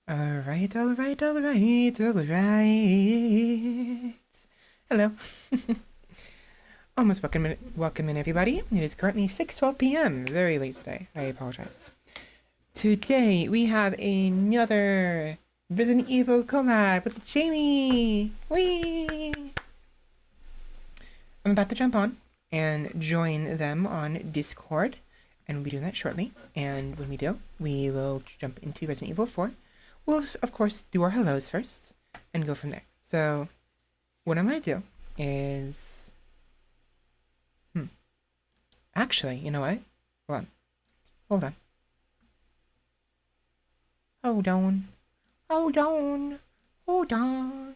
All right, all right, all right, all right. Hello. Almost welcome in, everybody. It is currently 6:12 p.m. Very late today. I apologize. Today we have another Resident Evil collab with Jamie. Whee! I'm about to jump on and join them on Discord, and we'll be doing that shortly. And when we do, we will jump into Resident Evil 4. We'll, of course, do our hellos first and go from there. So, what I'm going to do is... Actually, you know what? Hold on. Hold on. Hold on. Hold on. Hold on.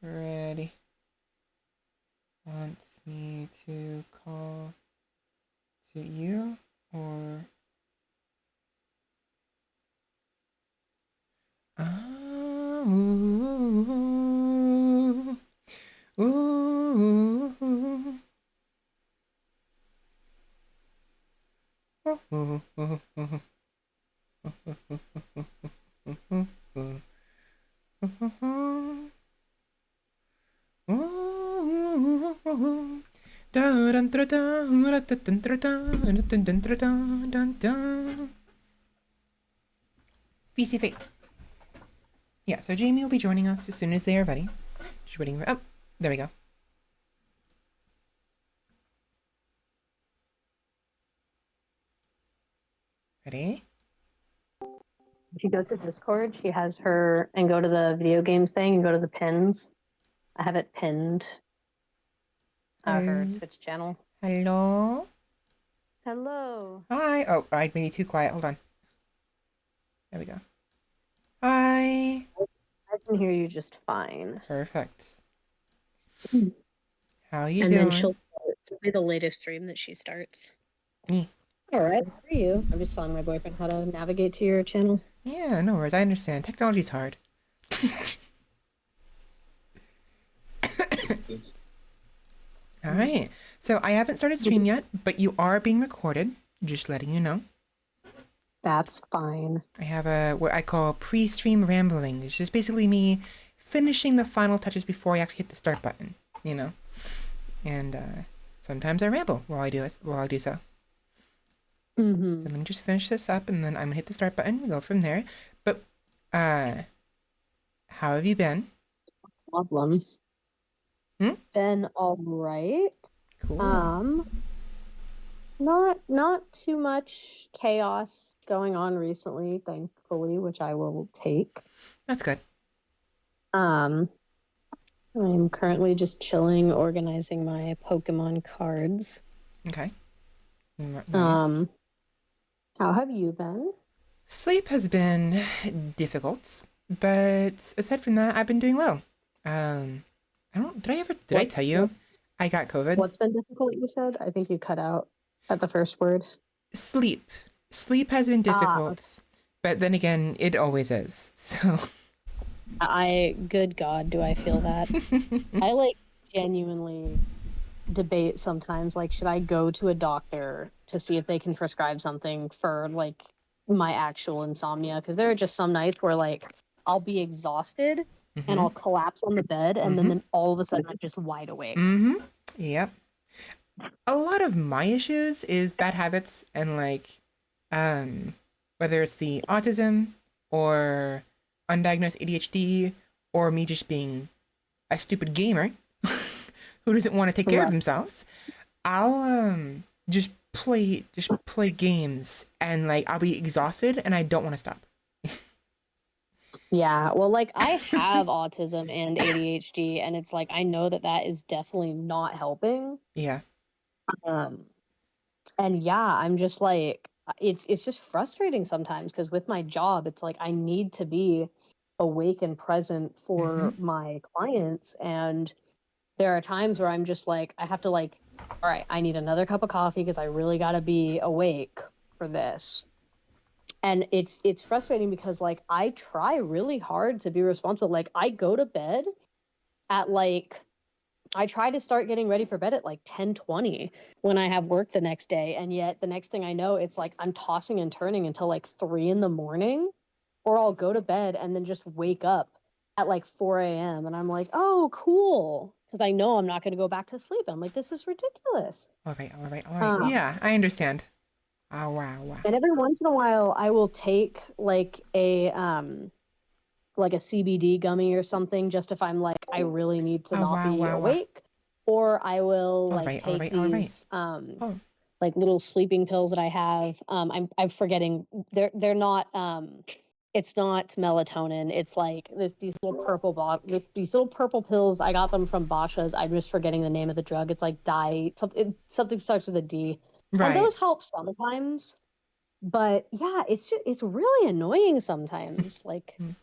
Ready. Wants me to call to you or... Oh. Ooh. PC Face. Yeah, so Jamie will be joining us as soon as they are ready. Just waiting for... Oh, there we go. Ready? If you go to Discord, she has her, and go to the video games thing and go to the pins. I have it pinned. Her Twitch channel. Hello? Hello. Hi. Oh, I made you too quiet. Hold on. There we go. Hi. I can hear you just fine. Perfect. Hmm. How you and doing? then she'll be the latest stream that she starts. Me. All right, for you. I'm just telling my boyfriend how to navigate to your channel. Yeah, no worries. I understand. Technology's hard. All right. So I haven't started stream yet, but you are being recorded. Just letting you know. That's fine. I have what I call pre-stream rambling. It's just basically me finishing the final touches before I actually hit the start button. You know. And sometimes I ramble while I do so. Mm-hmm. So I'm gonna just finish this up, and then I'm gonna hit the start button and go from there. But how have you been? Problem. Been all right. Cool. Not too much chaos going on recently, thankfully, which I will take. That's good. I'm currently just chilling, organizing my Pokemon cards. Okay. Nice. How have you been? Sleep has been difficult, but aside from that, I've been doing well. I don't. Did I tell you I got COVID? What's been difficult? You said. I think you cut out at the first word. Sleep. Sleep has been difficult, but then again, it always is. So. Good God, do I feel that? I genuinely debate sometimes, should I go to a doctor to see if they can prescribe something for my actual insomnia? Because there are just some nights where I'll be exhausted and I'll collapse on the bed, and then all of a sudden I'm just wide awake. Yep. A lot of my issues is bad habits and whether it's the autism or undiagnosed ADHD or me just being a stupid gamer who doesn't want to take care of themselves. I'll just play games and I'll be exhausted and I don't want to stop. Yeah, well, I have autism and ADHD, and it's I know that is definitely not helping. Yeah. And yeah, I'm just it's just frustrating sometimes because with my job, it's I need to be awake and present for my clients, and there are times where I'm just I have to all right, I need another cup of coffee because I really got to be awake for this. And it's frustrating because I try really hard to be responsible. I go to bed at I try to start getting ready for bed at like 10:20 when I have work the next day, and yet the next thing I know, it's like I'm tossing and turning until like 3 in the morning, or I'll go to bed and then just wake up at like 4 a.m. and I'm like, oh, cool, because I know I'm not going to go back to sleep. I'm like, this is ridiculous. All right, all right, all right. Um, Yeah, I understand. Ah, wow, wow. and every once in a while, I will take like a CBD gummy or something, just if I'm like I really need to Ah, not wow, be wow, wow. awake, or I will All like right, all take right, all right. these Oh, like little sleeping pills that I have. I'm forgetting they're not it's not melatonin. It's like these little these little purple pills. I got them from Basha's. I'm just forgetting the name of the drug. It's like something starts with a D, and right. those help sometimes. But yeah, it's really annoying sometimes. Like Mm,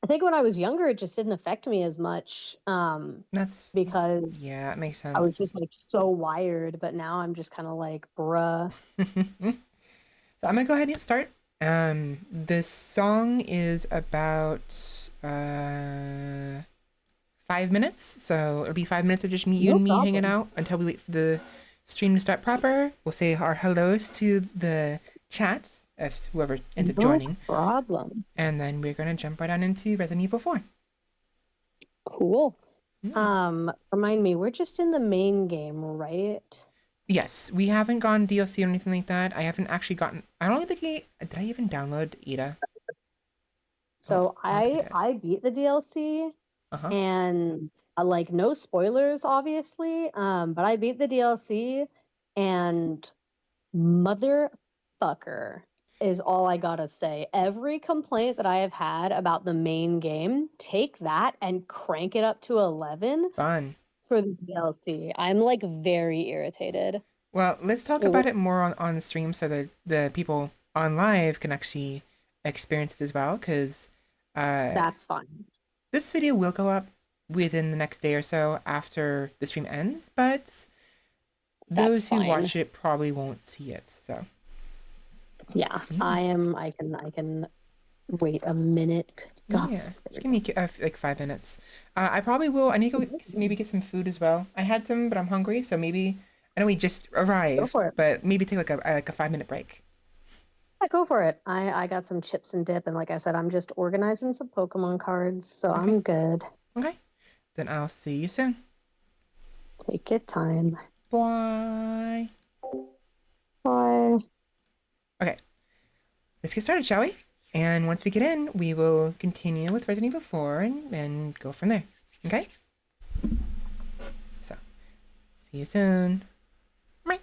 I think when I was younger, it just didn't affect me as much that's, because yeah, it makes I was sense. just like so wired. But now I'm just kind of like, bruh. So I'm gonna go ahead and start. This song is about 5 minutes, so it'll be 5 minutes of just me, you No and me hanging problem. out until we wait for the stream to start proper. We'll say our hellos to the chat if whoever ends up No joining, problem. and then we're gonna jump right on into Resident Evil 4. Cool. Yeah. Remind me, we're just in the main game, right? Yes, we haven't gone DLC or anything like that. I haven't actually gotten. I don't think did I even download Ada? So I don't think I did. I beat the DLC, Uh huh. and like no spoilers, obviously. But I beat the DLC, and motherfucker is all I gotta say. Every complaint that I have had about the main game, take that and crank it up to 11 Fun. for the DLC. I'm like very irritated. Well, let's talk It, about it more on the stream so that the people on live can actually experience it as well. Because uh, that's fine. this video will go up within the next day or so after the stream ends, but That's those who fine. watch it probably won't see it. So Yeah, yeah, I can wait a minute. God, yeah. there Just we give me like 5 minutes. I probably will. I need to go go. maybe get some food as well. I had some, but I'm hungry, so maybe I know we just Go arrived, for it. but maybe take like a 5 minute break. Yeah, go for it. I got some chips and dip, and like I said, I'm just organizing some Pokemon cards, so Okay, I'm good. okay. Then I'll see you soon. Take your time. Bye. Bye. Okay, let's get started, shall we? And once we get in, we will continue with Resident Evil 4 and go from there. Okay? So, see you soon. Bye.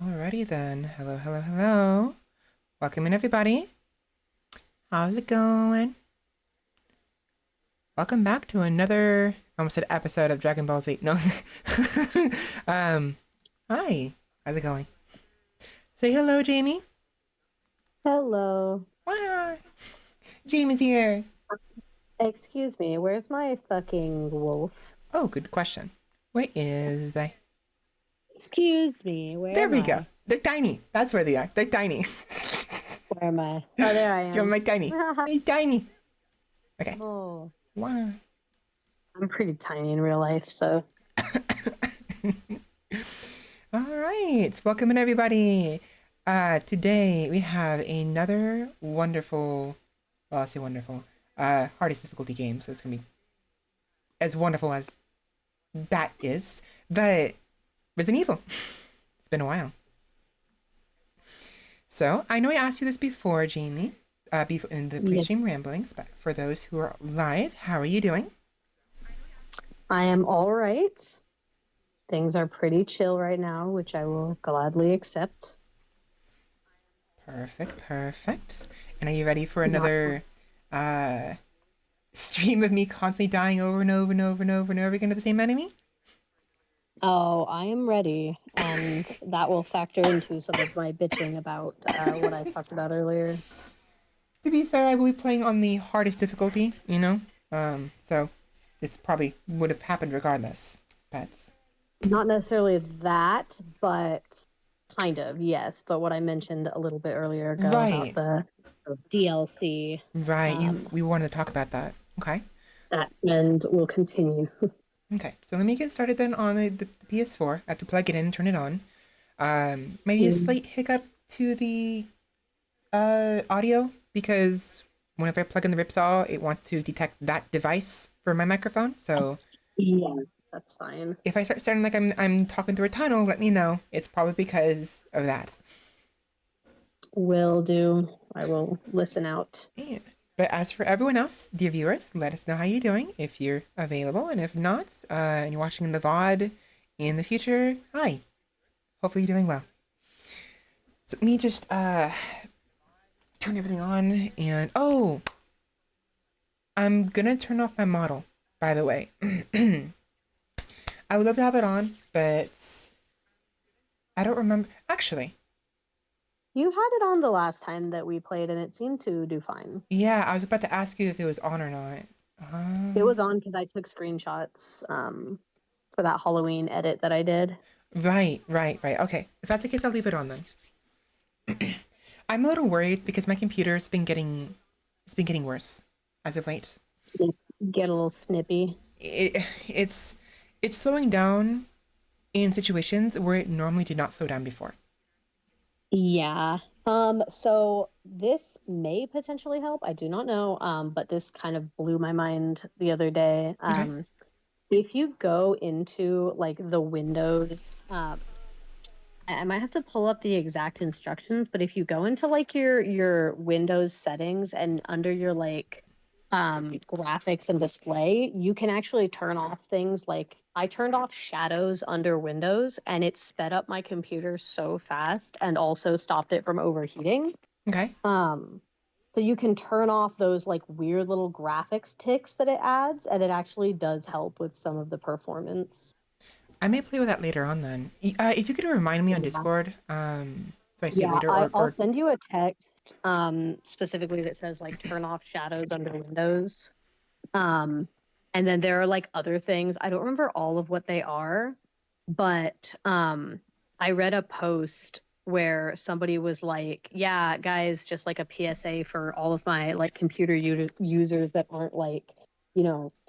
Alrighty then. Hello, hello, hello. Welcome in, everybody. How's it going? Welcome back to another, I almost said episode of Dragon Ball Z. No. um, Hi. How's it going? Say hello, Jamie. Hello. Wow. Jamie's here. Excuse me, where's my fucking wolf? Oh, good question. Where is they? Excuse me, where There am we go. I? They're tiny. That's where they are. They're tiny. Where am I? Oh, there I You're am. my tiny. He's tiny. Okay. Oh, Wow. I'm pretty tiny in real life, so. All right, welcome in everybody. Today we have another wonderful, well, I say wonderful, hardest difficulty game. So it's gonna be as wonderful as that is. But Resident Evil. It's been a while. So I know I asked you this before, Jamie, before in the Yes. pre-stream ramblings. But for those who are live, how are you doing? I am all right. Things are pretty chill right now, which I will gladly accept. Perfect, perfect. And are you ready for Not. another stream of me constantly dying over and over and over and over and over again to the same enemy? Oh, I am ready, and that will factor into some of my bitching about what I talked about earlier. To be fair, I will be playing on the hardest difficulty, you know? So it's probably would have happened regardless. But Not necessarily that, but kind of, yes. But what I mentioned a little bit earlier ago about right, the DLC, right. um, We wanted to talk about that. Okay. that and will continue. Okay. So let me get started then on the PS4. I have to plug it in, turn it on. Maybe a slight hiccup to the audio because whenever I plug in the ripsaw, it wants to detect that device for my microphone. So Yeah, that's fine. if I start sounding like I'm talking through a tunnel, let me know. It's probably because of that. Will do. I will listen out. Yeah. But as for everyone else, dear viewers, let us know how you're doing if you're available, and if not, and you're watching the VOD in the future, hi. Hopefully you're doing well. So let me just turn everything on, and oh, I'm gonna turn off my model. By the way, I would love to have it on, but I don't remember. Actually, You had it on the last time that we played, and it seemed to do fine. yeah, I was about to ask you if it was on or not. It was on because I took screenshots for that Halloween edit that I did. Right, right, right. Okay, if that's the case, I'll leave it on then. I'm a little worried because my computer's been getting it's been getting worse as of late. Get a little snippy. It's it's slowing down in situations where it normally did not slow down before. Yeah. So this may potentially help. I do not know. But this kind of blew my mind the other day. Okay. If you go into like the Windows, I might have to pull up the exact instructions, but if you go into like your Windows settings and under your like graphics and display, you can actually turn off things like I turned off shadows under Windows and it sped up my computer so fast and also stopped it from overheating. Okay. Um so you can turn off those like weird little graphics ticks that it adds and it actually does help with some of the performance. I may play with that later on then. If you could remind me on Discord, so I see it Yeah, later, I'll or send you a text specifically that says like turn off shadows under Windows. Um, and then there are like other things. I don't remember all of what they are, but I read a post where somebody was like, "Yeah, guys, just like a PSA for all of my like computer users that aren't like,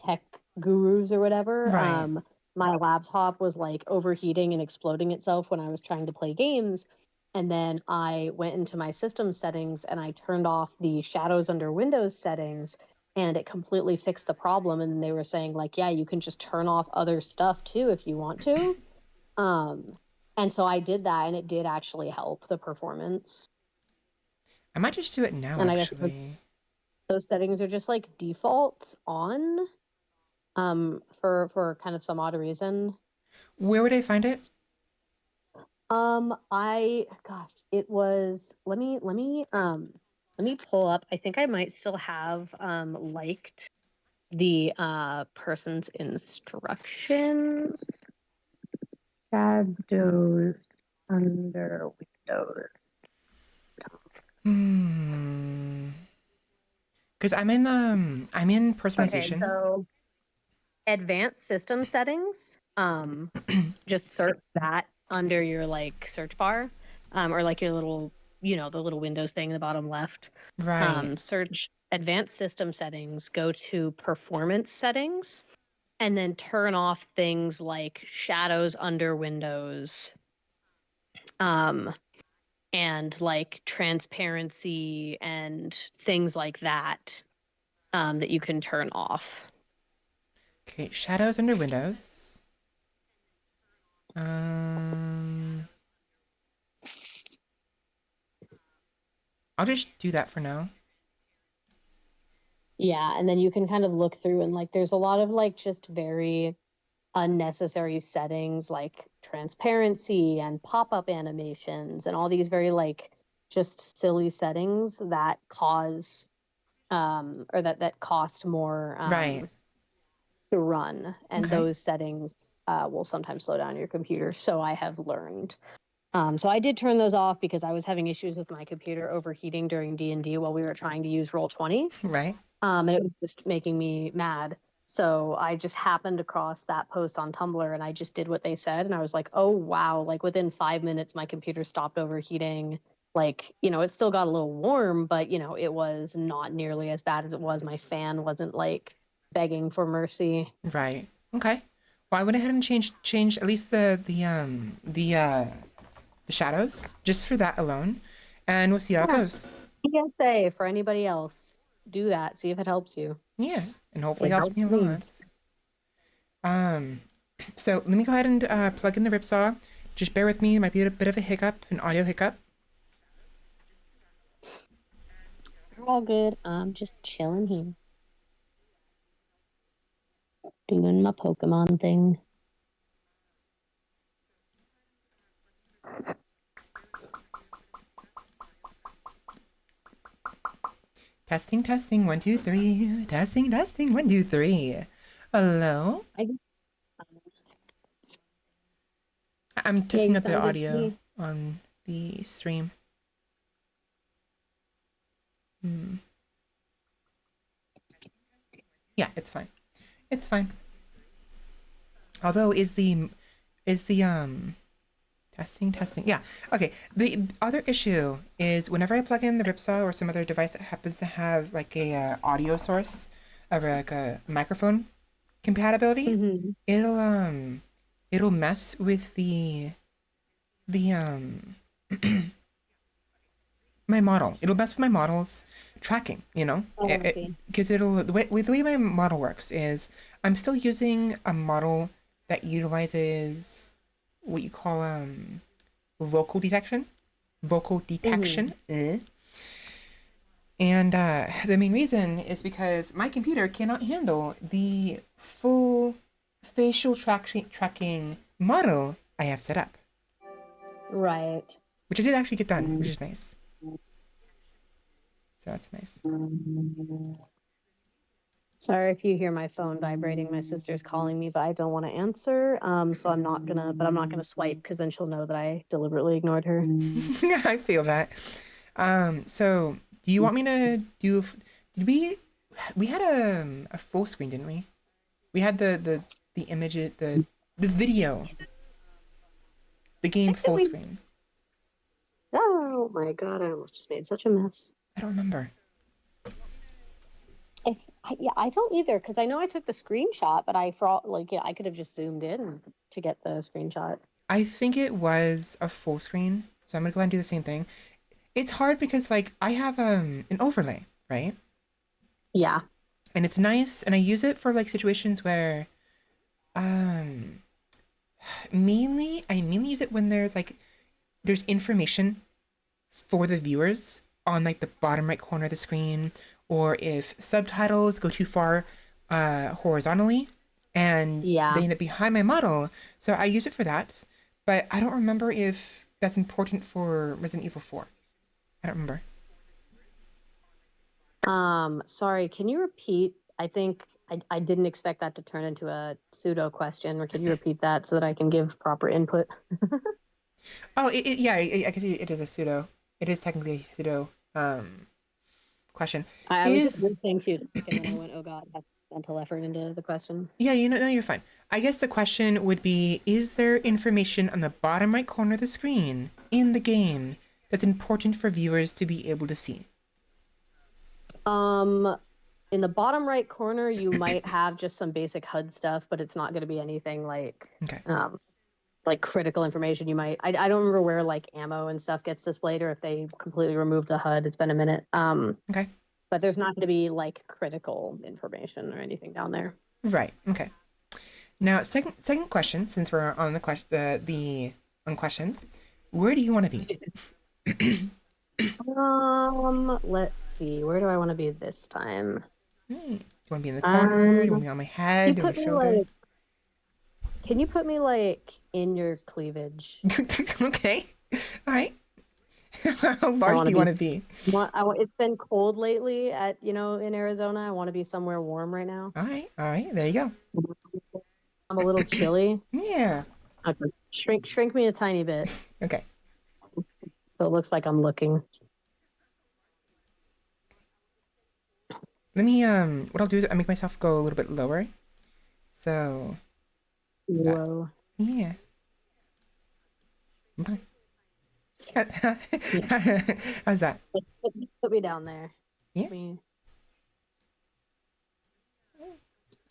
tech gurus or whatever. right. My laptop was like overheating and exploding itself when I was trying to play games." And then I went into my system settings and I turned off the shadows under Windows settings and it completely fixed the problem. And they were saying like, yeah, you can just turn off other stuff too if you want to. Um, and so I did that, and it did actually help the performance. I might just do it now And I guess actually. those settings are just like default on, for kind of some odd reason. Where would I find it? It was, let me pull up. I think I might still have liked the person's instructions. Shadows under windows. Because I'm in Okay, personalization. so advanced system settings. Just search that under your like search bar, or like your little, the little Windows thing in the bottom left. Right. Search advanced system settings, go to performance settings, and then turn off things like shadows under windows, um, and like transparency and things like that, that you can turn off. Okay, shadows under windows. Um, I'll just do that for now. Yeah, and then you can kind of look through and like there's a lot of like just very unnecessary settings like transparency and pop-up animations and all these very like just silly settings that cause or that cost more Right. to run, and Okay. those settings will sometimes slow down your computer, so I have learned. So I did turn those off because I was having issues with my computer overheating during D&D while we were trying to use Roll20. Right. And it was just making me mad. So I just happened across that post on Tumblr and I just did what they said. And I was like, oh, wow. Like within 5 minutes, my computer stopped overheating. Like, it still got a little warm, but, it was not nearly as bad as it was. My fan wasn't like begging for mercy. Right. Okay. Well, I went ahead and changed at least the shadows just for that alone, and we'll see how it Yeah. goes. PSA for anybody else. Do that. See if it helps you. Yeah, and hopefully It helps me helps a me. lot. Um, so let me go ahead and plug in the ripsaw. Just bear with me. It might be a bit of a hiccup, an audio hiccup. We're all good. I'm just chilling here, doing my Pokemon thing. Testing, testing, one, two, three. Testing, testing, one, two, three. Hello? I, I'm yeah, testing you out the sound good to audio me. on the stream. Hmm. Yeah, it's fine. It's fine. Although is the testing, testing. Yeah. Okay. The other issue is whenever I plug in the ripsaw or some other device that happens to have like a audio source of like a microphone compatibility, Mm-hmm. it'll it'll mess with the my model. It'll mess with my model's tracking, Oh, I see. because the way my model works is I'm still using a model that utilizes what you call vocal detection, vocal Mm-hmm. detection. And the main reason is because my computer cannot handle the full facial tracking model I have set up, Right. which I did actually get done, which is nice. So that's nice. Sorry if you hear my phone vibrating. My sister's calling me, but I don't want to answer. So I'm not gonna swipe because then she'll know that I deliberately ignored her. I feel that. So do you want me to do? Did we had a full screen, didn't we? We had the image, the video, the I game think full we. screen. Oh my god! I almost just made such a mess. I don't remember. Yeah, I don't either because I know I took the screenshot, but I for all, like yeah, I could have just zoomed in to get the screenshot. I think it was a full screen, so I'm gonna go ahead and do the same thing. It's hard because like I have an overlay, right? Yeah. And it's nice, and I use it for like situations where um I mainly use it when there's information for the viewers on like the bottom right corner of the screen, or if subtitles go too far horizontally and they Yeah. end up behind my model. So I use it for that. but I don't remember if that's important for Resident Evil 4. I don't remember. Sorry, can you repeat? I think I didn't expect that to turn into a pseudo question, or could you repeat that so that I can give proper input? Oh, yeah, I can see it is a pseudo. It is technically a pseudo question. I was just Is listening to you talk, and then I went, "Oh God, I have mental effort into the question." Yeah, no, you're fine. I guess the question would be, is there information on the bottom right corner of the screen in the game that's important for viewers to be able to see? Um, in the bottom right corner, you might have just some basic HUD stuff, but it's not going to be anything Okay. like critical information. You might I don't remember where like ammo and stuff gets displayed, or if they completely removed the HUD. It's been a minute. Okay. But there's not going to be like critical information or anything down there. Right. Okay. Now, second question, since we're on the question the on questions, where do you want to be? Let's see. Where do I want to be this time? Do you want to be in the corner? Do you want Um, to be on my you head, on my put me shoulder? like. Can you put me like in your cleavage? Okay. All right. How I large want do to you be. want to be? It's been cold lately at in Arizona. I want to be somewhere warm right now. All right. All right. There you go. I'm a little chilly. Yeah. Okay. Shrink me a tiny bit Okay. so it looks like I'm looking. Let me what I'll do is I make myself go a little bit lower. So that Whoa. yeah. Okay. Yeah. How's that? Put me down there. Yeah. Put me.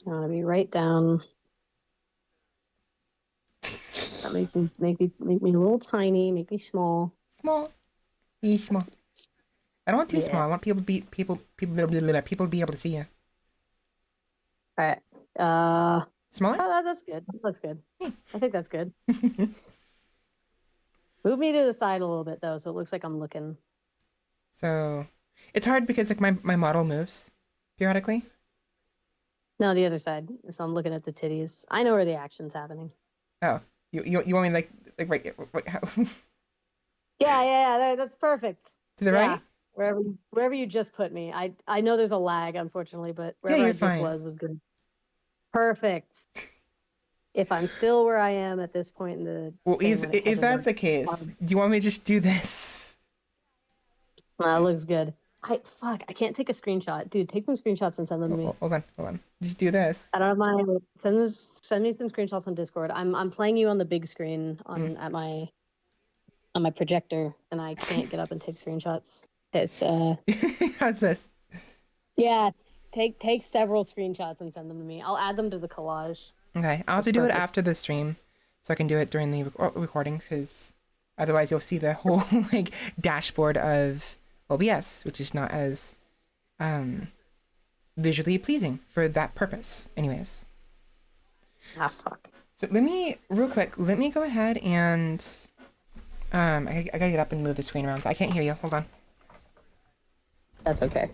I want to be right down. That make me a little tiny. Make me small. Small. Be small. I don't want too Yeah. small. I want people to be able to see you. All right. Uh. Smaller? Oh, that's good. That looks good. Yeah. I think that's good. Move me to the side a little bit though, so it looks like I'm looking. So it's hard because like my model moves periodically. No, the other side. So I'm looking at the titties. I know where the action's happening. Oh, you want me like right how, to Yeah. That's perfect. the Yeah, right? wherever you just put me. I know there's a lag, unfortunately, but Yeah, wherever you're I just fine. was good. Perfect. If I'm still where I am at this point in the Well, thing when it if catches that's up, the case, do you want me to just do this? that looks good. I can't take a screenshot, dude. Take some screenshots and send them to me. Hold on. Just do this. I don't have my send me some screenshots on Discord. I'm playing you on the big screen Mm. on my projector, and I can't get up and take screenshots. It's How's this? yeah. Take several screenshots and send them to me. I'll add them to the collage. Okay, I'll have That's to do it perfect. after the stream, so I can do it during the recording, because otherwise you'll see the whole like dashboard of OBS, which is not as um visually pleasing for that purpose. Anyways, Ah, fuck. so let me real quick. Let me go ahead and I gotta get up and move the screen around. So I can't hear you. Hold on. That's okay.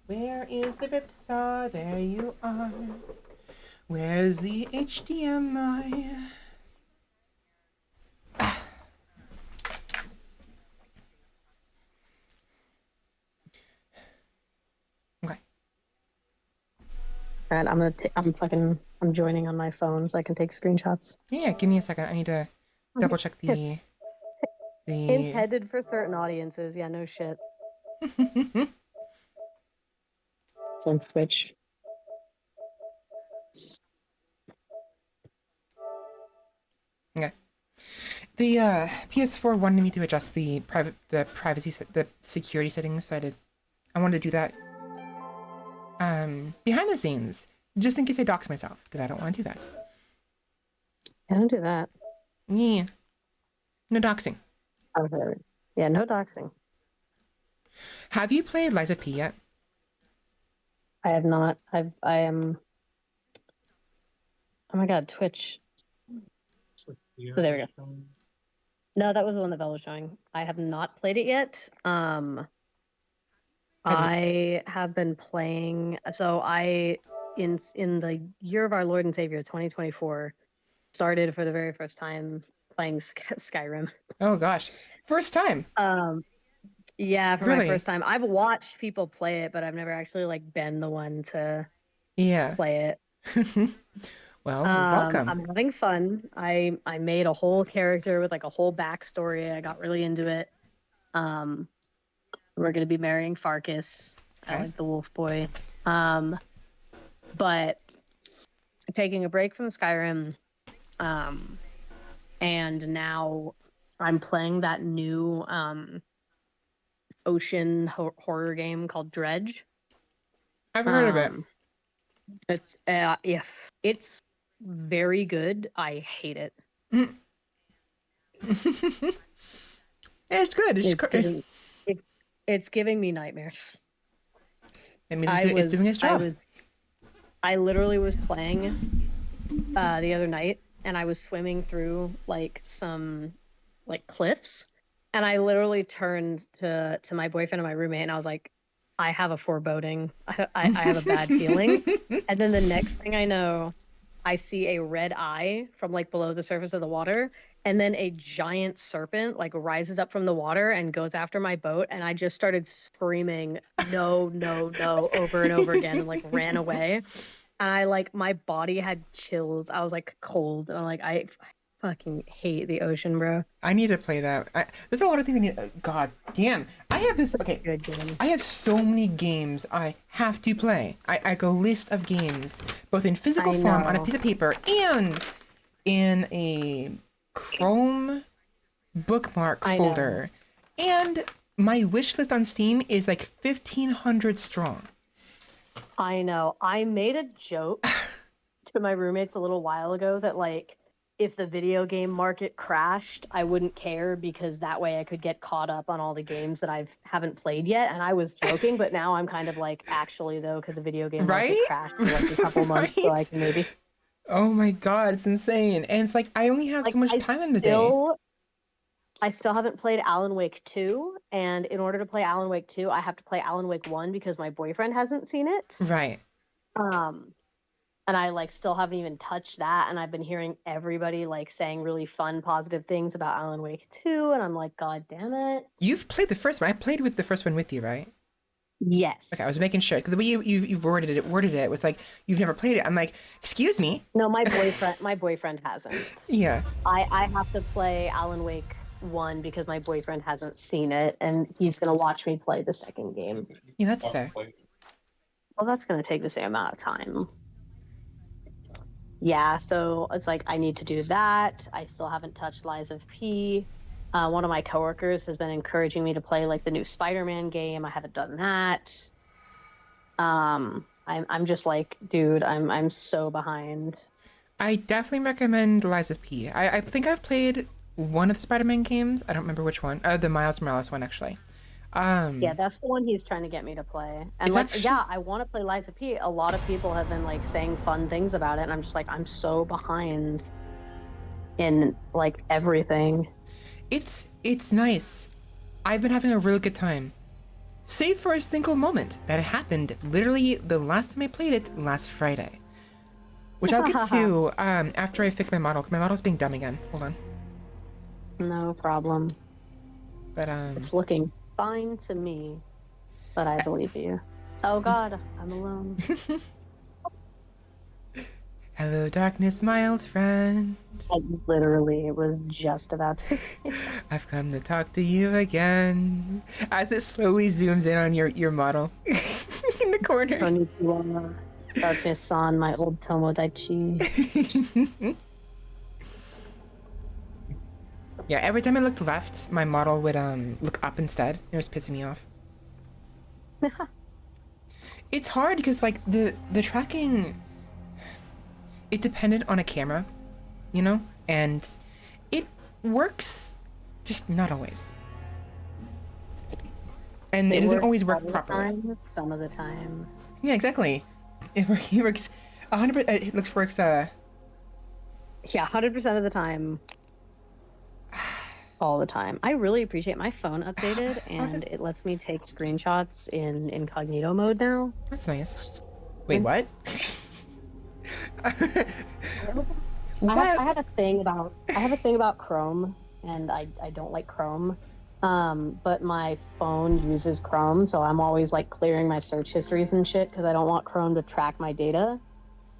Where is the ripsaw? There you are. Where's the HDMI? Okay. All right, I'm joining on my phone so I can take screenshots. Yeah, give me a second. I need to double check the Intended for certain audiences. Yeah, no shit. On Twitch. Okay. The PS4 wanted me to adjust the security settings, so I wanted to do that behind the scenes, just in case I dox myself, because I don't want to do that. Yeah, don't do that. Yeah, no doxing. Okay. Yeah, no doxing. Have you played Liza P yet? I have not. I am. Oh my god, Twitch. So there we go. No, that was the one that Belle was showing. I have not played it yet. Have you? I have been playing. So in the year of our Lord and Savior, 2024. started for the very first time playing Skyrim. Oh gosh, first time. Um, yeah, for my Really? first time. I've watched people play it, but I've never actually like been the one to Yeah. play it. Well, welcome. I'm having fun. I made a whole character with like a whole backstory. I got really into it. Um, we're gonna be marrying Farkas. I Okay. like the wolf boy. Um, but taking a break from Skyrim. Um, and now I'm playing that new ocean horror game called Dredge. I've heard of it. Um, it's if it's very good. I hate it. Mm. It's good. It's giving it's it's giving me nightmares. It means it's doing its job. I literally was playing the other night, and I was swimming through like some like cliffs, and I literally turned to my boyfriend and my roommate, and I was like, I have a foreboding. I have a bad feeling. And then the next thing I know, I see a red eye from like below the surface of the water, and then a giant serpent like rises up from the water and goes after my boat, and I just started screaming no, no, no over and over again and like ran away. And I like my body had chills. I was like cold, and I'm like I fucking hate the ocean, bro. I need to play that. There's a lot of things I need. God damn. I have this. Okay. Good game. I have so many games I have to play. I like a list of games, both in physical I form on a know. piece of paper and in a Chrome bookmark I know. folder. And my wish list on Steam is like 1,500 strong. I know. I made a joke to my roommates a little while ago that like if the video game market crashed, I wouldn't care because that way I could get caught up on all the games that I haven't played yet. And I was joking, but now I'm kind of like, actually though, could the video game market Right? crash for like a couple months so I can maybe Oh my god, it's insane. And it's like I only have like so much time in the day. I still haven't played Alan Wake 2, and in order to play Alan Wake 2, I have to play Alan Wake 1 because my boyfriend hasn't seen it. Right. Um, and I like still haven't even touched that, and I've been hearing everybody like saying really fun, positive things about Alan Wake 2, and I'm like, God damn it. You've played the first one. I played with the first one with you, right? Yes. Okay, I was making sure because the way you've worded it was like you've never played it. I'm like, excuse me. No, my boyfriend hasn't. Yeah. I have to play Alan Wake 1 because my boyfriend hasn't seen it, and he's gonna watch me play the second game. Yeah, that's fair. Well, that's gonna take the same amount of time. Yeah, so it's like I need to do that. I still haven't touched Lies of P. One of my coworkers has been encouraging me to play like the new Spider-Man game. I haven't done that. I'm just like, dude, I'm so behind. I definitely recommend Lies of P. I think I've played one of the Spider-Man games. I don't remember which one. The Miles Morales one, actually. Yeah, that's the one he's trying to get me to play. And It's like, actually- yeah, I want to play Lies of P. A lot of people have been like saying fun things about it, and I'm just like, I'm so behind in like everything. It's nice. I've been having a really good time. Save for a single moment that happened literally the last time I played it last Friday. Which I'll get to after I fix my model. 'Cause my model's being dumb again. Hold on. No problem. But It's looking fine to me, but I believe you. Oh God, I'm alone. hello darkness, my old friend. I literally was just about to. I've come to talk to you again. As it slowly zooms in on your model in the corner. Konnichiwa, darkness-san, my old Tomodachi. Yeah, every time I looked left, my model would look up instead. It was pissing me off. It's hard because like the tracking is dependent on a camera, you know, and it works, just not always. And it doesn't always work properly. Some of the time. Yeah, exactly. It works 100%. It works. Yeah, 100% of the time. All the time. I really appreciate my phone updated, and it lets me take screenshots in incognito mode now. That's nice. Wait, what? What? I have a thing about Chrome, and I don't like Chrome. But my phone uses Chrome, so I'm always like clearing my search histories and shit because I don't want Chrome to track my data.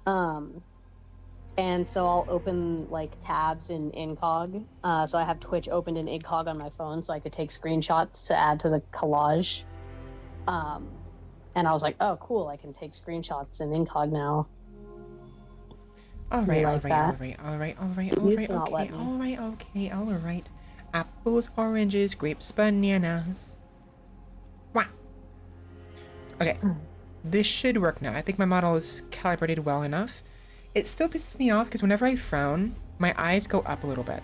Um, and so I'll open like tabs in Incog. So I have Twitch opened in Incog on my phone, so I could take screenshots to add to the collage. Um, and I was like, oh, cool, I can take screenshots in Incog now. All You right, all like right, all that? right, all right, all right, It all used right, to not okay, let me. all right, okay, all right. Apples, oranges, grapes, bananas. Wow. Okay, this should work now. I think my model is calibrated well enough. It still pisses me off because whenever I frown, my eyes go up a little bit.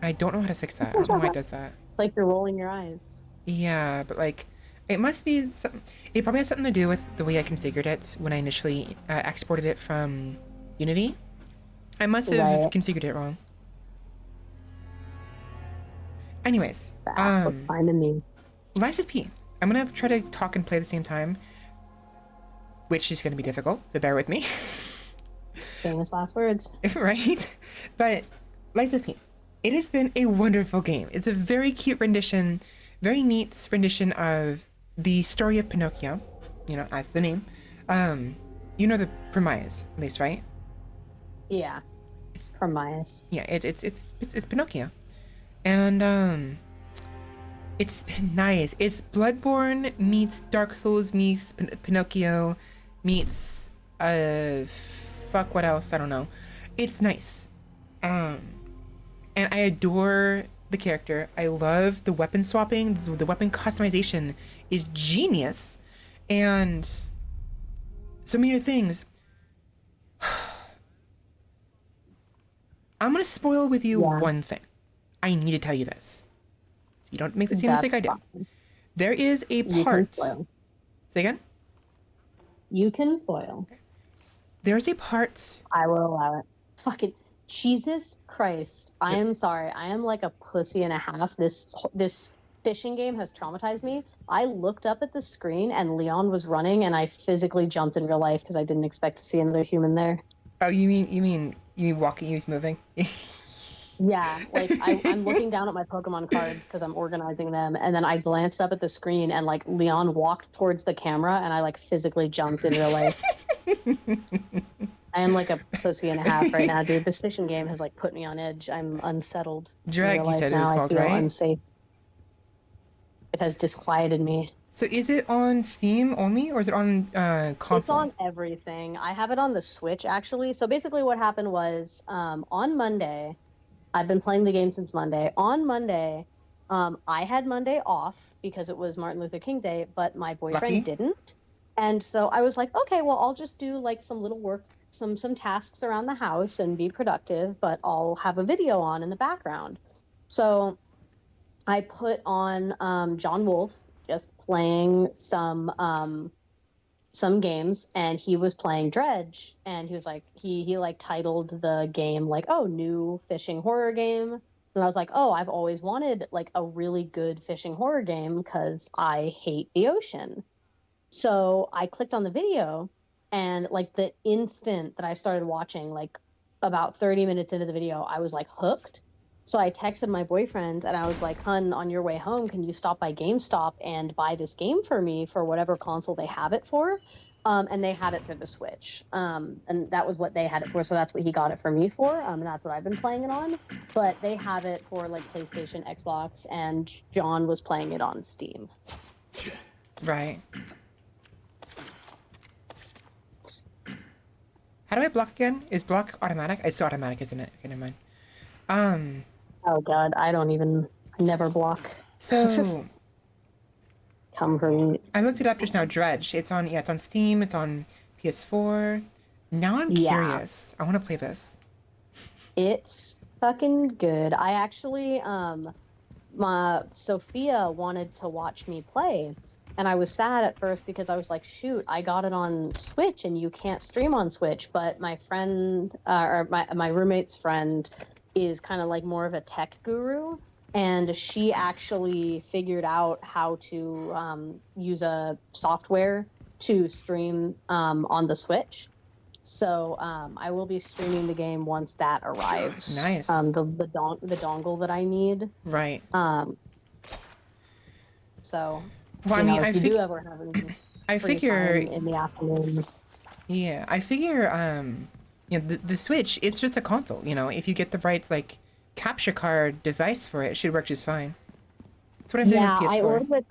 I don't know how to fix that. I don't know why it does that. It's like you're rolling your eyes. Yeah, but like, it must be some. It probably has something to do with the way I configured it when I initially exported it from Unity. I must have Right. configured it wrong. Anyways, The app looks fine to me. Lies of P. I'm gonna try to talk and play at the same time, which is gonna be difficult, so bear with me. Famous last words. Right? But Lies of P. It has been a wonderful game. It's a very cute rendition, very neat rendition of the story of Pinocchio, you know, as the name. You know the premise, at least, right? Yeah. It's Promise. yeah, it's Pinocchio. And it's been nice. It's Bloodborne meets Dark Souls meets Pinocchio meets fuck what else? I don't know. It's nice. And I adore the character. I love the weapon swapping. The weapon customization is genius, and so many other things. I'm gonna spoil with you Yeah. one thing. I need to tell you this, so you don't make the same mistake That's I did. fine. There is a You can part. spoil. Say again. You can spoil. There's a part. I will allow it. Fucking Jesus Christ. I am sorry. I am like a pussy and a half. This fishing game has traumatized me. I looked up at the screen and Leon was running and I physically jumped in real life because I didn't expect to see another human there. Oh, you mean walking? You mean moving? Yeah, like I'm looking down at my Pokemon cards because I'm organizing them, and then I glanced up at the screen and like Leon walked towards the camera and I like physically jumped in real life. I am like a pussy and a half right now, dude. This fishing game has like put me on edge. I'm unsettled in real Drag, you life said it was now. I called, feel right? unsafe. It has disquieted me. So is it on Steam only, or is it on It's console? on everything. I have it on the Switch actually. So basically what happened was on Monday, I've been playing the game since Monday. On Monday, I had Monday off because it was Martin Luther King Day, but my boyfriend Lucky. didn't. And so I was like, okay, well, I'll just do like some little work, some tasks around the house and be productive, but I'll have a video on in the background. So I put on John Wolfe just playing some games, and he was playing Dredge, and he was like he like titled the game like, oh, new fishing horror game. And I was like, oh, I've always wanted like a really good fishing horror game because I hate the ocean. So I clicked on the video, and like the instant that I started watching, like about 30 minutes into the video, I was like hooked. So I texted my boyfriend and I was like, hun, on your way home, can you stop by GameStop and buy this game for me for whatever console they have it for? And they had it for the Switch. And that was what they had it for. So that's what he got it for me for. And that's what I've been playing it on. But they have it for like PlayStation, Xbox, and John was playing it on Steam. Right. How do I block again? Is block automatic? It's automatic, isn't it? Okay, never mind. Oh God, I never block. So Come for me. I looked it up just now. Dredge. It's on Steam. It's on PS4. Now I'm Yeah, curious. I want to play this. it's fucking good. I actually, my Sophia wanted to watch me play, and I was sad at first because I was like, shoot, I got it on Switch and you can't stream on Switch. But my friend, or my roommate's friend, is kind of like more of a tech guru, and she actually figured out how to use a software to stream on the Switch. So I will be streaming the game once that arrives. Nice. The dongle that I need. Right. Um, so Well, I mean, if you do ever have any I free figure, time in the afternoons. yeah, I figure, the Switch, it's just a console, if you get the right, like, capture card device for it, it should work just fine. That's what I'm doing with Yeah, PS4.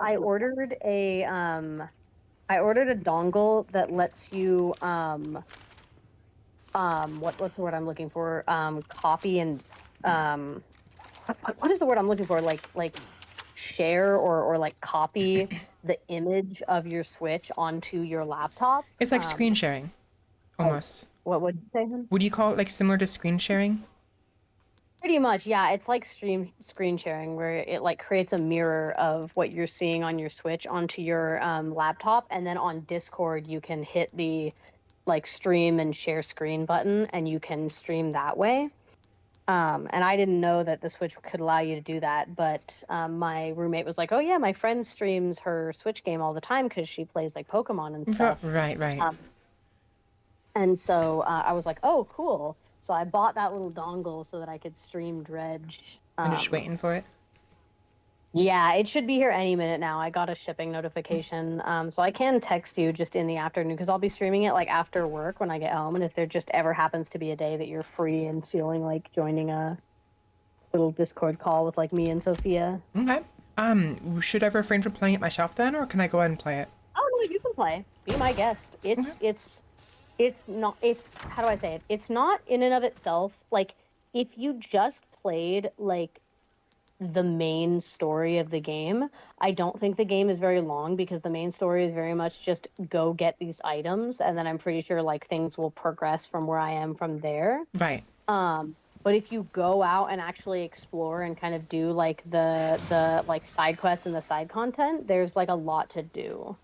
I ordered a dongle that lets you what's the word I'm looking for? Copy and um what is the word I'm looking for? Like share or like copy the image of your Switch onto your laptop. It's like screen sharing, Oh, almost. what would you say, hon? Would you call it, like, similar to screen sharing? Pretty much, yeah. It's like screen sharing where it like creates a mirror of what you're seeing on your Switch onto your laptop, and then on Discord you can hit the like stream and share screen button, and you can stream that way. And I didn't know that the Switch could allow you to do that, but my roommate was like, "Oh yeah, my friend streams her Switch game all the time because she plays like Pokemon and stuff." Right, right. Um, and so I was like, "Oh, cool." So I bought that little dongle so that I could stream Dredge. I'm just waiting for it. Yeah, it should be here any minute now. I got a shipping notification. So I can text you just in the afternoon because I'll be streaming it like after work when I get home. And if there just ever happens to be a day that you're free and feeling like joining a little Discord call with like me and Sophia. Okay. Should I refrain from playing it myself then, or can I go ahead and play it? Oh no, you can play. Be my guest. Okay. It's not it's how do I say it? It's not in and of itself like if you just played like the main story of the game. I don't think the game is very long because the main story is very much just go get these items and then I'm pretty sure like things will progress from where I am from there. Right. But if you go out and actually explore and kind of do like the like side quests and the side content, there's like a lot to do.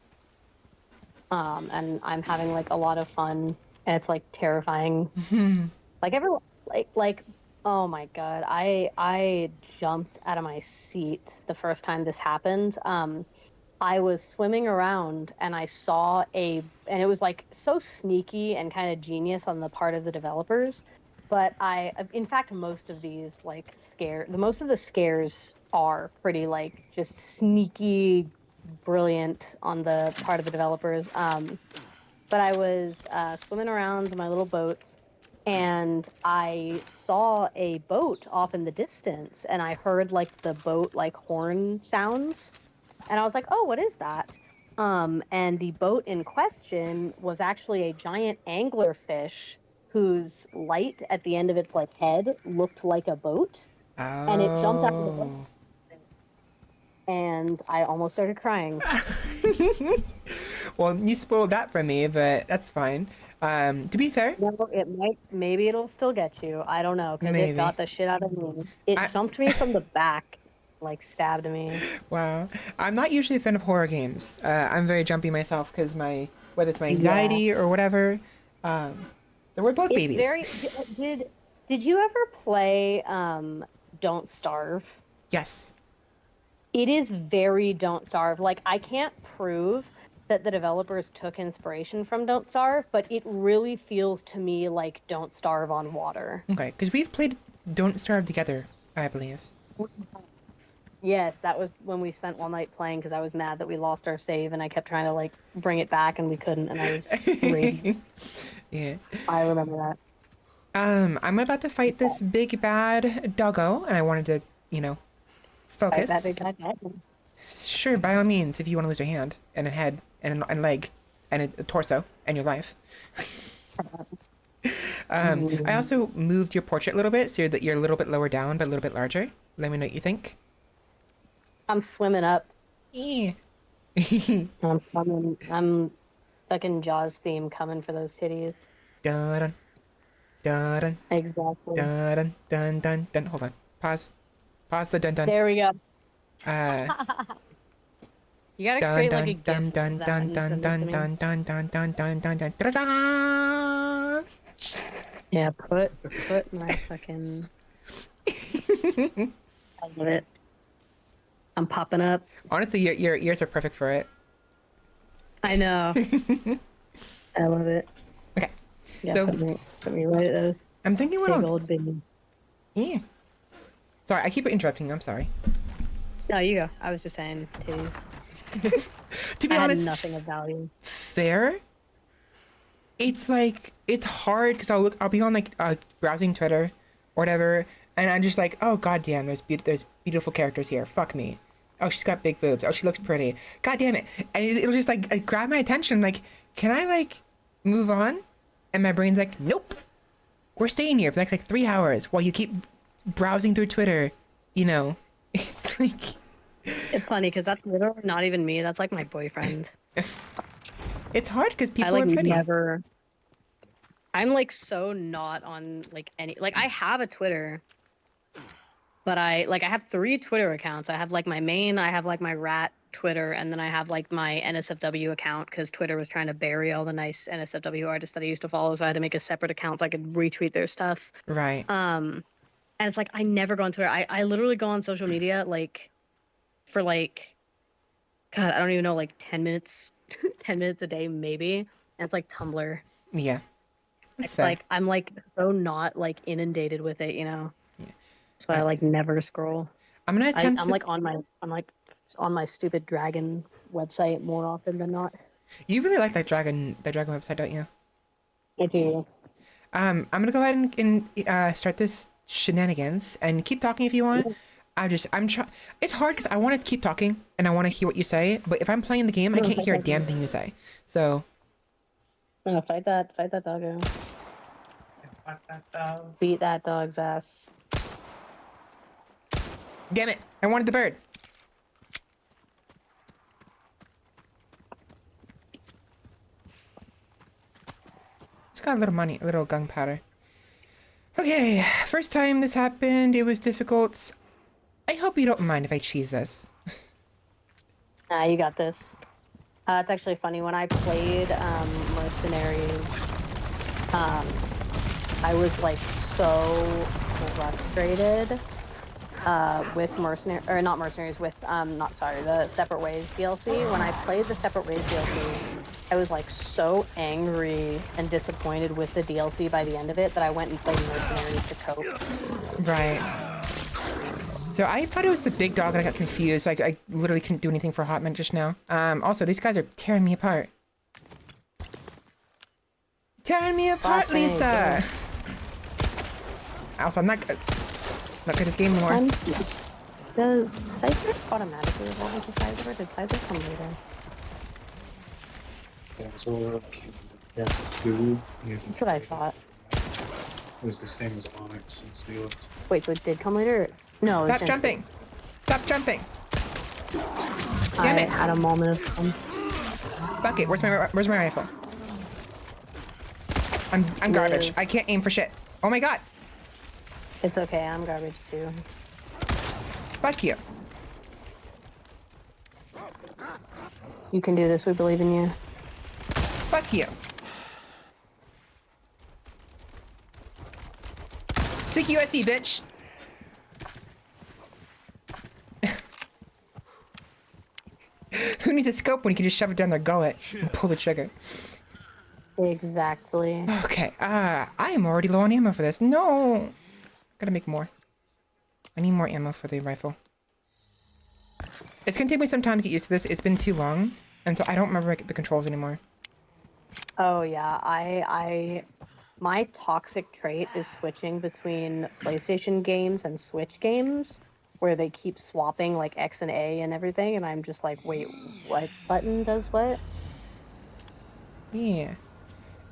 And I'm having like a lot of fun and it's like terrifying. Like everyone like oh my god, I jumped out of my seat the first time this happened. I was swimming around and I saw and it was like so sneaky and kind of genius on the part of the developers. But in fact, most of these like most of the scares are pretty like just sneaky, brilliant on the part of the developers. But I was swimming around in my little boats and I saw a boat off in the distance and I heard like the boat like horn sounds and I was like, oh, what is that? And the boat in question was actually a giant anglerfish whose light at the end of its like head looked like a boat and it jumped out of the boat Oh. and I almost started crying. Well, you spoiled that for me, but that's fine. To be fair, No, maybe it'll still get you. I don't know, because it maybe. got the shit out of me. It I, jumped me from the back, like stabbed me. wow. I'm not usually a fan of horror games. I'm very jumpy myself because whether it's my Yeah. anxiety or whatever. So we're both It's babies. very did you ever play Don't Starve? Yes. It is very Don't Starve. Like I can't prove that the developers took inspiration from Don't Starve, but it really feels to me like Don't Starve on water. Okay, because we've played Don't Starve together, I believe. Yes, that was when we spent all night playing because I was mad that we lost our save and I kept trying to like bring it back and we couldn't and I was raging. Yeah. I remember that. I'm about to fight this big bad doggo, and I wanted to, Right, focus. that. Sure, by all means, if you want to lose a hand and a head and a leg and a torso and your life. I also moved your portrait a little bit so that you're a little bit lower down but a little bit larger. Let me know what you think. I'm swimming up. Yeah. I'm coming. I'm fucking Jaws theme coming for those titties. Dun dun dun Exactly. dun dun dun dun. Hold on. Pause. Pause the dun dun. There we go. Uh. You gotta Dun create like a dun GIF dun of that dun and dun send it dun to me. dun dun dun dun dun dun dun dun dun. Yeah, put my fucking. I love it. I'm popping up. Honestly, your ears are perfect for it. I know. I love it. Okay. Yeah, So put me right at those I'm thinking what big I'll. old babies. Yeah. Sorry, I keep interrupting you. I'm sorry. No, you go. I was just saying titties. To be I had honest, nothing of value. fair. It's like it's hard because I'll be on like browsing Twitter or whatever, and I'm just like, oh god damn, there's beautiful characters here. Fuck me. Oh, she's got big boobs. Oh, she looks pretty. God damn it. And it'll just like grab my attention. Like, can I like move on? And my brain's like, nope. We're staying here for the next like 3 hours while you keep browsing through Twitter. You know, it's like It's funny because that's literally not even me. That's like my boyfriend. it's hard because I people like are pretty. never. I'm like so not on like any. Like I have a Twitter, but I have 3 Twitter accounts. I have like my main, I have like my rat Twitter, and then I have like my NSFW account because Twitter was trying to bury all the nice NSFW artists that I used to follow, so I had to make a separate account so I could retweet their stuff. Right. And it's like I never go on Twitter. I literally go on social media like for like God, I don't even know, like 10 minutes, 10 minutes a day maybe. And it's like Tumblr. Yeah. That's It's fair. like I'm like so not like inundated with it, you know. Yeah. So I like never scroll. I'm gonna attempt I'm to. like I'm like on my stupid dragon website more often than not. You really like that dragon website, don't you? I do. I'm gonna go ahead and start this shenanigans and keep talking if you want. I'm trying. It's hard because I want to keep talking and I want to hear what you say, but if I'm playing the game, I No, can't fight hear a that damn dog. thing you say. So No, fight that doggo. Beat that dog's ass. damn it, I wanted the bird. It's got a little money, a little gunpowder. Okay, first time this happened, it was difficult. I hope you don't mind if I cheese this. Nah, you got this. It's actually funny when I played Mercenaries. I was like so frustrated with not Mercenaries, with not sorry, the Separate Ways DLC. When I played the Separate Ways DLC, I was like so angry and disappointed with the DLC by the end of it that I went and played Mercenaries to cope. Right. So I thought it was the big dog and I got confused. Like I literally couldn't do anything for a hot minute just now. Also, these guys are tearing me apart. Tearing me apart, Lisa! Also, I'm not good at this game anymore. Does Cypher automatically evolve into Cypher? Did Cypher come later? Yeah, so two. That's what I thought. It was the same as Onyx and Seal. Wait, so it did come later? No, it was Stop jumping! Stop jumping! Damn I it! had a moment of fun. Fuck it, where's my rifle? I'm garbage. I can't aim for shit. Oh my god! It's okay, I'm garbage too. Fuck you. You can do this, we believe in you. Fuck you. CQSE, bitch! Who needs a scope when you can just shove it down their gullet and pull the trigger? Exactly. Okay, I am already low on ammo for this. No! Gotta make more. I need more ammo for the rifle. It's gonna take me some time to get used to this. It's been too long, and so I don't remember the controls anymore. Oh yeah, my toxic trait is switching between PlayStation games and Switch games, where they keep swapping like X and A and everything, and I'm just like, wait, what button does what? Yeah.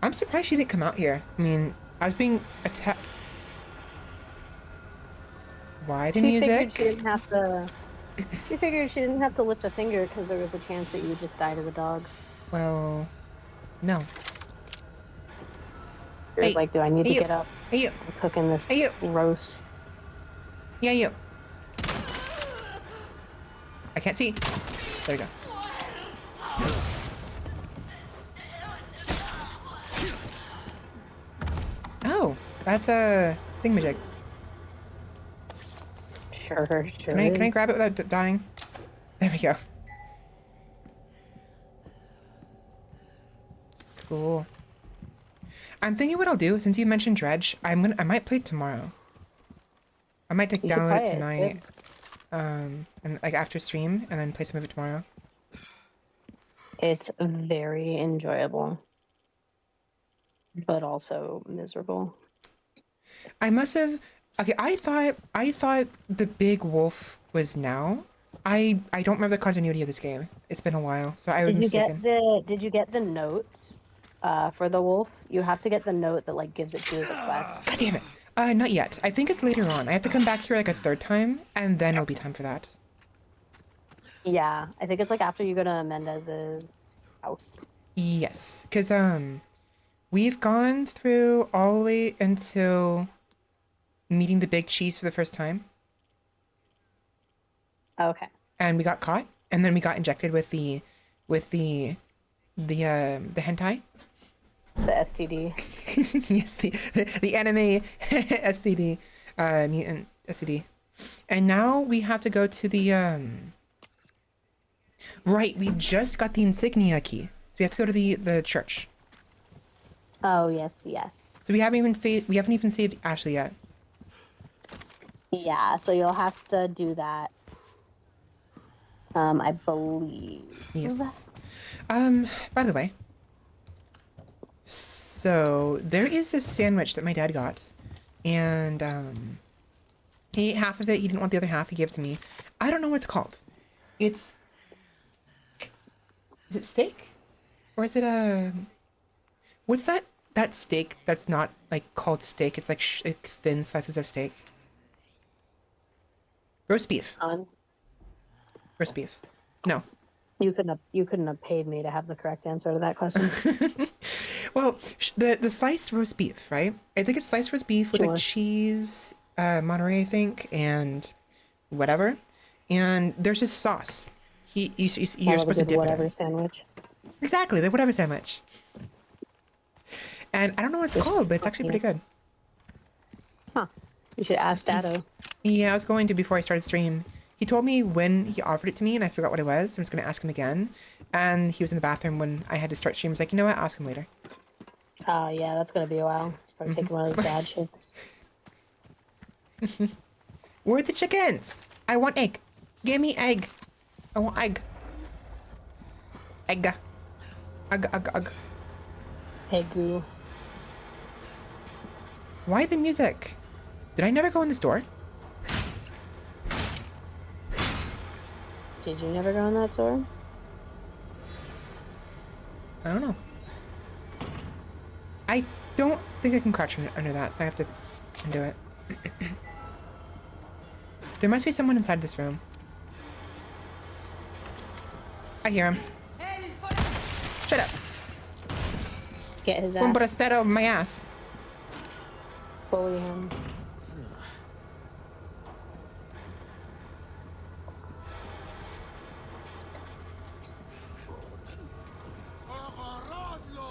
I'm surprised she didn't come out here. I mean, I was being attacked. Why the music? Figured she didn't have to. She figured she didn't have to lift a finger because there was a chance that you would just die to the dogs. Well, no. She was like, do I need to you. get up? Hey, you. I'm cooking this Hey, you. roast. Yeah, you. I can't see. There you go. Oh, that's a thingamajig. Sure Can I is. grab it without dying? There we go. Cool. I'm thinking what I'll do, since you mentioned Dredge, I might play it tomorrow. I might You should download play it it. tonight, Good. and like after stream, and then play some of it tomorrow. It's very enjoyable, but also miserable. I must have. Okay, I thought the big wolf was now. I don't remember the continuity of this game. It's been a while, so I was mistaken. Did you get the notes for the wolf? You have to get the note that like gives it to you as a quest. God damn it. Not yet. I think it's later on. I have to come back here like a third time, and then it'll be time for that. Yeah, I think it's like after you go to Mendez's house. Yes, because we've gone through all the way until meeting the big cheese for the first time, Okay. and we got caught, and then we got injected with the hentai. The STD. Yes, the anime STD, mutant STD, and now we have to go to the Right, we just got the insignia key, so we have to go to the church. Oh yes, yes. So we haven't even saved Ashley yet. Yeah, so you'll have to do that. I believe. Yes. By the way, so there is this sandwich that my dad got, and he ate half of it. He didn't want the other half. He gave it to me. I don't know what it's called. Is it steak, or is it what's that steak that's not like called steak? It's like thin slices of steak. Roast beef. Roast beef. No. You couldn't have paid me to have the correct answer to that question. Well, the sliced roast beef, right? I think it's sliced roast beef with Sure. like cheese, Monterey, I think, and whatever. And there's this sauce. You're supposed to dip whatever it in. sandwich. Exactly, the whatever sandwich. And I don't know what it's called, but it's actually pretty good. Huh. You should ask Dado. Yeah, I was going to before I started stream. He told me when he offered it to me, and I forgot what it was. I'm just going to ask him again. And he was in the bathroom when I had to start stream. I was like, you know what? Ask him later. Oh yeah, that's gonna be a while. It's probably taking one of those dad shits. Where are the chickens? I want egg. Give me egg. I want egg. Egg. Ugh, ugh, ugh. Hey goo. Why the music? Did I never go in this door? Did you never go in that door? I don't know. I don't think I can crouch under that, so I have to undo it. There must be someone inside this room. I hear him. Shut up. Get his Un ass. brastero my ass. Bully him.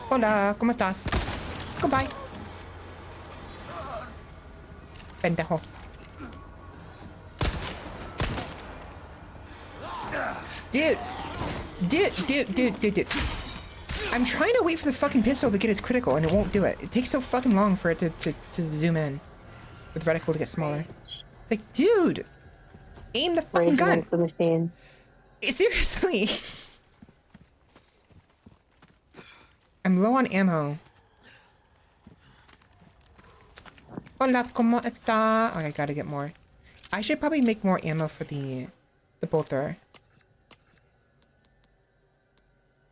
Hola, ¿cómo estás? Goodbye. Pendejo. Dude. Dude. I'm trying to wait for the fucking pistol to get his critical and it won't do it. It takes so fucking long for it to zoom in. With the reticle to get smaller. It's like, dude! Aim the fucking Rage gun! against the machine. Seriously! I'm low on ammo. Hola, ¿cómo está? Oh, I gotta get more. I should probably make more ammo for the bolt thrower.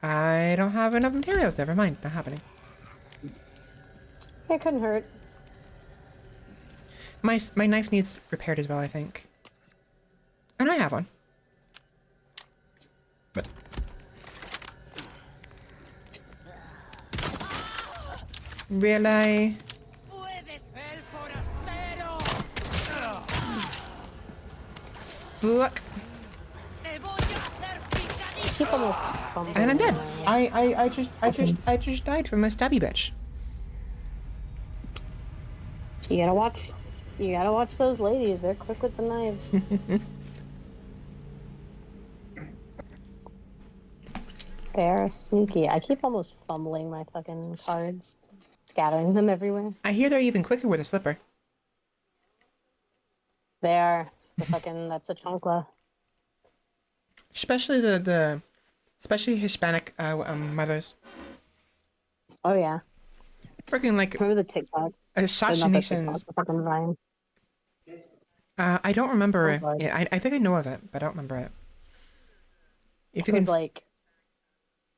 I don't have enough materials. Never mind. Not happening. It couldn't hurt. My knife needs repaired as well, I think. And I have one. But really? Fuck. Keep almost fumbling. And I'm dead. away. I just died from a stabby bitch. You gotta watch those ladies. They're quick with the knives. They're sneaky. I keep almost fumbling my fucking cards. scattering them everywhere. I hear they're even quicker with a slipper. They are the fucking. That's the chancla. Especially especially Hispanic mothers. Oh yeah. Freaking like Remember the TikTok? Or not the TikTok, assassinations. the fucking Vine. I don't remember Oh it. god. Yeah, I think I know of it, but I don't remember it. If you It was can, like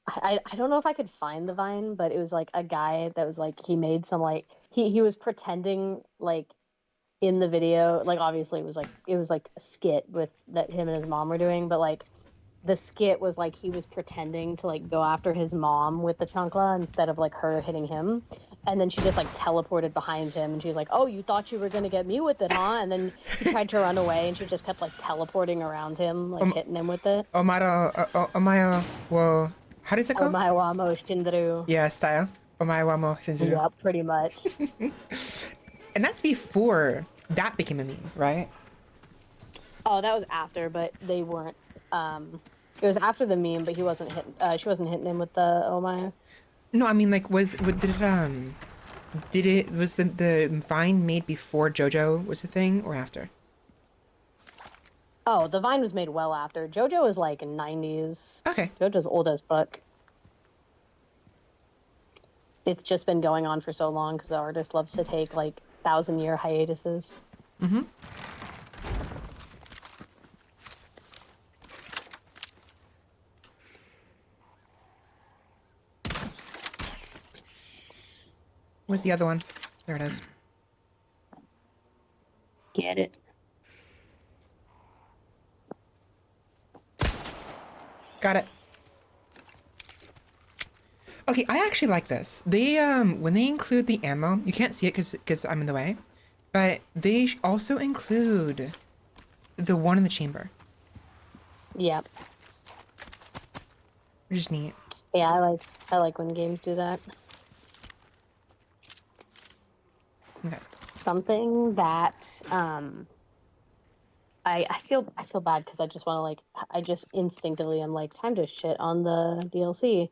I don't know if I could find the Vine, but it was like a guy that was like he made some like he was pretending like in the video, like obviously it was like a skit with that him and his mom were doing, but like the skit was like he was pretending to like go after his mom with the chancla instead of like her hitting him. And then she just like teleported behind him and she's like, "Oh, you thought you were gonna get me with it, huh?" And then he tried to run away and she just kept like teleporting around him, like hitting him with it. Omaya, well, how does it Oh go? my wamo Shindaru. Yeah, style. Omaya wamo shinzuru. Yeah, pretty much. And that's before that became a meme, right? Oh, that was after, but they weren't. It was after the meme, but he wasn't hitting. She wasn't hitting him with the oh my. No, I mean like did it was the Vine made before JoJo was the thing or after? Oh, the Vine was made well after. JoJo is like 90s. Okay. JoJo's old as fuck. It's just been going on for so long because the artist loves to take like 1,000-year hiatuses. Mm-hmm. Where's the other one? There it is. Get it. Got it. Okay, I actually like this. They when they include the ammo, you can't see it because I'm in the way, but they also include the one in the chamber, Yep. which is neat. Yeah, I like when games do that. Okay. Something that I feel bad because I just want to like I just instinctively am like time to shit on the DLC.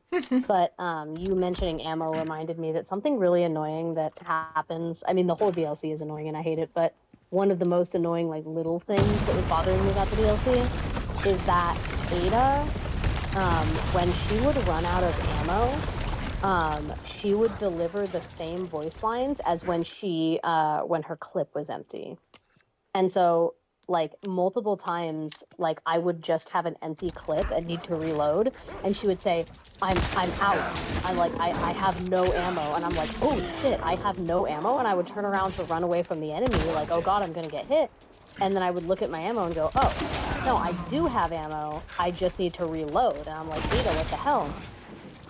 But you mentioning ammo reminded me that something really annoying that happens. I mean, the whole DLC is annoying and I hate it, but one of the most annoying like little things that was bothering me about the DLC is that Ada, when she would run out of ammo, she would deliver the same voice lines as when when her clip was empty. And so like multiple times, like I would just have an empty clip and need to reload, and she would say, I'm out. I have no ammo, and I'm like, oh shit, I have no ammo, and I would turn around to run away from the enemy, like, oh god, I'm gonna get hit. And then I would look at my ammo and go, oh, no, I do have ammo, I just need to reload. And I'm like, Ada, what the hell?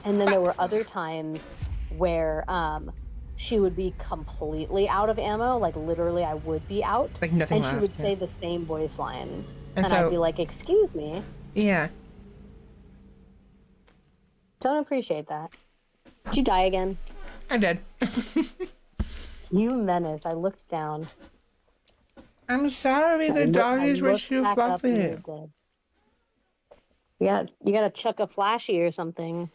And then there were other times where she would be completely out of ammo, like literally I would be out. Like nothing and left. She would yeah. say the same voice line. And And so- I'd be like, excuse me. Yeah. Don't appreciate that. Did you die again? I'm dead. You menace. I looked down. I'm sorry, the doggies were looked too back up and you fluffy. were dead. You gotta chuck a flashy or something.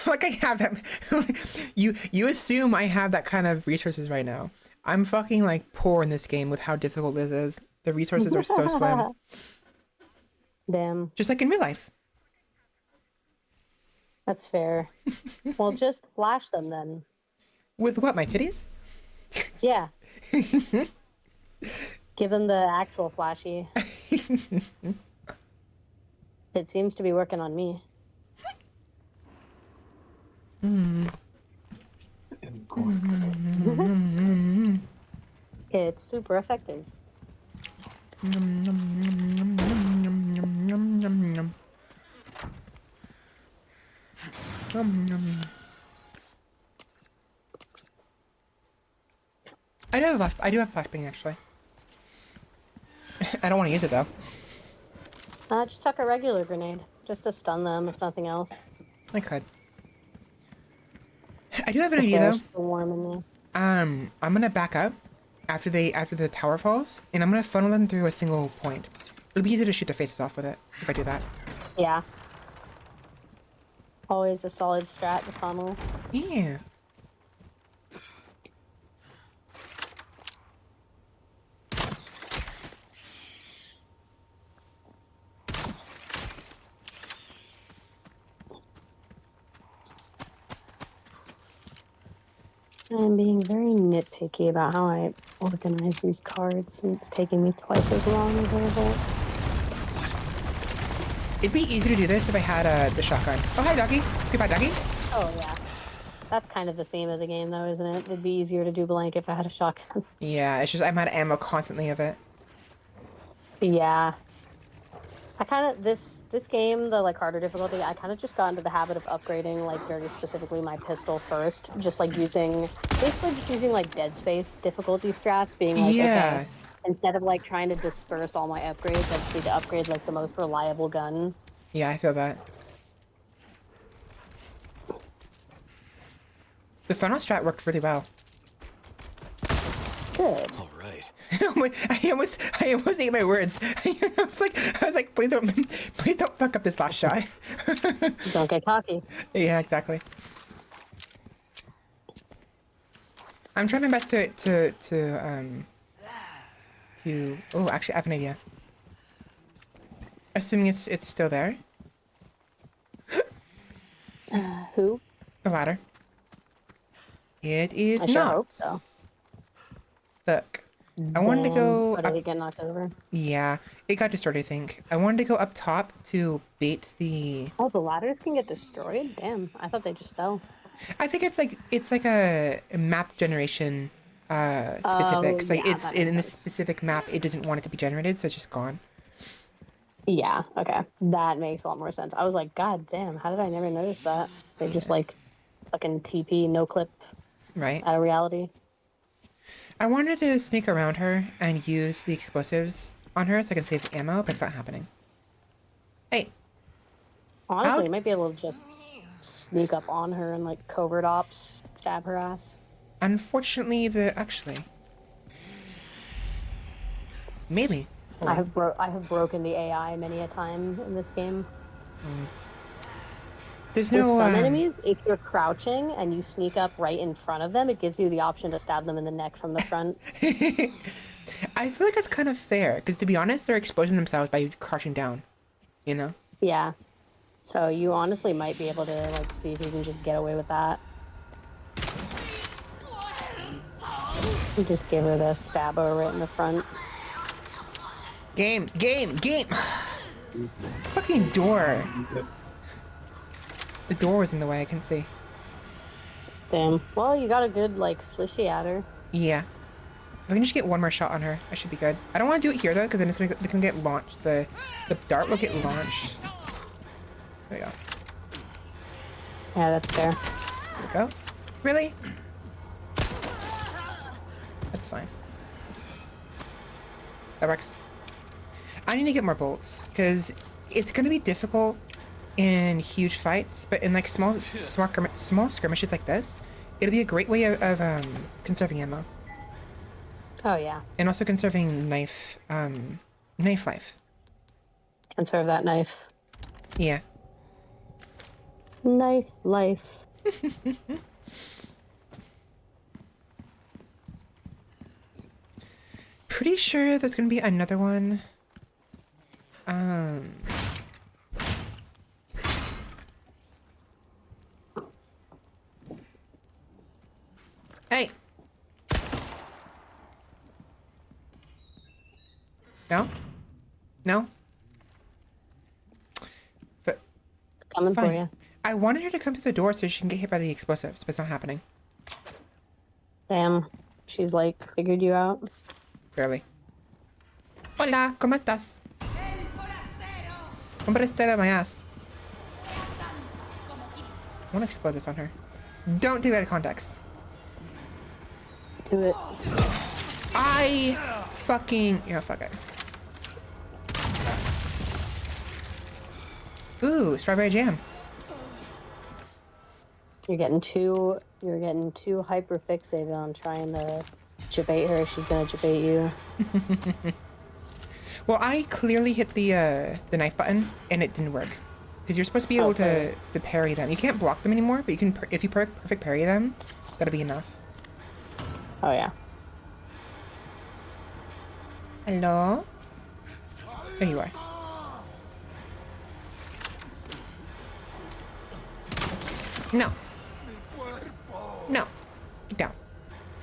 Like I have that. You assume I have that kind of resources right now. I'm fucking like poor in this game with how difficult this is. The resources are so slim. Damn, Just like in real life. that's fair. Well, just flash them then. With what, my titties? Yeah. Give them the actual flashy. It seems to be working on me. It's super effective. I do have flashbang actually. I don't want to use it though. Just chuck a regular grenade, just to stun them, if nothing else. I could. I do have an If idea they're though. still warm in there. I'm gonna back up after the tower falls, and I'm gonna funnel them through a single point. It'll be easier to shoot their faces off with it if I do that. Yeah. Always a solid strat to funnel. Yeah. I'm being very nitpicky about how I organize these cards, and it's taking me twice as long as a result. It'd be easier to do this if I had the shotgun. Oh, hi, doggy. Goodbye, doggy. Oh, yeah. That's kind of the theme of the game, though, isn't it? It'd be easier to do blank if I had a shotgun. Yeah, it's just I'm out of ammo constantly of it. Yeah. I kind of this game, the like harder difficulty, I kind of just got into the habit of upgrading like very specifically my pistol first, just like basically just using like Dead Space difficulty strats, being like, okay, Yeah. instead of like trying to disperse all my upgrades, I just need to upgrade like the most reliable gun. Yeah, I feel that. The funnel strat worked really well. Good. All right. I almost ate my words. I was like, please don't fuck up this last shot. Don't get cocky. Yeah, exactly. I'm trying my best to oh, actually I have an idea. Assuming it's still there. Who? The ladder. It is I sure not. hope so. Look. I wanted to go Or did it get knocked over? Yeah, it got destroyed, I think. I wanted to go up top to bait the... Oh, the ladders can get destroyed? Damn, I thought they just fell. I think it's like a map generation specifics. Like yeah, it's that in makes this sense. specific map, it doesn't want it to be generated, so it's just gone. Yeah, okay. That makes a lot more sense. I was like, God damn, how did I never notice that? They just like fucking TP, no clip Right? out of reality. I wanted to sneak around her and use the explosives on her so I can save the ammo, but it's not happening. Hey, Honestly, Out- you might be able to just sneak up on her and like covert ops, stab her ass. unfortunately actually... Maybe. I have broken the AI many a time in this game. There's no... With some enemies, if you're crouching and you sneak up right in front of them, it gives you the option to stab them in the neck from the front. I feel like that's kind of fair, because to be honest, they're exposing themselves by crouching down, you know? Yeah. So you honestly might be able to like see if you can just get away with that. You just give her the stabbo right in the front. Game! Fucking door! The door was in the way, I can see. Damn. Well, you got a good like slishy at her. Yeah. If I can just get one more shot on her, I should be good. I don't want to do it here though, because then it's gonna get launched. The dart will get launched. There we go. Yeah, that's fair. There we go. Really? That's fine. That works. I need to get more bolts, because it's gonna be difficult in huge fights, but in like small skirmishes like this, it'll be a great way of conserving ammo. Oh yeah. And also conserving knife life. Conserve that knife. Yeah. Knife life. Pretty sure there's gonna be another one. Hey! No? No? But It's coming for fine. you. I wanted her to come to the door so she can get hit by the explosives, but it's not happening. Damn. She's like figured you out. Barely. Hola, ¿cómo estás? Hombre, stay my ass. I want to explode this on her. Don't take that out of context. Do it. I fucking... Yeah, fuck it. Ooh, strawberry jam. You're getting too hyper fixated on trying to debate her. She's gonna debate you. Well, I clearly hit the knife button and it didn't work. Because you're supposed to be able to parry them. You can't block them anymore, but you can if you perfect parry them, that'll be enough. Oh yeah. Hello? There you are. No. No. Get down.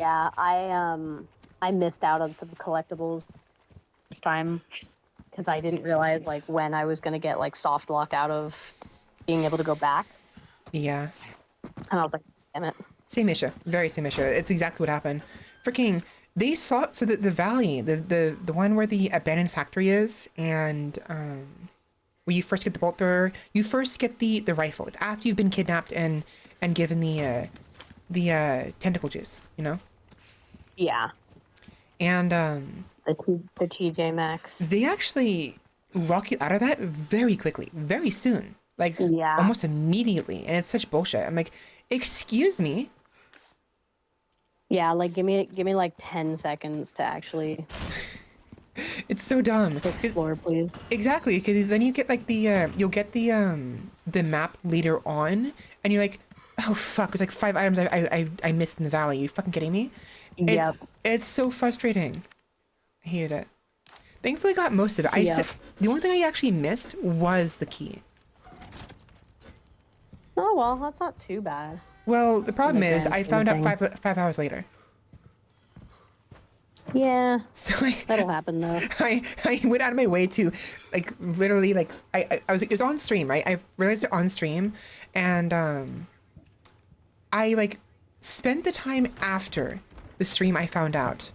Yeah, I missed out on some collectibles this time because I didn't realize like when I was gonna get like soft locked out of being able to go back, Yeah. and I was like, damn it. Same issue. Very same issue. It's exactly what happened. Freaking, they saw so that the valley, the one where the abandoned factory is, and where you first get the bolt thrower, you first get the rifle. It's after you've been kidnapped and given the tentacle juice, you know. Yeah, And the TJ Maxx. they actually lock you out of that very quickly, very soon, like Yeah. almost immediately, and it's such bullshit. I'm like, excuse me. Yeah, like give me like 10 seconds to actually It's so dumb. explore, please. Exactly, because then you get like you'll get the map later on, and you're like, oh fuck, there's like 5 items I missed in the valley. You fucking kidding me? Yep. It's so frustrating. I hated it. Thankfully, I got most of it. Yep. The only thing I actually missed was the key. Oh well, that's not too bad. Well, the problem is grand I scheme found of out things. 5 hours later. Yeah, So that'll happen though. I went out of my way to, like, literally, like, it was on stream, right? I realized it on stream, and I like spent the time after the stream I found out,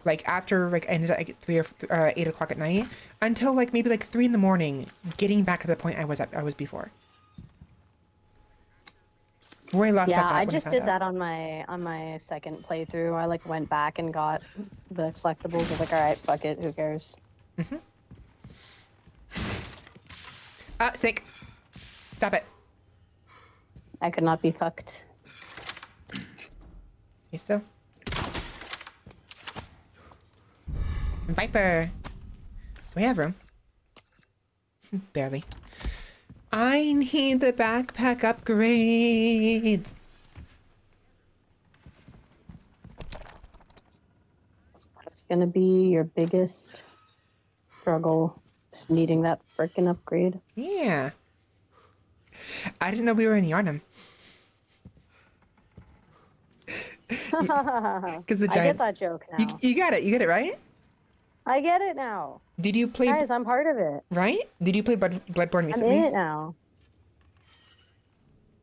like after like ended at like 3 or 8 o'clock at night until like maybe like 3 in the morning, getting back to the point I was before. Where I left Yeah, off I when just found did out. that on my second playthrough. I like went back and got the collectibles. I was like, all right, fuck it, who cares? Sick. Stop it. I could not be fucked. You still? Viper. We have room. Barely. I need the backpack upgrades. It's gonna be your biggest struggle, just needing that frickin' upgrade. Yeah. I didn't know we were in Yarnum. Because the I get Giants. that joke now. You got it. You get it, right? I get it now. Did you play? Guys, I'm part of it. Right? Did you play Bloodborne I'm recently? in it now.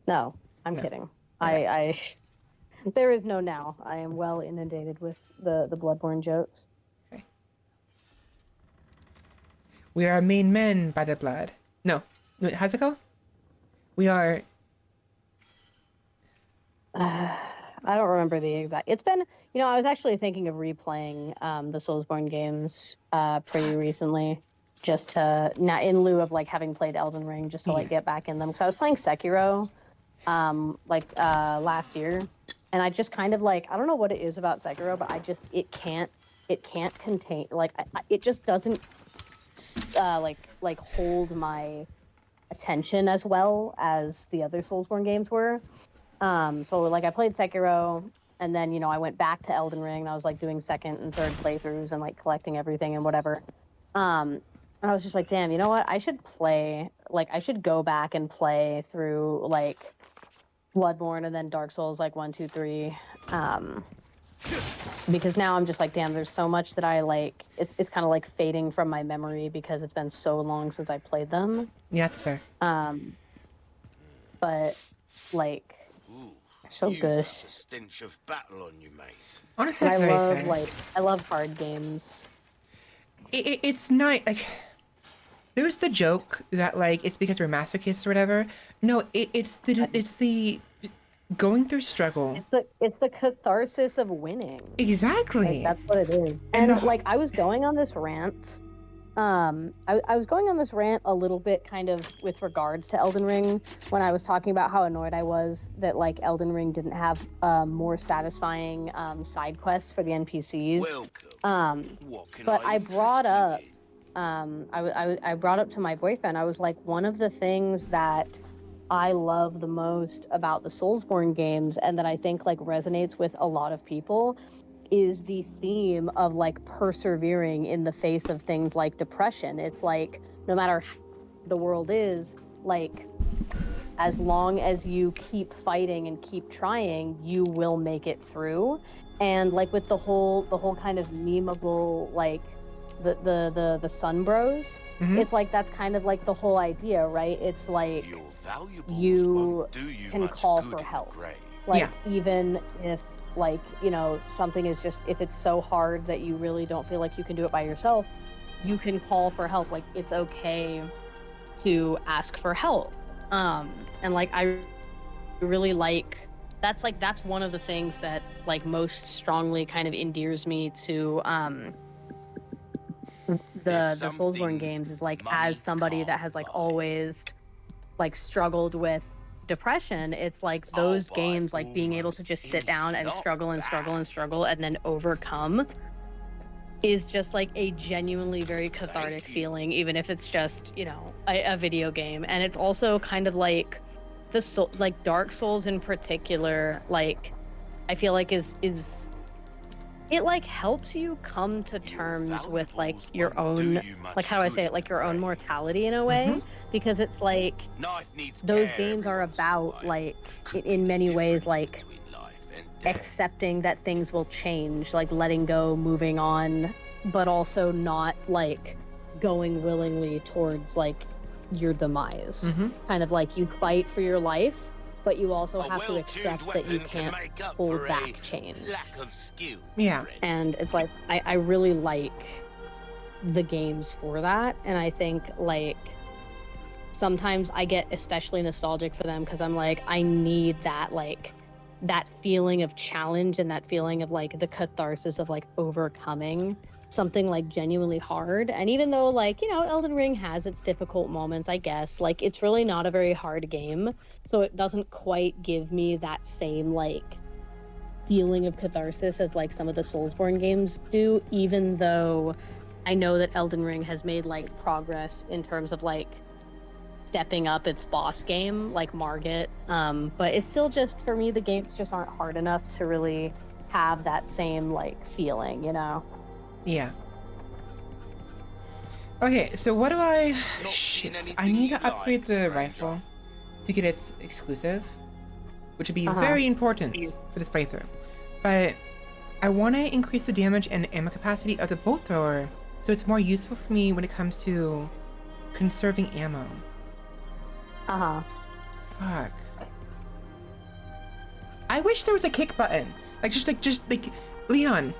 No, I'm No. kidding. I there is no now. I am well inundated with the Bloodborne jokes. We are main men by the blood. No. Wait, how's it go? We are. I don't remember the exact. It's been, I was actually thinking of replaying the Soulsborne games pretty recently, just to now in lieu of like having played Elden Ring, just to like get back in them. Because I was playing Sekiro, last year, and I just kind of like, I don't know what it is about Sekiro, but it can't contain, like it just doesn't like hold my attention as well as the other Soulsborne games were. So like I played Sekiro, and then I went back to Elden Ring, and I was like doing second and third playthroughs and like collecting everything and whatever. And I was just like, damn, you know what? I should go back and play through like Bloodborne and then Dark Souls like 1, 2, 3. Because now I'm just like, damn, there's so much that I like. It's kind of like fading from my memory because it's been so long since I played them. Yeah, that's fair. But like. So You good. got the stench of battle on you, mate. Honestly, And that's very fair. I love hard games. It's not like there's the joke that like it's because we're masochists or whatever. No, it's the going through struggle. It's the catharsis of winning. Exactly. Like, that's what it is. And like I was going on this rant. I was going on this rant a little bit kind of with regards to Elden Ring when I was talking about how annoyed I was that like Elden Ring didn't have more satisfying side quests for the NPCs. Welcome. But I brought up I brought up to my boyfriend, I was like, one of the things that I love the most about the Soulsborne games, and that I think like resonates with a lot of people, is the theme of like persevering in the face of things like depression. It's like no matter how the world is, like as long as you keep fighting and keep trying, you will make it through. And like with the whole kind of memeable like the Sun Bros, Mhm. it's like that's kind of like the whole idea, right? It's like Your valuables you won't do you can much call good for in the help. grave. Like even if like, you know, something is just if it's so hard that you really don't feel like you can do it by yourself, you can call for help. Like it's okay to ask for help. And like I really that's one of the things that like most strongly kind of endears me to There's the some Soulsborne things games is like as money somebody can't that has like buy. always like struggled with depression, it's like I'll those buy games like being able to almost just sit down anything, and not struggle and struggle and bad. struggle and then overcome is just like a genuinely very cathartic Thank you. feeling, even if it's just, you know, a video game. And it's also kind of like the soul, like Dark Souls in particular, like I feel like is it like helps you come to Your terms with like valuables your won't do own, you like much how do I good say it, in the like your own grave. mortality in a Mhm. way, because it's like Knife needs those care games every are once in a about while. like Could be in the many ways difference like between life and death. accepting that things will change, like letting go, moving on, but also not like going willingly towards like your demise. Mhm. Kind of like you fight for your life, but you also A have to well-tuned accept that you weapon can can't make up pull for a back change. lack of skill, Yeah. friend. And it's like I really like the games for that. And I think like sometimes I get especially nostalgic for them because I'm like, I need that like that feeling of challenge and that feeling of like the catharsis of like overcoming something like genuinely hard. And even though like, you know, Elden Ring has its difficult moments, I guess, like it's really not a very hard game. So it doesn't quite give me that same like feeling of catharsis as like some of the Soulsborne games do, even though I know that Elden Ring has made like progress in terms of like stepping up its boss game like Margit. But it's still just for me the games just aren't hard enough to really have that same like feeling, you know. Yeah. Okay, so what do I... Not seen Shit. I anything need you to upgrade like, the stranger? rifle to get its exclusive, which would be Uh-huh. very important for this playthrough. But I want to increase the damage and ammo capacity of the bolt thrower, so it's more useful for me when it comes to conserving ammo. Uh-huh. Fuck. I wish there was a kick button. Just like Leon.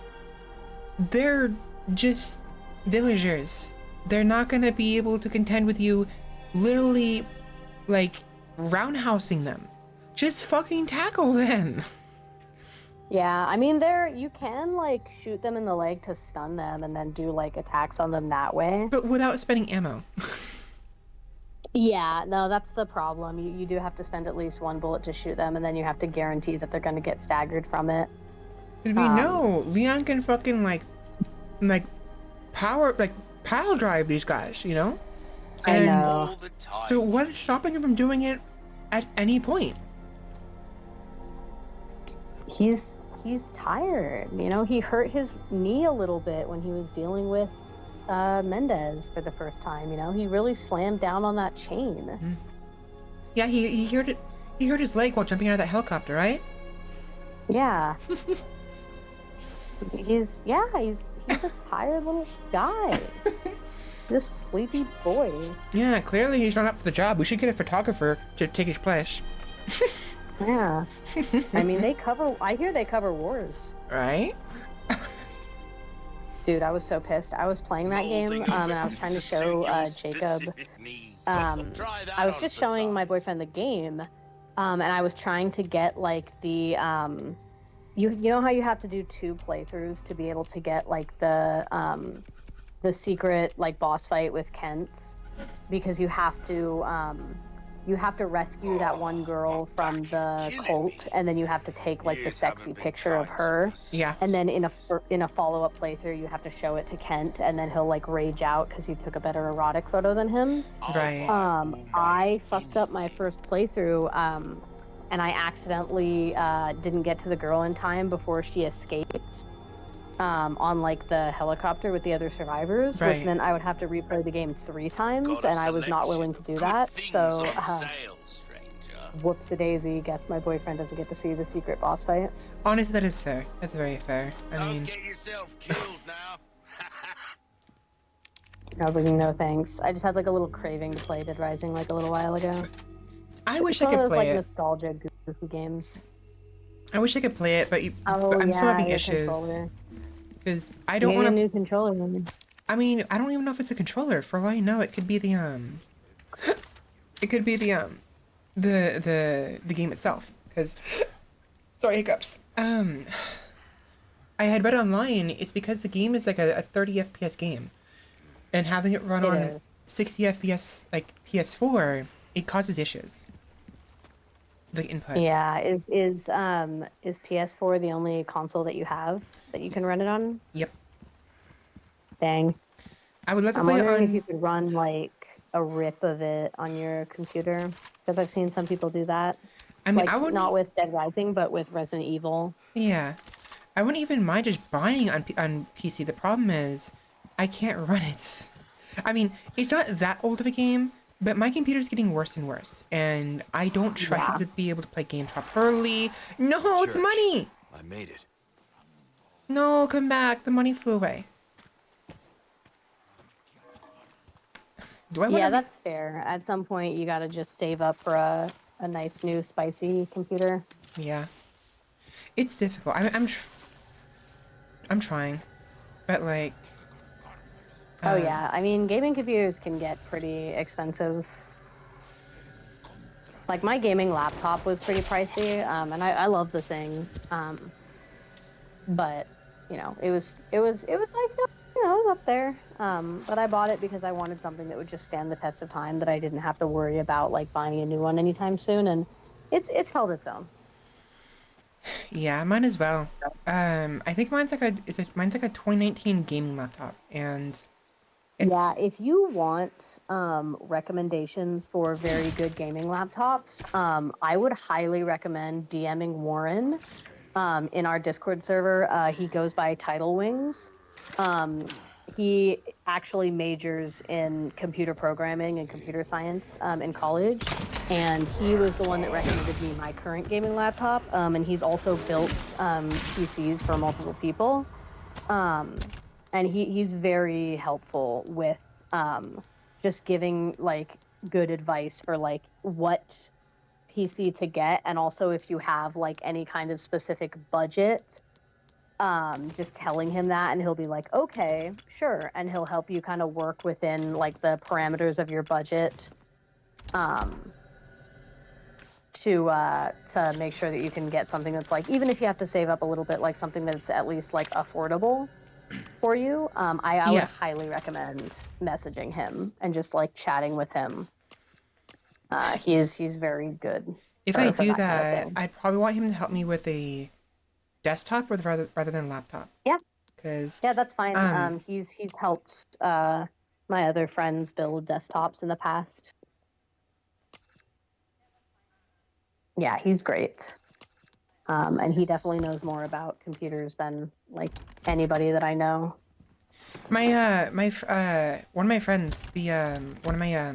They're just villagers. They're not gonna be able to contend with you literally like roundhousing them. Just fucking tackle them. Yeah, I mean you can like shoot them in the leg to stun them and then do like attacks on them that way. But without spending ammo. Yeah, no, that's the problem. You do have to spend at least one bullet to shoot them, and then you have to guarantee that they're going to get staggered from it. We know Leon can fucking like power like pile drive these guys, you know? I And know. All the time. so what is stopping him from doing it at any point? He's tired. You know, he hurt his knee a little bit when he was dealing with Mendez for the first time. You know, he really slammed down on that chain. Yeah, he hurt it. He hurt his leg while jumping out of that helicopter, right? Yeah. he's a tired little guy. This sleepy boy. Yeah, clearly he's not up for the job. We should get a photographer to take his place. Yeah. I mean, I hear they cover wars. Right? Dude, I was so pissed. I was playing that game, Molding a and I was weapon trying to suit show your Jacob. specific needs. Try that I was on just for showing my size. boyfriend the game, and I was trying to get like the you know how you have to do 2 playthroughs to be able to get like the secret like boss fight with Kent's, because you have to rescue that one girl from the cult, and then you have to take like the Years sexy haven't been picture of kind to her. us. Yeah. And then in a follow-up playthrough, you have to show it to Kent, and then he'll like rage out because you took a better erotic photo than him. Right. I fucked up my first playthrough, and I accidentally didn't get to the girl in time before she escaped on like the helicopter with the other survivors, Right. which meant I would have to replay the game 3 times, Got a and I was not selection willing to of do good that. things So on sale, stranger. whoops-a-daisy, guess my boyfriend doesn't get to see the secret boss fight. Honestly, that is fair. That's very fair. I Don't mean, get yourself killed now. I was like, no thanks. I just had like a little craving to play Dead Rising like a little while ago. I wish It's I one of could those play like it. nostalgia goofy games. I wish I could play it, but, Oh but I'm still yeah, having your issues controller. because I You don't need want a to. new controller. Man. I mean, I don't even know if it's a controller. For all I know, it could be the it could be the game itself. Because sorry, hiccups. I had read online it's because the game is like a 30 FPS game, and having it run It on is. 60 FPS like PS4, it causes issues. The input. Yeah, is PS4 the only console that you have that you can run it on? Yep. Dang. I would love to I'm play it wondering if you on. could run like a rip of it on your computer because I've seen some people do that. I mean, I Like wouldn't. not with Dead Rising, but with Resident Evil. Yeah, I wouldn't even mind just buying on PC. The problem is, I can't run it. I mean, it's not that old of a game, but my computer's getting worse and worse, and I don't trust Yeah. it to be able to play games properly. No, it's Church. money! I made it. No, come back. The money flew away. Do I want Yeah, to? that's fair. At some point, you got to just save up for a nice new spicy computer. Yeah, it's difficult. I'm trying, but like. Oh yeah, I mean, gaming computers can get pretty expensive. Like my gaming laptop was pretty pricey, and I love the thing, but you know, it was like you know, it was up there. But I bought it because I wanted something that would just stand the test of time, that I didn't have to worry about like buying a new one anytime soon, and it's held its own. Yeah, mine as well. I think mine's like a 2019 gaming laptop, and it's Yeah, if you want recommendations for very good gaming laptops, I would highly recommend DMing Warren in our Discord server. He goes by Tidal Wings. He actually majors in computer programming and computer science in college, and he was the one that recommended me my current gaming laptop. And he's also built PCs for multiple people. And he's very helpful with just giving like good advice for like what PC to get, and also if you have like any kind of specific budget, just telling him that, and he'll be like, okay, sure, and he'll help you kind of work within like the parameters of your budget, to make sure that you can get something that's like, even if you have to save up a little bit, like something that's at least like affordable for you. I would yeah. highly recommend messaging him and just like chatting with him. He's very good. If for I for do that kind of that, thing. I'd probably want him to help me with a desktop rather than laptop. Yeah. Because Yeah, that's fine. Um, He's helped my other friends build desktops in the past. Yeah, he's great. And he definitely knows more about computers than like anybody that I know. one of my friends, one of my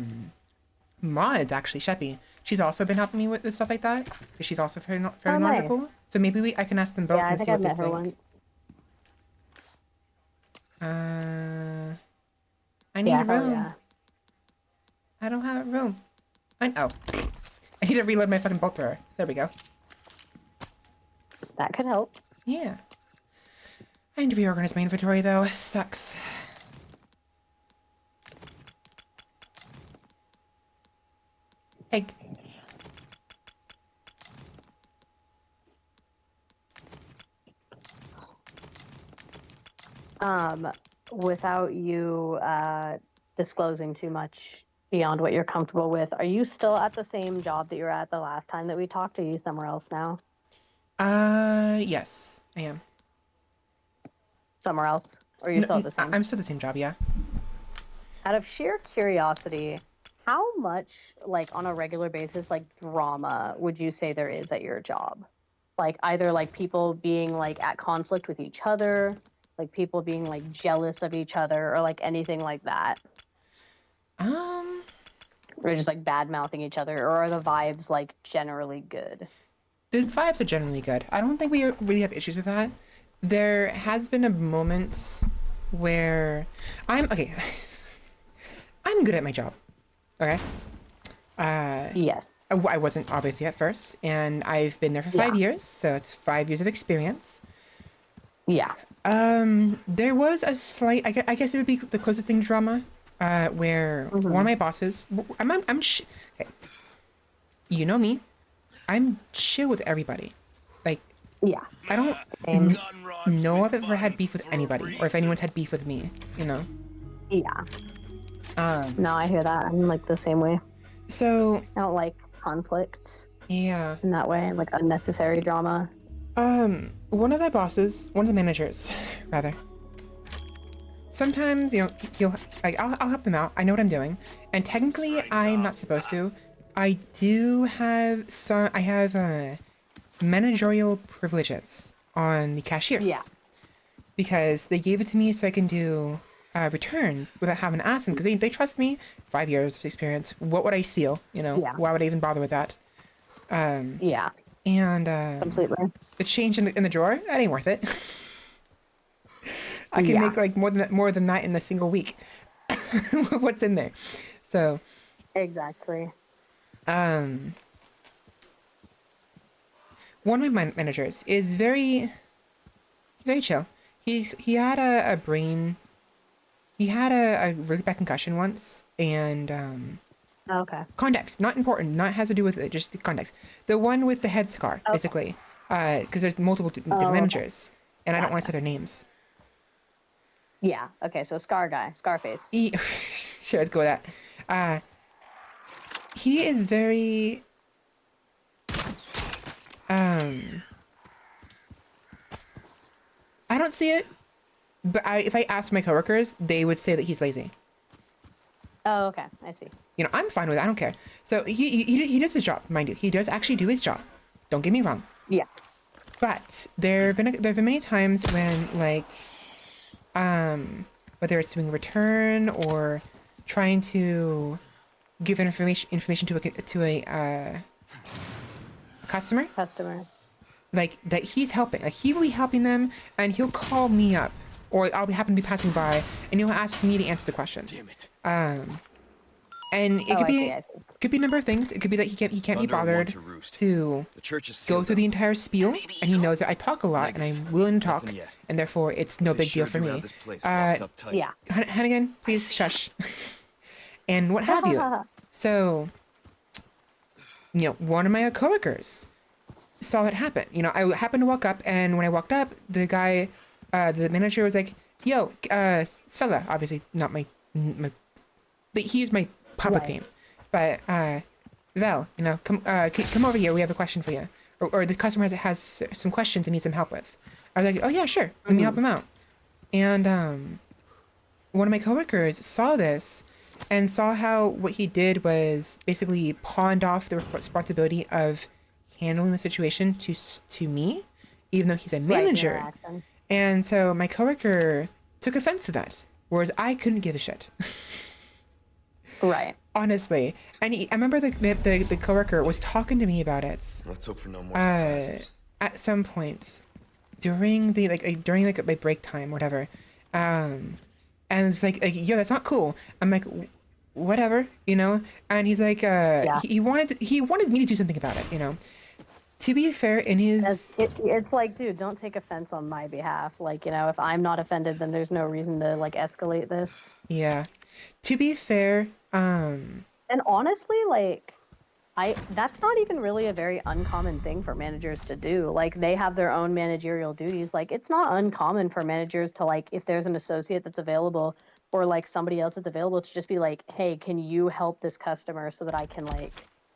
mods actually, Sheppy. She's also been helping me with stuff like that. 'Cause she's also very Oh, nice. knowledgeable. So maybe I can ask them both Yeah, I and think see I what they met her think. once. I need Yeah, a hell room. yeah. I don't have a room. Oh, I need to reload my fucking bolt thrower. There we go. That could help. Yeah. I need to reorganize my inventory though. Sucks. Egg. Without you disclosing too much beyond what you're comfortable with, are you still at the same job that you were at the last time that we talked? Or are you somewhere else now? Yes, I am. Somewhere else? Or are you still at the same? I'm still the same job, yeah. Out of sheer curiosity, how much, like on a regular basis, like drama would you say there is at your job? Like either like people being like at conflict with each other, like people being like jealous of each other, or like anything like that? Or just like bad mouthing each other, or are the vibes like generally good? The vibes are generally good. I don't think we really have issues with that. There has been a moment where okay. I'm good at my job. Okay. Yes. I wasn't obviously at first, and I've been there for 5 years, so it's 5 years of experience. Yeah. There was a slight, I guess it would be the closest thing to drama, where one of my bosses, okay, you know me, I'm chill with everybody. Like, Yeah. I don't Same. know if I've ever had beef with anybody, or if anyone's had beef with me, you know? Yeah. Um, No, I hear that. I'm like the same way. so, I don't like conflict yeah. in that way, like unnecessary drama. One of one of the managers, rather, sometimes, you know, I'll help them out. I know what I'm doing. And technically, I'm not supposed to. I have managerial privileges on the cashiers. Yeah. Because they gave it to me so I can do returns without having to ask them. Because they trust me. 5 years of experience. What would I steal? You know, Yeah. why would I even bother with that? Yeah. And Completely. the change in the drawer, that ain't worth it. I can make like more than that in a single week. What's in there? So Exactly. one of my managers is very chill. He had a brain. He had a really bad concussion once, and Okay. context, not important, not has to do with it, just the context. The one with the head scar, basically, because there's multiple different managers, and I don't want to say their names. Yeah. Okay. So Scar guy, Scarface. Sure, let's go with that. He is very I don't see it, but if I ask my coworkers, they would say that he's lazy. Oh, okay. I see. You know, I'm fine with it. I don't care. So he does his job, mind you. He does actually do his job. Don't get me wrong. Yeah. But there have been many times when, like, whether it's doing a return or trying to give information to a customer, like, that he's helping. Like, he will be helping them, and he'll call me up, or I'll happen to be passing by, and he'll ask me to answer the question. Damn it. And it I see. could be a number of things. It could be that he can't be bothered to go through the entire spiel, and he knows that I talk a lot, and I'm willing to talk, and therefore it's no big deal for me. Yeah. Hannigan, please shush. And what have you. So, you know, one of my coworkers saw that happen. You know, I happened to walk up, and when I walked up, the guy, the manager was like, "Yo, Svela," obviously not he used my public name, but Vel, you know, come over here. We have a question for you, or the customer has some questions and needs some help with. I was like, "Oh yeah, sure. Let me help him out." And one of my coworkers saw this and saw how what he did was basically pawned off the responsibility of handling the situation to me, even though he's a manager. Right, and so my coworker took offense to that, whereas I couldn't give a shit. Right. Honestly. And I remember the coworker was talking to me about it. Let's hope for no more surprises. At some point during my break time, whatever. And it's like, yo, that's not cool. I'm like, whatever, you know. And he's like, he wanted me to do something about it, you know. To be fair, in his it's like, dude, don't take offense on my behalf. Like, you know, if I'm not offended, then there's no reason to like escalate this. Yeah. To be fair, and honestly, like, that's not even really a very uncommon thing for managers to do. Like, they have their own managerial duties. Like, it's not uncommon for managers to, like, if there's an associate that's available or like somebody else that's available, to just be like, hey, can you help this customer so that I can like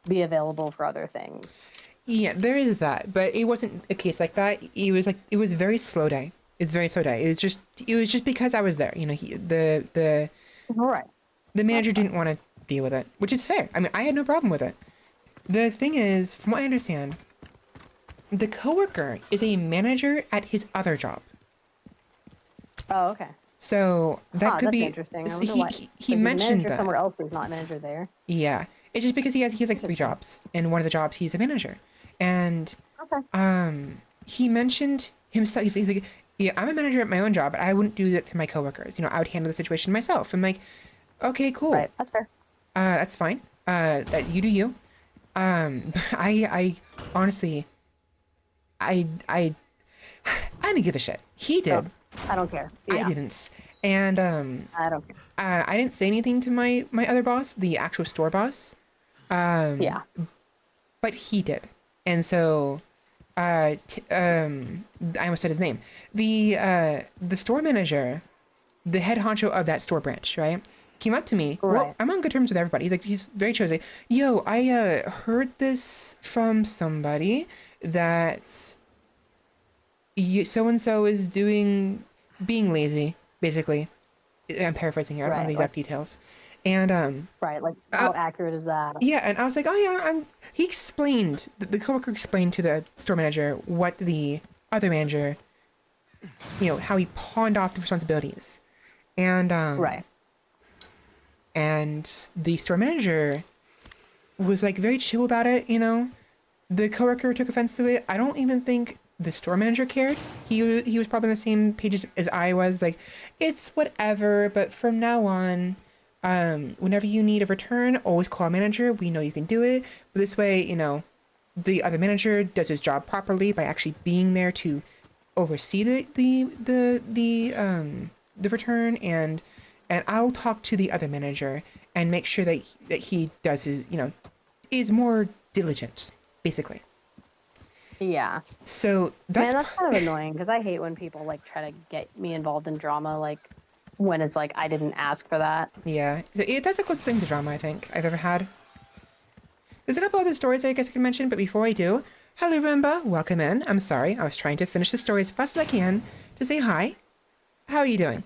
be available for other things? Yeah, there is that, but it wasn't a case like that. It was a very slow day. It's very slow day. It was just because I was there. You know, the Right. The manager didn't want to deal with it, which is fair. I mean, I had no problem with it. The thing is, from what I understand, the coworker is a manager at his other job. Oh, okay. So that could That's be. interesting. I So wonder why. he So he's mentioned manager that. somewhere else, but he's not manager there. Yeah, it's just because he has like 3 jobs, and one of the jobs he's a manager, and Okay. he mentioned himself. He's like, yeah, I'm a manager at my own job, but I wouldn't do that to my coworkers. You know, I would handle the situation myself. I'm like, okay, cool. Right. That's fair. That's fine. That you do you. I honestly, I didn't give a shit. He did. I don't care. I Yeah. didn't. And I don't care. I didn't say anything to my other boss, the actual store boss. Yeah. But he did. And so I almost said his name. The store manager, the head honcho of that store branch, right? Came up to me. Right. Well, I'm on good terms with everybody. He's very chill. He's like, yo, I heard this from somebody that so and so is being lazy, basically. I'm paraphrasing here. I don't know the exact details. And Right. Like, how accurate is that? yeah, and I was like, oh yeah, he explained, the coworker explained to the store manager what the other manager, you know, how he pawned off the responsibilities. And Right. and the store manager was like very chill about it, you know. The coworker took offense to it. I don't even think the store manager cared. He was probably on the same page as I was, like, it's whatever, but from now on, whenever you need a return, always call a manager. We know you can do it. But this way, you know, the other manager does his job properly by actually being there to oversee the return, and I'll talk to the other manager and make sure that he does his, you know, is more diligent, basically. Yeah. So that's kind of annoying because I hate when people like try to get me involved in drama, like when it's like I didn't ask for that. Yeah, that's the closest thing to drama I think I've ever had. There's a couple other stories I guess I could mention, but before I do, hello Roomba, welcome in. I'm sorry, I was trying to finish the story as fast as I can to say hi. How are you doing?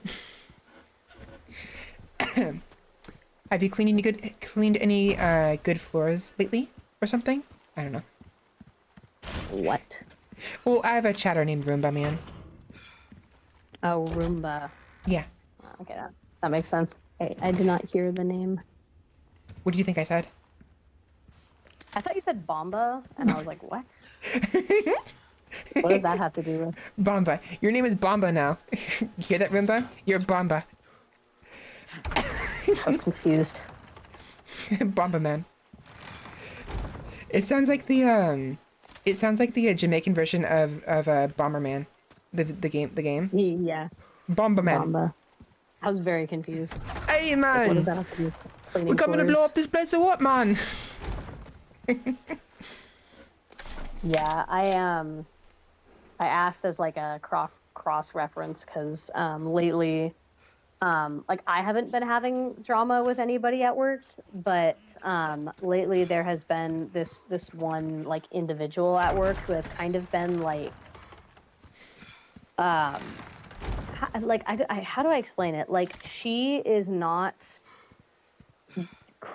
Have you cleaned any good floors lately or something? I don't know. What? Well, I have a chatter named Roomba Man. Oh, Roomba. Yeah. Okay, that makes sense. I did not hear the name. What do you think I said? I thought you said Bomba, and I was like, what? What does that have to do with? Bomba. Your name is Bomba now. You hear that, Roomba? You're Bomba. I was confused. Bomba Man. It sounds like the Jamaican version of Bomberman, the game. Yeah. Bomba Man. Bomba. I was very confused. Hey What does man, that have to do with cleaning we're coming to floors? blow up this place or what, man? Yeah, I asked as like a cross reference because lately, like I haven't been having drama with anybody at work, but lately there has been this one like individual at work who has kind of been like, how do I explain it? Like she is not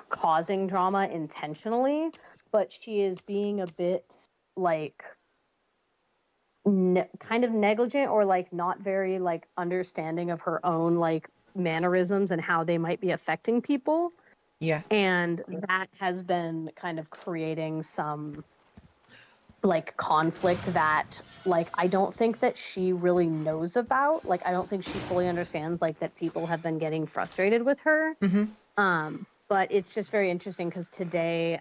causing drama intentionally, but she is being a bit like kind of negligent or like not very like understanding of her own like mannerisms and how they might be affecting people. Yeah. And that has been kind of creating some like conflict that like I don't think that she really knows about. Like I don't think she fully understands like that people have been getting frustrated with her. Mm-hmm. But it's just very interesting because today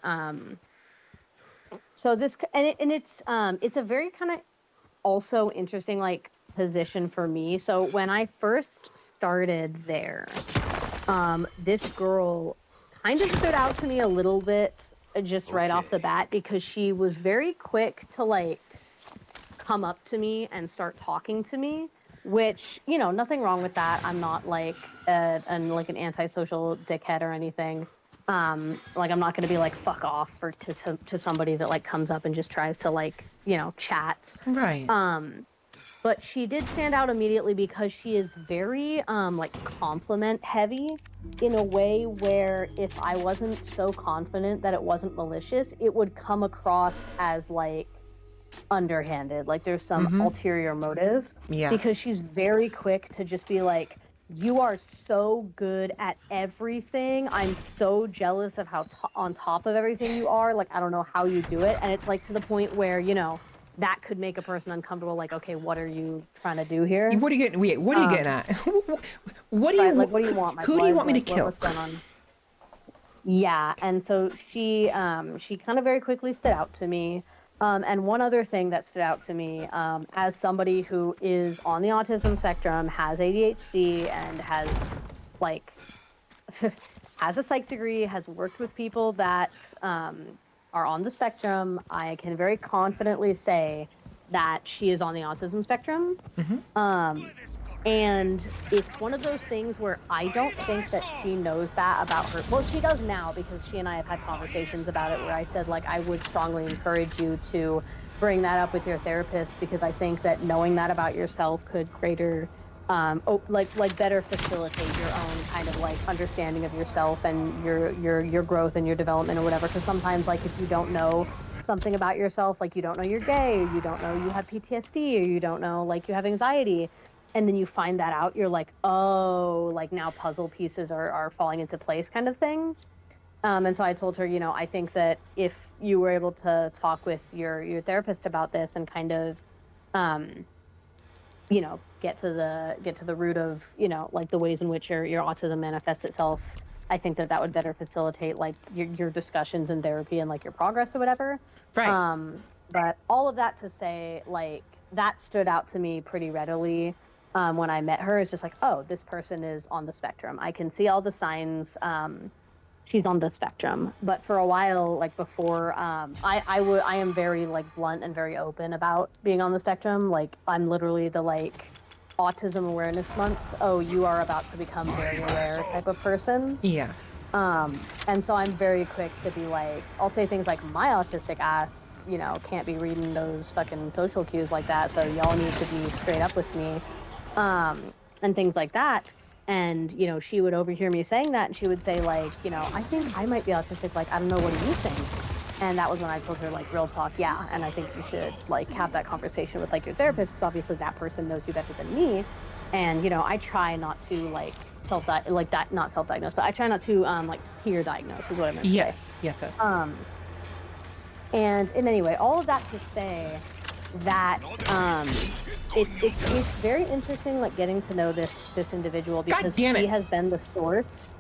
so this it's a very kind of also interesting like position for me. So when I first started there, this girl kind of stood out to me a little bit just right off the bat because she was very quick to like come up to me and start talking to me, which, you know, nothing wrong with that. I'm not like an antisocial dickhead or anything. Like I'm not going to be like fuck off to somebody that like comes up and just tries to like, you know, chat. Right. But she did stand out immediately because she is very like compliment heavy in a way where if I wasn't so confident that it wasn't malicious, it would come across as like underhanded, like there's some ulterior motive. Yeah. Because she's very quick to just be like, you are so good at everything. I'm so jealous of how on top of everything you are. Like, I don't know how you do it. And it's like to the point where, you know, that could make a person uncomfortable. Like, okay, what are you trying to do here? What are you getting? Wait, what are you getting at? What do Right, you? like, what do you want, my Who do you blood? want me to Like, kill? what's going on? Yeah, and so she kind of very quickly stood out to me. And one other thing that stood out to me, as somebody who is on the autism spectrum, has ADHD, and has like has a psych degree, has worked with people that are on the spectrum, I can very confidently say that she is on the autism spectrum. Um, and it's one of those things where I don't think that she knows that about her. Well, she does now because she and I have had conversations about it where I said, like, I would strongly encourage you to bring that up with your therapist because I think that knowing that about yourself could greater like better facilitate your own kind of like understanding of yourself and your growth and your development or whatever. Because sometimes, like, if you don't know something about yourself, like you don't know you're gay, or you don't know you have PTSD, or you don't know like you have anxiety, and then you find that out, you're like, oh, like now puzzle pieces are falling into place, kind of thing. And so I told her, you know, I think that if you were able to talk with your therapist about this and kind of um you know, get to the root of, you know, like the ways in which your autism manifests itself, I think that that would better facilitate like your discussions in therapy and like your progress or whatever. Right. But all of that to say, like, that stood out to me pretty readily when I met her. It's just like, oh, this person is on the spectrum. I can see all the signs. She's on the spectrum. But for a while, like before, I am very like blunt and very open about being on the spectrum. Like, I'm literally the like autism awareness month, oh, you are about to become very aware type of person. Yeah. And so I'm very quick to be like, I'll say things like, my autistic ass, you know, can't be reading those fucking social cues like that, so y'all need to be straight up with me, and things like that. And, you know, she would overhear me saying that, and she would say, like, you know, I think I might be autistic, like, I don't know, what do you think? And that was when I told her, like, real talk, yeah, and I think you should, like, have that conversation with, like, your therapist, because obviously that person knows you better than me. And, you know, I try not to, like, not self-diagnose, but I try not to, like, peer diagnose is what I meant to say. Yes. And in any way, all of that to say that it's very interesting, like, getting to know this individual, because she has been the source.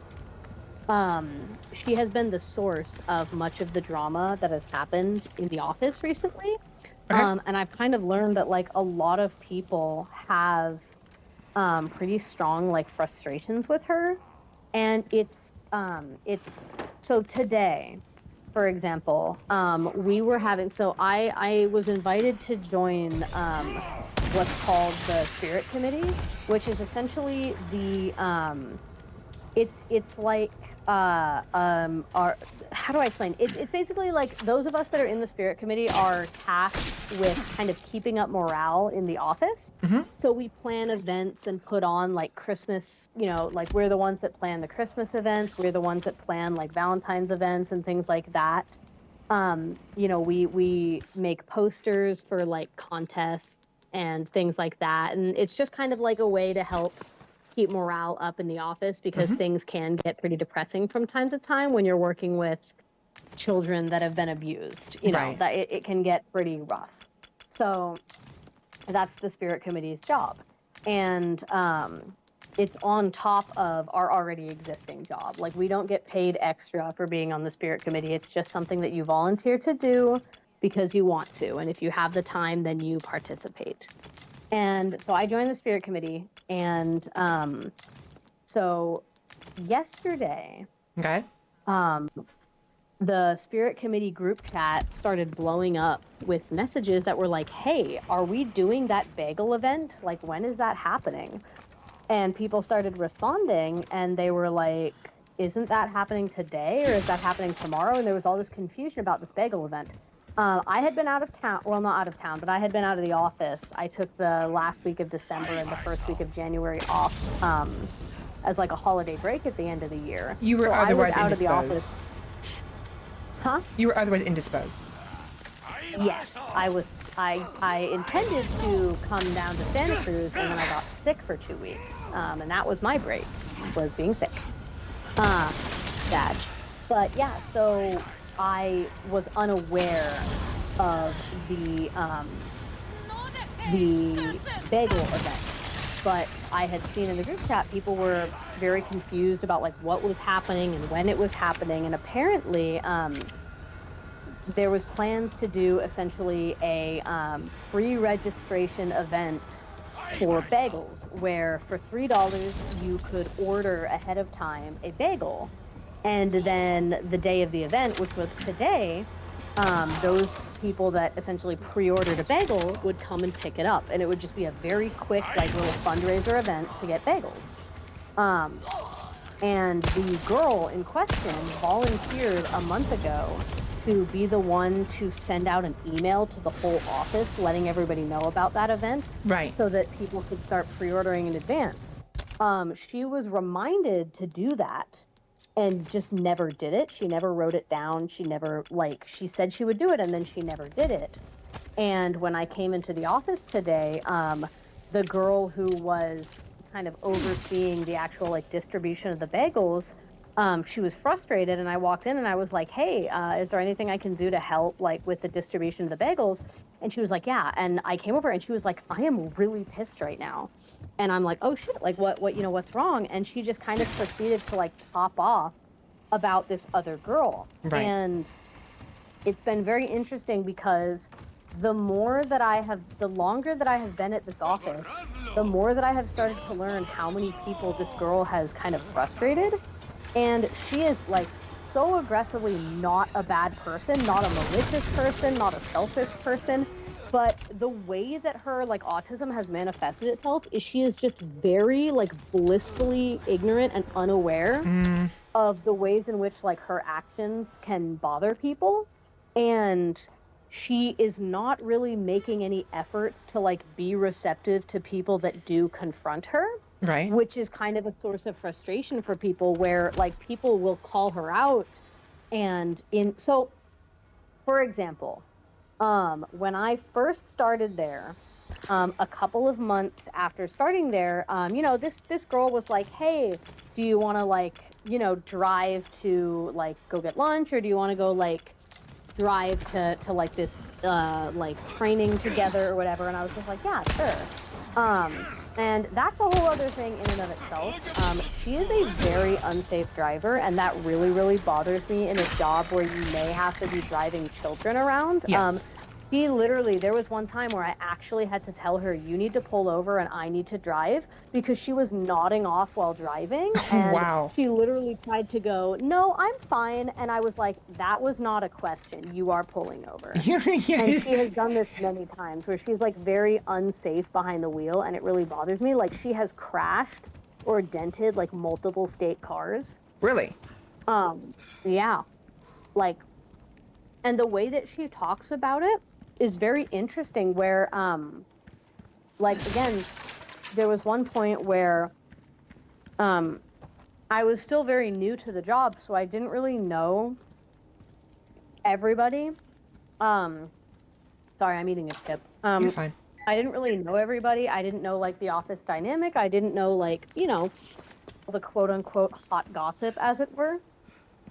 She has been the source of much of the drama that has happened in the office recently. And I've kind of learned that, like, a lot of people have pretty strong, like, frustrations with her. And it's so today, for example, we were having, so I was invited to join what's called the Spirit Committee, which is essentially the it's like our, how do I explain? It's basically like those of us that are in the Spirit Committee are tasked with kind of keeping up morale in the office. So we plan events and put on like Christmas, you know, like we're the ones that plan the Christmas events, we're the ones that plan like Valentine's events and things like that. You know, we make posters for like contests and things like that, and it's just kind of like a way to help keep morale up in the office, because things can get pretty depressing from time to time when you're working with children that have been abused. You know, that it can get pretty rough. So that's the Spirit Committee's job. And it's on top of our already existing job. Like, we don't get paid extra for being on the Spirit Committee. It's just something that you volunteer to do because you want to. And if you have the time, then you participate. And so I joined the Spirit Committee, and so yesterday, the Spirit Committee group chat started blowing up with messages that were like, hey, are we doing that bagel event? Like, when is that happening? And people started responding, and they were like, isn't that happening today, or is that happening tomorrow? And there was all this confusion about this bagel event. I had been out of town, well, not out of town, but I had been out of the office. I took the last week of December and the first week of January off as like a holiday break at the end of the year. You were so otherwise I was out indisposed. of the office. Huh? You were otherwise indisposed. Yes, I intended to come down to Santa Cruz, and then I got sick for 2 weeks, and that was my break, was being sick. Sad. But yeah, so I was unaware of the bagel event, but I had seen in the group chat people were very confused about like what was happening and when it was happening, and apparently there was plans to do essentially a pre-registration event for bagels, where for $3 you could order ahead of time a bagel, and then the day of the event, which was today, those people that essentially pre-ordered a bagel would come and pick it up, and it would just be a very quick like little fundraiser event to get bagels. And the girl in question volunteered a month ago to be the one to send out an email to the whole office letting everybody know about that event, Right. so that people could start pre-ordering in advance. She was reminded to do that and just never did it. She never wrote it down. She never, like, she said she would do it and then she never did it. And when I came into the office today, the girl who was kind of overseeing the actual like distribution of the bagels, she was frustrated, and I walked in and I was like, "Hey, is there anything I can do to help like with the distribution of the bagels?" And she was like, "Yeah." And I came over and she was like, "I am really pissed right now." And I'm like, "Oh shit, like what, what's wrong?" And she just kind of proceeded to like pop off about this other girl. Right. And it's been very interesting because the longer that I have been at this office, the more that I have started to learn how many people this girl has kind of frustrated. And she is like so aggressively not a bad person, not a malicious person, not a selfish person. But the way that her like autism has manifested itself is she is just very like blissfully ignorant and unaware of the ways in which like her actions can bother people. And she is not really making any efforts to like be receptive to people that do confront her, Right. which is kind of a source of frustration for people, where like people will call her out. And in so for example, when I first started there, a couple of months after starting there, this girl was like, "Hey, do you want to like, drive to like go get lunch, or do you want to go like drive to like this like training together or whatever?" And I was just like, "Yeah, sure." And that's a whole other thing in and of itself. She is a very unsafe driver, and that really, really bothers me in a job where you may have to be driving children around. Yes. She literally, there was one time where I actually had to tell her, "You need to pull over and I need to drive," because she was nodding off while driving. And Wow. she literally tried to go, "No, I'm fine." And I was like, "That was not a question. You are pulling over." And Yes. she has done this many times where she's like very unsafe behind the wheel, and it really bothers me. Like she has crashed or dented like multiple state cars. Really? Yeah. Like, and the way that she talks about it is very interesting, where like again, there was one point where um I was still very new to the job, so I didn't really know everybody. um Sorry, I'm eating a chip. You're fine. I didn't really know everybody. I didn't know like the office dynamic. I didn't know like, the quote unquote hot gossip, as it were.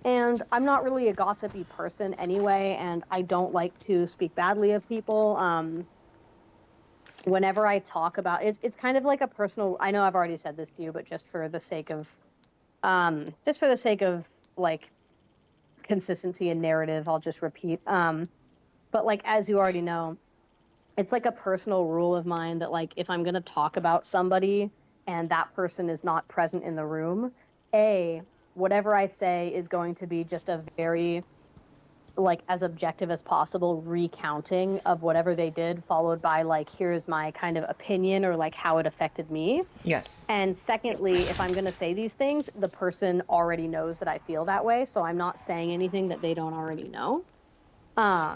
And I'm not really a gossipy person anyway, and I don't like to speak badly of people. Whenever I talk about it's kind of like a personal, I know I've already said this to you, but just for the sake of like consistency and narrative, I'll just repeat. But like as you already know, it's like a personal rule of mine that like if I'm going to talk about somebody and that person is not present in the room, whatever I say is going to be just a very like as objective as possible recounting of whatever they did, followed by like here's my kind of opinion or like how it affected me. Yes. And secondly, if I'm going to say these things, the person already knows that I feel that way, so I'm not saying anything that they don't already know.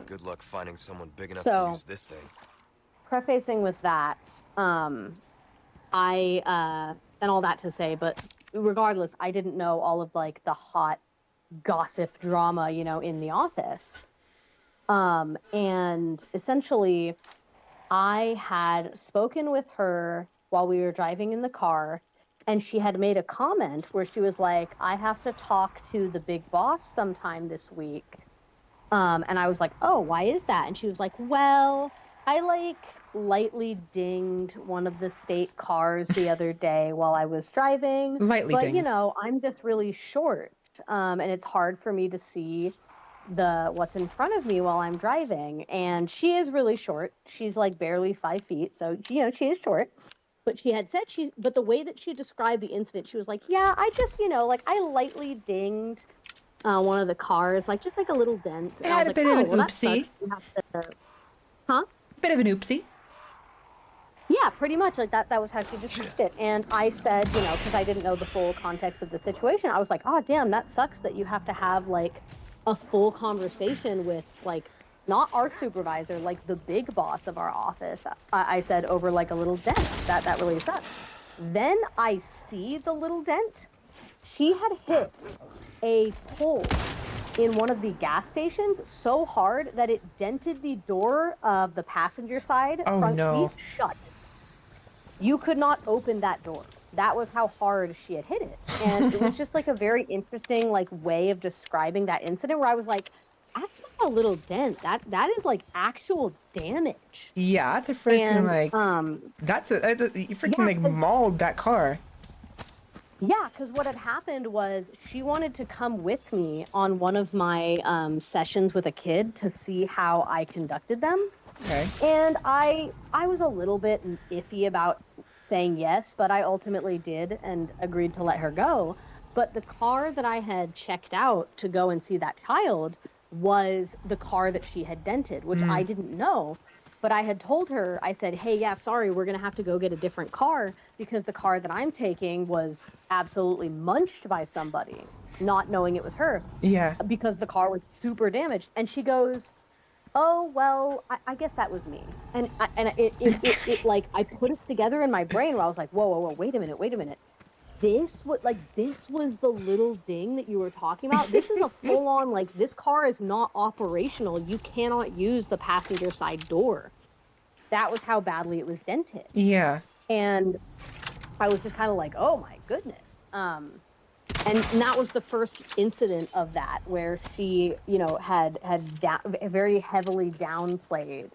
Good luck finding someone big enough to So use this thing. prefacing with that, I and all that to say, but regardless, I didn't know all of like the hot gossip drama, in the office. And essentially, I had spoken with her while we were driving in the car, and she had made a comment where she was like, I have to talk to the big boss sometime this week. And I was like, oh, why is that? And she was like, well, I like lightly dinged one of the state cars the other day while I was driving. Lightly But, dinged. I'm just really short. And it's hard for me to see what's in front of me while I'm driving. And she is really short. She's like barely 5 feet. So, she is short. But she had said but the way that she described the incident, she was like, yeah, I just, like I lightly dinged one of the cars, like just like a little dent. It And I had was a like, bit of oh, an well, that oopsie. sucks. You have to, huh? Bit of an oopsie. Yeah, pretty much like that. That was how she described it. And I said, because I didn't know the full context of the situation, I was like, oh, damn, that sucks that you have to have like a full conversation with like not our supervisor, like the big boss of our office. I said over like a little dent. That really sucks. Then I see the little dent. She had hit a pole in one of the gas stations so hard that it dented the door of the passenger side Oh front seat no. shut. You could not open that door. That was how hard she had hit it. And it was just like a very interesting like way of describing that incident where I was like, that's not a little dent. That is like actual damage. Yeah, that's a freaking And like you freaking yeah, like mauled that car. yeah, because what had happened was she wanted to come with me on one of my sessions with a kid to see how I conducted them. Okay. And I was a little bit iffy about saying yes, but I ultimately did and agreed to let her go. But the car that I had checked out to go and see that child was the car that she had dented, which I didn't know. But I had told her, I said, hey, yeah, sorry, we're going to have to go get a different car because the car that I'm taking was absolutely munched by somebody, not knowing it was her, Yeah. because the car was super damaged. And she goes, oh, well, I guess that was me. And it like, I put it together in my brain where I was like, whoa, whoa, whoa, wait a minute. This was the little ding that you were talking about. This is a full on, like, this car is not operational. You cannot use the passenger side door. That was how badly it was dented. Yeah. And I was just kind of like, oh my goodness. And that was the first incident of that where she, had very heavily downplayed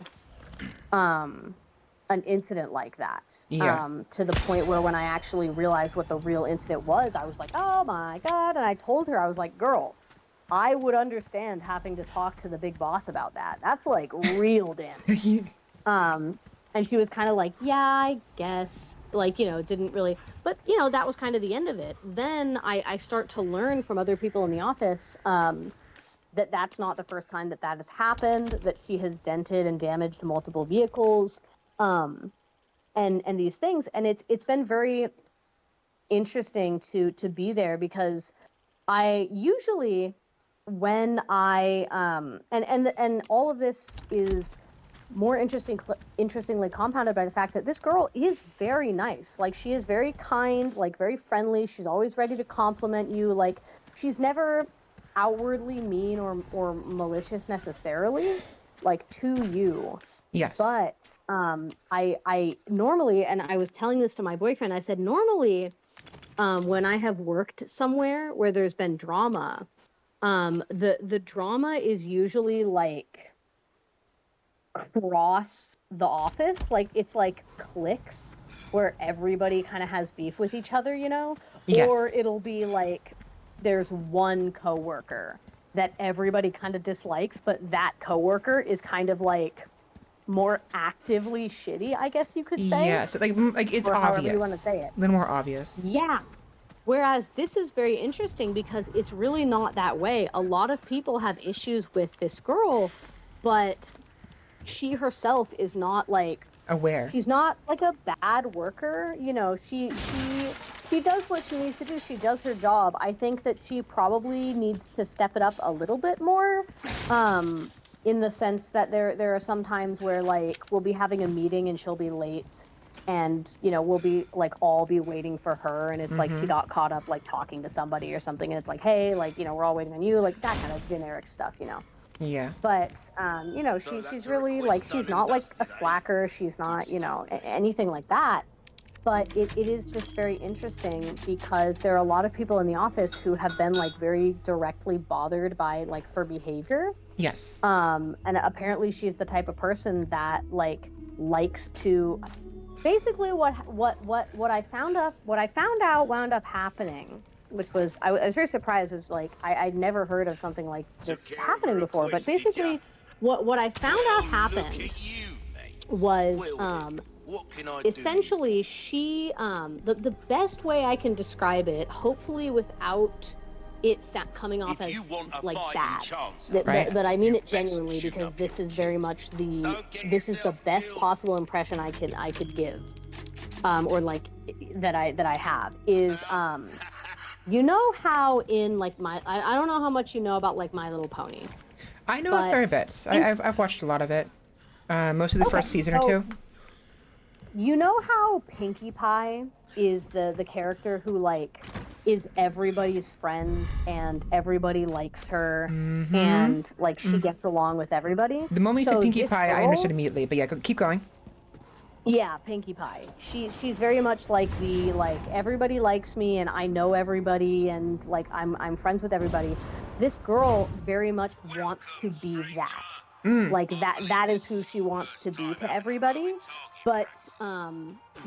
an incident like that. Yeah. To the point where when I actually realized what the real incident was, I was like, oh my God. And I told her, I was like, girl, I would understand having to talk to the big boss about that. That's like real damage. And she was kind of like, yeah, I guess, like, didn't really, but that was kind of the end of it. Then I start to learn from other people in the office that that's not the first time that has happened, that she has dented and damaged multiple vehicles, and these things. And it's been very interesting to be there, because I usually, when I and all of this is more interestingly compounded by the fact that this girl is very nice. Like, she is very kind, like very friendly. She's always ready to compliment you. Like, she's never outwardly mean or malicious necessarily, like, to you. Yes. But I normally, and I was telling this to my boyfriend, I said, normally, when I have worked somewhere where there's been drama, the drama is usually like across the office. Like, it's like cliques where everybody kind of has beef with each other, Yes. or it'll be like there's one coworker that everybody kind of dislikes, but that coworker is kind of like more actively shitty, I guess you could say. Yeah. So like it's or obvious. however you want to say it. A little more obvious. Yeah. Whereas this is very interesting because it's really not that way. A lot of people have issues with this girl, but she herself is not like Aware. she's not like a bad worker. She does what she needs to do. She does her job. I think that she probably needs to step it up a little bit more. In the sense that there are some times where, like, we'll be having a meeting and she'll be late, and we'll be like all be waiting for her, and it's like she got caught up like talking to somebody or something, and it's like, hey, like, we're all waiting on you, like that kind of generic stuff. Yeah. But you know, she's really like, she's not like a slacker, she's not, you know, anything like that. But it is just very interesting because there are a lot of people in the office who have been like very directly bothered by like her behavior. Yes. And apparently she's the type of person that like likes to basically what I found out wound up happening, which was I was very surprised. Is like I'd never heard of something like this happening before. But basically, what I found out happened was essentially she the best way I can describe it, hopefully without it coming off as like bad, Right. but I mean it genuinely, because this is very much this is the best possible impression I could give, or like that I have is you know how in like I don't know how much you know about like My Little Pony. I know a fair bit. I've watched a lot of it. Most of the first season or two. You know how Pinkie Pie is the character who like is everybody's friend and everybody likes her, and like she gets along with everybody. The moment you said Pinkie Pie, I girl, understood immediately. But yeah, keep going. Yeah, Pinkie Pie. She's very much like the like everybody likes me and I know everybody and like I'm friends with everybody. This girl very much wants to be that. Like that is who she wants to be to everybody. But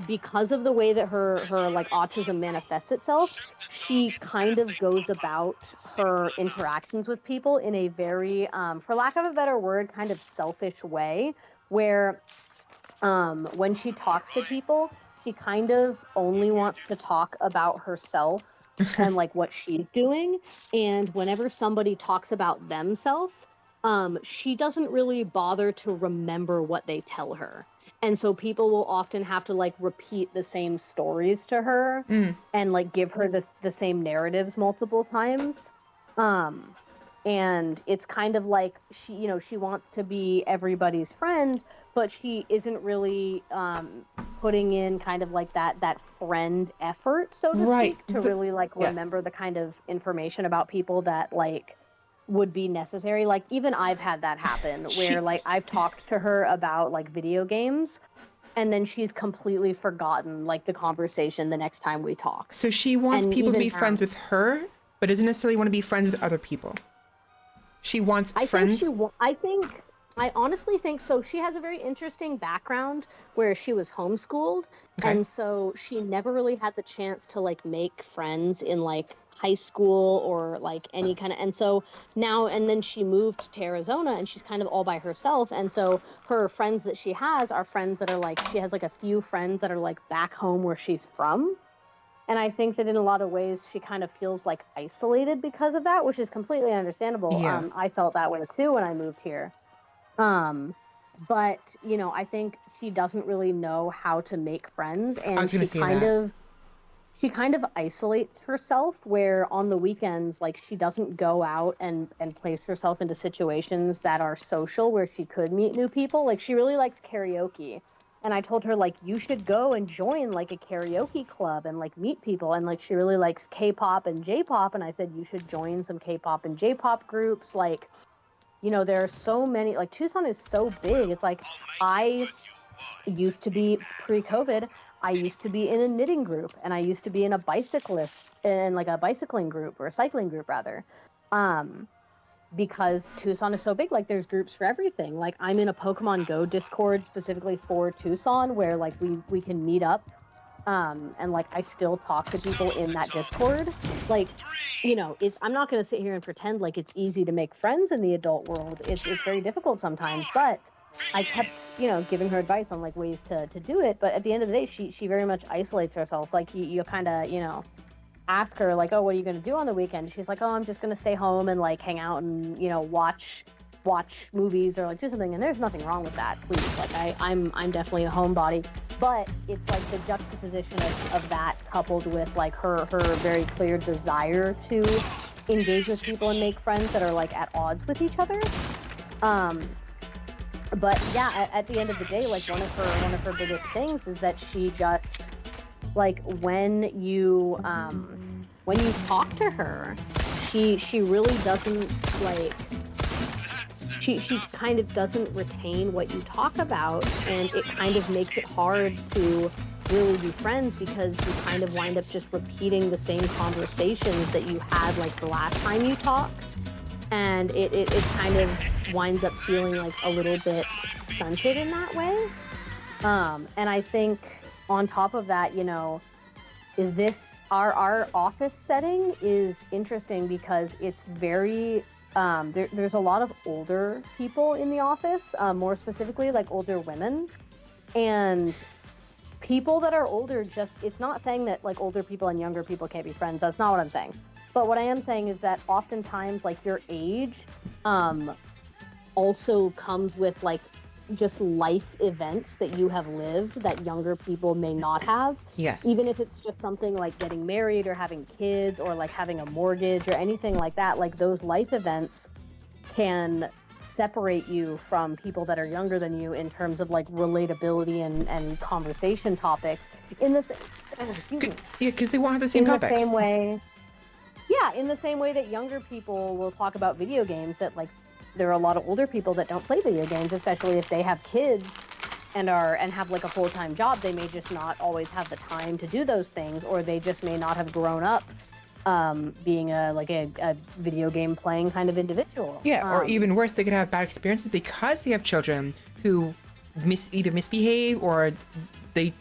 because of the way that her like autism manifests itself, she kind of goes about her interactions with people in a very for lack of a better word, kind of selfish way, where when she talks to people, she kind of only wants to talk about herself and like what she's doing. And whenever somebody talks about themselves, she doesn't really bother to remember what they tell her. And so people will often have to like repeat the same stories to her and like give her the same narratives multiple times. And it's kind of like she, you know, she wants to be everybody's friend, but she isn't really putting in kind of like that friend effort, so to speak, to really like remember the kind of information about people that like would be necessary. Like even I've had that happen where like I've talked to her about like video games and then she's completely forgotten like the conversation the next time we talk. So she wants And people to even be friends with her, but doesn't necessarily want to be friends with other people. She wants friends. I honestly think so. She has a very interesting background where she was homeschooled, and so she never really had the chance to like make friends in like high school or like any kind of, and so now, and then she moved to Arizona and she's kind of all by herself, and so her friends that she has are friends that are like, she has like a few friends that are like back home where she's from. And I think that in a lot of ways, she kind of feels like isolated because of that, which is completely understandable. Yeah. I felt that way too when I moved here. But you know, I think she doesn't really know how to make friends, and she kind of isolates herself, where on the weekends, like she doesn't go out and place herself into situations that are social where she could meet new people. Like she really likes karaoke. And I told her, like, you should go and join, like, a karaoke club and, like, meet people. And, like, she really likes K-pop and J-pop. And I said, you should join some K-pop and J-pop groups. Like, you know, there are so many, like, Tucson is so big. It's like, I used to be, pre-COVID, I used to be in a knitting group. And I used to be in a bicycling group, or a cycling group, rather. Because Tucson is so big, like there's groups for everything. Like I'm in a Pokemon Go Discord specifically for Tucson, where like we can meet up, and like I still talk to people in that Discord. Like, you know, I'm not gonna sit here and pretend like it's easy to make friends in the adult world. It's very difficult sometimes, but I kept, you know, giving her advice on like ways to do it. But at the end of the day, she very much isolates herself. Like you kind of, you know, ask her like, oh, what are you going to do on the weekend? She's like, oh, I'm just going to stay home and like hang out and, you know, watch movies or like do something. And there's nothing wrong with that, please. Like I'm definitely a homebody, but it's like the juxtaposition of that coupled with like her very clear desire to engage with people and make friends that are like at odds with each other. But yeah, at the end of the day, like one of her biggest things is that she just, like when you talk to her, she really doesn't like, she kind of doesn't retain what you talk about, and it kind of makes it hard to really be friends because you kind of wind up just repeating the same conversations that you had like the last time you talked, and it kind of winds up feeling like a little bit stunted in that way. And I think on top of that, you know, is this our office setting is interesting because it's very there's a lot of older people in the office, more specifically like older women, and people that are older just, it's not saying that like older people and younger people can't be friends. That's not what I'm saying. But what I am saying is that oftentimes like your age also comes with like just life events that you have lived that younger people may not have. Yes. Even if it's just something like getting married or having kids or like having a mortgage or anything like that, like those life events can separate you from people that are younger than you in terms of like relatability and conversation topics in this Yeah, because they won't have the same topics. The same way. Yeah, in the same way that younger people will talk about video games, that like there are a lot of older people that don't play video games, especially if they have kids and have like a full-time job. They may just not always have the time to do those things, or they just may not have grown up being a video game playing kind of individual. Yeah, or even worse, they could have bad experiences because they have children who either misbehave or they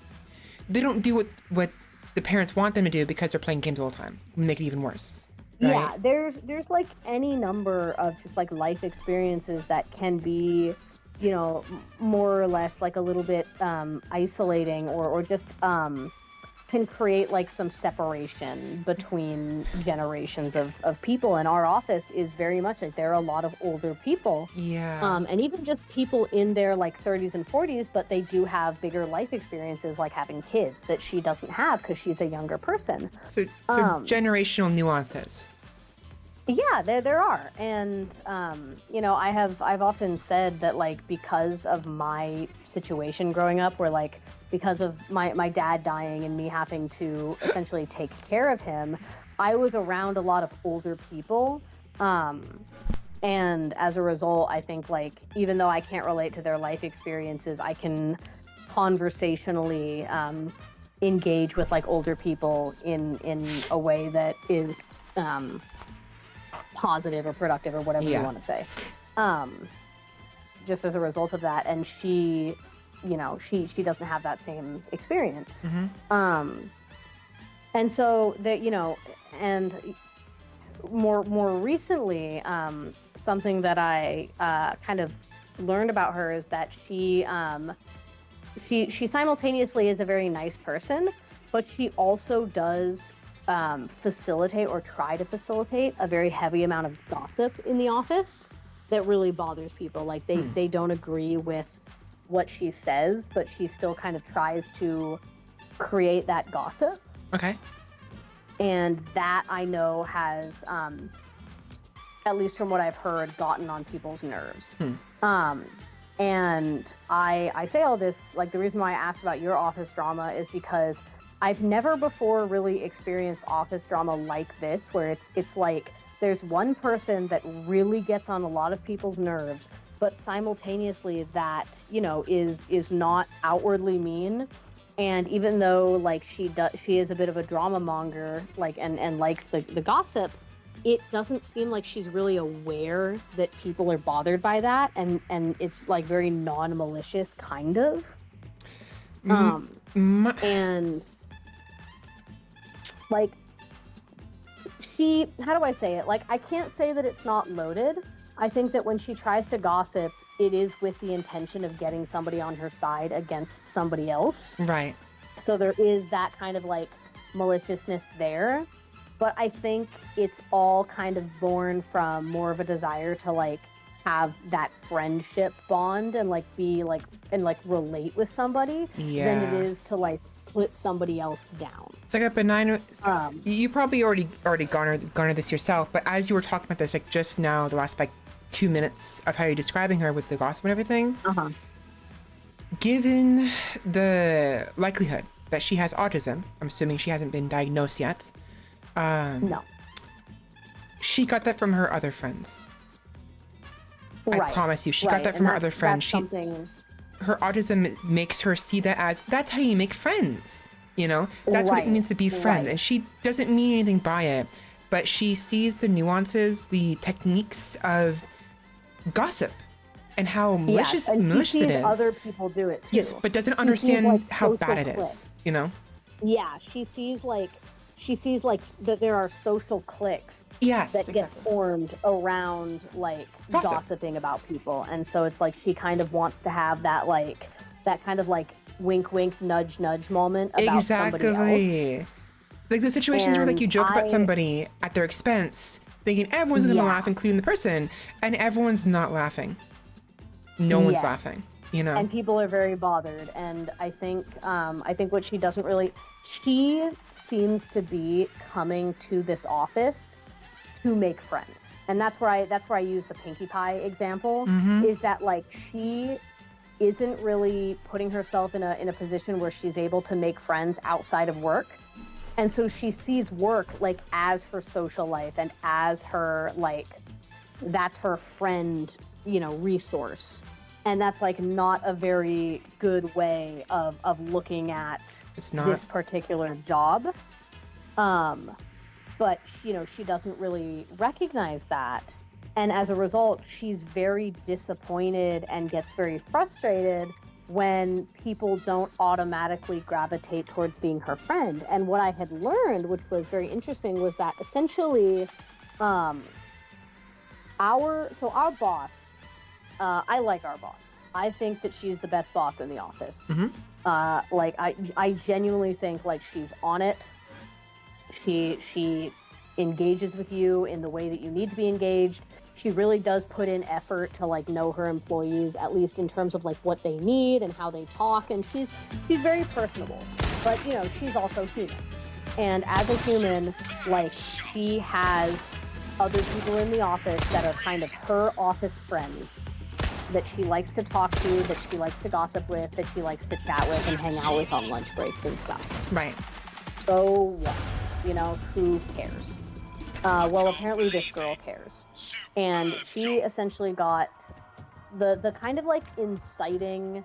don't do what the parents want them to do because they're playing games all the time. Make it even worse. Right? Yeah, there's like any number of just like life experiences that can be, you know, more or less like a little bit isolating or just can create like some separation between generations of people. And our office is very much like there are a lot of older people. Yeah. And even just people in their like 30s and 40s, but they do have bigger life experiences like having kids that she doesn't have because she's a younger person. So generational nuances. Yeah, there are. And, you know, I've often said that, like, because of my situation growing up, where, like, because of my dad dying and me having to essentially take care of him, I was around a lot of older people. And as a result, I think, like, even though I can't relate to their life experiences, I can conversationally engage with, like, older people in a way that is positive or productive or whatever you want to say, just as a result of that. And she, you know, she doesn't have that same experience. And so that, you know, and more recently, something that I kind of learned about her is that she simultaneously is a very nice person, but she also does facilitate or try to facilitate a very heavy amount of gossip in the office that really bothers people. Like they don't agree with what she says, but she still kind of tries to create that gossip. Okay. And that I know has, at least from what I've heard, gotten on people's nerves. And I say all this, like the reason why I asked about your office drama is because I've never before really experienced office drama like this, where it's like there's one person that really gets on a lot of people's nerves, but simultaneously that, you know, is not outwardly mean. And even though like she is a bit of a drama monger, like and likes the gossip, it doesn't seem like she's really aware that people are bothered by that, and it's like very non-malicious kind of. And like how do I say it? Like, I can't say that it's not loaded. I think that when she tries to gossip, it is with the intention of getting somebody on her side against somebody else. Right. So there is that kind of like maliciousness there. But I think it's all kind of born from more of a desire to like have that friendship bond and like be like and like relate with somebody than it is to like put somebody else down. It's like a benign. You probably already garnered this yourself, but as you were talking about this, like just now, the last like 2 minutes of how you're describing her with the gossip and everything, given the likelihood that she has autism, I'm assuming she hasn't been diagnosed yet. No. She got that from her other friends. I Right, promise you. She got right, that from and her other friend. that's something. Her autism makes her see that as, that's how you make friends. You know, that's what it Right, means to be friends. right. And she doesn't mean anything by it, but she sees the nuances, the techniques of gossip and how Yes, and she malicious it sees is. other people do it too. Yes, but doesn't She sees, understand like, how social bad it cliques. is, you know? Yeah, she sees like that there are social cliques Yes, that get exactly. formed around like Gossip. gossiping about people, and so it's like she kind of wants to have that kind of like wink wink nudge nudge moment about somebody else. Exactly. Like the situations where like you And joke about somebody at their expense, thinking everyone's gonna Yeah. laugh, including the person, and everyone's not laughing. No one's Yes. laughing, you know? And people are very bothered, and I think what she doesn't really, she seems to be coming to this office to make friends, and that's where I use the Pinkie Pie example. Mhm. Is that like she isn't really putting herself in a position where she's able to make friends outside of work, and so she sees work like as her social life and as her like that's her friend, resource. And that's like not a very good way of looking at It's not. this particular job. But she doesn't really recognize that. And as a result, she's very disappointed and gets very frustrated when people don't automatically gravitate towards being her friend. And what I had learned, which was very interesting, was that essentially our boss, I like our boss. I think that she's the best boss in the office. Mhm. Like I genuinely think like she's on it. She engages with you in the way that you need to be engaged. She really does put in effort to like know her employees, at least in terms of like what they need and how they talk. And she's very personable, but she's also human. And as a human, like she has other people in the office that are kind of her office friends that she likes to talk to, that she likes to gossip with, that she likes to chat with and hang out with on lunch breaks and stuff. Right. So what? Who cares? Well, apparently this girl cares. And she essentially got the kind of like inciting,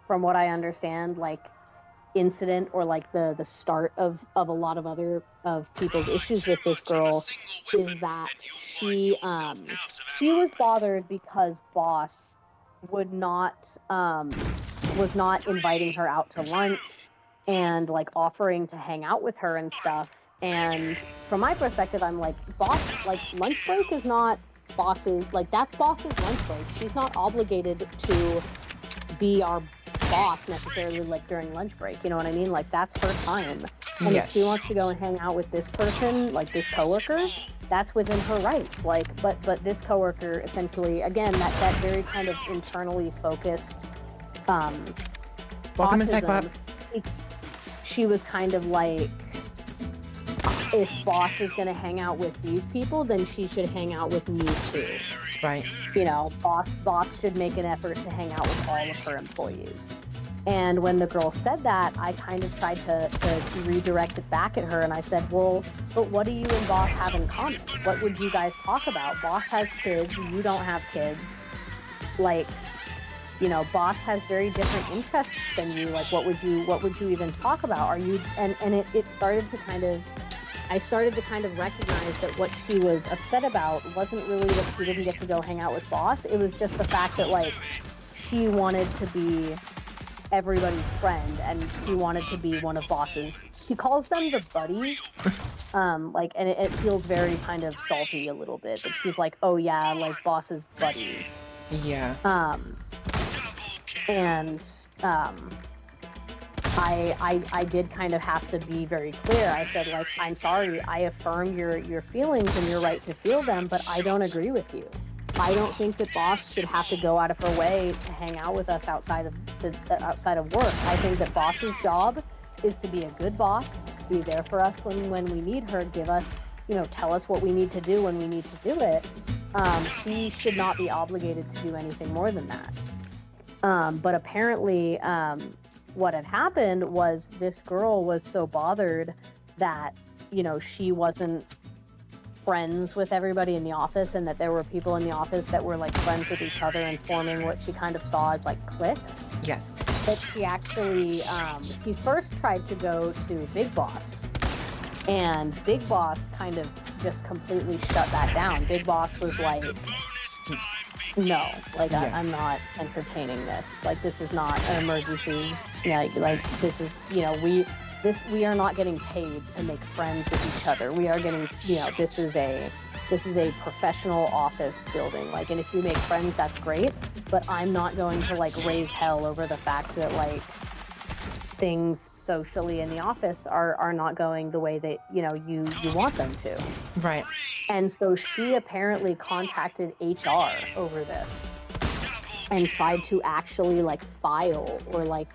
from what I understand, like incident or like the start of a lot of other of people's issues with this girl is that she was bothered because boss would not was not inviting her out to lunch and like offering to hang out with her and stuff. And from my perspective, I'm like, boss, like lunch break is not boss's, like that's boss's lunch break. She's not obligated to be our boss necessarily like during lunch break, you know what I mean? Like that's her time. And Yes. if she wants to go and hang out with this person, like this coworker, that's within her rights. Like but this coworker essentially, again, that very kind of internally focused Welcome inside club. She was kind of like, if boss is going to hang out with these people, then she should hang out with me too. Right. Boss should make an effort to hang out with all of her employees. And when the girl said that, I kind of tried to redirect it back at her, and I said, well, but what do you and boss have in common? What would you guys talk about? Boss has kids, you don't have kids. Like, boss has very different interests than you. Like, what would you even talk about? Are you, and it started to kind of, I started to kind of recognize that what she was upset about wasn't really that she didn't get to go hang out with boss. It was just the fact that like she wanted to be everybody's friend and he wanted to be one of boss's. He calls them the buddies. And it feels very kind of salty a little bit that she's like, oh yeah, like boss's buddies. Yeah. I did kind of have to be very clear. I said, like, I'm sorry, I affirm your feelings and your right to feel them, but I don't agree with you. I don't think that boss should have to go out of her way to hang out with us outside of work. I think that boss's job is to be a good boss, be there for us when we need her, give us, tell us what we need to do when we need to do it. She should not be obligated to do anything more than that. But apparently, what had happened was this girl was so bothered that, she wasn't friends with everybody in the office, and that there were people in the office that were like friends with each other and forming what she kind of saw as like cliques. Yes. But she actually, she first tried to go to Big Boss, and Big Boss kind of just completely shut that down. Big Boss was like, no, like Yeah. I'm not entertaining this. Like, this is not an emergency. Like this is, you know, we are not getting paid to make friends with each other. We are getting, you know, this is a professional office building. Like, and if you make friends, that's great. But I'm not going to like raise hell over the fact that like things socially in the office are not going the way that, you know, you want them to. Right. And so she apparently contacted HR over this and tried to actually like file or like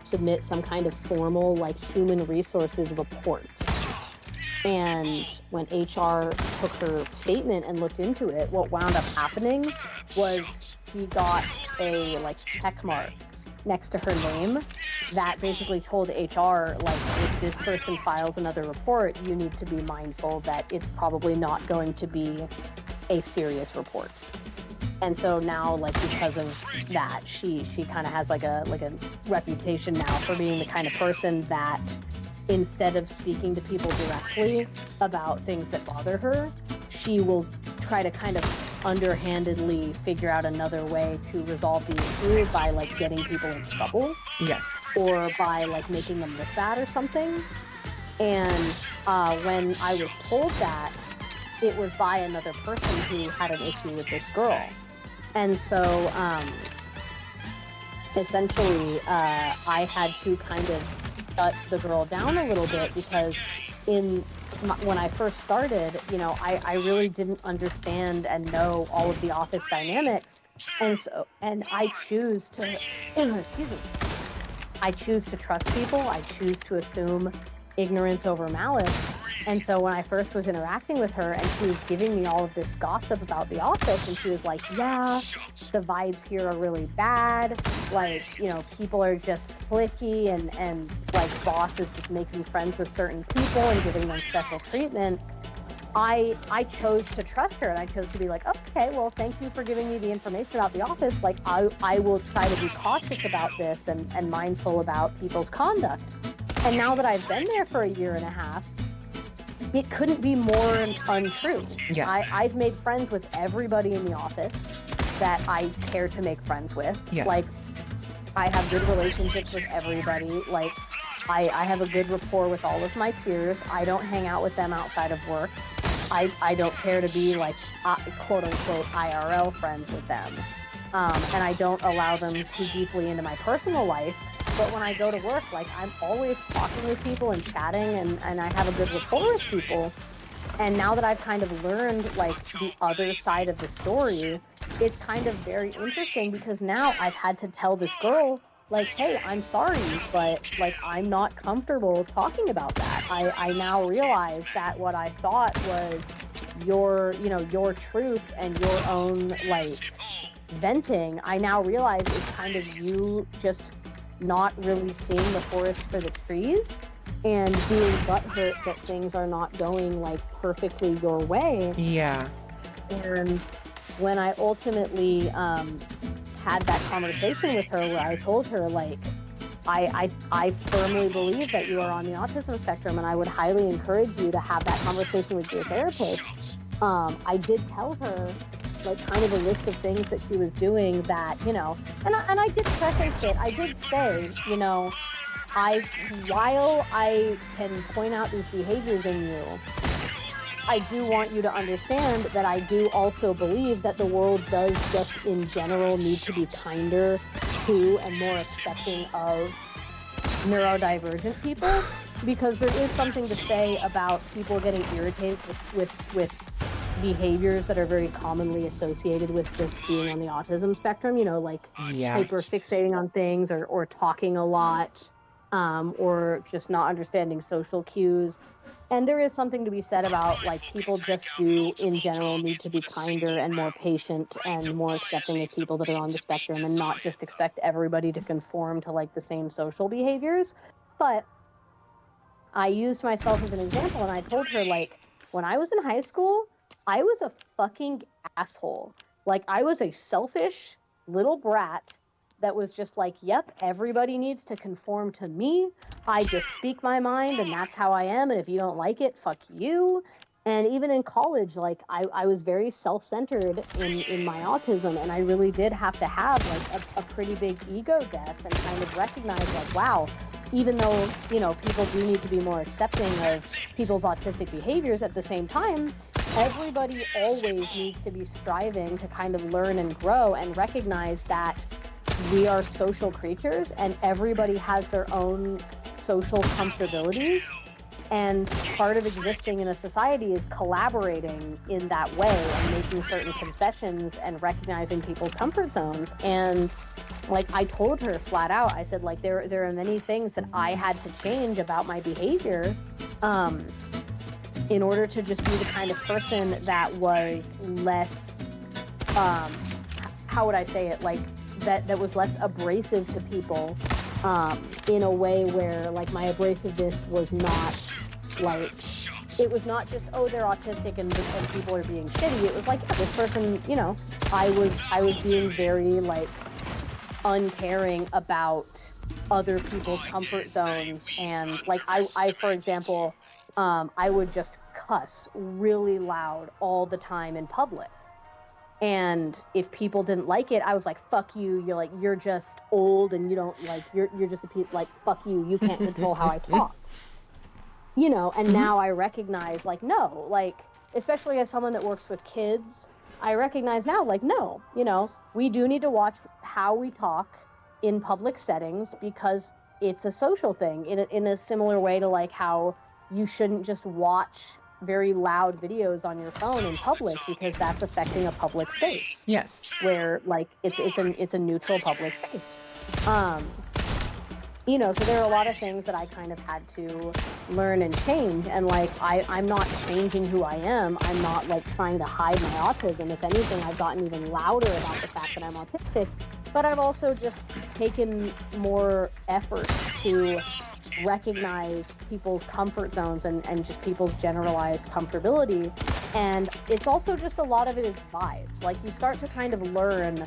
submit some kind of formal like human resources report. And when HR took her statement and looked into it, what wound up happening was she got a like check mark next to her name that basically told HR, like, if this person files another report, you need to be mindful that it's probably not going to be a serious report. And so now, like, because of that, she kind of has like a reputation now for being the kind of person that, instead of speaking to people directly about things that bother her, she will try to kind of underhandedly figure out another way to resolve the issue by like getting people in trouble. Yes. Or by like making them look bad or something. And when I was told that, it was by another person who had an issue with this girl. And so essentially I had to kind of shut the girl down a little bit, because when I first started, you know, I really didn't understand and know all of the office dynamics. And I choose to, excuse me, I choose to trust people. I choose to assume ignorance over malice. And so when I first was interacting with her and she was giving me all of this gossip about the office, and she was like, yeah, the vibes here are really bad. Like, you know, people are just cliquey, and like boss is just making friends with certain people and giving them special treatment. I chose to trust her, and I chose to be like, okay, well, thank you for giving me the information about the office. Like, I will try to be cautious about this and mindful about people's conduct. And now that I've been there for a year and a half, it couldn't be more untrue. Yes. I've made friends with everybody in the office that I care to make friends with. Yes. Like, I have good relationships with everybody. Like, I have a good rapport with all of my peers. I don't hang out with them outside of work. I don't care to be like quote unquote IRL friends with them. And I don't allow them too deeply into my personal life. But when I go to work, like, I'm always talking with people and chatting, and I have a good rapport with people. And now that I've kind of learned like the other side of the story, it's kind of very interesting, because now I've had to tell this girl, like, hey, I'm sorry, but like, I'm not comfortable talking about that. I now realize that what I thought was your truth and your own like venting, I now realize it's kind of you just not really seeing the forest for the trees and being butthurt that things are not going like perfectly your way. Yeah. And when I ultimately had that conversation with her, where I told her, like, I firmly believe that you are on the autism spectrum, and I would highly encourage you to have that conversation with your therapist. I did tell her like kind of a list of things that she was doing that, you know, and I did preface it. I did say, you know, while I can point out these behaviors in you, I do want you to understand that I do also believe that the world does just in general need to be kinder to and more accepting of neurodivergent people, because there is something to say about people getting irritated with behaviors that are very commonly associated with just being on the autism spectrum, you know, like hyper fixating on things, or talking a lot, or just not understanding social cues. And there is something to be said about like people just do in general need to be kinder and more patient and more accepting of people that are on the spectrum, and not just expect everybody to conform to like the same social behaviors. But I used myself as an example, and I told her, like, when I was in high school, I was a fucking asshole. Like, I was a selfish little brat that was just like, yep, everybody needs to conform to me. I just speak my mind and that's how I am. And if you don't like it, fuck you. And even in college, like I was very self-centered in my autism, and I really did have to have like a pretty big ego death and kind of recognize like, wow, even though, you know, people do need to be more accepting of people's autistic behaviors, at the same time, everybody always needs to be striving to kind of learn and grow and recognize that we are social creatures and everybody has their own social comfortabilities. And part of existing in a society is collaborating in that way and making certain concessions and recognizing people's comfort zones. And like I told her flat out, I said, like, there are many things that I had to change about my behavior in order to just be the kind of person that was less, how would I say it, like that was less abrasive to people, in a way where like my abrasiveness was not like, it was not just, oh, they're autistic and people are being shitty. It was like, yeah, this person, you know, I was being very like uncaring about other people's comfort zones. And like I for example, I would just cuss really loud all the time in public. And if people didn't like it, I was like, fuck you, you're just old and you don't like, you're just a piece, like, fuck you, you can't control how I talk. You know, and now I recognize, like, no, like, especially as someone that works with kids, I recognize now, like, no, you know, we do need to watch how we talk in public settings because it's a social thing in a similar way to like how you shouldn't just watch very loud videos on your phone in public because that's affecting a public space. Yes. Where like it's a neutral public space. You know, so there are a lot of things that I kind of had to learn and change. And like, I'm not changing who I am. I'm not like trying to hide my autism. If anything, I've gotten even louder about the fact that I'm autistic, but I've also just taken more effort to recognize people's comfort zones and just people's generalized comfortability. And it's also just a lot of it is vibes. Like you start to kind of learn,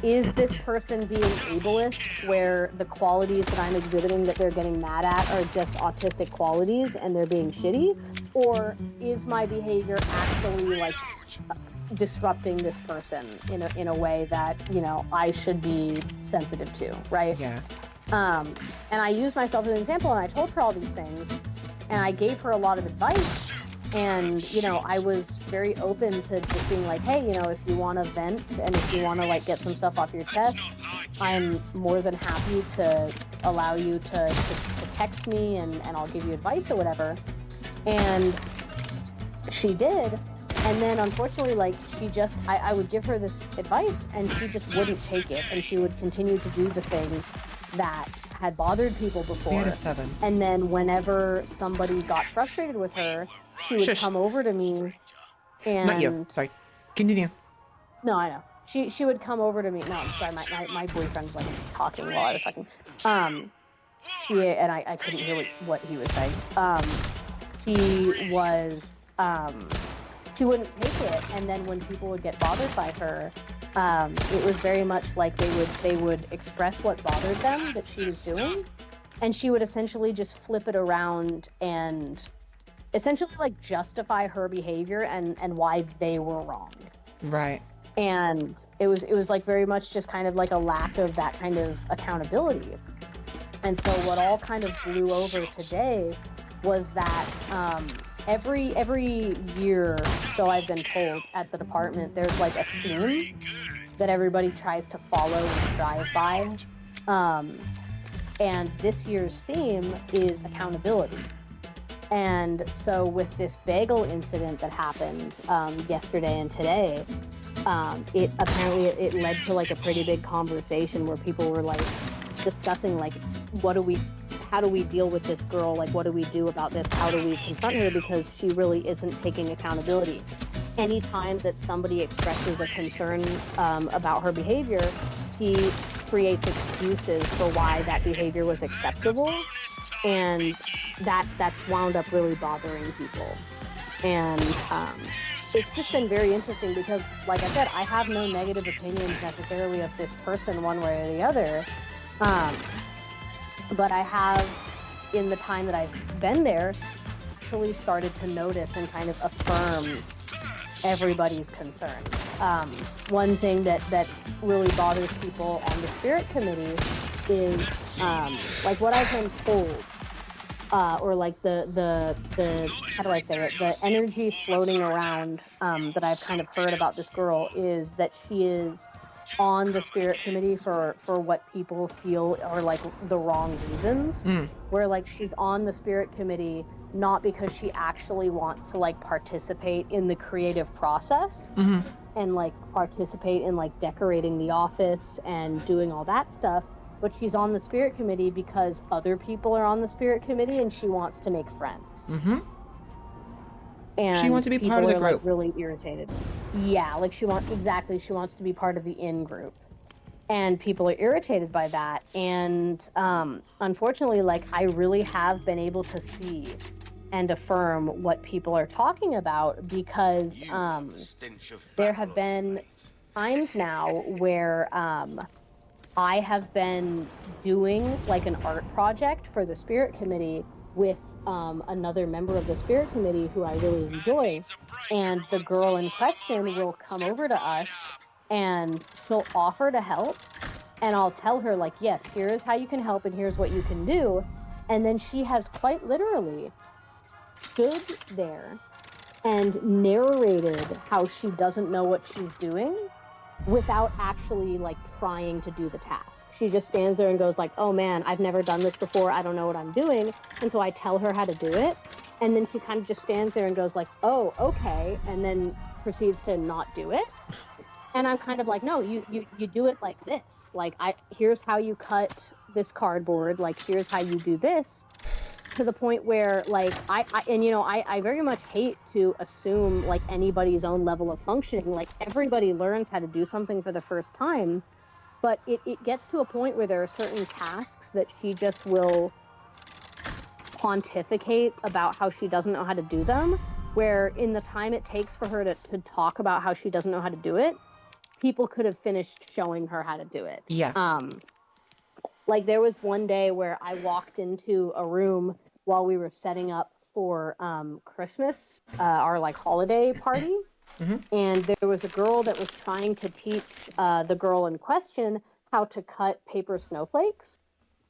is this person being ableist where the qualities that I'm exhibiting that they're getting mad at are just autistic qualities and they're being shitty? Or is my behavior actually like disrupting this person in a way that, you know, I should be sensitive to, right? Yeah. And I used myself as an example and I told her all these things and I gave her a lot of advice. And, you know, I was very open to just being like, hey, you know, if you want to vent and if you want to like get some stuff off your chest, I'm more than happy to allow you to text me and I'll give you advice or whatever. And she did. And then unfortunately, like she just, I would give her this advice and she just wouldn't take it. And she would continue to do the things that had bothered people before. We had a 7. And then whenever somebody got frustrated with her, she would come over to me and... Not you. Sorry. Continue. No, I know. She would come over to me. No, I'm sorry. My boyfriend was like talking while I was talking. I couldn't hear what he was saying. She was... she wouldn't take it, and then when people would get bothered by her, it was very much like they would express what bothered them that she was doing, and she would essentially just flip it around and essentially like justify her behavior and why they were wrong. Right. And it was like very much just kind of like a lack of that kind of accountability. And so what all kind of blew over today was that every year, so I've been told at the department, there's like a theme that everybody tries to follow and strive by. And this year's theme is accountability. And so with this bagel incident that happened yesterday and today, it led to like a pretty big conversation where people were like discussing like, how do we deal with this girl? Like, what do we do about this? How do we confront her? Because she really isn't taking accountability. Anytime that somebody expresses a concern about her behavior, he creates excuses for why that behavior was acceptable. And that's wound up really bothering people. And it's just been very interesting because, like I said, I have no negative opinions necessarily of this person one way or the other. But I have, in the time that I've been there, actually started to notice and kind of affirm everybody's concerns. One thing that really bothers people on the spirit committee is like what I've been told, or like the how do I say it? The energy floating around that I've kind of heard about this girl is that she is on the spirit committee for what people feel are like the wrong reasons. Where like she's on the spirit committee not because she actually wants to like participate in the creative process and like participate in like decorating the office and doing all that stuff, but she's on the spirit committee because other people are on the spirit committee and she wants to make friends. And she wants to be part of the people are group. like really irritated. Yeah, like she wants to be part of the in group. And people are irritated by that. And unfortunately, like I really have been able to see and affirm what people are talking about because there have been times now where I have been doing like an art project for the spirit committee with another member of the spirit committee who I really enjoy. And the girl in question will come over to us and she'll offer to help. And I'll tell her, like, yes, here's how you can help and here's what you can do. And then she has quite literally stood there and narrated how she doesn't know what she's doing without actually like trying to do the task. She just stands there and goes like, oh man, I've never done this before. I don't know what I'm doing. And so I tell her how to do it. And then she kind of just stands there and goes like, oh, okay. And then proceeds to not do it. And I'm kind of like, no, you do it like this. Like, here's how you cut this cardboard. Like, here's how you do this. To the point where, like, I very much hate to assume like anybody's own level of functioning. Like, everybody learns how to do something for the first time, but it gets to a point where there are certain tasks that she just will pontificate about how she doesn't know how to do them. Where in the time it takes for her to talk about how she doesn't know how to do it, people could have finished showing her how to do it. Yeah. Like there was one day where I walked into a room while we were setting up for Christmas, our like holiday party. And there was a girl that was trying to teach the girl in question how to cut paper snowflakes.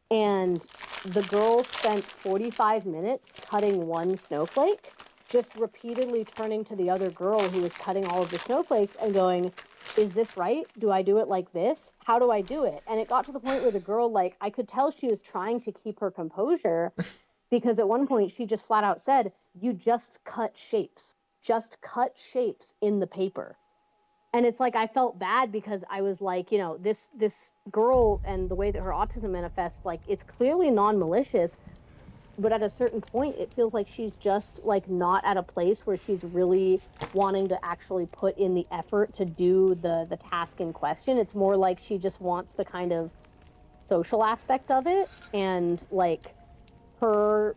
And the girl spent 45 minutes cutting one snowflake, just repeatedly turning to the other girl who was cutting all of the snowflakes and going, is this right? Do I do it like this? How do I do it? And it got to the point where the girl, like, I could tell she was trying to keep her composure because at one point she just flat out said, you just cut shapes. Just cut shapes in the paper. And it's like I felt bad because I was like, you know, this girl and the way that her autism manifests, like it's clearly non-malicious, but at a certain point it feels like she's just like not at a place where she's really wanting to actually put in the effort to do the task in question. It's more like she just wants the kind of social aspect of it, and like her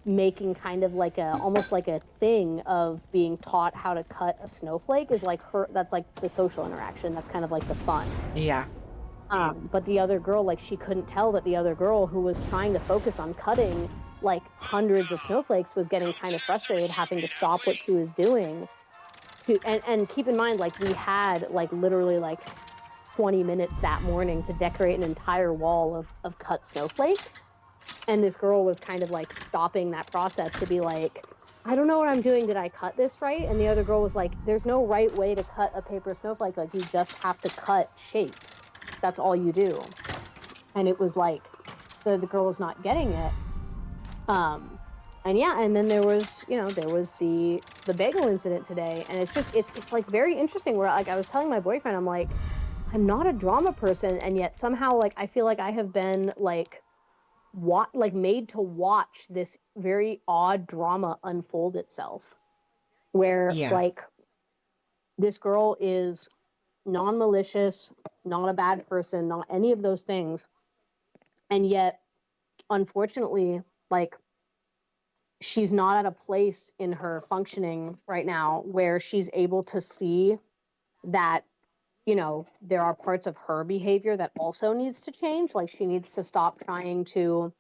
making kind of like a almost like a thing of being taught how to cut a snowflake is like her, that's like the social interaction, that's kind of like the fun. Yeah. But the other girl, like she couldn't tell that the other girl who was trying to focus on cutting like hundreds of snowflakes was getting kind of frustrated having to stop what she was doing and keep in mind, like we had like literally like 20 minutes that morning to decorate an entire wall of cut snowflakes. And this girl was kind of like stopping that process to be like, I don't know what I'm doing. Did I cut this right? And the other girl was like, there's no right way to cut a paper snowflake. Like, you just have to cut shapes. That's all you do. And it was like, the girl was not getting it. And yeah, and then there was the bagel incident today. And it's just, it's like very interesting where like I was telling my boyfriend, I'm like, I'm not a drama person. And yet somehow like, I feel like I have been like, made to watch this very odd drama unfold itself, where Yeah. like this girl is non-malicious, not a bad person, not any of those things, and yet unfortunately like she's not at a place in her functioning right now where she's able to see that, you know, there are parts of her behavior that also needs to change. Like, she needs to stop trying to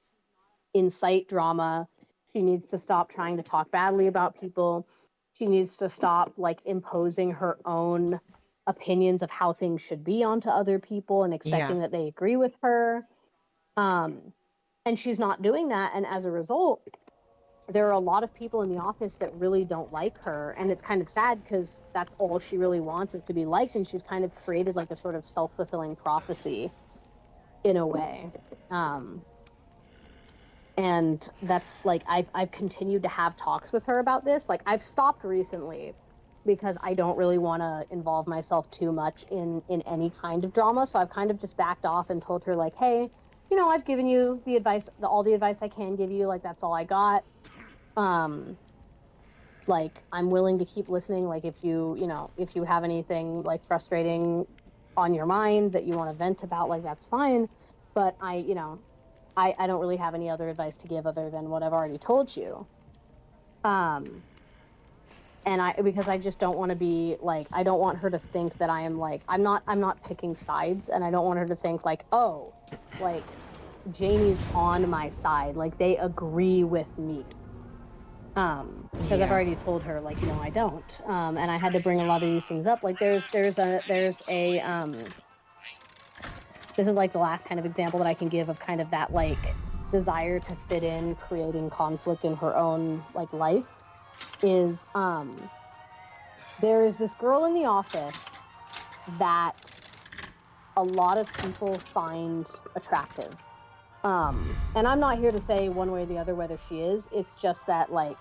incite drama. She needs to stop trying to talk badly about people. She needs to stop like imposing her own opinions of how things should be onto other people and expecting that they agree with her. And she's not doing that. And as a result, there are a lot of people in the office that really don't like her. And it's kind of sad because that's all she really wants, is to be liked. And she's kind of created like a sort of self-fulfilling prophecy in a way. And that's like, I've continued to have talks with her about this. Like, I've stopped recently because I don't really want to involve myself too much in any kind of drama. So I've kind of just backed off and told her, like, hey, you know, I've given you the advice, all the advice I can give you. Like, that's all I got. Like, I'm willing to keep listening. Like, if you know, if you have anything like frustrating on your mind that you want to vent about, like, that's fine. But I don't really have any other advice to give other than what I've already told you. And because I just don't want to be like, I don't want her to think that I am like, I'm not picking sides, and I don't want her to think like, oh, like Jamie's on my side, like they agree with me. Because I've already told her, like, I don't. And I had to bring a lot of these things up. Like, there's a this is like the last kind of example that I can give of kind of that like desire to fit in, creating conflict in her own like life, is there's this girl in the office that a lot of people find attractive. And I'm not here to say one way or the other whether she is. It's just that, like,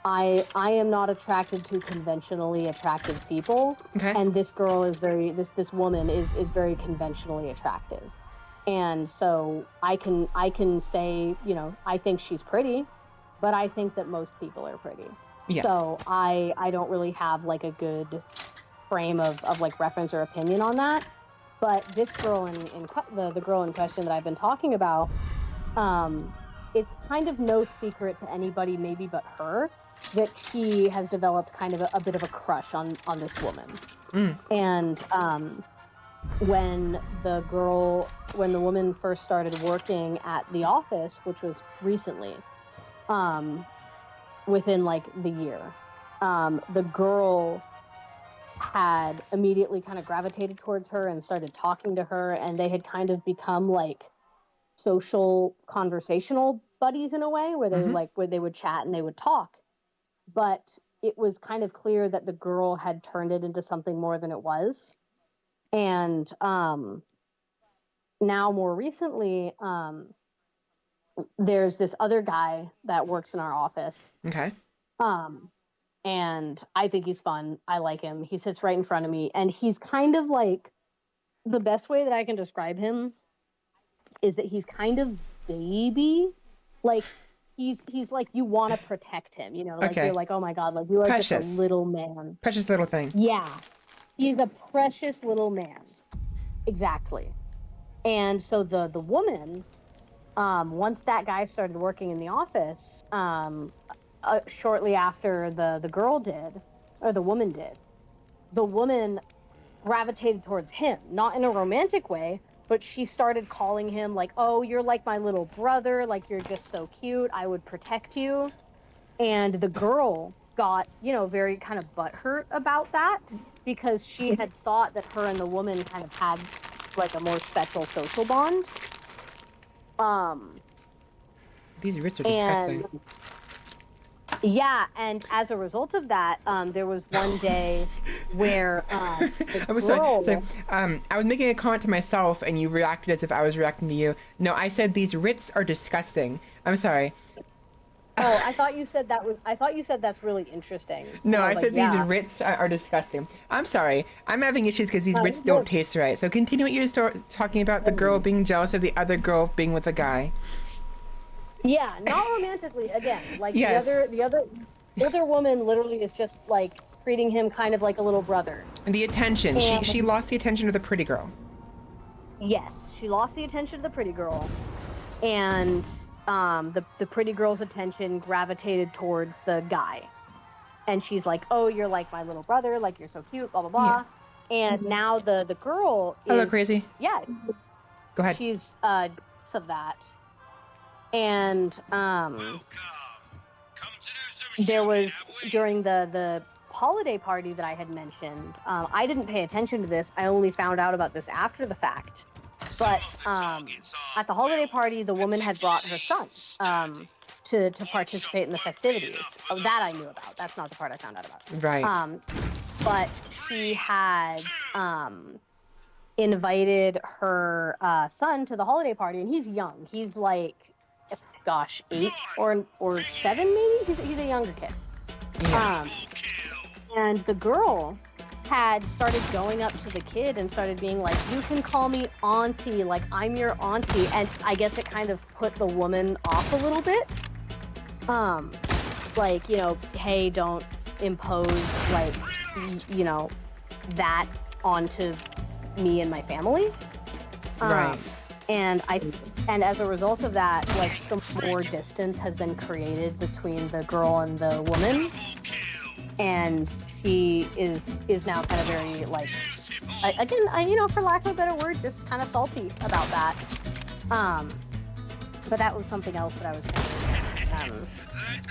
I am not attracted to conventionally attractive people. Okay. And this girl is this woman is very conventionally attractive. And so I can say, I think she's pretty, but I think that most people are pretty. Yes. So I don't really have like a good frame of like reference or opinion on that. But this girl the girl in question that I've been talking about, it's kind of no secret to anybody, maybe but her, that she has developed kind of a bit of a crush on this woman. And when the woman first started working at the office, which was recently, within like the year, the girl had immediately kind of gravitated towards her and started talking to her, and they had kind of become like social conversational buddies in a way, where they where they would chat and they would talk. But it was kind of clear that the girl had turned it into something more than it was. And now more recently, there's this other guy that works in our office. Okay. And I think he's fun. I like him. He sits right in front of me, and he's kind of like, the best way that I can describe him is that he's kind of baby. Like, he's like, you want to protect him, like, you're like, oh my God, like, you are precious. just a little man. Precious little thing. Yeah. He's a precious little man. Exactly. And so the woman, once that guy started working in the office, shortly after the girl did, or the woman did, the woman gravitated towards him, not in a romantic way, but she started calling him like, oh, you're like my little brother, like, you're just so cute, I would protect you. And the girl got, very kind of butthurt about that, because she had thought that her and the woman kind of had like a more special social bond. These Ritz are disgusting. Yeah, and as a result of that, there was one day where I was sorry. So, I was making a comment to myself, and you reacted as if I was reacting to you. No, I said these Ritz are disgusting. I'm sorry. Oh, I thought you said that's really interesting. No, I said these Ritz are disgusting. I'm sorry. I'm having issues because these Ritz don't taste right. So continue what you're talking about, the girl being jealous of the other girl being with a guy. Yeah, not romantically. Again, like, yes. the other woman literally is just like treating him kind of like a little brother. The attention. She lost the attention of the pretty girl. Yes, she lost the attention of the pretty girl, and the pretty girl's attention gravitated towards the guy, and she's like, "Oh, you're like my little brother, like you're so cute, blah blah blah." And now the girl Hello, is crazy. yeah, Go ahead. she's of that, and there was during the holiday party that I had mentioned. I didn't pay attention to this. I only found out about this after the fact. But at the holiday party, the woman had brought her son to participate in the festivities. Oh, that I knew about. That's not the part I found out about. Right. But she had invited her son to the holiday party, and he's young. He's like, gosh, 8 or 7 maybe. He's a younger kid. Yeah. And the girl had started going up to the kid and started being like, "You can call me auntie, like I'm your auntie." And I guess it kind of put the woman off a little bit. Like, you know, hey, don't impose like you know that onto me and my family. Right. And as a result of that, like some more distance has been created between the girl and the woman, and she is now kind of very like, you know, for lack of a better word, just kind of salty about that. But that was something else that I was kind of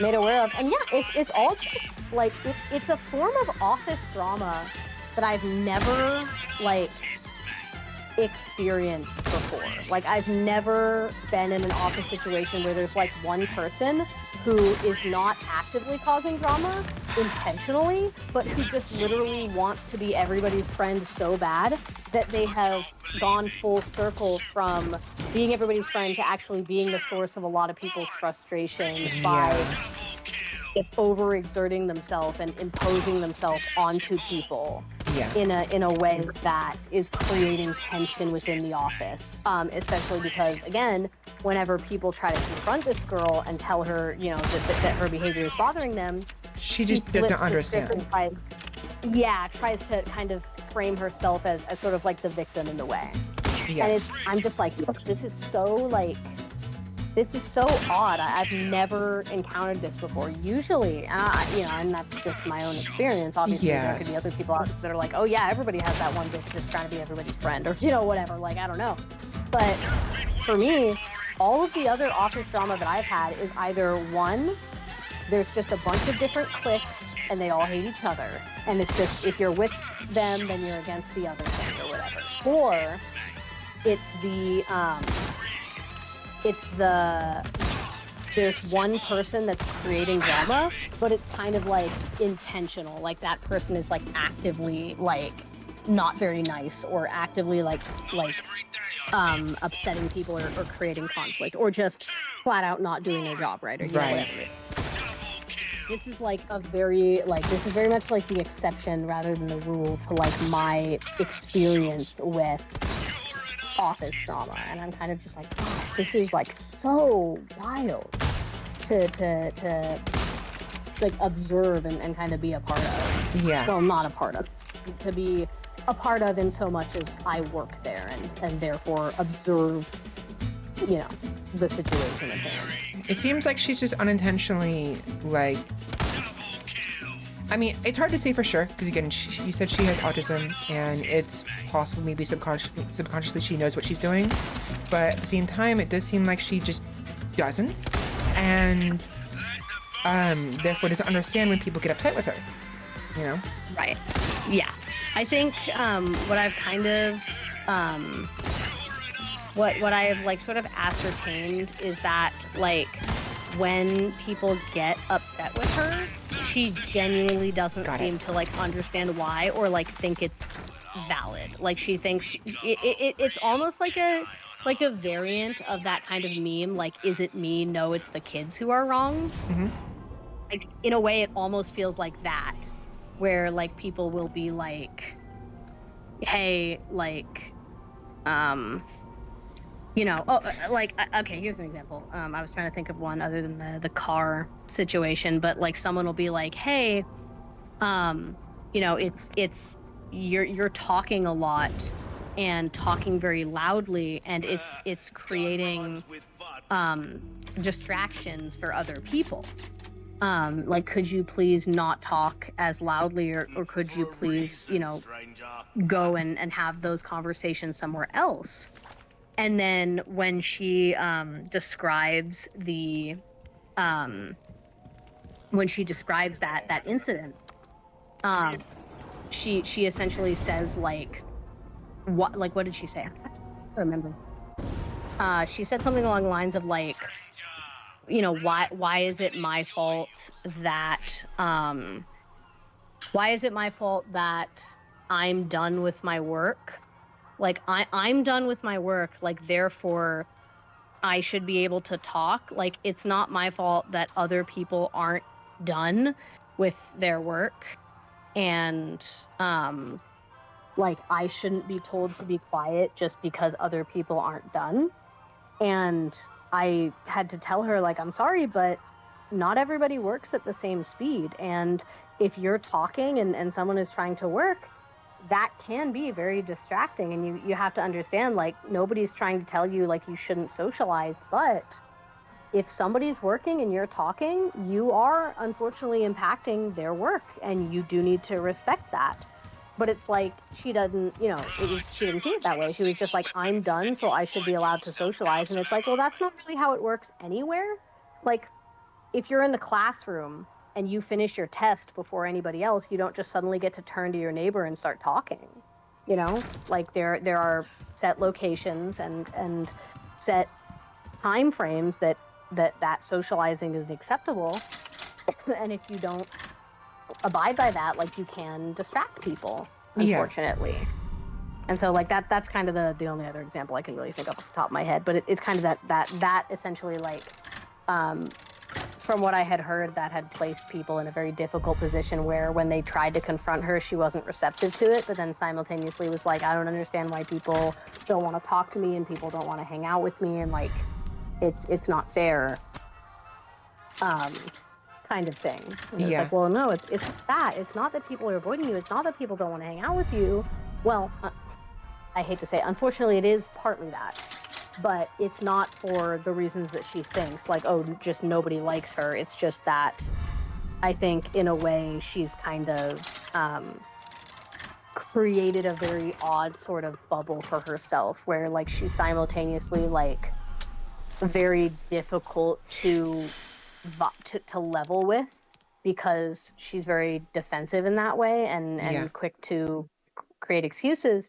made aware of, and yeah, it's all just like it's a form of office drama that I've never like experienced before. Like I've never been in an office situation where there's like one person who is not actively causing drama intentionally, but who just literally wants to be everybody's friend so bad that they have gone full circle from being everybody's friend to actually being the source of a lot of people's frustration by overexerting themselves and imposing themselves onto people in a way that is creating tension within the office, especially because, again, whenever people try to confront this girl and tell her, you know, that her behavior is bothering them, she just doesn't understand. Tries to kind of frame herself as sort of like the victim in the way. Yeah. And I'm just like, look, this is so odd. I've never encountered this before. Usually, you know, and that's just my own experience. Obviously, there could be other people out that are like, oh yeah, everybody has that one bitch that's trying to be everybody's friend, or, you know, whatever. Like, I don't know. But for me, all of the other office drama that I've had is either one, there's just a bunch of different cliques and they all hate each other, and it's just, if you're with them, then you're against the other thing or whatever. Or there's one person that's creating drama, but it's kind of like intentional. Like that person is like actively like not very nice, or actively like upsetting people, or creating conflict, or just flat out not doing their job right, or you know, whatever it is. This is like this is very much like the exception rather than the rule to like my experience with office drama, and I'm kind of just like, gosh, this is like so wild to like observe and kind of be a part of. Yeah. Well, not a part of, to be a part of in so much as I work there and therefore observe, you know, the situation at hand. It seems like she's just unintentionally like, I mean, it's hard to say for sure, because again, you said she has autism, and it's possible maybe subconsciously she knows what she's doing, but at the same time, it does seem like she just doesn't, and therefore doesn't understand when people get upset with her, you know? Right. Yeah. I think what I've kind of what I have like sort of ascertained is that like when people get upset with her, she genuinely doesn't seem to like understand why, or like think it's valid. Like she thinks it's almost like a variant of that kind of meme, like, is it me? No, it's the kids who are wrong. Mm-hmm. Like in a way, it almost feels like that, where like people will be like, hey, like you know, like, okay, here's an example. I was trying to think of one other than the car situation, but like someone will be like, hey, you know, it's you're talking a lot and talking very loudly, and it's creating distractions for other people. Like, could you please not talk as loudly, or could you please, go and have those conversations somewhere else? And then when she describes that incident, she essentially says, like, what did she say? I don't remember. She said something along the lines of, like, why is it my fault that I'm done with my work? Like, I'm done with my work, like, therefore I should be able to talk. Like, it's not my fault that other people aren't done with their work, and like, I shouldn't be told to be quiet just because other people aren't done. And I had to tell her, like, I'm sorry, but not everybody works at the same speed. And if you're talking and someone is trying to work, that can be very distracting. And you have to understand, like, nobody's trying to tell you, like, you shouldn't socialize. But if somebody's working and you're talking, you are unfortunately impacting their work, and you do need to respect that. But it's like, she didn't see it that way. She was just like, I'm done, so I should be allowed to socialize. And it's like, well, that's not really how it works anywhere. Like, if you're in the classroom and you finish your test before anybody else, you don't just suddenly get to turn to your neighbor and start talking. Like, there are set locations and set time frames that socializing is acceptable. And if you don't abide by that, like, you can distract people, unfortunately. Yeah. And so, like, that's kind of the only other example I can really think of off the top of my head. But it's kind of that essentially, like, from what I had heard, that had placed people in a very difficult position where, when they tried to confront her, she wasn't receptive to it, but then simultaneously was like, I don't understand why people don't want to talk to me and people don't want to hang out with me, and, like, it's not fair, kind of thing. And it's like, well, no, it's that. It's not that people are avoiding you. It's not that people don't want to hang out with you. Well, I hate to say, unfortunately, it is partly that. But it's not for the reasons that she thinks, like, oh, just nobody likes her. It's just that I think, in a way, she's kind of created a very odd sort of bubble for herself, where, like, she's simultaneously, like, very difficult to level with, because she's very defensive in that way, and quick to create excuses.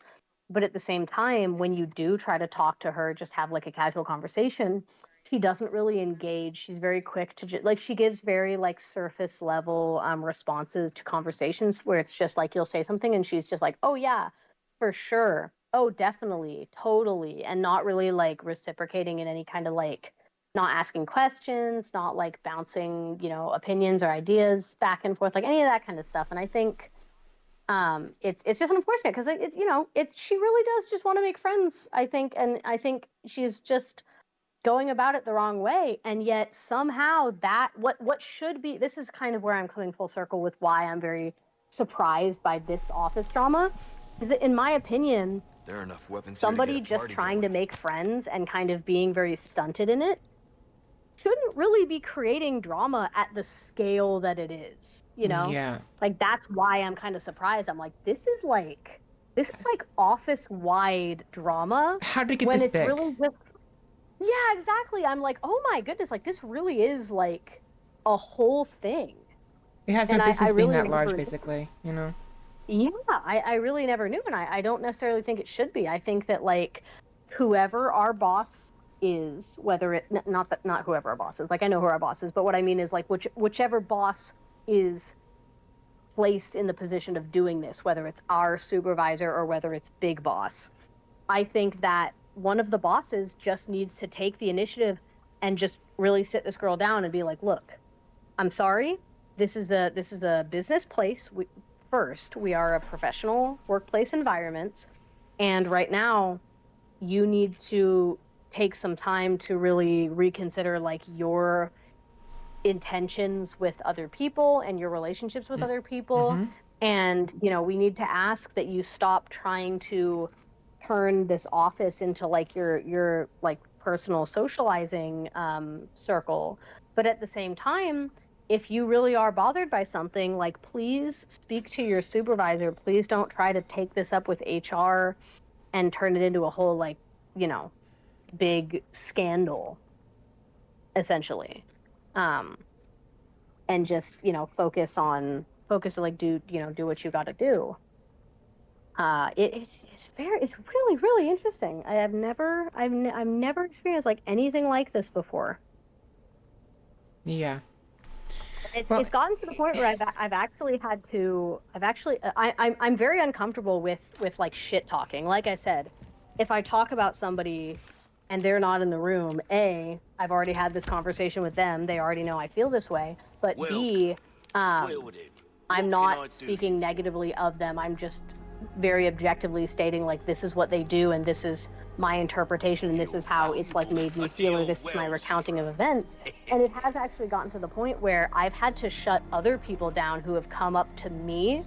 But at the same time, when you do try to talk to her, just have, like, a casual conversation, she doesn't really engage. She's very quick to like, she gives very, like, surface level responses to conversations, where it's just like, you'll say something and she's just like, oh yeah, for sure, oh definitely, totally, and not really, like, reciprocating in any kind of, like, not asking questions, not, like, bouncing, opinions or ideas back and forth, like, any of that kind of stuff. And I think it's just unfortunate, because she really does just want to make friends, I think. And I think she's just going about it the wrong way. And yet somehow that what should be, this is kind of where I'm coming full circle with why I'm very surprised by this office drama, is that, in my opinion, There are enough weapons somebody just trying to make friends and kind of being very stunted in it shouldn't really be creating drama at the scale that it is, Yeah. Like, that's why I'm kind of surprised. I'm like, this is like office-wide drama. How did it get when this it's big? really just, yeah, exactly. I'm like, oh my goodness, like, this really is, like, a whole thing. It has no And business I being really that large, never, basically, yeah, I really never knew, and I don't necessarily think it should be. I think that, like, whoever our boss is, whether it not whoever our boss is, like, I know who our boss is, but what I mean is, like, whichever boss is placed in the position of doing this, whether it's our supervisor or whether it's big boss, I think that one of the bosses just needs to take the initiative and just really sit this girl down and be like, look, I'm sorry, this is a business place. We are a professional workplace environment, and right now you need to take some time to really reconsider, like, your intentions with other people and your relationships with other people. And we need to ask that you stop trying to turn this office into, like, your like, personal socializing circle. But at the same time, if you really are bothered by something, like, please speak to your supervisor. Please don't try to take this up with HR and turn it into a whole, like, you know, big scandal, essentially. And just, you know, focus on like, do what you got to do. It's really, really interesting. I've never experienced like anything like this before. Yeah. It's gotten to the point where I'm very uncomfortable with like shit talking. Like I said, if I talk about somebody and they're not in the room, A, I've already had this conversation with them. They already know I feel this way. But B, I'm not speaking negatively of them. I'm just very objectively stating, like, this is what they do and this is my interpretation and this is how it's like made me feel, or this is my recounting of events. And it has actually gotten to the point where I've had to shut other people down who have come up to me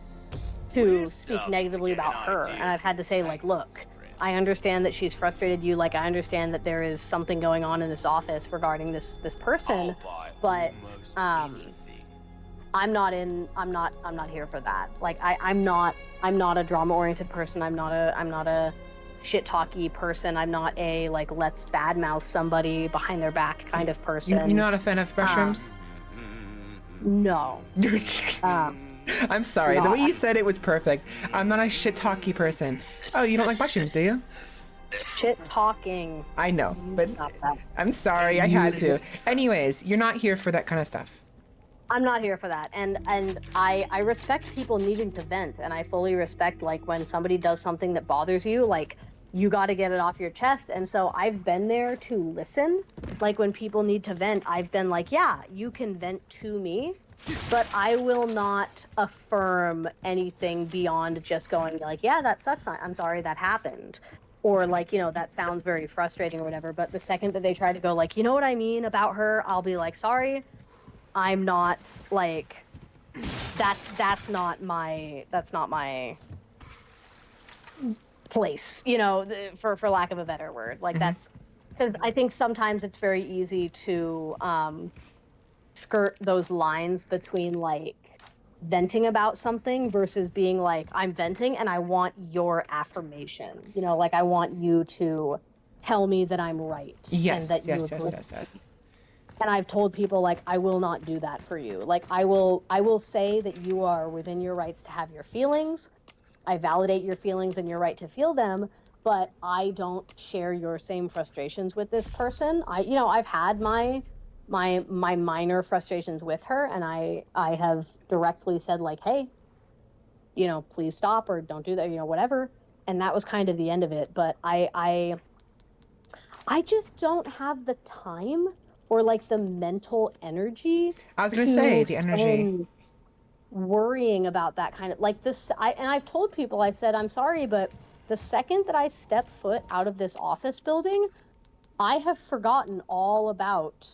to speak negatively about her. And I've had to say, like, look, I understand that she's frustrated you. Like, I understand that there is something going on in this office regarding this person, but I'm not here for that. Like, I'm not a drama-oriented person. I'm not a shit-talky person. I'm not a, like, let's badmouth somebody behind their back kind of person. You're not a fan of mushrooms? No. I'm sorry. The way you said it was perfect. I'm not a shit-talky person. Oh, you don't like mushrooms, do you? Shit-talking. I know, but Stop that. I'm sorry. I had to. Anyways, you're not here for that kind of stuff. I'm not here for that. And I respect people needing to vent, and I fully respect, like, when somebody does something that bothers you, like, you got to get it off your chest. And so I've been there to listen. Like, when people need to vent, I've been like, yeah, you can vent to me, but I will not affirm anything beyond just going like, yeah, that sucks. I'm sorry that happened. Or, like, you know, that sounds very frustrating or whatever. But the second that they try to go like, you know what I mean about her, I'll be like, sorry, I'm not, like, that's not my place, you know, for lack of a better word. Like, that's because I think sometimes it's very easy to skirt those lines between, like, venting about something versus being like, I'm venting and I want your affirmation, you know, like, I want you to tell me that I'm right. Yes, and that yes. And I've told people, like, I will not do that for you. Like, I will say that you are within your rights to have your feelings. I validate your feelings and your right to feel them, but I don't share your same frustrations with this person. I've had my minor frustrations with her, and I have directly said, like, hey, you know, please stop, or don't do that, you know, whatever. And that was kind of the end of it. But I just don't have the time or, like, the mental energy. I was gonna say the energy. Worrying about that kind of, like, this. I've told people, I said, I'm sorry, but the second that I step foot out of this office building, I have forgotten all about,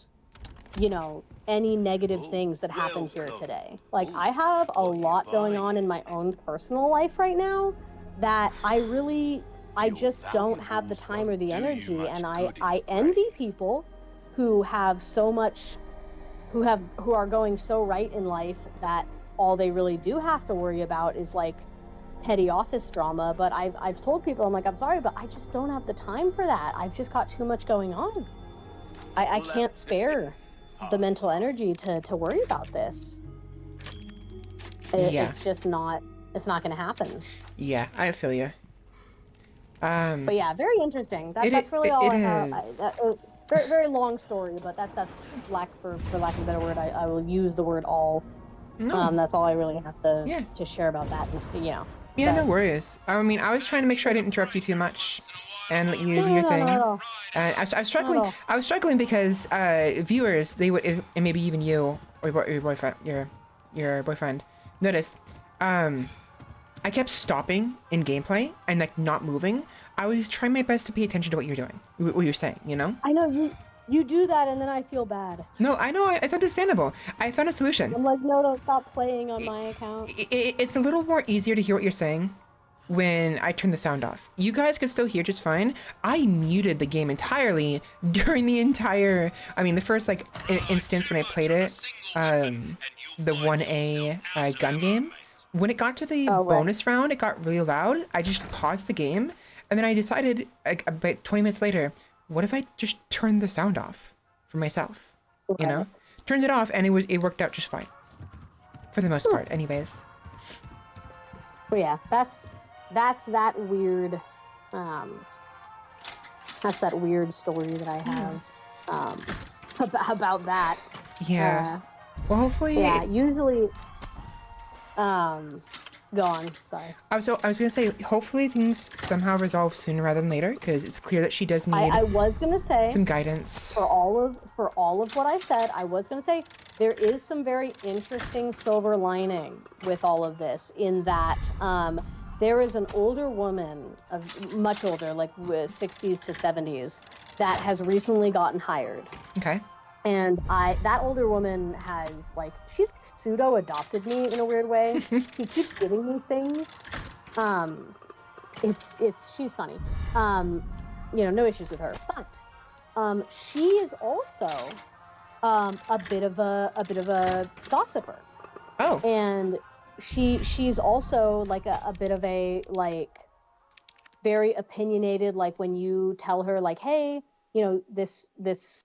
you know, any negative things that happened here today. Like, I have a lot going on in my own personal life right now that I just don't have the time or the energy. And I envy people who have so much, who are going so right in life that all they really do have to worry about is, like, petty office drama. But I've told people, I'm like, I'm sorry, but I just don't have the time for that. I've just got too much going on. I can't spare the mental energy to worry about this. It's just not, it's not going to happen. Yeah, I feel you. But yeah, very interesting. That's really all I have. Very, very long story, but that's for lack of a better word. I will use the word all. No. That's all I really have to share about that. You know. Yeah, no worries. I mean, I was trying to make sure I didn't interrupt you too much, and let you do your thing. No. And I was struggling. I was struggling because viewers, they would, and maybe even you or your boyfriend, your boyfriend, noticed. I kept stopping in gameplay and, like, not moving. I was trying my best to pay attention to what you're doing, what you're saying, you know? I know you do that, and then I feel bad. No, I know, it's understandable. I found a solution. I'm like, no, don't stop playing on my account. It's a little more easier to hear what you're saying when I turned the sound off. You guys could still hear just fine. I muted the game entirely during the entire, I mean, the first like instance when I played it, the 1A gun game. When it got to the bonus round, it got really loud. I just paused the game, and then I decided, like, about 20 minutes later, what if I just turned the sound off for myself? You know, turned it off, and it worked out just fine, for the most part. Anyways. But yeah, that's that weird, that's that weird story that I have about that. Yeah. Well, hopefully. Yeah. Usually. Go on. Sorry. I was gonna say, hopefully things somehow resolve sooner rather than later, because it's clear that she does need. I was gonna say some guidance for all of what I said. I was gonna say there is some very interesting silver lining with all of this, in that there is an older woman, much older, like 60s to 70s, that has recently gotten hired. Okay. And that older woman has, like, she's pseudo adopted me in a weird way. She keeps giving me things. She's funny. No issues with her. But she is also a bit of a gossiper. Oh. And she's also like a bit of a, like, very opinionated, like, when you tell her, like, hey, this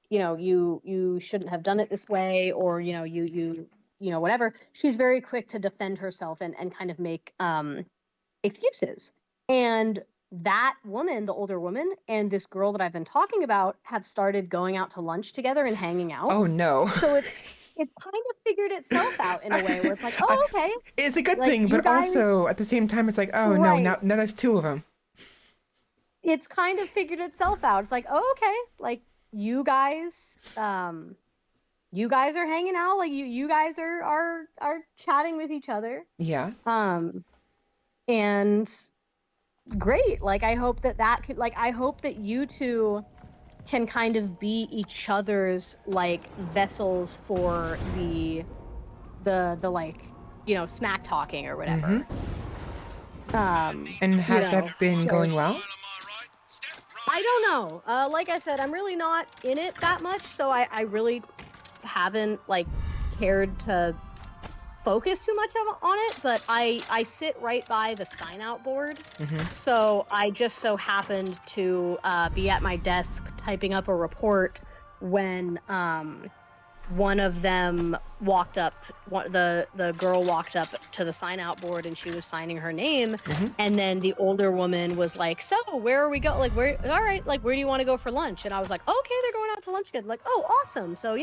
you shouldn't have done it this way, or you whatever, she's very quick to defend herself and kind of make excuses. And that woman, the older woman, and this girl that I've been talking about have started going out to lunch together and hanging out. Oh no. So it's kind of figured itself out in a way where it's like, oh, okay, it's a good like, thing, but guys, also at the same time it's like, oh no, now there's two of them. It's kind of figured itself out. It's like, oh, okay, like, you guys are hanging out, like, you guys are chatting with each other. Yeah. And great. Like, I hope that could, like, I hope that you two can kind of be each other's, like, vessels for the like, smack talking or whatever. Mm-hmm. And has that been going well? I don't know. Like I said, I'm really not in it that much, so I really haven't, like, cared to focus too much on it. But I sit right by the sign out board, so I just so happened to be at my desk typing up a report when one of them walked up, the girl walked up to the sign out board, and she was signing her name. And then the older woman was like, so where are we going? Like, all right, like, where do you want to go for lunch? And I was like, okay, they're going out to lunch together. Like, oh, awesome. So,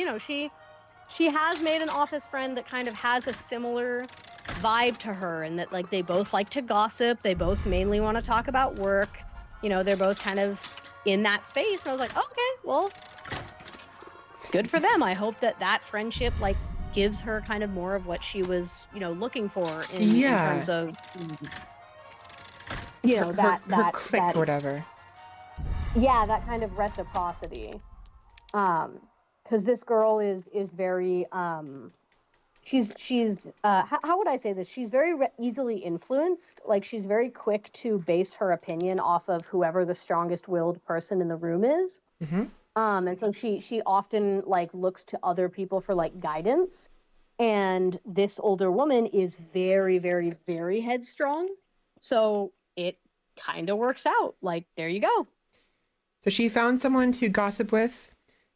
she has made an office friend that kind of has a similar vibe to her, and that, like, they both like to gossip. They both mainly want to talk about work. They're both kind of in that space. And I was like, okay, well, good for them. I hope that friendship, like, gives her kind of more of what she was, looking for in terms of, her click or whatever. Yeah, that kind of reciprocity. Because this girl is very she's how would I say this? She's very easily influenced. Like, she's very quick to base her opinion off of whoever the strongest-willed person in the room is. And so she often, like, looks to other people for, like, guidance. And this older woman is very, very, very headstrong. So it kind of works out. Like, there you go. So she found someone to gossip with,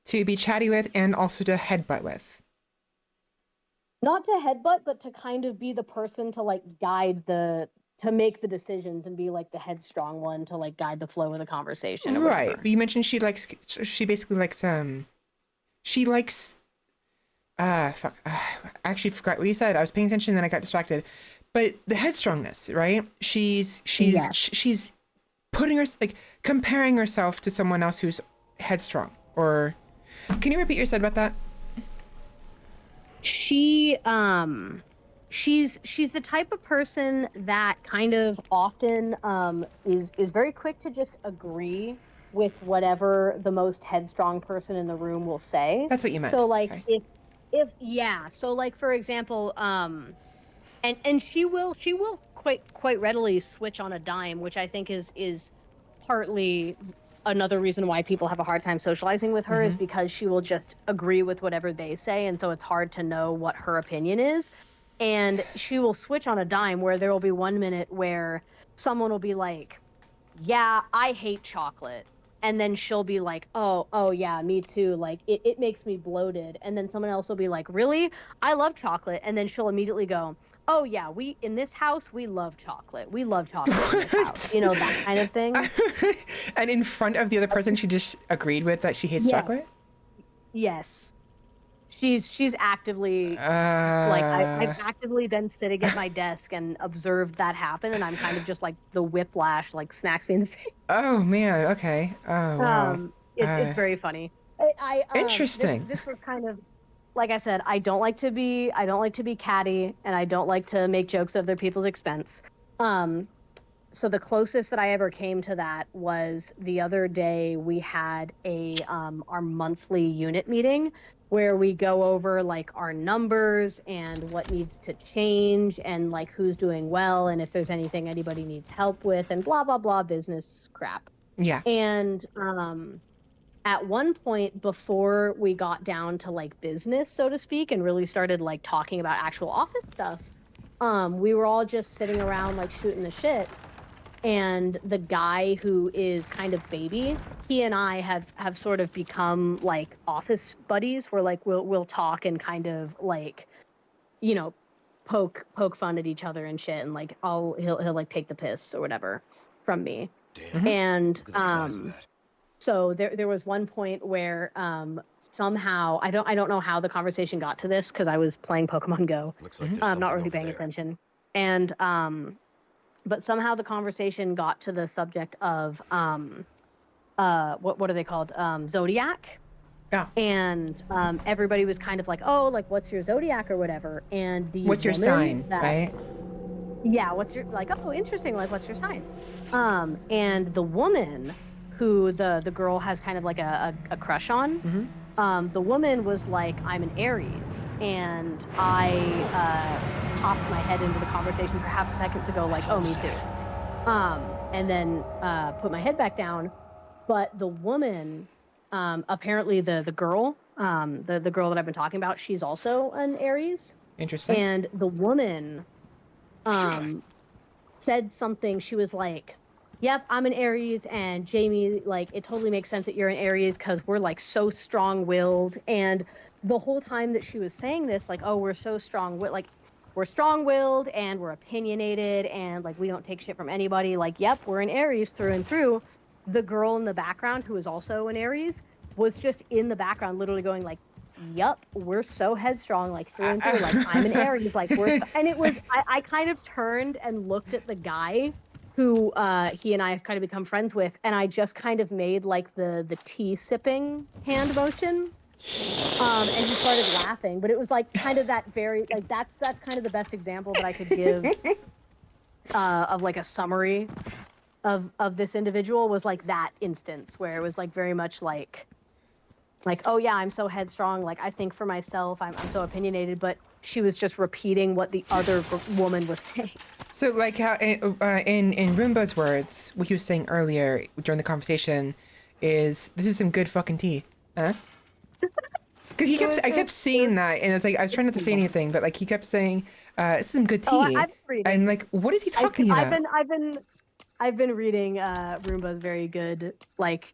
to be chatty with, and also to headbutt with. Not to headbutt, but to kind of be the person to, like, to make the decisions and be, like, the headstrong one to, like, guide the flow of the conversation. Right. But you mentioned she basically likes, I actually forgot what you said. I was paying attention and then I got distracted. But the headstrongness, right? She's putting her, like, comparing herself to someone else who's headstrong. Or can you repeat what you said about that? She's the type of person that kind of often is very quick to just agree with whatever the most headstrong person in the room will say. That's what you meant. So, like, okay. if so, like, for example, and she will quite readily switch on a dime, which I think is partly another reason why people have a hard time socializing with her, is because she will just agree with whatever they say, and so it's hard to know what her opinion is. And she will switch on a dime, where there will be 1 minute where someone will be like, yeah, I hate chocolate. And then she'll be like, oh yeah, me too. Like it makes me bloated. And then someone else will be like, really? I love chocolate. And then she'll immediately go, oh yeah, we in this house we love chocolate. We love chocolate in this house. You know, that kind of thing. And in front of the other person, she just agreed with that she hates chocolate? Yes. She's actively like I've actively been sitting at my desk and observed that happen, and I'm kind of just like the whiplash, like smacks me in the face. Oh man, okay. Oh wow. It's very funny. Interesting. This was kind of, like I said, I don't like to be catty, and I don't like to make jokes at other people's expense. So the closest that I ever came to that was the other day. We had our monthly unit meeting, where we go over like our numbers and what needs to change, and like who's doing well, and if there's anything anybody needs help with, and blah blah blah business crap. Yeah. And at one point, before we got down to like business, so to speak, and really started like talking about actual office stuff, we were all just sitting around like shooting the shit. And the guy who is kind of baby, he and I have sort of become like office buddies, where like we'll talk and kind of like, you know, poke fun at each other and shit, and like he'll like take the piss or whatever from me. Damn. And Look at the size of that. so there was one point where somehow I don't know how the conversation got to this, because I was playing Pokemon Go. Looks like there's not something really over paying there. attention. And but somehow the conversation got to the subject of what are they called? Zodiac. Yeah. And everybody was kind of like, oh, like what's your zodiac or whatever. And the What's your woman sign, that, right? yeah, what's your, like, oh, interesting, like what's your sign? And the woman who the girl has kind of like a crush on, the woman was like, I'm an Aries. And I popped my head into the conversation for half a second to go like, oh, me too. And then put my head back down. But the woman, apparently the girl, the girl that I've been talking about, she's also an Aries. Interesting. And the woman said something. She was like, yep, I'm an Aries, and Jamie, like, it totally makes sense that you're an Aries, because we're like so strong-willed. And the whole time that she was saying this, like, oh, we're so strong-willed, like, we're strong-willed and we're opinionated and like we don't take shit from anybody, like, yep, we're an Aries through and through. The girl in the background, who is also an Aries, was just in the background literally going like, yup, we're so headstrong, like through and through, like I'm an Aries, like we're and it was I kind of turned and looked at the guy who he and I have kind of become friends with, and I just kind of made like the tea sipping hand motion. And he started laughing, but it was like kind of that very like that's kind of the best example that I could give of like a summary of this individual, was like that instance where it was like very much like oh yeah, I'm so headstrong, like I think for myself, I'm so opinionated, but she was just repeating what the other woman was saying. So like how in Roomba's words, what he was saying earlier during the conversation is, this is some good fucking tea, huh? Because I kept seeing that, and it's like I was trying not to say anything, but like he kept saying, "This is some good tea." Oh, I've been reading. And like, what is he talking about? I've been reading Roomba's very good, like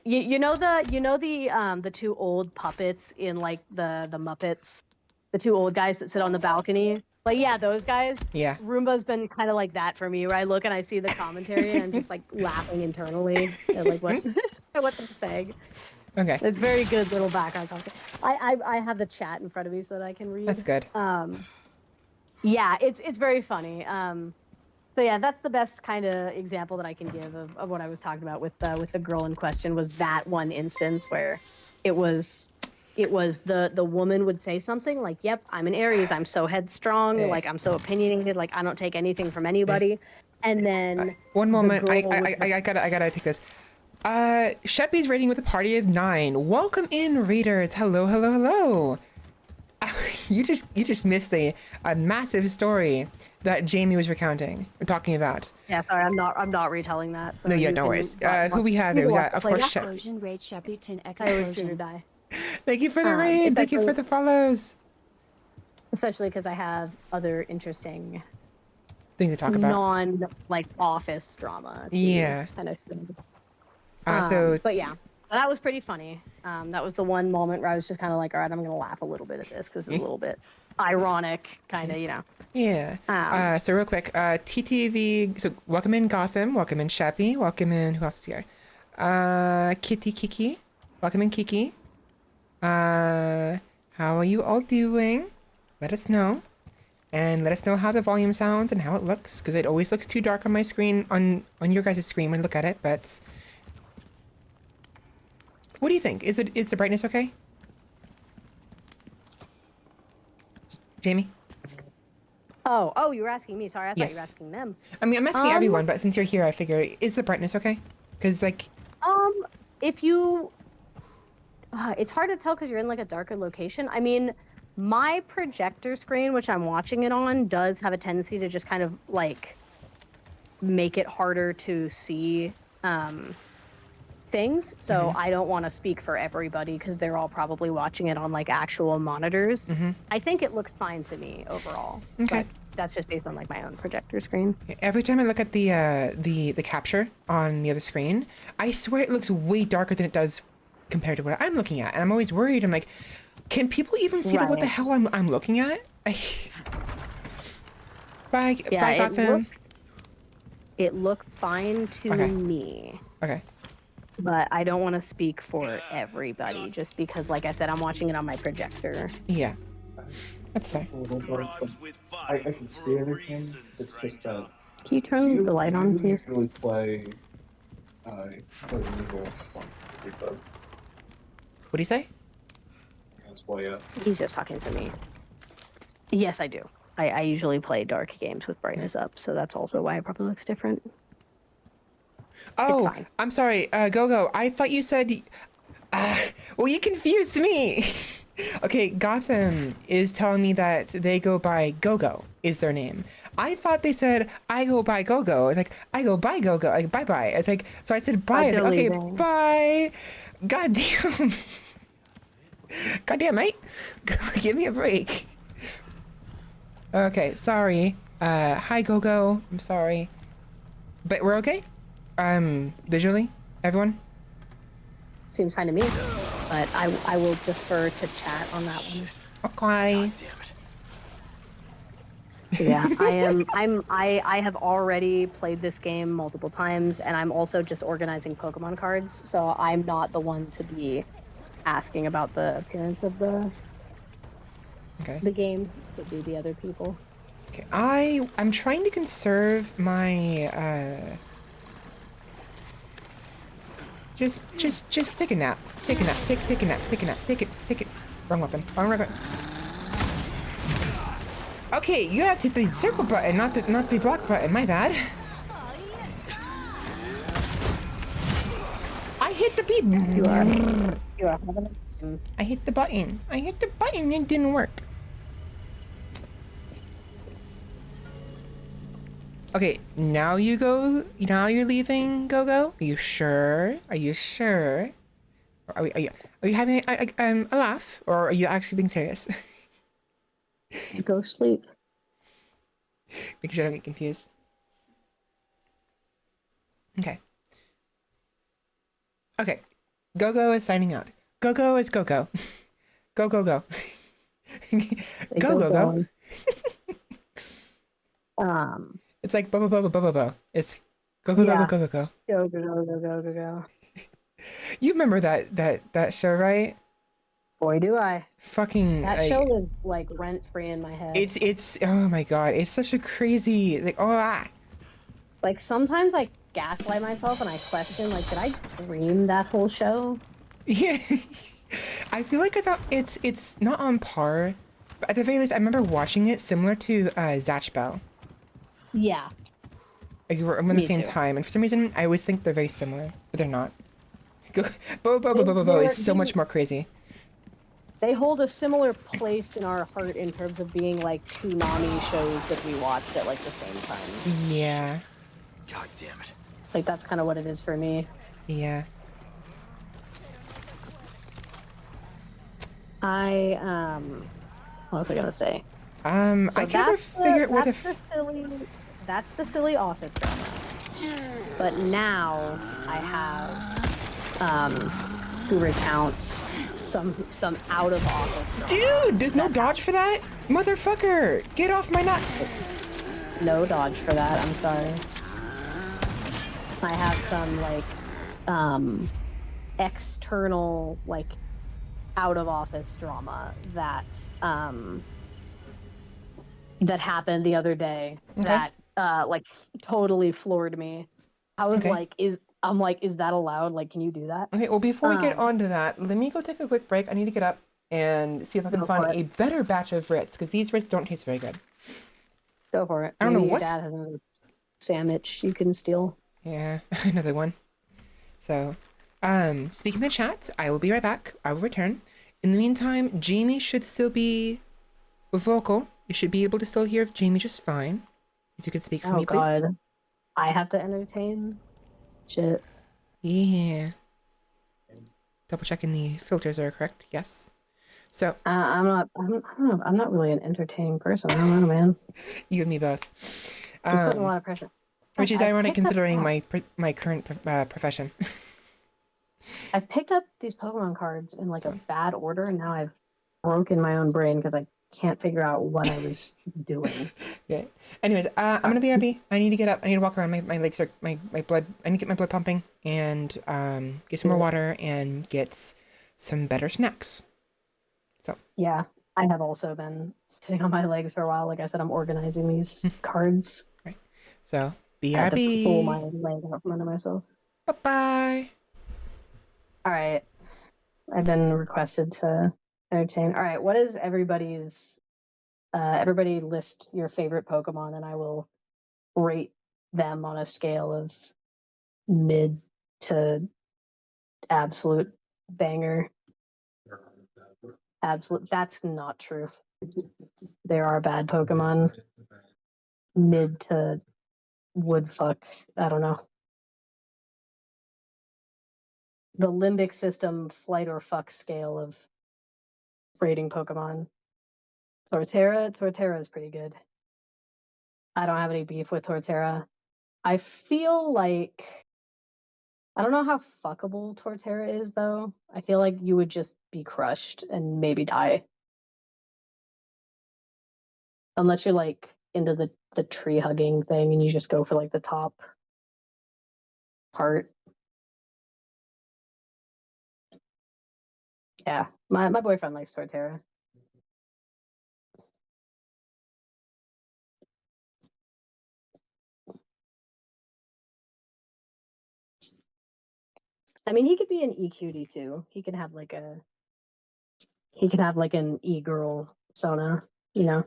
you know the two old puppets in like the Muppets, the two old guys that sit on the balcony. Like, yeah, those guys. Yeah. Roomba's been kind of like that for me, where I look and I see the commentary and I'm just like laughing internally at like what they're saying. Okay. It's very good little background content. I have the chat in front of me so that I can read. That's good. Yeah, it's very funny. So yeah, that's the best kind of example that I can give of what I was talking about with the girl in question, was that one instance where it was the woman would say something like, yep, I'm an Aries, I'm so headstrong, like I'm so opinionated, like I don't take anything from anybody. And then one moment, I gotta take this. Sheppy's rating with a party of 9. Welcome in, raiders. Hello, hello, hello. You just missed a massive story that Jamie was recounting or talking about. Yeah, sorry, I'm not retelling that. So No, yeah, you no can worries. watch- Who we have you here? can We watch got, the of course, playback. Explosion, raid, Shepperton, I would sooner explosion. die. Thank you for the raid. Thank you for the follows. Especially because I have other interesting Things to talk about. like office drama. To Yeah. Kind of. But yeah, that was pretty funny. That was the one moment where I was just kind of like, all right, I'm gonna laugh a little bit at this because it's a little bit ironic, kind of, you know. Yeah. So real quick, TTV. So welcome in Gotham. Welcome in Shappy. Welcome in. Who else is here? Kitty Kiki. Welcome in Kiki. How are you all doing? Let us know. And let us know how the volume sounds and how it looks, because it always looks too dark on my screen, on your guys' screen when I look at it, but... What do you think? Is the brightness okay? Jamie? Oh, you were asking me. Sorry, I thought you were Yes. asking them. I mean, I'm asking everyone, but since you're here, I figure, is the brightness okay? Because, like... If you... it's hard to tell because you're in, like, a darker location. I mean, my projector screen, which I'm watching it on, does have a tendency to just kind of, like, make it harder to see, things. So I don't want to speak for everybody because they're all probably watching it on, like, actual monitors. I think it looks fine to me overall. Okay. But that's just based on, like, my own projector screen. Every time I look at the capture on the other screen, I swear it looks way darker than it does compared to what I'm looking at. And I'm always worried. I'm like, can people even see what the hell I'm looking at? Bye, Gotham. It looks fine to me. Okay. But I don't want to speak for everybody just because, like I said, I'm watching it on my projector. Yeah. That's fair. A little bit, but I can see everything. It's just that. Can you turn the light on, please? Really play. Resident Evil on VTuber. What do you say? That's why, yeah. He's just talking to me. Yes, I do. I usually play dark games with brightness up, so that's also why it probably looks different. Oh, I'm sorry, Go-Go. I thought you said... well, you confused me. Okay, Gotham is telling me that they go by Go-Go is their name. I thought they said, I go by Go-Go. It's like, I go by Go-Go. Like, bye-bye. It's like, so I said bye. Like, okay, bye. God damn. God damn, mate. Give me a break. Okay, sorry. Hi, Go-Go. I'm sorry. But we're okay? Visually? Everyone? Seems fine to me. But I will defer to chat on that one. Okay. Yeah, I have already played this game multiple times, and I'm also just organizing Pokemon cards, so I'm not the one to be asking about the appearance of the game. It would be the other people. Okay, I'm trying to conserve my just take a nap. Take a nap. Take a nap. Take a nap. Take it. Wrong weapon. Wrong weapon. Okay, you have to hit the circle button, not the block button. My bad. I hit the beep. You are. I hit the button. It didn't work. Okay, now you go. Now you're leaving. Go. Are you sure? Are you sure? Are you having a laugh, or are you actually being serious? Go sleep. Make sure I don't get confused. Okay. Okay. Go is signing out. Go is go. Go. Go. It's like bo. It's go. Go. You remember that show, right? Boy, do I. Fucking that show is like rent free in my head. It's oh my god, it's such a crazy Like sometimes I gaslight myself and I question, like, did I dream that whole show? Yeah. I feel like it's not on par, but at the very least I remember watching it similar to Zatch Bell. Yeah. Like we're around the same time, and for some reason I always think they're very similar, but they're not. Bo is so much more crazy. they hold a similar place in our heart in terms of being like Toonami shows that we watched at like the same time. Yeah. God damn it. Like that's kind of what it is for me. Yeah. What was I gonna say? I So can never figure out where that's the silly office drama. But now I have to recount some out of office drama. Dude, there's no dodge for that? Motherfucker, get off my nuts. No dodge for that, I'm sorry. I have some like external like out of office drama that that happened the other day that like totally floored me. I was like, is that allowed? Like, can you do that? Okay, well, before we get on to that, let me go take a quick break. I need to get up and see if I can Go find for it. a better batch of Ritz, because these Ritz don't taste very good. Go for it. I don't Maybe know your what's... dad has another sandwich you can steal. Yeah, another one. So, speaking of the chat, I will be right back. I will return. In the meantime, Jamie should still be vocal. You should be able to still hear Jamie just fine. If you could speak for me, please. Oh God, I have to entertain. Shit. Yeah. Double checking the filters are correct. Yes. So I'm not. I don't know. I'm not really an entertaining person. I don't know, man. you and me both. You're putting a lot of pressure. Which is I've ironic picked up- considering my current profession. I've picked up these Pokemon cards in like a bad order, and now I've broken my own brain because I can't figure out what I was doing. Yeah. Anyways, I'm gonna be happy. I need to get up. I need to walk around. My legs are my blood. I need to get my blood pumping and get some more water and get some better snacks. So Yeah, I have also been sitting on my legs for a while. Like I said, I'm organizing these cards. right. So be I had to pull my happy. leg out from under myself. Bye bye. All right, I've been requested to entertain. All right, what is everybody's? Everybody list your favorite Pokemon, and I will rate them on a scale of mid to absolute banger. Absolute. That's not true. There are bad Pokemon. Mid to wood fuck. I don't know. The limbic system flight or fuck scale of rating Pokemon. Torterra is pretty good. I don't have any beef with Torterra. I feel like I don't know how fuckable Torterra is though. I feel like you would just be crushed and maybe die. Unless you're like into the tree hugging thing and you just go for like the top part. Yeah. My boyfriend likes Torterra. I mean, he could be an E-cutie too. He can have like an e-girl persona, you know.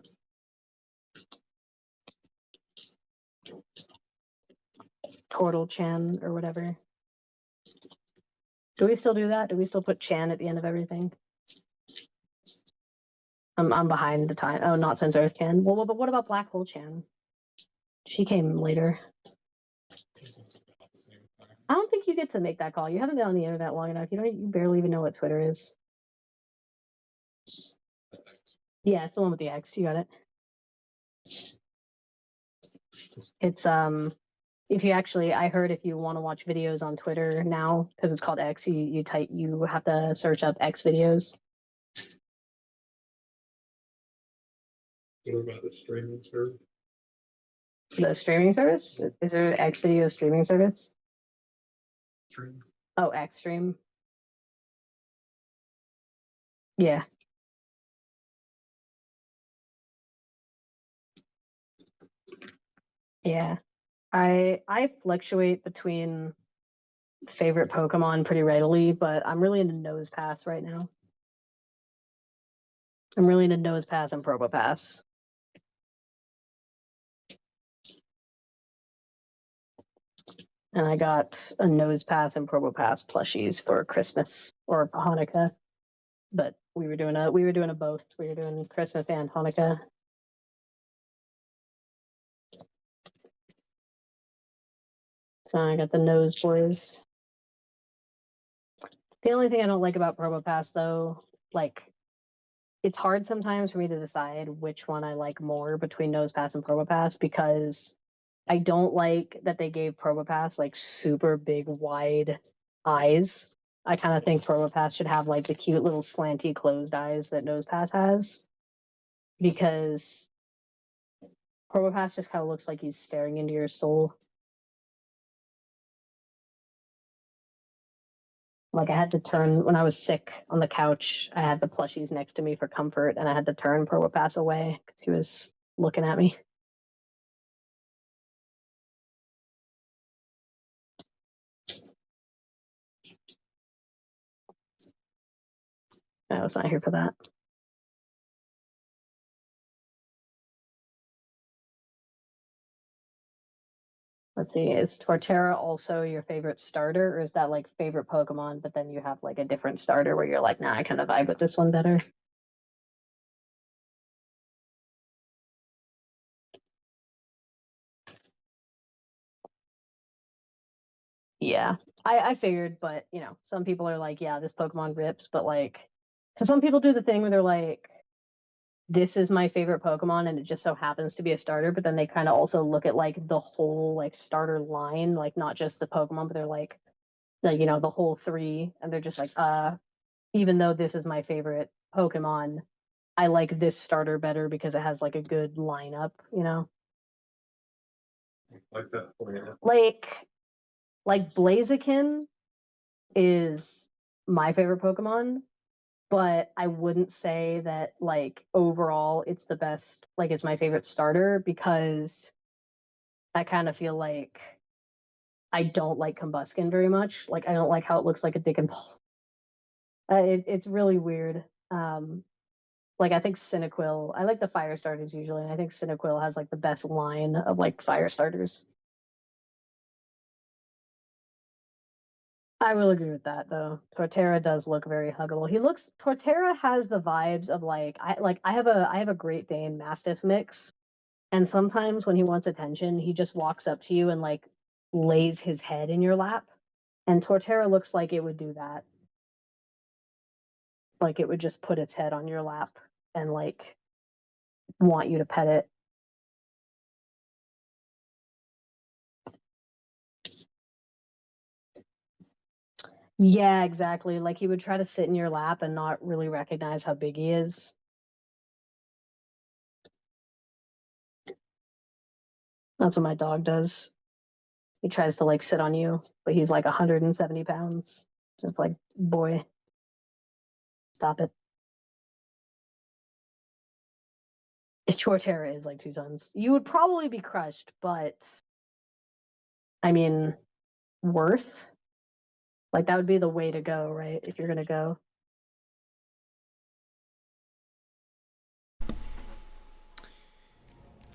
Turtle Chan or whatever. Do we still do that? Do we still put Chan at the end of everything? I'm behind the time. Oh, not since Earth Can. Well, but what about Black Hole Chan? She came later. I don't think you get to make that call. You haven't been on the internet long enough. You barely even know what Twitter is. Yeah, it's the one with the X. You got it. It's if you actually, I heard if you want to watch videos on Twitter now because it's called X, you have to search up X videos. What about the streaming service? The streaming service? Is there an X video streaming service? Stream. Oh, X stream. Yeah. Yeah. I fluctuate between favorite Pokemon pretty readily, but I'm really into Nose Pass right now. I'm really into Nose Pass and Probopass. And I got a Nose Pass and Probopass plushies for Christmas or Hanukkah, but we were doing a both. We were doing Christmas and Hanukkah. So I got the nose boys. The only thing I don't like about Promo Pass, though, like, it's hard sometimes for me to decide which one I like more between Nose Pass and Promo Pass, because I don't like that they gave Promo Pass like super big, wide eyes. I kind of think Promo Pass should have like the cute little slanty closed eyes that Nose Pass has, because Promo Pass just kind of looks like he's staring into your soul. Like, I had to turn when I was sick on the couch. I had the plushies next to me for comfort, and I had to turn Promo Pass away because he was looking at me. I was not here for that. Let's see, is Torterra also your favorite starter, or is that like favorite Pokemon, but then you have like a different starter where you're like, nah, I kind of vibe with this one better? Yeah, I figured, but you know, some people are like, yeah, this Pokemon rips, but like, because some people do the thing where they're like, this is my favorite Pokemon, and it just so happens to be a starter, but then they kind of also look at like the whole like starter line, like not just the Pokemon, but they're like, you know, the whole three, and they're just like, even though this is my favorite Pokemon, I like this starter better because it has like a good lineup, you know? Like that for you. Like Blaziken is my favorite Pokemon, but I wouldn't say that like overall it's the best, like it's my favorite starter, because I kind of feel like I don't like Combuskin very much. Like, I don't like how it looks like a dick and balls. It's really weird. Like, I think Cyndaquil, I like the fire starters usually, and I think Cyndaquil has like the best line of like fire starters. I will agree with that, though. Torterra does look very huggable. Torterra has the vibes of like, I have a Great Dane Mastiff mix, and sometimes when he wants attention, he just walks up to you and like lays his head in your lap. And Torterra looks like it would do that. Like, it would just put its head on your lap and like want you to pet it. Yeah, exactly. Like, he would try to sit in your lap and not really recognize how big he is. That's what my dog does. He tries to like sit on you, but he's like 170 pounds. So it's like, boy, stop it. Torterra is like 2 tons. You would probably be crushed, but I mean, worth? Like, that would be the way to go, right? If you're gonna go.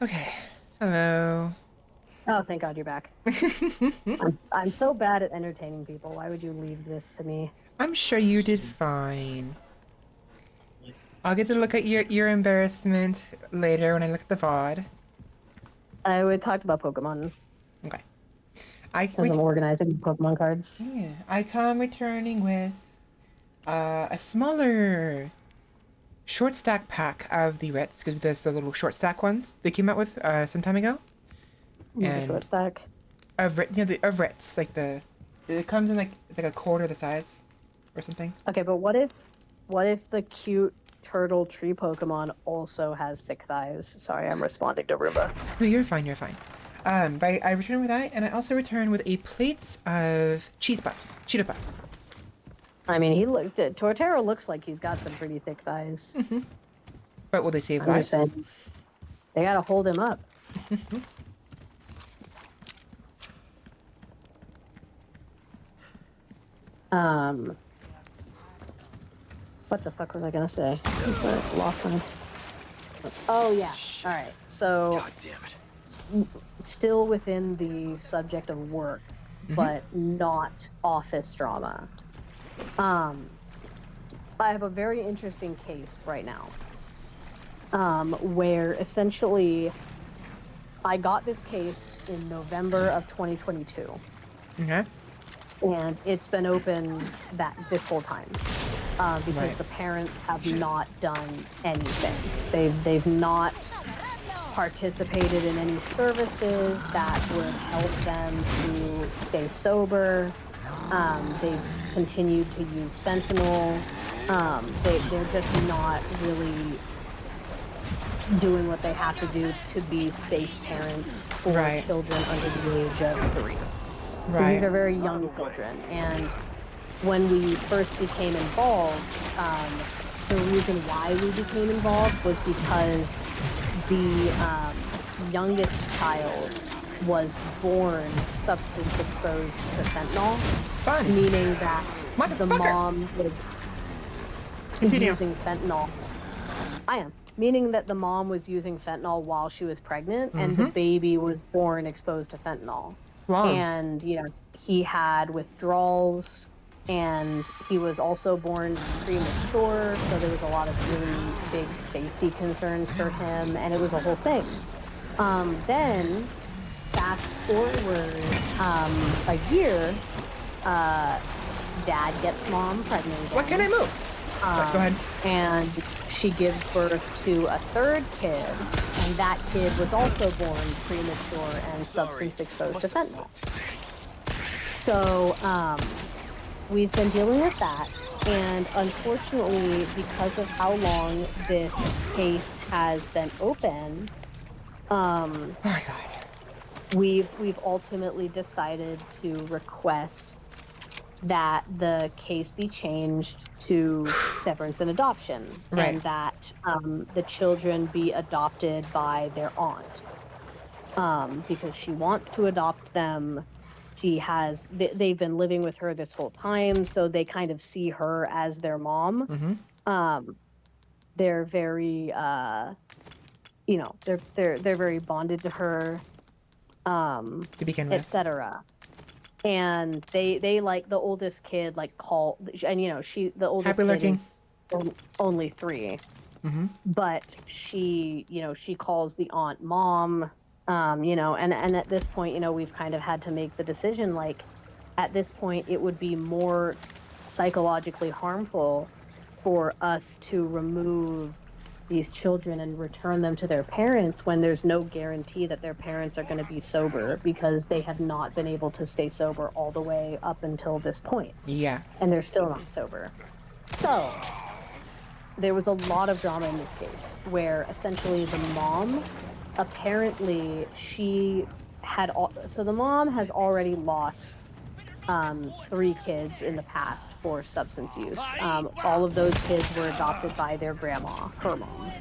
Okay. Hello. Oh, thank God you're back. I'm so bad at entertaining people. Why would you leave this to me? I'm sure you did fine. I'll get to look at your embarrassment later when I look at the VOD. We talked about Pokemon Okay. as I'm organizing Pokemon cards. Yeah, I come returning with a smaller short stack pack of the Rets, because there's the little short stack ones they came out with some time ago. And short stack. Of Rets, like it comes in like it's like a quarter the size or something. Okay, but what if the cute turtle tree Pokemon also has thick thighs? Sorry, I'm responding to Roomba. No, you're fine, you're fine. But I return with that, and I also return with a plate of Cheetah Puffs. I mean, Torterra looks like he's got some pretty thick thighs. But will they save I'm lives? just saying, they gotta hold him up. What the fuck was I gonna say? Lost my... Oh yeah. All right. So, God damn it. still within the subject of work, but not office drama. I have a very interesting case right now, where essentially I got this case in November of 2022. Okay. And it's been open this whole time, because Right. the parents have not done anything. They've not participated in any services that would help them to stay sober. They've continued to use fentanyl. They're just not really doing what they have to do to be safe parents for Right. children under the age of 3. Right. These are very young children, and when we first became involved, the reason why we became involved was because the youngest child was born substance exposed to fentanyl, Fun. meaning that the Motherfucker. mom was Continue. using fentanyl. Meaning that the mom was using fentanyl while she was pregnant, and the baby was born exposed to fentanyl. Wow. And, he had withdrawals, and he was also born premature, so there was a lot of really big safety concerns for him, and it was a whole thing. Then, fast forward a year, dad gets mom pregnant again. What can I move? Go ahead. And she gives birth to a third kid, and that kid was also born premature and substance exposed to fentanyl. So we've been dealing with that, and unfortunately, because of how long this case has been open, Oh my god. we've ultimately decided to request that the case be changed to severance and adoption, Right. and that the children be adopted by their aunt, because she wants to adopt them. They've been living with her this whole time, so they kind of see her as their mom. They're very they're very bonded to her, To begin with. etc. And they like the oldest kid and the oldest Happy kid lurking. is only 3, but she calls the aunt mom, and at this point, we've kind of had to make the decision, like, at this point it would be more psychologically harmful for us to remove these children and return them to their parents when there's no guarantee that their parents are going to be sober, because they have not been able to stay sober all the way up until this point. Yeah. And they're still not sober. So there was a lot of drama in this case where essentially the mom, apparently the mom has already lost 3 kids in the past for substance use. All of those kids were adopted by their grandma, her mom,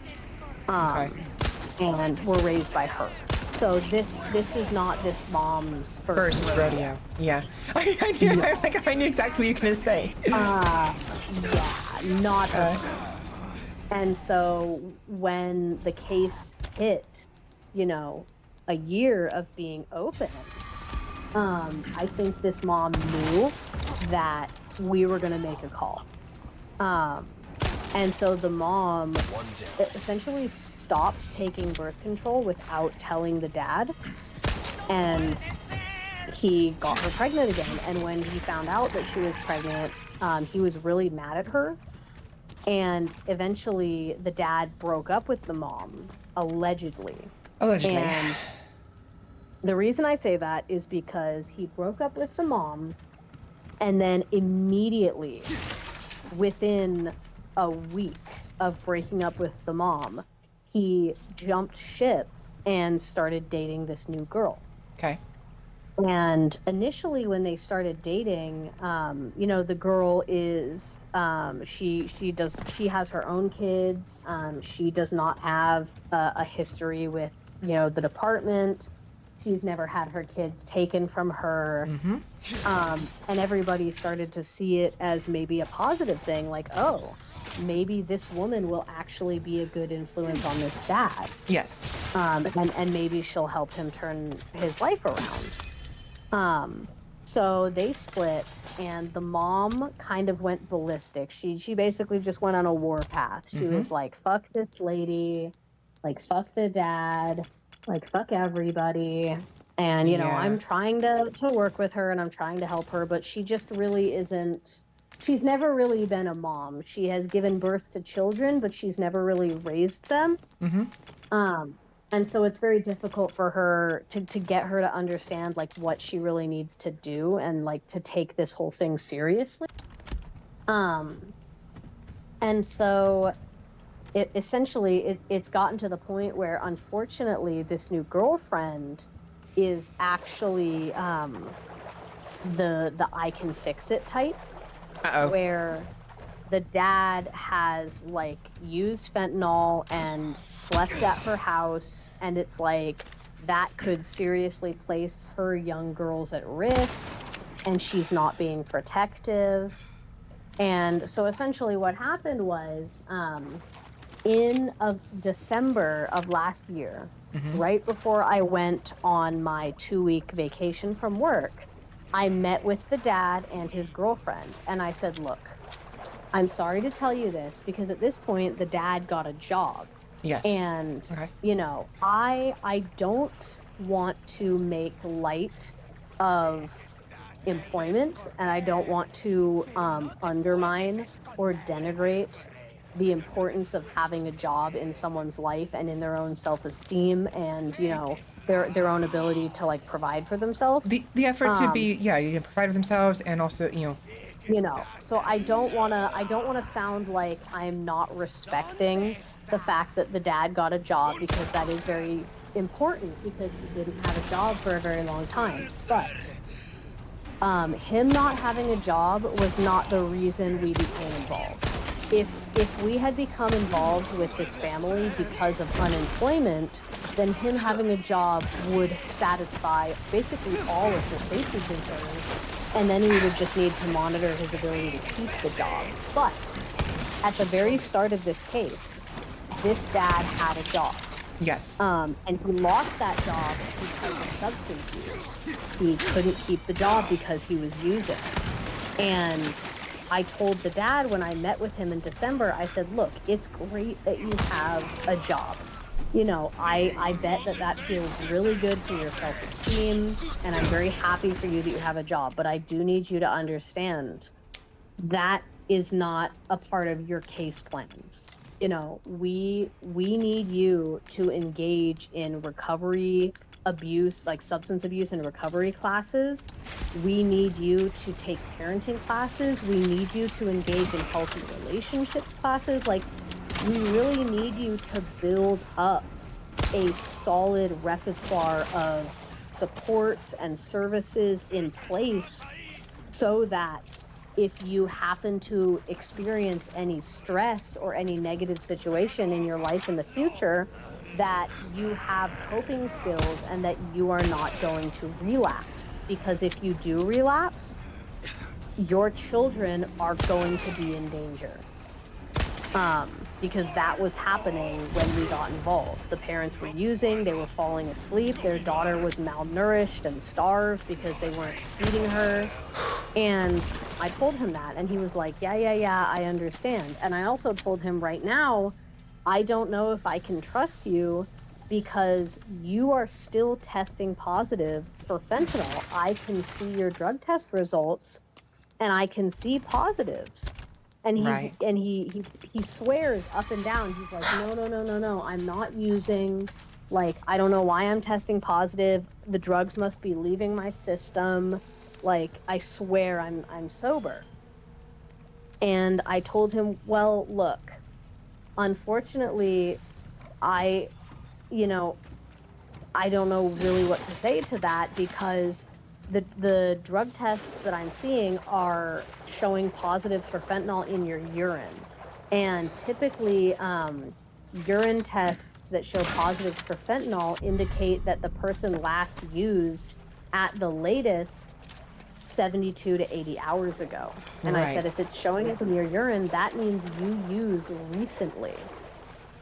and were raised by her. So this is not this mom's first rodeo. Yeah. I knew exactly what you were gonna say. Yeah, not her. And so when the case hit, a year of being open, I think this mom knew that we were going to make a call. And so the mom essentially stopped taking birth control without telling the dad. And he got her pregnant again. And when he found out that she was pregnant, he was really mad at her. And eventually the dad broke up with the mom, allegedly. And the reason I say that is because he broke up with the mom, and then immediately, within a week of breaking up with the mom, he jumped ship and started dating this new girl. Okay. And initially when they started dating, the girl is, she has her own kids. She does not have a history with, the department. She's never had her kids taken from her. And everybody started to see it as maybe a positive thing, like, oh, maybe this woman will actually be a good influence on this dad. Yes. And maybe she'll help him turn his life around. So they split, and the mom kind of went ballistic. She basically just went on a war path. She Mm-hmm. was like, "Fuck this lady, like fuck the dad, like fuck everybody." And Yeah. I'm trying to work with her and I'm trying to help her, but she just really isn't. She's never really been a mom. She has given birth to children, but she's never really raised them. Mm-hmm. Um, and so it's very difficult for her to get her to understand like what she really needs to do and like to take this whole thing seriously. Um, and so it's gotten to the point where unfortunately this new girlfriend is actually the I can fix it type, Uh-oh. where the dad has like used fentanyl and slept at her house, and it's like that could seriously place her young girls at risk, and she's not being protective. And so essentially what happened was in of December of last year, Mm-hmm. right before I went on my 2-week vacation from work, I met with the dad and his girlfriend, and I said, look, I'm sorry to tell you this because at this point the dad got a job, Yes. and Okay. I don't want to make light of employment, and I don't want to undermine or denigrate the importance of having a job in someone's life and in their own self-esteem and their own ability to like provide for themselves. The effort to um be, yeah, you can provide for themselves and also, so I don't want to sound like I'm not respecting the fact that the dad got a job, because that is very important, because he didn't have a job for a very long time. But him not having a job was not the reason we became involved. If we had become involved with this family because of unemployment, then him having a job would satisfy basically all of the safety concerns, and then we would just need to monitor his ability to keep the job. But at the very start of this case, this dad had a job. yes. And he lost that job because of substance use. He couldn't keep the job because he was using. And I told the dad when I met with him in December, I said, look, it's great that you have a job. I bet that feels really good for your self-esteem, and I'm very happy for you that you have a job, but I do need you to understand that is not a part of your case plan. We need you to engage in recovery abuse, like substance abuse and recovery classes. We need you to take parenting classes. We need you to engage in healthy relationships classes. Like, we really need you to build up a solid repertoire of supports and services in place, so that if you happen to experience any stress or any negative situation in your life in the future, that you have coping skills and that you are not going to relapse. Because if you do relapse, your children are going to be in danger. Because that was happening when we got involved. The parents were using, they were falling asleep, their daughter was malnourished and starved because they weren't feeding her. And I told him that, and he was like, yeah, I understand. And I also told him, right now, I don't know if I can trust you because you are still testing positive for fentanyl. I can see your drug test results and I can see positives. And Right. he swears up and down. He's like, no, I'm not using. Like, I don't know why I'm testing positive. The drugs must be leaving my system. Like, I swear I'm sober. And I told him, well, look, unfortunately, I you know I don't know really what to say to that, because the drug tests that I'm seeing are showing positives for fentanyl in your urine. And typically, urine tests that show positives for fentanyl indicate that the person last used at the latest 72 to 80 hours ago. And I Right. said, if it's showing up in your urine, that means you used recently.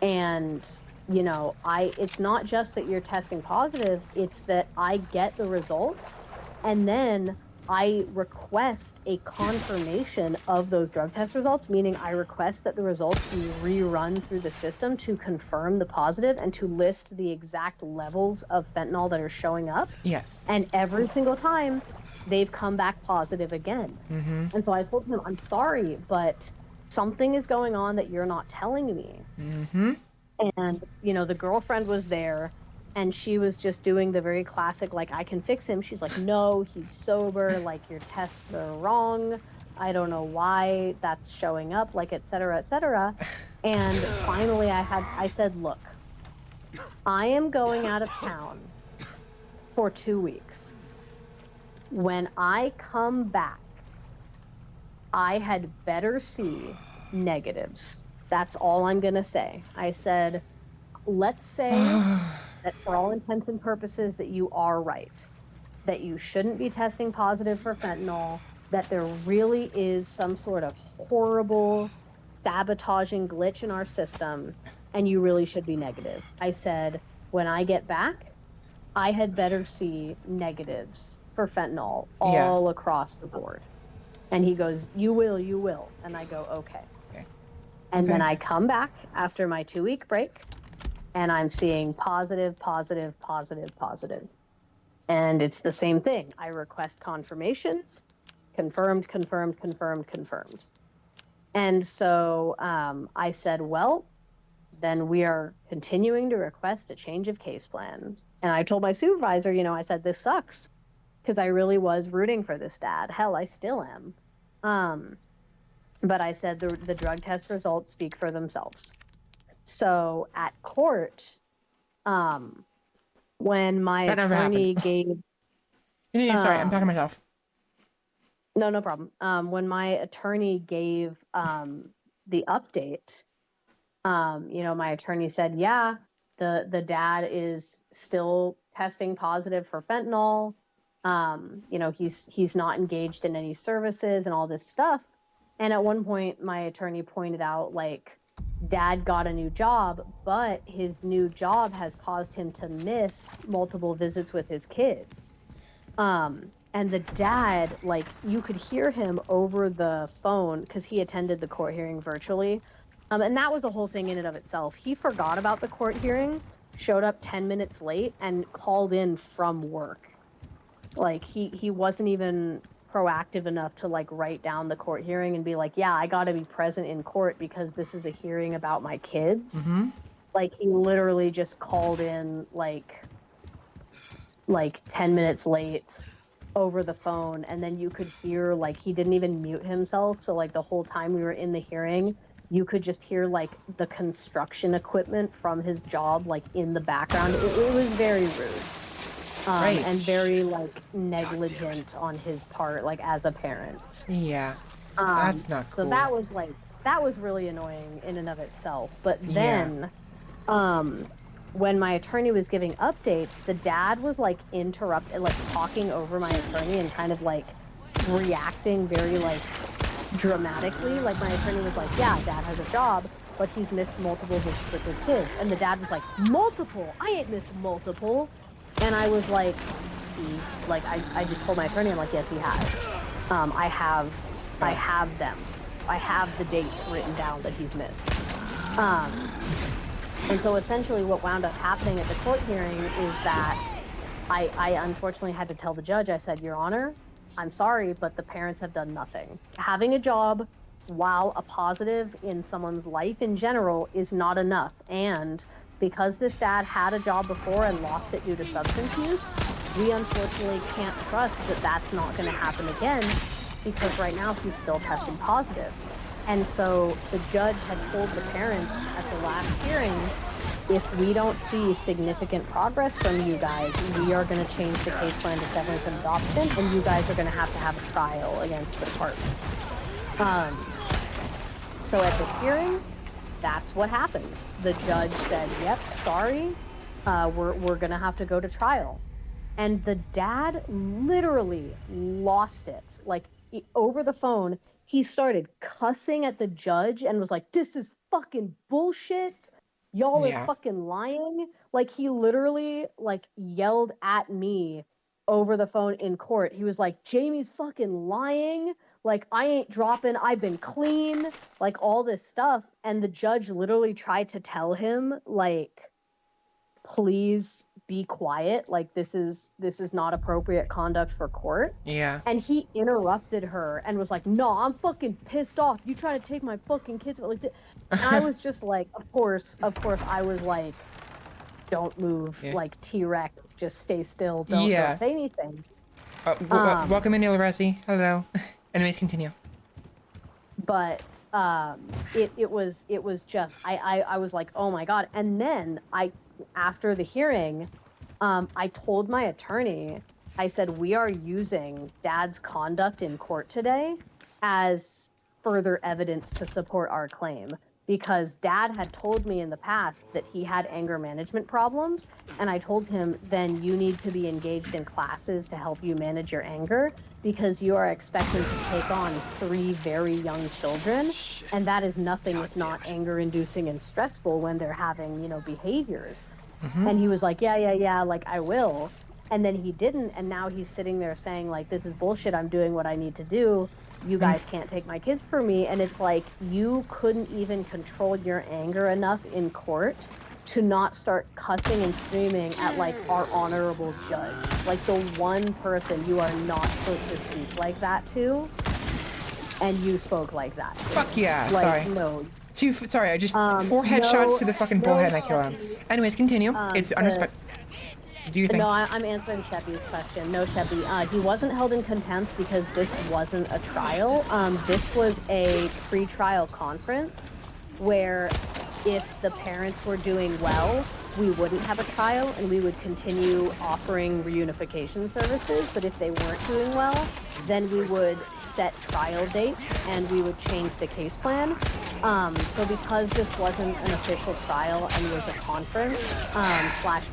And it's not just that you're testing positive, it's that I get the results, and then I request a confirmation of those drug test results, meaning I request that the results be rerun through the system to confirm the positive and to list the exact levels of fentanyl that are showing up. Yes. And every single time they've come back positive again. Mm-hmm. And so I told him, I'm sorry, but something is going on that you're not telling me. Mm-hmm. And, you know, the girlfriend was there and she was just doing the very classic, like, I can fix him. She's like, no, he's sober. Like, your tests are wrong. I don't know why that's showing up, like, et cetera, et cetera. And finally I said, look, I am going out of town for 2 weeks. When I come back, I had better see negatives. That's all I'm going to say. I said, let's say that for all intents and purposes that you are right, that you shouldn't be testing positive for fentanyl, that there really is some sort of horrible sabotaging glitch in our system, and you really should be negative. I said, when I get back, I had better see negatives for fentanyl Yeah. all across the board. And he goes, you will, you will. And I go, okay. Okay. And then Okay. I come back after my 2-week break and I'm seeing positive, positive, positive, positive. And it's the same thing. I request confirmations, confirmed, confirmed, confirmed, confirmed. And so I said, well, then we are continuing to request a change of case plan. And I told my supervisor, you know, I said, this sucks because I really was rooting for this dad. Hell, I still am. But I said the drug test results speak for themselves. So at court, when my That never happened. attorney gave Sorry, I'm talking to myself. no problem. When my attorney gave the update, you know, my attorney said, yeah, the dad is still testing positive for fentanyl. You know, he's not engaged in any services and all this stuff. And at one point, my attorney pointed out, like, dad got a new job, but his new job has caused him to miss multiple visits with his kids. And the dad, like, you could hear him over the phone because he attended the court hearing virtually. And that was a whole thing in and of itself. He forgot about the court hearing, showed up 10 minutes late, and called in from work. Like, he wasn't even proactive enough to, like, write down the court hearing and be like, yeah, I got to be present in court because this is a hearing about my kids. Mm-hmm. Like, he literally just called in like 10 minutes late over the phone, and then you could hear, like, he didn't even mute himself, so like the whole time we were in the hearing you could just hear like the construction equipment from his job like in the background. It was very rude, Right. and very like negligent on his part, like as a parent. Yeah. That's not cool. So that was really annoying in and of itself. But Yeah. then when my attorney was giving updates, the dad was like interrupting, like talking over my attorney and kind of like reacting very like dramatically. Like my attorney was like, yeah, dad has a job, but he's missed multiple visits with his kids. And the dad was like, multiple? I ain't missed multiple. And I was like, like I just told my attorney, I'm like, yes, he has. I have them. I have the dates written down that he's missed. And so essentially what wound up happening at the court hearing is that I unfortunately had to tell the judge, I said, Your Honor, I'm sorry, but the parents have done nothing. Having a job while a positive in someone's life in general is not enough. And because this dad had a job before and lost it due to substance use, we unfortunately can't trust that that's not going to happen again, because right now he's still testing positive. And so the judge had told the parents at the last hearing, if we don't see significant progress from you guys, we are going to change the case plan to severance and adoption, and you guys are going to have a trial against the department. So at this hearing, that's what happened. The judge said, yep, sorry, we're going to have to go to trial. And the dad literally lost it. Like, over the phone, he started cussing at the judge and was like, this is fucking bullshit. Y'all are fucking lying. Like, he literally like yelled at me over the phone in court. He was like, Jamie's fucking lying. Like, I ain't dropping. I've been clean. Like, all this stuff. And the judge literally tried to tell him, like, please be quiet. Like, this is not appropriate conduct for court. Yeah. And he interrupted her and was like, no, I'm fucking pissed off. You trying to take my fucking kids. Like, and I was just like, of course, I was like, don't move, Yeah. like T-Rex, just stay still, don't say anything. Welcome in, Ilresi. Hello. Anyways, continue. But it was just I was like, oh my god. And then after the hearing, I told my attorney, I said, we are using Dad's conduct in court today as further evidence to support our claim, because Dad had told me in the past that he had anger management problems, and I told him, then you need to be engaged in classes to help you manage your anger, because you are expecting to take on 3 very young children, and that is nothing if not anger-inducing and stressful when they're having, behaviors. And he was like, yeah, like, I will. And then he didn't, and now he's sitting there saying, like, this is bullshit, I'm doing what I need to do. You guys can't take my kids from me. And it's like, you couldn't even control your anger enough in court to not start cussing and screaming at, like, our honorable judge. Like, the one person you are not supposed to speak like that to, and you spoke like that to. Fuck yeah, like, sorry. No. Sorry, I just 4 headshots to the fucking bullhead and I kill him. Anyways, continue. It's unrespect. Do you think? No, I'm answering Sheppy's question. No, Sheppy, he wasn't held in contempt because this wasn't a trial. This was a pre-trial conference where if the parents were doing well, we wouldn't have a trial and we would continue offering reunification services. But if they weren't doing well, then we would set trial dates and we would change the case plan. So because this wasn't an official trial and was a conference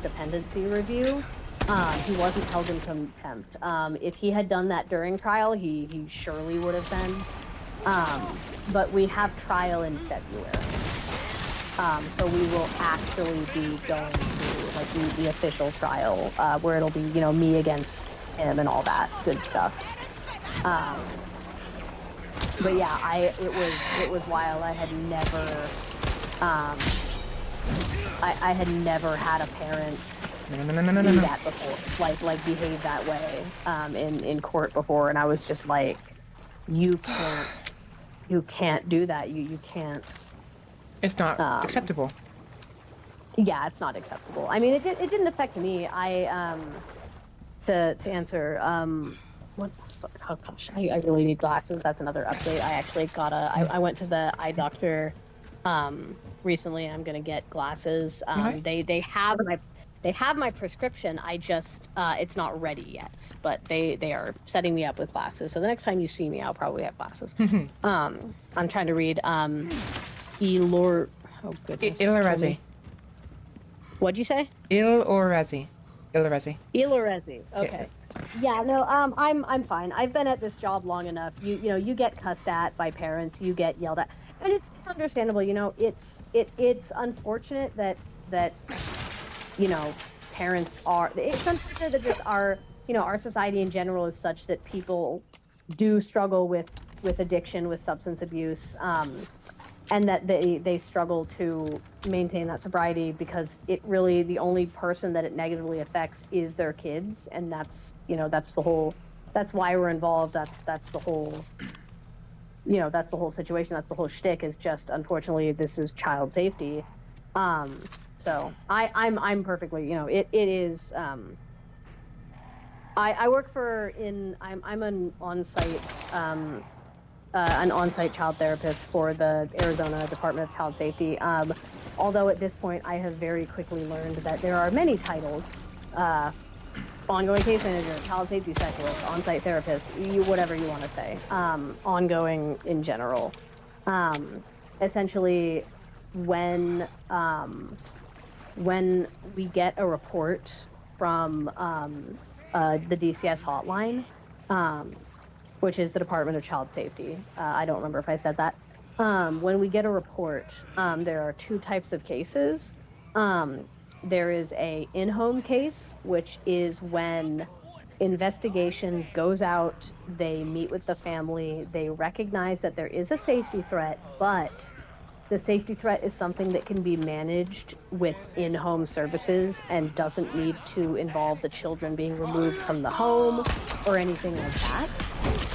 / dependency review, he wasn't held in contempt. If he had done that during trial, he surely would have been. But we have trial in February. So we will actually be going to like the official trial where it'll be, me against him and all that good stuff. But yeah, it was wild. I had never I had never had a parent do that before, like behave that way in court before, and I was just like, you can't do that. You can't. It's not acceptable. Yeah, it's not acceptable. I mean, it didn't affect me. To answer, what? Oh gosh, I really need glasses. That's another update. I actually got I went to the eye doctor recently. I'm gonna get glasses. They have my prescription. I just it's not ready yet. But they are setting me up with glasses. So the next time you see me, I'll probably have glasses. I'm trying to read Elor. Oh goodness. Ilresi. What'd you say? Ilresi. Iloresi. Okay. Yeah, no, I'm fine. I've been at this job long enough. You get cussed at by parents, you get yelled at. And it's understandable, it's unfortunate that parents are, it's unfortunate that just our society in general is such that people do struggle with addiction, with substance abuse, and that they struggle to maintain that sobriety because it really, the only person that it negatively affects is their kids, and that's why we're involved. That's the whole that's the whole situation. That's the whole shtick, is just, unfortunately, this is child safety. So I'm perfectly, it is. I work I'm an on-site child therapist for the Arizona Department of Child Safety. Although at this point I have very quickly learned that there are many titles: ongoing case manager, child safety specialist, on-site therapist, whatever you want to say. Ongoing in general. Essentially, when we get a report from the DCS hotline, which is the Department of Child Safety. I don't remember if I said that. When we get a report, there are 2 types of cases. There is a in-home case, which is when investigations, goes out, they meet with the family, they recognize that there is a safety threat, but the safety threat is something that can be managed with in-home services and doesn't need to involve the children being removed from the home or anything like that.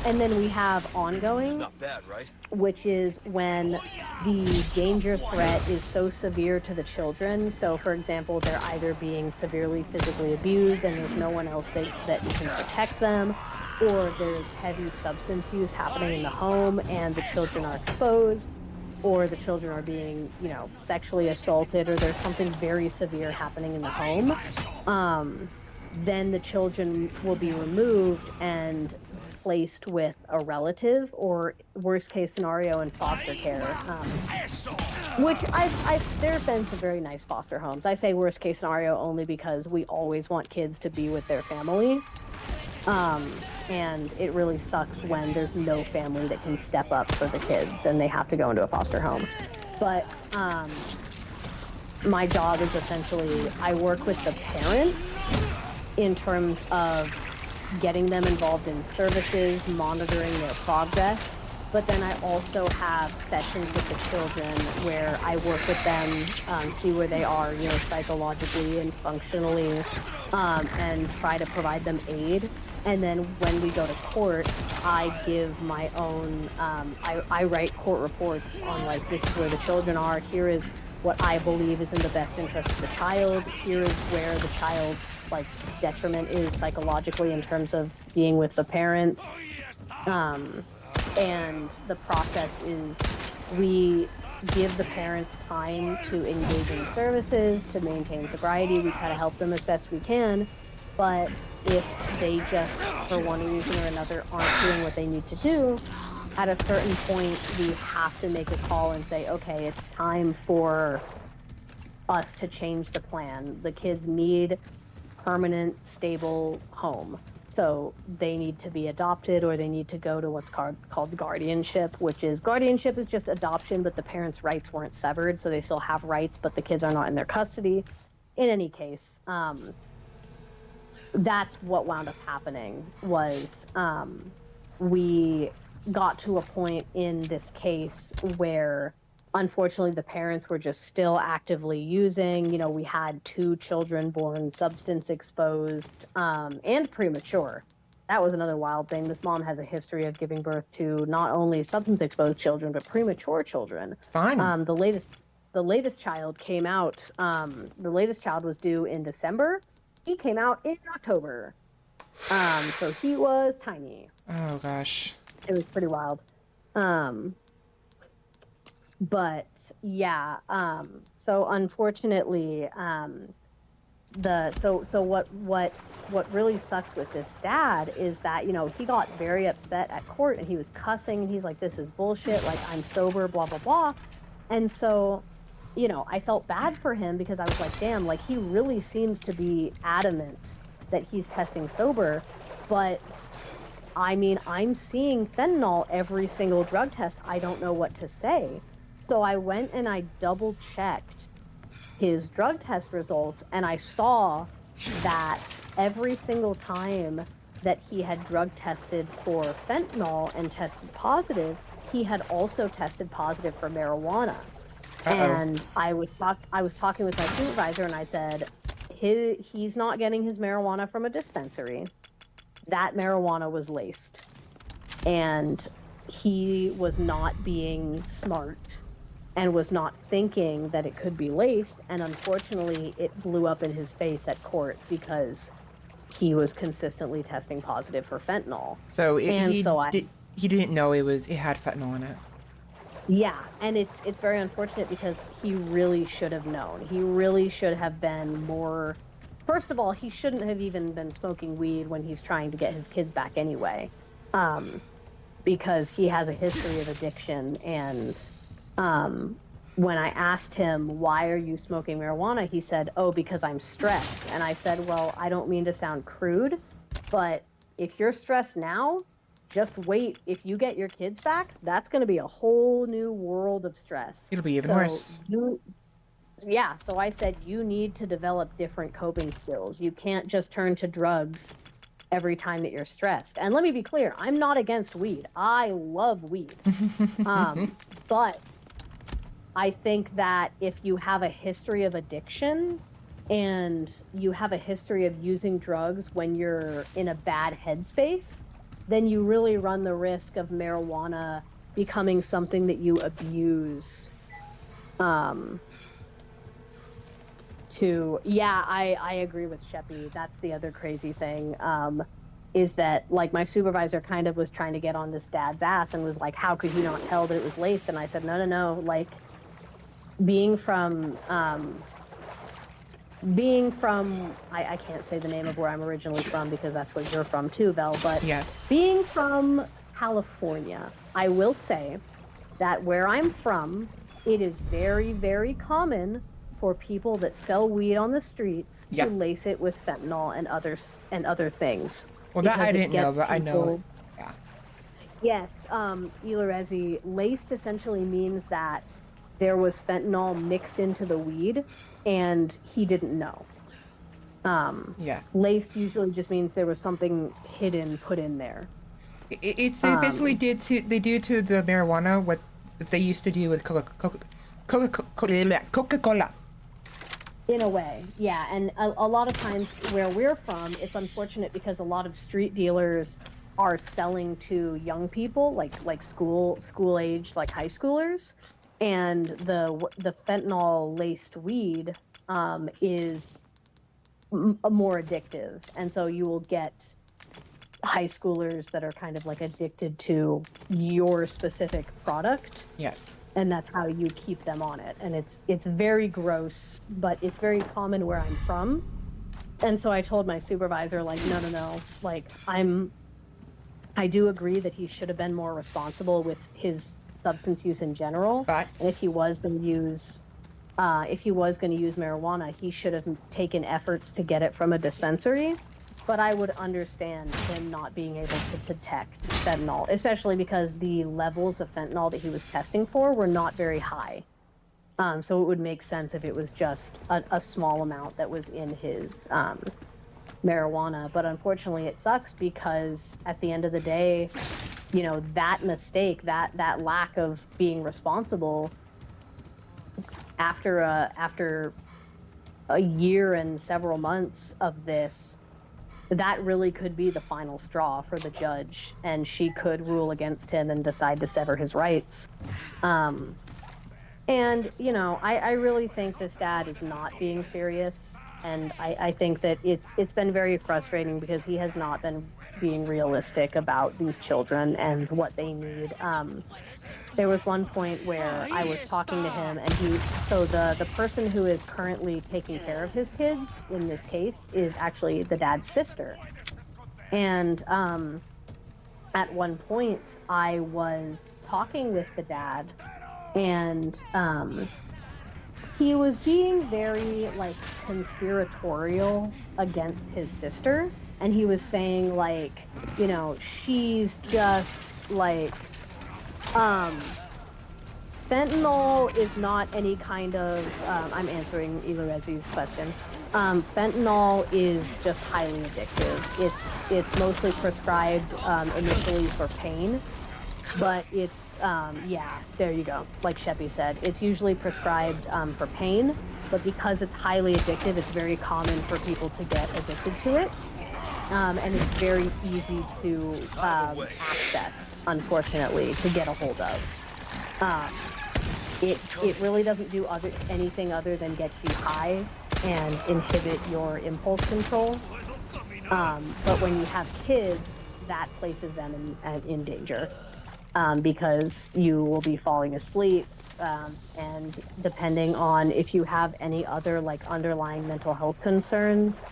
And then we have ongoing, Not bad, right? which is when the danger threat is so severe to the children. So, for example, they're either being severely physically abused and there's no one else that can protect them, or there's heavy substance use happening in the home and the children are exposed, or the children are being, sexually assaulted, or there's something very severe happening in the home. Then the children will be removed and placed with a relative, or worst case scenario in foster care, which there have been some very nice foster homes. I say worst case scenario only because we always want kids to be with their family, and it really sucks when there's no family that can step up for the kids and they have to go into a foster home. But my job is essentially, I work with the parents in terms of getting them involved in services, monitoring their progress, but then I also have sessions with the children where I work with them, see where they are, psychologically and functionally, and try to provide them aid. And then when we go to court, I give my own, I write court reports on, like, this is where the children are, here is what I believe is in the best interest of the child, here is where the child's, like, detriment is psychologically in terms of being with the parents. And the process is we give the parents time to engage in services, to maintain sobriety. We try to help them as best we can. But if they just, for one reason or another, aren't doing what they need to do, at a certain point, we have to make a call and say, okay, it's time for us to change the plan. The kids need permanent, stable home. So they need to be adopted, or they need to go to what's called guardianship, guardianship is just adoption, but the parents' rights weren't severed, so they still have rights, but the kids are not in their custody. In any case, that's what wound up happening was we got to a point in this case where unfortunately the parents were just still actively using. We had 2 children born substance exposed and premature. That was another wild thing. This mom has a history of giving birth to not only substance exposed children but premature children. Fun. The latest child came out, the latest child was due in December. He came out in October. So he was tiny. Oh gosh. It was pretty wild. But yeah, so unfortunately, what really sucks with this dad is that, he got very upset at court and he was cussing and he's like, this is bullshit, like, I'm sober, blah, blah, blah. And so, I felt bad for him because I was like, damn, like, he really seems to be adamant that he's testing sober. But I mean, I'm seeing fentanyl every single drug test. I don't know what to say. So I went and I double checked his drug test results, and I saw that every single time that he had drug tested for fentanyl and tested positive, he had also tested positive for marijuana. Uh-oh. And I was talking with my supervisor, and I said, he's not getting his marijuana from a dispensary. That marijuana was laced, and he was not being smart and was not thinking that it could be laced, and unfortunately it blew up in his face at court because he was consistently testing positive for fentanyl. So he didn't know it had fentanyl in it. Yeah, and it's very unfortunate because he really should have known. He really should have been more. First of all, he shouldn't have even been smoking weed when he's trying to get his kids back anyway, because he has a history of addiction. And when I asked him, why are you smoking marijuana? He said, oh, because I'm stressed. And I said, well, I don't mean to sound crude, but if you're stressed now, just wait. If you get your kids back, that's going to be a whole new world of stress. It'll be even worse. Yeah, so I said, you need to develop different coping skills. You can't just turn to drugs every time that you're stressed. And let me be clear, I'm not against weed. I love weed. But I think that if you have a history of addiction and you have a history of using drugs when you're in a bad headspace, then you really run the risk of marijuana becoming something that you abuse. I agree with Sheppy. That's the other crazy thing. Is that like my supervisor kind of was trying to get on this dad's ass and was like, how could he not tell that it was laced? And I said, no. Like being from I can't say the name of where I'm originally from because that's where you're from too, Vel, but Yes. being from California, I will say that where I'm from, it is very, very common for people that sell weed on the streets to lace it with fentanyl and other things. Well, that I because it didn't know, gets but I know. people. Yeah. Yes, Ilarezi, laced essentially means that there was fentanyl mixed into the weed and he didn't know. Laced usually just means there was something hidden put in there. It's they basically do to the marijuana what they used to do with Coca-Cola. In a way, yeah. And a lot of times where we're from, it's unfortunate because a lot of street dealers are selling to young people, like school age, like high schoolers, and the fentanyl laced weed is more addictive, and so you will get high schoolers that are kind of like addicted to your specific product. Yes. And that's how you keep them on it. And it's very gross, but it's very common where I'm from. And so I told my supervisor, like, no, like I do agree that he should have been more responsible with his substance use in general. But and if he was going to use marijuana, he should have taken efforts to get it from a dispensary. But I would understand him not being able to detect fentanyl, especially because the levels of fentanyl that he was testing for were not very high. So it would make sense if it was just a small amount that was in his marijuana. But unfortunately, it sucks because at the end of the day, that mistake, that lack of being responsible after a year and several months of this, that really could be the final straw for the judge, and she could rule against him and decide to sever his rights. And I really think this dad is not being serious, and I think that it's been very frustrating because he has not been being realistic about these children and what they need. There was one point where I was talking to him, and the person who is currently taking care of his kids in this case is actually the dad's sister. And at one point, I was talking with the dad, and he was being very like conspiratorial against his sister, and he was saying like, she's just like fentanyl is not any kind of I'm answering Ilarezi's question. Fentanyl is just highly addictive. It's mostly prescribed initially for pain, but it's there you go. Like Sheppy said, it's usually prescribed for pain, but because it's highly addictive, it's very common for people to get addicted to it. And it's very easy to access, unfortunately, to get a hold of. It really doesn't do anything other than get you high and inhibit your impulse control. But when you have kids, that places them in danger because you will be falling asleep. And depending on if you have any other like underlying mental health concerns,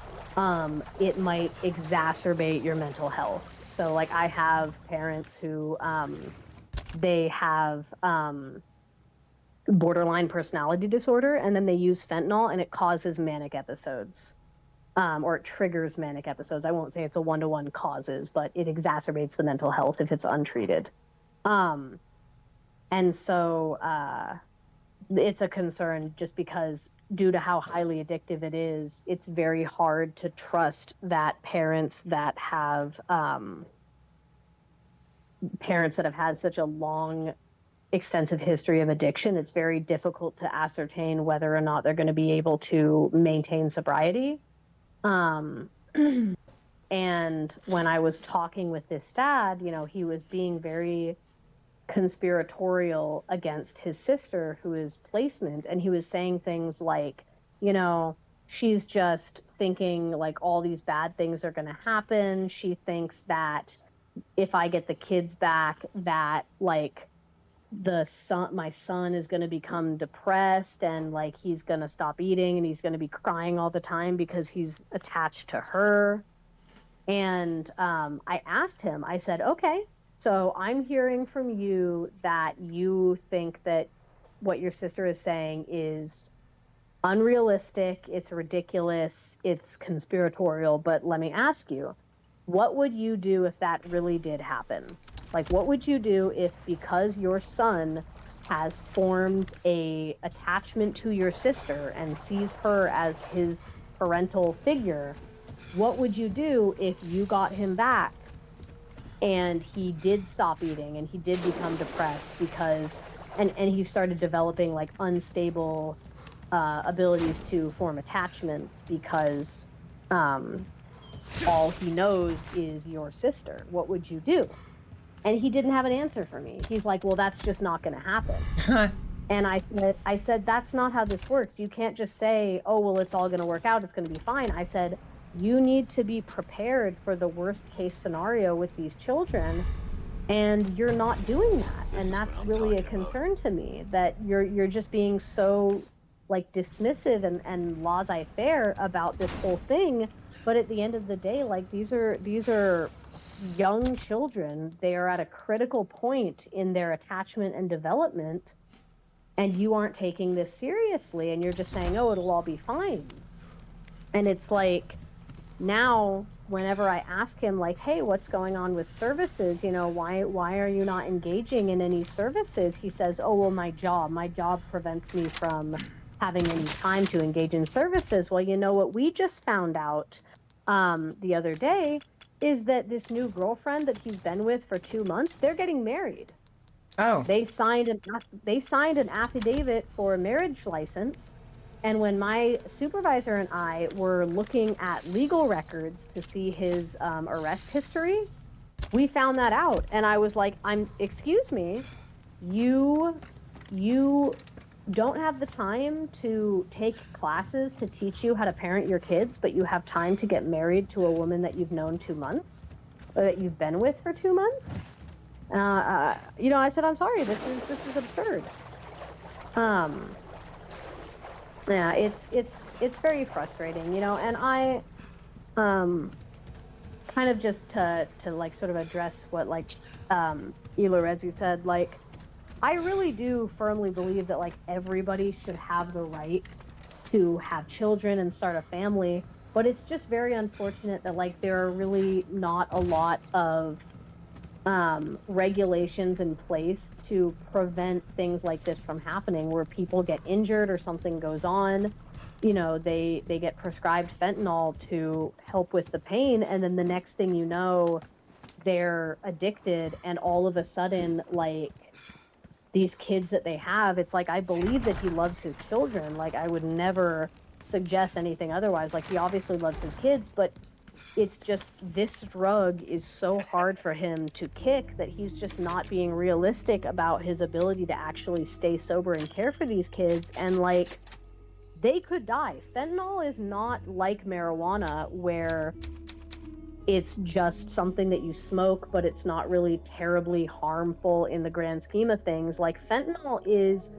it might exacerbate your mental health. So like I have parents who they have borderline personality disorder, and then they use fentanyl and it causes manic episodes, or it triggers manic episodes. I won't say it's a one-to-one causes, but it exacerbates the mental health if it's untreated. And so it's a concern just because due to how highly addictive it is, it's very hard to trust that parents that have had such a long extensive history of addiction, it's very difficult to ascertain whether or not they're going to be able to maintain sobriety. And when I was talking with this dad, you know, he was being very conspiratorial against his sister, who is placement, and he was saying things like, you know, she's just thinking like all these bad things are going to happen. She thinks that if I get the kids back, that like my son is going to become depressed and like he's going to stop eating and he's going to be crying all the time because he's attached to her. And I asked him, I said, okay, so I'm hearing from you that you think that what your sister is saying is unrealistic, it's ridiculous, it's conspiratorial, but let me ask you, what would you do if that really did happen? Like, what would you do if, because your son has formed a attachment to your sister and sees her as his parental figure, what would you do if you got him back and he did stop eating and he did become depressed because and he started developing like unstable abilities to form attachments because all he knows is your sister? What would you do? And he didn't have an answer for me. He's like, well, that's just not going to happen. And I said, that's not how this works. You can't just say, oh, well, it's all going to work out, it's going to be fine. I said, you need to be prepared for the worst case scenario with these children, and you're not doing that. And that's really a concern to me, that you're just being so like dismissive and laissez-faire about this whole thing. But at the end of the day, like these are young children. They are at a critical point in their attachment and development, and you aren't taking this seriously, and you're just saying, oh, it'll all be fine. And it's like, now whenever I ask him like, hey, what's going on with services, you know, why are you not engaging in any services? He says, oh, well, my job prevents me from having any time to engage in services. Well, you know what we just found out the other day is that this new girlfriend that he's been with for 2 months, they're getting married. Oh. They signed an affidavit for a marriage license. And when my supervisor and I were looking at legal records to see his arrest history, we found that out. And I was like, excuse me, you don't have the time to take classes to teach you how to parent your kids, but you have time to get married to a woman that you've known 2 months, or that you've been with for 2 months? You know, I said, I'm sorry, this is absurd. Yeah, it's very frustrating, you know, and I kind of just to like sort of address what like Ilorezi said, like I really do firmly believe that like everybody should have the right to have children and start a family, but it's just very unfortunate that like there are really not a lot of regulations in place to prevent things like this from happening, where people get injured or something goes on, you know, they get prescribed fentanyl to help with the pain, and then the next thing you know, they're addicted, and all of a sudden, like these kids that they have, it's like, I believe that he loves his children, like I would never suggest anything otherwise, like he obviously loves his kids, but it's just this drug is so hard for him to kick that he's just not being realistic about his ability to actually stay sober and care for these kids. And like, they could die. Fentanyl is not like marijuana, where it's just something that you smoke, but it's not really terribly harmful in the grand scheme of things. Like, fentanyl is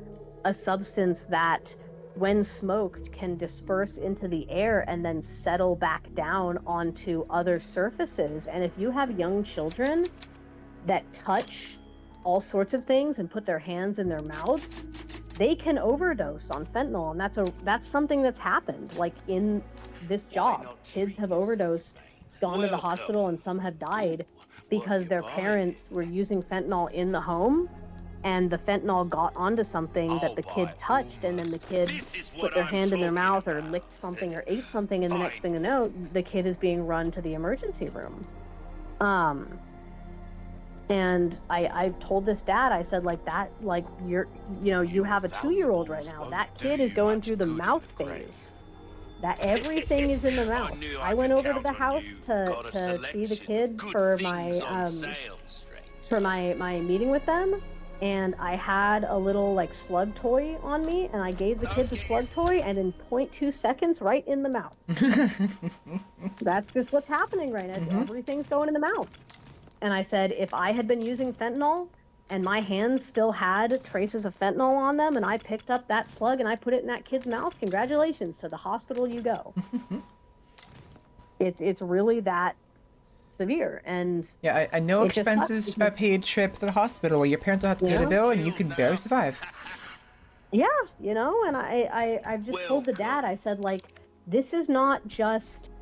a substance that, when smoked, can disperse into the air and then settle back down onto other surfaces. And if you have young children that touch all sorts of things and put their hands in their mouths, they can overdose on fentanyl. And that's something that's happened. Like in this job, kids have overdosed, gone to the hospital, and some have died because their parents were using fentanyl in the home. and the fentanyl got onto something that the kid touched, and then the kid put their hand in their mouth or licked something or ate something, and the next thing you know, the kid is being run to the emergency room. And I've told this dad, I said, like, that, like, you have a 2-year-old right now. That kid is going through the mouth phase. That everything is in the mouth. I went over to the house to see the kid for my meeting with them, and I had a little like slug toy on me, and I gave the kid the slug toy, and in 0.2 seconds, right in the mouth. That's just what's happening right now. Everything's going in the mouth. And I said, if I had been using fentanyl and my hands still had traces of fentanyl on them, and I picked up that slug and I put it in that kid's mouth, congratulations, to the hospital you go. It's really that severe. And yeah, a no expenses paid trip to the hospital where your parents don't have to pay the bill and you can barely survive. Yeah, you know, and I've just told the dad, I said, like, this is not just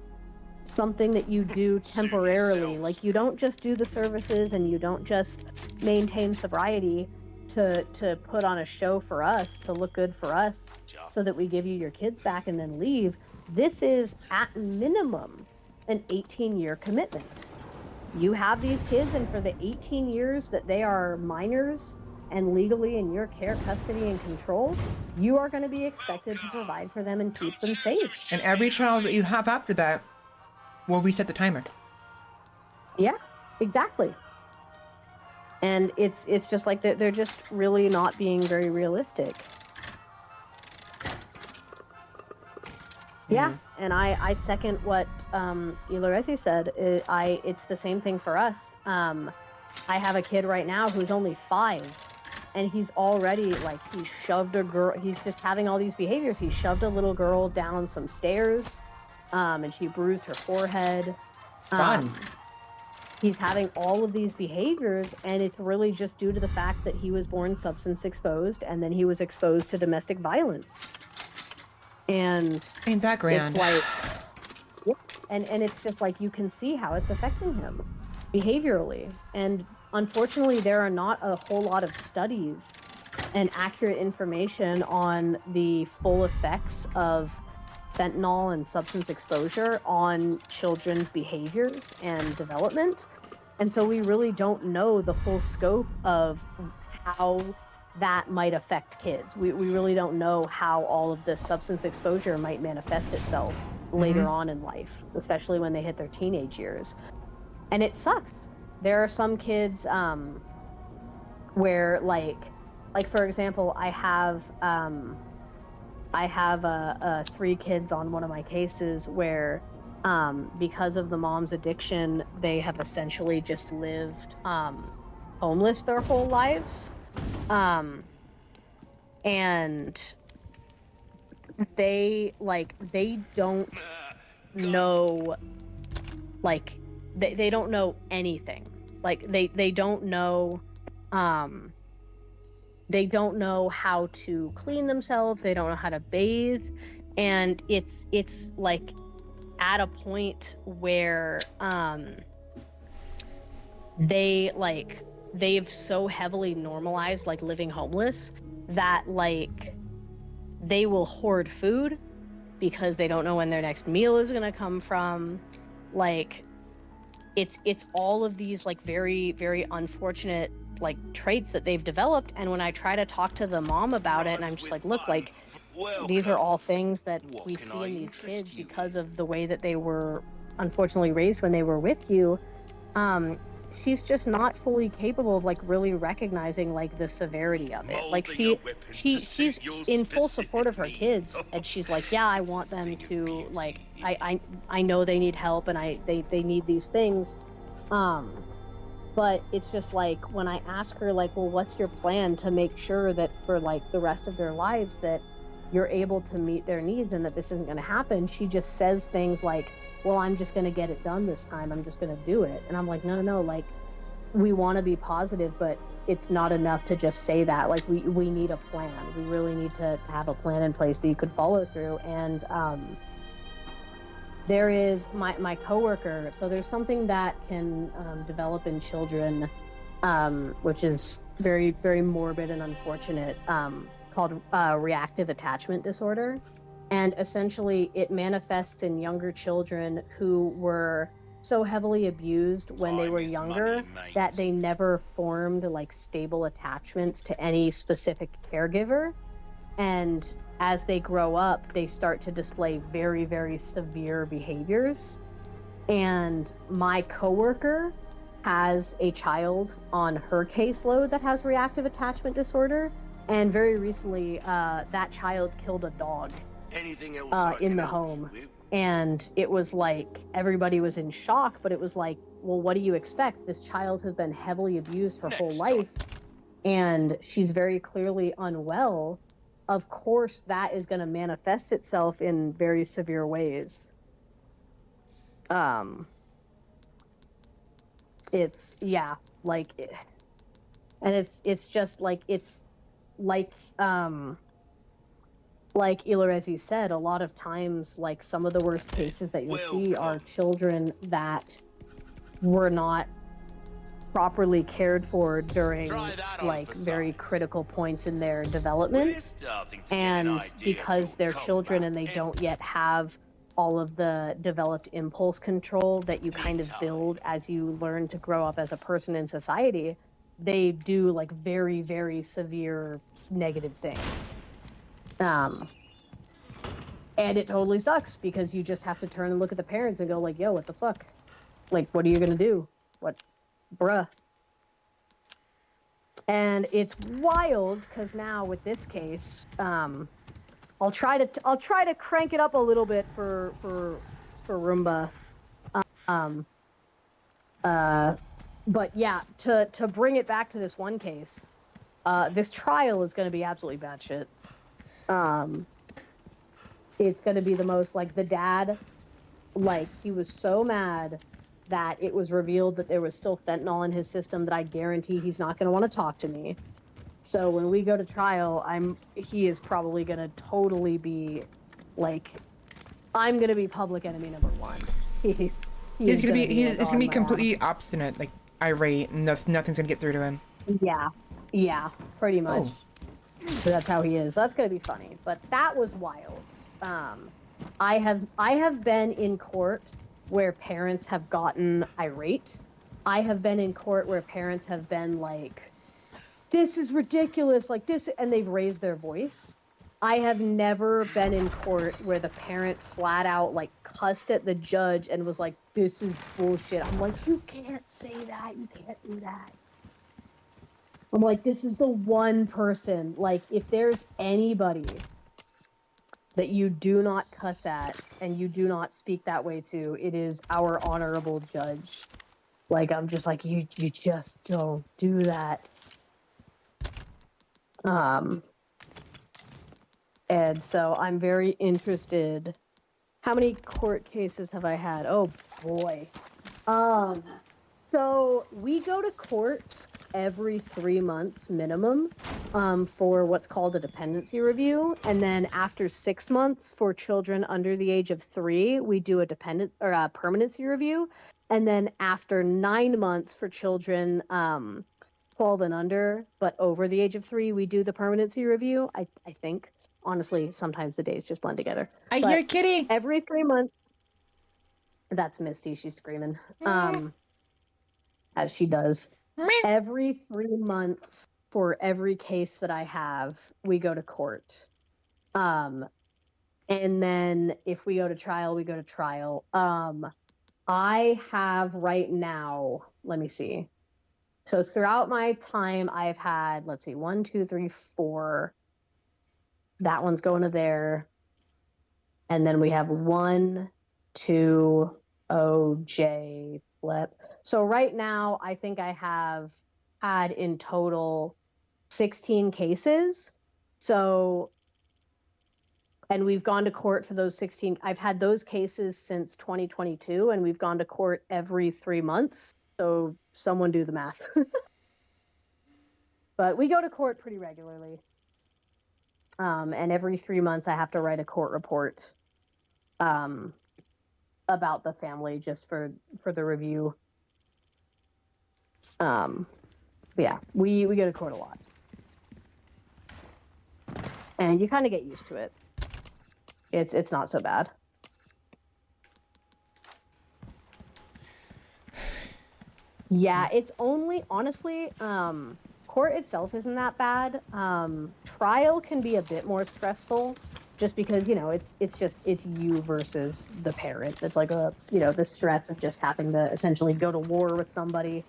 something that you do temporarily. Like, you don't just do the services and you don't just maintain sobriety to put on a show for us, to look good for us, so that we give you your kids back and then leave. This is at minimum an 18-year commitment. You have these kids, and for the 18 years that they are minors and legally in your care, custody, and control, you are going to be expected to provide for them and keep them safe. And every child that you have after that will reset the timer. Yeah, exactly. And it's just like they're just really not being very realistic. Yeah, and I second what Iloresi said. It's the same thing for us. I have a kid right now who's only 5, and he's already, like, he shoved a girl. He's just having all these behaviors. He shoved a little girl down some stairs, and she bruised her forehead. Fun. He's having all of these behaviors, and it's really just due to the fact that he was born substance exposed, and then he was exposed to domestic violence. And ain't that grand? It's like, yeah, and it's just like, you can see how it's affecting him behaviorally. And unfortunately, there are not a whole lot of studies and accurate information on the full effects of fentanyl and substance exposure on children's behaviors and development. And so we really don't know the full scope of how that might affect kids. We really don't know how all of this substance exposure might manifest itself later on in life, especially when they hit their teenage years. And it sucks. There are some kids where, like for example, I have 3 kids on one of my cases where because of the mom's addiction, they have essentially just lived homeless their whole lives. And they don't know, like, they don't know anything. Like, they don't know how to clean themselves. They don't know how to bathe. And it's like at a point where they've so heavily normalized, like, living homeless, that, like, they will hoard food because they don't know when their next meal is going to come from. Like, it's all of these, like, very, very unfortunate, like, traits that they've developed. And when I try to talk to the mom about it, and I'm just like, look, like, these are all things that we see in these kids because of the way that they were unfortunately raised when they were with you. She's just not fully capable of, like, really recognizing, like, the severity of it. Like, she's in full support of her kids, and she's like, yeah, I want them to, like, I know they need help, and they need these things. But it's just like, when I ask her, like, well, what's your plan to make sure that for, like, the rest of their lives that you're able to meet their needs and that this isn't going to happen, she just says things like, well, I'm just going to get it done this time. I'm just going to do it. And I'm like, no, like, we want to be positive, but it's not enough to just say that. Like, we need a plan. We really need to have a plan in place that you could follow through. And there is my coworker. So there's something that can develop in children, which is very, very morbid and unfortunate, called reactive attachment disorder. And essentially, it manifests in younger children who were so heavily abused when they were younger that they never formed like stable attachments to any specific caregiver. And as they grow up, they start to display very, very severe behaviors. And my coworker has a child on her caseload that has reactive attachment disorder. And very recently, that child killed a dog in the home. And it was like everybody was in shock, but it was like, well, what do you expect? This child has been heavily abused her whole life, and she's very clearly unwell. Of course, that is going to manifest itself in very severe ways. It's like, and it's just like like Ilorezi said, a lot of times, like some of the worst cases that you'll see are children that were not properly cared for during like very critical points in their development. And because they're children and they don't yet have all of the developed impulse control that you kind of build as you learn to grow up as a person in society, they do like very, very severe negative things. And it totally sucks because you just have to turn and look at the parents and go like, yo, what the fuck? Like, what are you gonna do? What, bruh? And it's wild because now with this case, I'll try to crank it up a little bit for Roomba. But yeah, to bring it back to this one case, this trial is going to be absolutely bad shit. It's going to be the most, like, the dad, like, he was so mad that it was revealed that there was still fentanyl in his system that I guarantee he's not going to want to talk to me. So when we go to trial, he is probably going to totally be like, I'm going to be public enemy number one. He's gonna be completely obstinate, like irate, and nothing's gonna get through to him. Yeah, pretty much. So that's how he is. So that's gonna be funny. But that was wild. I have been in court where parents have gotten irate. I have been in court where parents have been like, this is ridiculous, like this, and they've raised their voice. I have never been in court where the parent flat out like cussed at the judge and was like, this is bullshit. I'm like, you can't say that. You can't do that. I'm like, this is the one person, like, if there's anybody that you do not cuss at and you do not speak that way to, it is our honorable judge. Like, I'm just like, you just don't do that. And so I'm very interested. How many court cases have I had? Oh boy. So we go to court every 3 months minimum, for what's called a dependency review. And then after 6 months for children under the age of 3, we do a permanency review. And then after 9 months for children, 12 and under, but over the age of 3, we do the permanency review. I think. Honestly, sometimes the days just blend together. I hear Kitty. Every 3 months. That's Misty. She's screaming. As she does. Every 3 months for every case that I have, we go to court. And then if we go to trial, we go to trial. I have right now, let me see. So throughout my time, I've had, let's see, 1, 2, 3, 4. That one's going to there. And then we have 1, 2, OJ, flip. So right now, I think I have had in total 16 cases. So, and we've gone to court for those 16. I've had those cases since 2022, and we've gone to court every 3 months. So someone do the math. But we go to court pretty regularly. And every 3 months I have to write a court report about the family just for the review. But yeah, we go to court a lot. And you kind of get used to it. It's not so bad. Yeah, it's only honestly, court itself isn't that bad. Trial can be a bit more stressful just because, you know, it's you versus the parent. It's like the stress of just having to essentially go to war with somebody.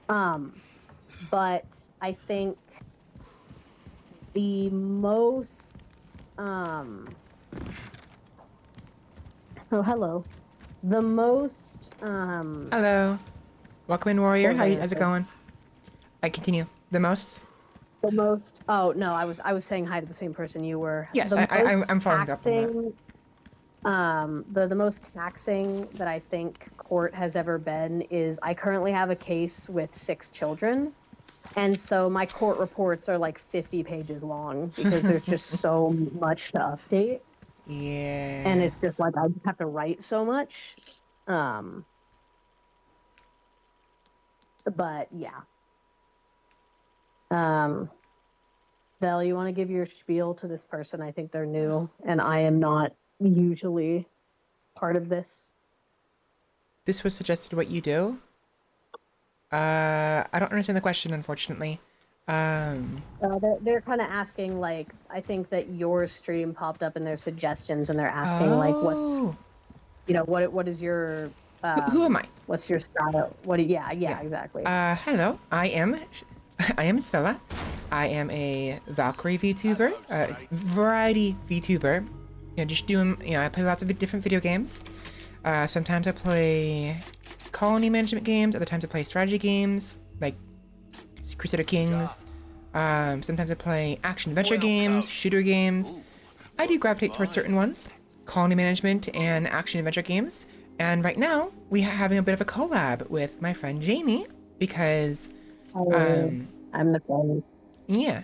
But I think the most oh, hello. The most Hello. Welcome in, Warrior. How's it going? I continue. The most? The most. Oh no, I was saying hi to the same person you were. Yes, The I'm following up on that. The most taxing that I think court has ever been is I currently have a case with 6 children, and so my court reports are like 50 pages long because there's just so much to update. Yeah. And it's just like I just have to write so much. But yeah. Vel, you want to give your spiel to this person? I think they're new, and I am not usually part of this. This was suggested what you do? I don't understand the question, unfortunately. They're kind of asking, like, I think that your stream popped up in their suggestions, and they're asking, like, what's, you know, what is your, who am I? What's your style? Yeah, exactly. Hello, I am Svela. I am a Valkyrie VTuber, variety VTuber. You know, just doing, you know, I play lots of different video games. Sometimes I play colony management games, other times I play strategy games, like Crusader Kings. Sometimes I play action-adventure games, shooter games. I do gravitate towards certain ones, colony management and action-adventure games. And right now, we are having a bit of a collab with my friend Jamie, because... I'm the friend. Yeah.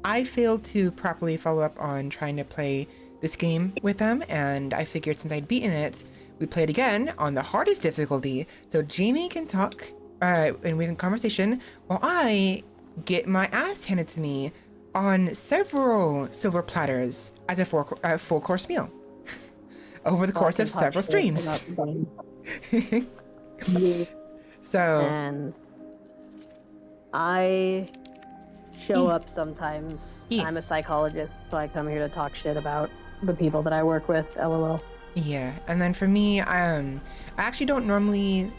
I failed to properly follow up on trying to play this game with them, and I figured since I'd beaten it, we played again on the hardest difficulty, so Jamie can talk, and we can conversation, while I get my ass handed to me on several silver platters as a full course meal over the course of several streams. So. And I show up sometimes. I'm a psychologist, so I come here to talk shit about the people that I work with, LOL. Yeah, and then for me, I actually don't normally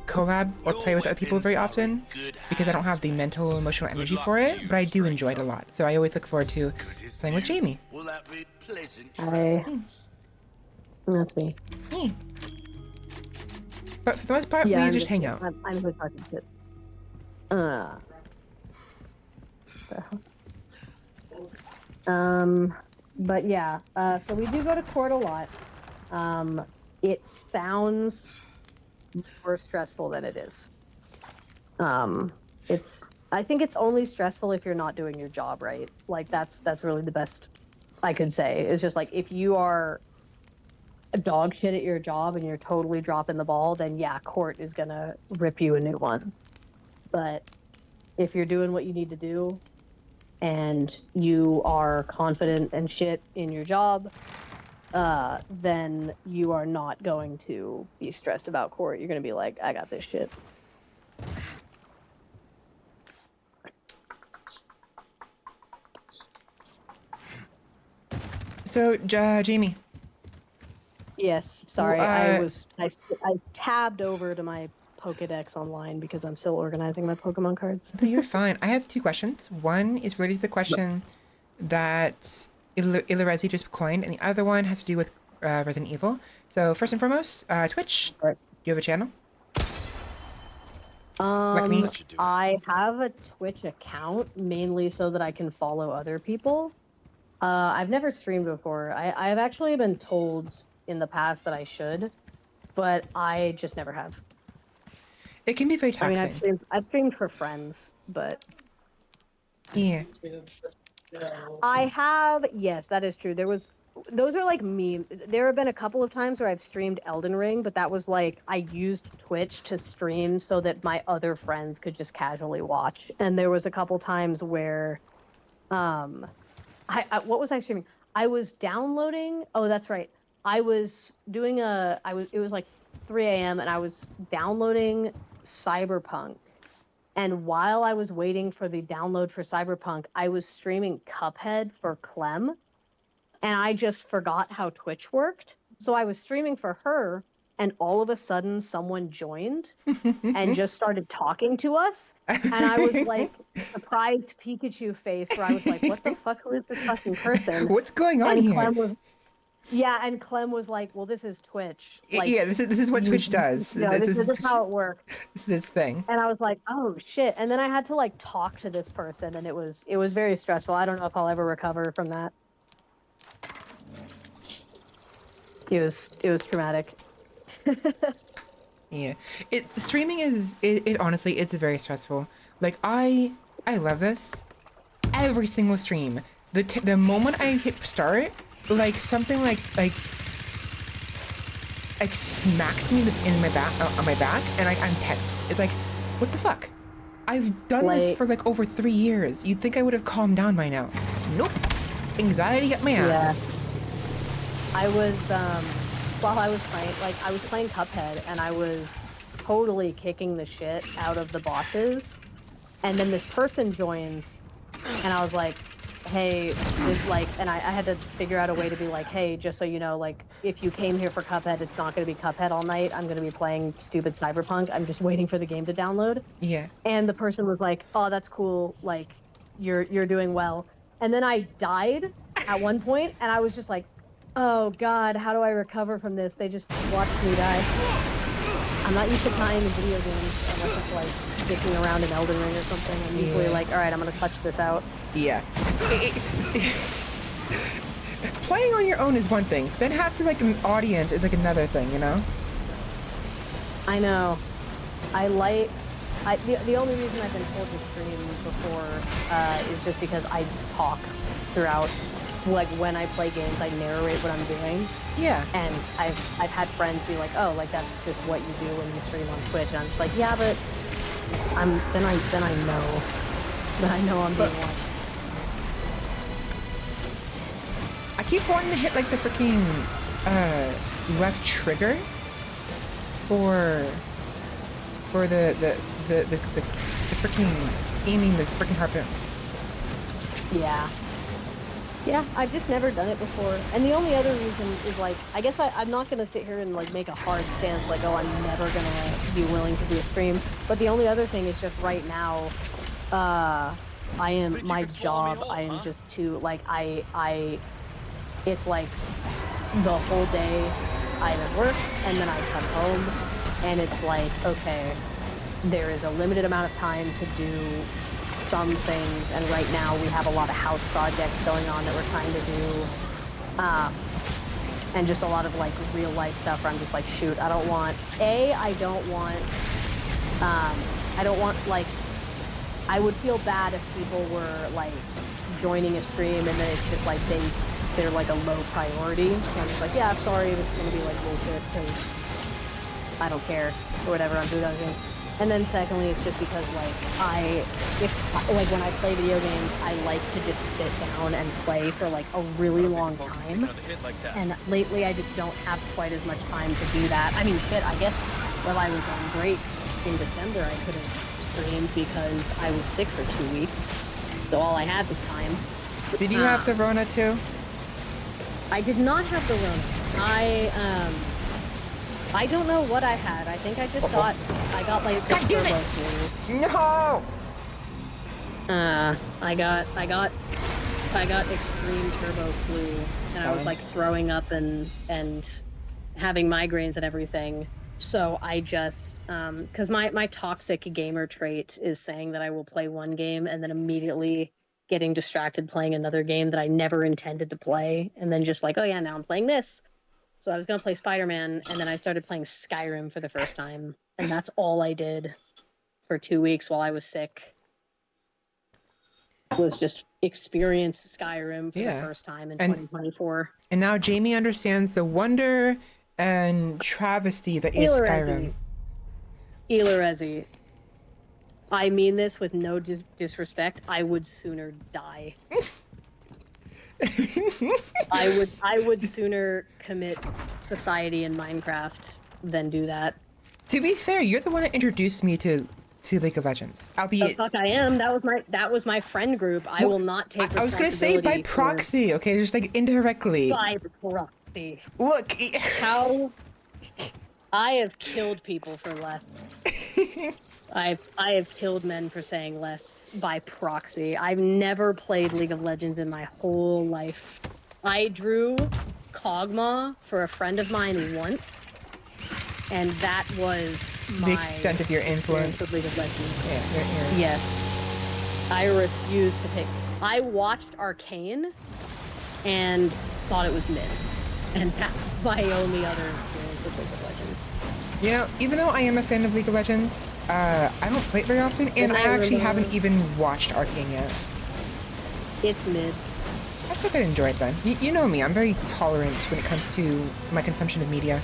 collab or play with other people very often because I don't have the mental, emotional energy for it, but I do enjoy it a lot. So I always look forward to playing with Jamie. That's me. But for the most part, we just hang out. I'm here talking shit. But yeah, so we do go to court a lot. It sounds more stressful than it is. I think it's only stressful if you're not doing your job right. Like that's really the best I could say. It's just like if you are a dog shit at your job and you're totally dropping the ball, then yeah, court is gonna rip you a new one. But if you're doing what you need to do and you are confident and shit in your job, then you are not going to be stressed about court. You're going to be like, I got this shit. So, Jamie. Yes, sorry. I tabbed over to my Pokedex online because I'm still organizing my Pokemon cards. No, you're fine. I have 2 questions. One is related to the question that Illerezi just coined, and the other one has to do with Resident Evil. So first and foremost, Twitch. Do you have a channel? Like me? I have a Twitch account mainly so that I can follow other people. I've never streamed before. I've actually been told in the past that I should, but I just never have. It can be very taxing. I mean, I've streamed for friends, but yeah. I have. Yes, that is true. There was those are like meme. There have been a couple of times where I've streamed Elden Ring, but that was like I used Twitch to stream so that my other friends could just casually watch. And there was a couple times where um I what was I streaming? I was downloading. Oh, that's right. I was doing it was like 3 a.m. and I was downloading Cyberpunk. And while I was waiting for the download for Cyberpunk, I was streaming Cuphead for Clem, and I just forgot how Twitch worked. So I was streaming for her, and all of a sudden someone joined and just started talking to us. And I was like, surprised Pikachu face, where I was like, what the fuck, who is this fucking person? What's going on And here? Clem was, yeah, and Clem was like, well, this is Twitch. Like, Yeah, this is what Twitch does. You know, this is how it works. This is its thing. And I was like, oh shit. And then I had to like talk to this person, and it was very stressful. I don't know if I'll ever recover from that. It was traumatic. Yeah, streaming is it honestly it's very stressful. Like I love this. Every single stream, the moment I hit start, like something like smacks me in my back on my back, and I'm tense. It's like, what the fuck? I've done this for like over 3 years. You'd think I would have calmed down by now. Nope. Anxiety at my ass. Yeah. I was while I was playing Cuphead, and I was totally kicking the shit out of the bosses, and then this person joined, and I was like, hey, and I had to figure out a way to be like, hey, just so you know, like, if you came here for Cuphead, it's not going to be Cuphead all night. I'm going to be playing stupid Cyberpunk. I'm just waiting for the game to download. Yeah. And the person was like, oh, that's cool. Like, you're doing well. And then I died at one point, and I was just like, oh God, how do I recover from this? They just watched me die. I'm not used to dying in video games unless it's like kicking around in Elden Ring or something. I'm usually like, all right, I'm gonna clutch this out. Yeah. Playing on your own is one thing. Then have to like an audience is like another thing, you know? I know. The only reason I've been told to stream before is just because I talk throughout. Like when I play games, I narrate what I'm doing. Yeah. And I've had friends be like, oh, like that's just what you do when you stream on Twitch, and I'm just like, yeah, but I know I'm being watched. I keep wanting to hit like the freaking left trigger for the freaking aiming the freaking harpoons. Yeah. Yeah, I've just never done it before. And the only other reason is, like, I guess I'm not going to sit here and, like, make a hard stance, like, oh, I'm never going to be willing to do a stream. But the only other thing is just right now, my job, I am just too, like, it's like the whole day I'm at work, and then I come home, and it's like, okay, there is a limited amount of time to do some things, and right now we have a lot of house projects going on that we're trying to do, and just a lot of like real life stuff where I'm just like, shoot, I don't want like, I would feel bad if people were like joining a stream and then it's just like they're like a low priority, so I'm just like, yeah, sorry, this is gonna be like bullshit because I don't care or whatever, I'm doing other things. And then secondly, it's just because like when I play video games, I like to just sit down and play for like a really long time. And lately, I just don't have quite as much time to do that. I mean, shit, I guess while I was on break in December, I couldn't stream because I was sick for 2 weeks. So all I had was time. Did you have the Rona too? I did not have the Rona. I don't know what I had. I think I just got like the turbo flu. No. I got extreme turbo flu, and I was like throwing up and having migraines and everything. So I just because my toxic gamer trait is saying that I will play one game and then immediately getting distracted playing another game that I never intended to play, and then just like, oh yeah, now I'm playing this. So I was going to play Spider-Man, and then I started playing Skyrim for the first time, and that's all I did for 2 weeks while I was sick. was just experience Skyrim for the Yeah. first time in And- 2024. And now Jamie understands the wonder and travesty that is Skyrim. Elerezi. I mean this with no disrespect. I would sooner die. I would sooner commit society in Minecraft than do that. To be fair, you're the one that introduced me to League of Legends. The Albeit, fuck I am. That was my friend group. I will not take I was gonna say by responsibility for- proxy, okay, just like indirectly. By proxy. Look, How I have killed people for less. I have killed men for saying less by proxy. I've never played League of Legends in my whole life. I drew Kog'Maw for a friend of mine once, and that was the extent of your experience influence. with League of Legends. Yeah. Yes. I refuse to take. I watched Arcane and thought it was mid. And that's my only other experience with League of Legends. You know, even though I am a fan of League of Legends, I don't play it very often, and I actually haven't even watched Arcane yet. It's mid. I think I'd enjoy it then. You know me, I'm very tolerant when it comes to my consumption of media.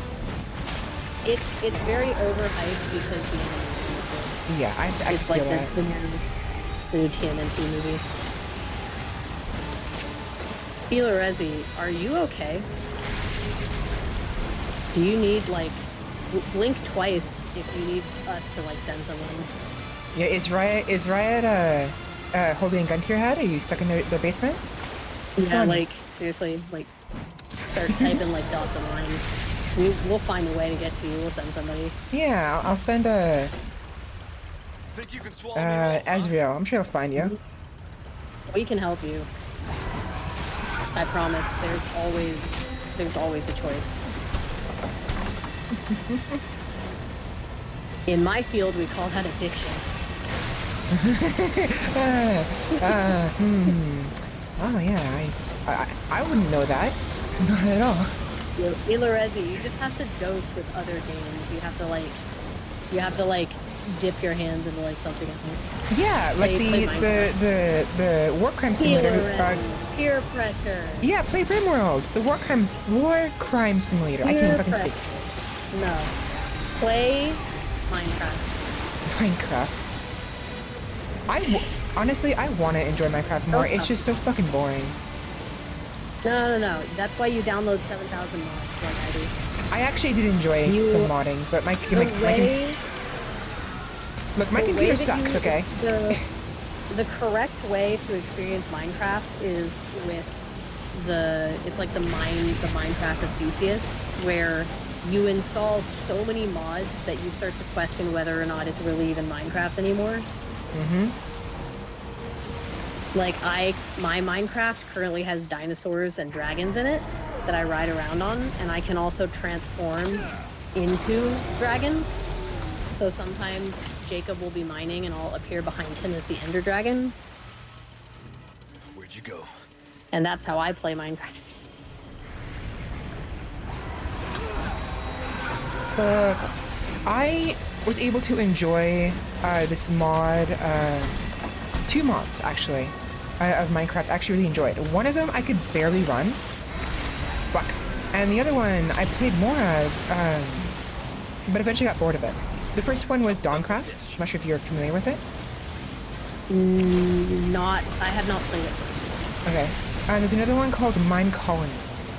It's very overhyped because the animation is good. Yeah, I It's feel like that. the new TMNT movie. Elerezi, are you okay? Do you need, like, blink twice if you need us to, like, send someone? Yeah, is Riot holding a gun to your head? Are you stuck in the basement? Yeah, Fun. like, seriously, like, start typing, like, dots and lines. We'll find a way to get to you. We'll send somebody. Yeah, I'll send a Think you can swallow me whole, huh? Ezreal. I'm sure he'll find you. We can help you. I promise. There's always a choice. In my field, we call that addiction. Oh yeah, I wouldn't know that. Not at all. Elerezi, you just have to dose with other games. You have to like dip your hands into like something else. Yeah, like Play the war crime simulator. Elerezi, peer pressure. Yeah, play Rimworld, the war crime simulator. I can't fucking speak. No, play Minecraft. Minecraft. Honestly, I want to enjoy Minecraft more. It's just so fucking boring. No. That's why you download 7,000 mods like I do. I actually did enjoy some modding, but my computer sucks. Okay. The correct way to experience Minecraft is with it's like the Minecraft of Theseus, where you install so many mods that you start to question whether or not it's really even Minecraft anymore. Mm-hmm. Like my Minecraft currently has dinosaurs and dragons in it that I ride around on, and I can also transform into dragons. So sometimes Jacob will be mining and I'll appear behind him as the Ender Dragon. Where'd you go? And that's how I play Minecraft. I was able to enjoy this mod, 2 mods actually, of Minecraft. I actually really enjoyed. One of them I could barely run. Fuck. And the other one I played more of, but eventually got bored of it. The first one was Dawncraft. I'm not sure if you're familiar with it. I have not played it. Okay. And there's another one called Mine Colonies.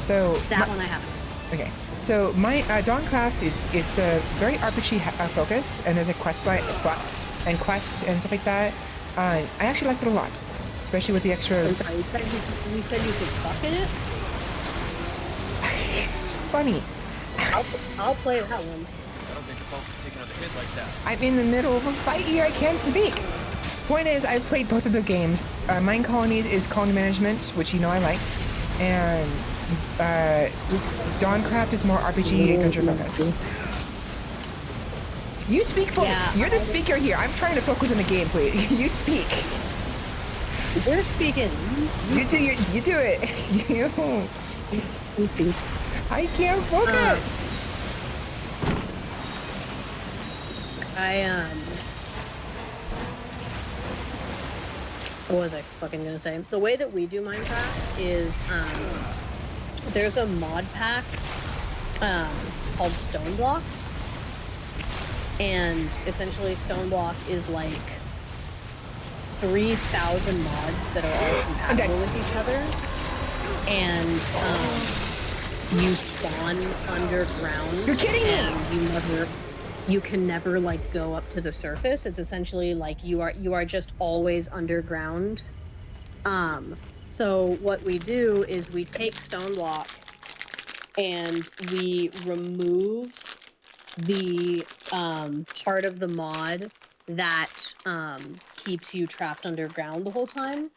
So That one I haven't. okay. So my Dawncraft it's a very RPG focus, and there's a quest line and quests and stuff like that. I actually liked it a lot, especially with the extra. I'm sorry, you said you could fuck in it? It's funny. I'll play that one. I don't think it's all for taking another hit like that. I'm in the middle of a fight here. I can't speak. Point is, I've played both of the games. Mine Colonies is colony management, which you know I like, and Dawncraft is more RPG adventure focus. You speak for Yeah, You're the speaker here. I'm trying to focus on the gameplay. You speak. We're speaking. You do it. You. I can't focus. What was I fucking gonna say? The way that we do Minecraft is there's a mod pack called Stone Block, and essentially Stone Block is like 3,000 mods that are all compatible with each other, and you spawn underground. You're kidding me! And you can never like go up to the surface. It's essentially like you are just always underground. So what we do is we take Stone Block and we remove the part of the mod that keeps you trapped underground the whole time.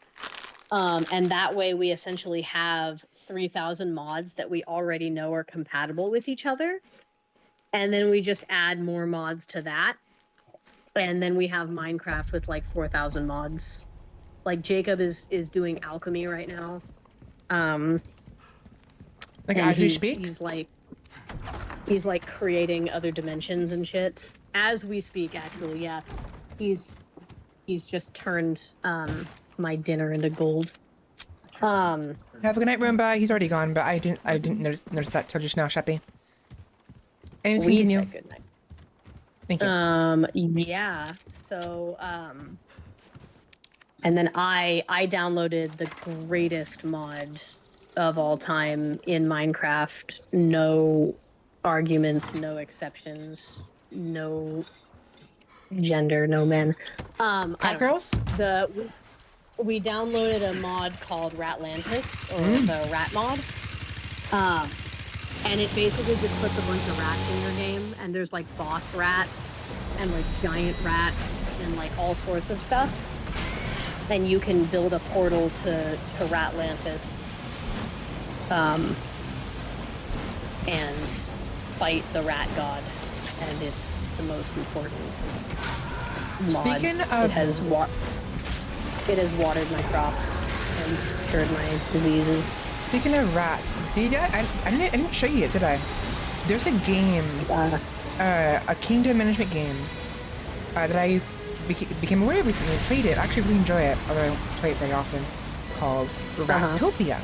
And that way we essentially have 3,000 mods that we already know are compatible with each other. And then we just add more mods to that. And then we have Minecraft with like 4,000 mods. Like Jacob is doing alchemy right now. Like as we speak? He's like creating other dimensions and shit. As we speak, actually, yeah. He's just turned my dinner into gold. Have a good night, Roomba. He's already gone, but I didn't notice that till just now, Sheppy. Anyways, We continue. said goodnight. Thank you. Yeah. So, and then I downloaded the greatest mod of all time in Minecraft. No arguments, no exceptions, no gender, no men. Cat girls? We downloaded a mod called Ratlantis, or the Rat mod. And it basically just puts a bunch of rats in your game, and there's like boss rats and like giant rats and like all sorts of stuff. And you can build a portal to Ratlantis and fight the rat god, and it's the most important mod. Speaking of... It has watered my crops and cured my diseases. Speaking of rats, I didn't show you it, did I? There's a game, a kingdom management game that I became aware of recently. Played it. I actually really enjoy it, although I don't play it very often. Called Ratopia.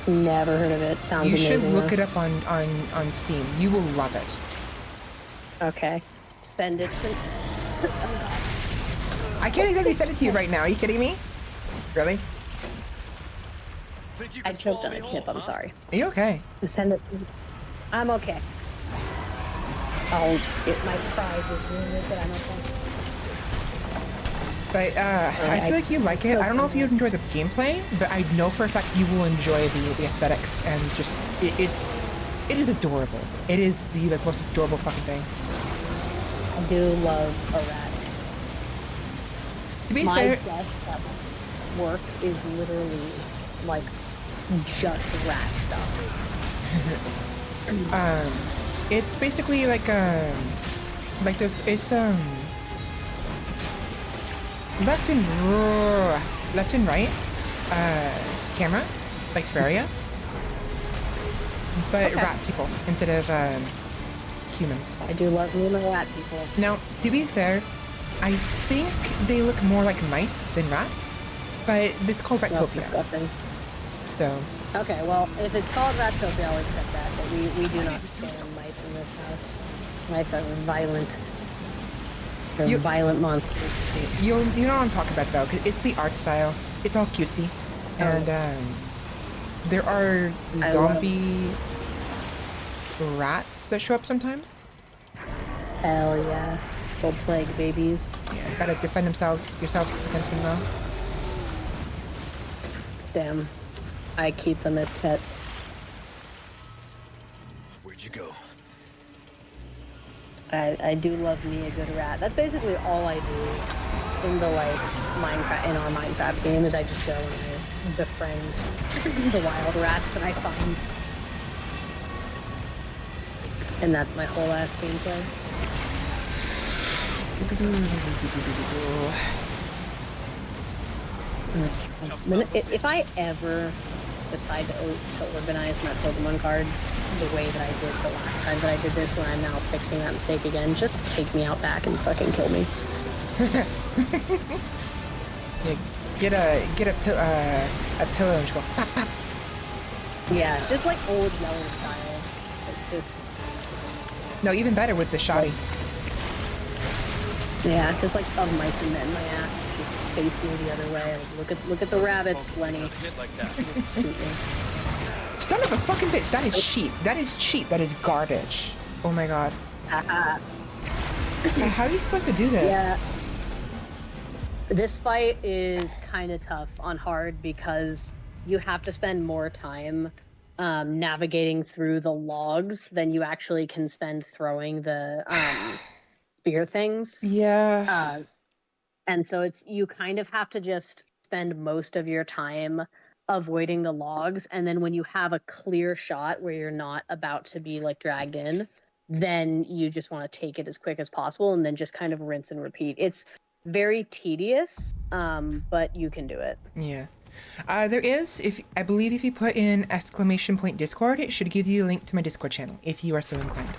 Never heard of it. Sounds amazing. You should look it up on Steam. You will love it. Okay, send it to. I can't exactly send it to you right now. Are you kidding me? Really? I choked on a tip. I'm sorry. Are you okay? Send it. I'm okay. My pride was ruined, but I'm okay. But I feel like you like it. I don't know if you enjoy the gameplay, but I know for a fact you will enjoy the aesthetics and just it is adorable. It is the most adorable fucking thing. I do love a rat. To be My fair, desk at work is literally like just rat stuff. It's basically like there's left and right camera, like Terraria, but rat people instead of humans. I do love me my rat people. Now, to be fair, I think they look more like mice than rats, but this is called Ratopia. So. Okay, well, if it's called Ratopia, I'll accept that, but we do not stand mice in this house. Mice are violent. They're violent monsters. You know what I'm talking about, though, because it's the art style. It's all cutesy. And there are zombie rats that show up sometimes. Hell yeah. Full plague babies. Yeah, you gotta defend yourself against them, though. Damn. I keep them as pets. Where'd you go? I do love me a good rat. That's basically all I do in the Minecraft, in our Minecraft game, is I just go and I befriend the wild rats that I find. And that's my whole ass gameplay. If I ever decide to organize my Pokemon cards the way that I did the last time that I did this, when I'm now fixing that mistake again, just take me out back and fucking kill me. Yeah, get a pillow and just go pop pop. Yeah, just like old Yeller style. Like just No, even better with the shoddy. yeah, just like of mice and men. My ass just face me the other way. Like, look at the rabbits, Folks, taking Lenny. out a hit like that. Just shoot me. Son of a fucking bitch! That is cheap. That is cheap. That is garbage. Oh my god. Haha. How are you supposed to do this? Yeah. This fight is kind of tough on hard because you have to spend more time navigating through the logs than you actually can spend throwing the spear things. Yeah. And so it's you kind of have to just spend most of your time avoiding the logs, and then when you have a clear shot where you're not about to be like dragged in, then you just want to take it as quick as possible and then just kind of rinse and repeat. It's very tedious, but you can do it. Yeah. There is, if I believe if you put in ! Discord, it should give you a link to my Discord channel, if you are so inclined.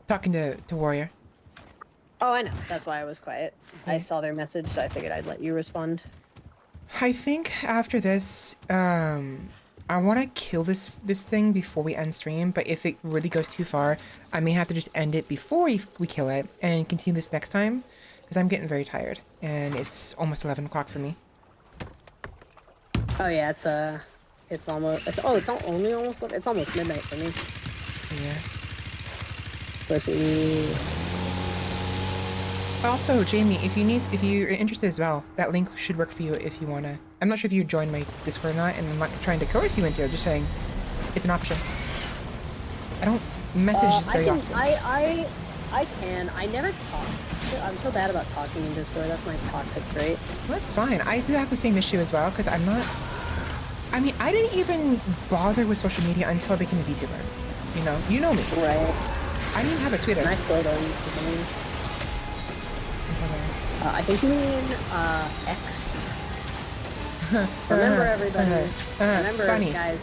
Talking to Warrior. Oh, I know. That's why I was quiet. I saw their message, so I figured I'd let you respond. I think after this, I want to kill this thing before we end stream, but if it really goes too far, I may have to just end it before we kill it and continue this next time, because I'm getting very tired, and it's almost 11 o'clock for me. Oh yeah, it's almost. It's almost midnight for me. Yeah. Pussy. Also, Jamie, if you're interested as well, that link should work for you if you wanna. I'm not sure if you joined my Discord or not, and I'm not trying to coerce you into it. Just saying, it's an option. I don't message very often. I can. I never talk. I'm so bad about talking in Discord. That's my toxic trait. That's fine. I do have the same issue as well, because I'm not. I mean, I didn't even bother with social media until I became a VTuber. You know me. Right. I didn't have a Twitter. And I still don't. I think you mean X. Remember, everybody. Remember, funny. guys.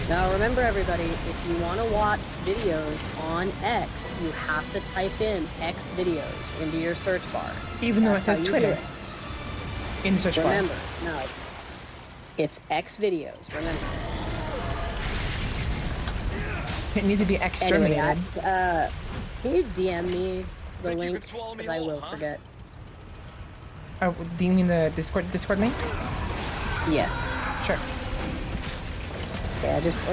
Now, remember, everybody. If you want to watch videos on X, you have to type in X videos into your search bar. Even though it That's how says you Twitter do it. in the search bar. Remember, no, it's X videos. Remember. It needs to be exterminated. Anyway, can you DM me the Think you link? could swallow me Because I whole, will huh? forget. Oh, do you mean the Discord link? Yes. Sure. Yeah, just.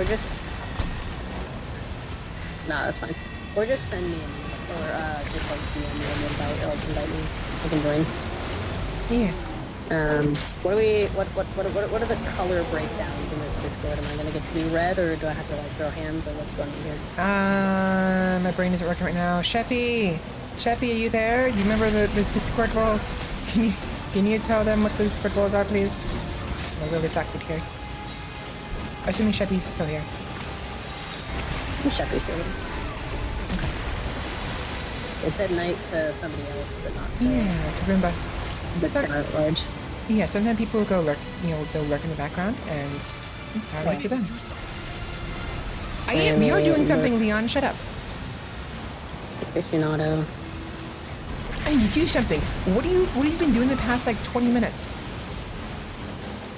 Nah, that's fine. Or just send me an email, or just like DM me and invite me. I can join. Yeah. What are the color breakdowns in this Discord? Am I gonna get to be red, or do I have to like throw hands, or what's going on here? My brain isn't working right now. Sheppy, are you there? Do you remember the Discord roles? Can you tell them what the Discord roles are, please? I'm a little distracted here. Assuming Sheppy's still here. Sheppy's here. They said night to somebody else, but not to Yeah, to Roomba. the car at large. Yeah, sometimes people will go lurk, they'll lurk in the background, and I like to them. You're doing something, Leon. Shut up. Aficionado. I need to do something. What have you been doing the past like 20 minutes?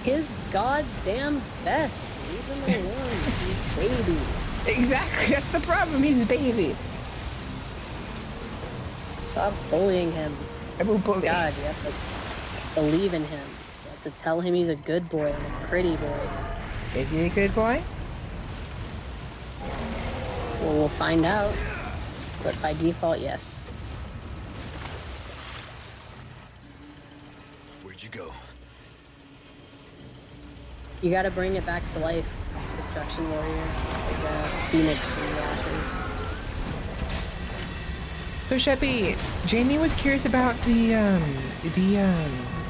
His goddamn best. Leave him alone. He's baby. Exactly. That's the problem. He's a baby. Stop bullying him. I will bully. God, you have to believe in him. You have to tell him he's a good boy and a pretty boy. Is he a good boy? Well, we'll find out. But by default, yes. Where'd you go? You gotta bring it back to life, Destruction Warrior. Like the phoenix from the ashes. So Sheppy, Jamie was curious about the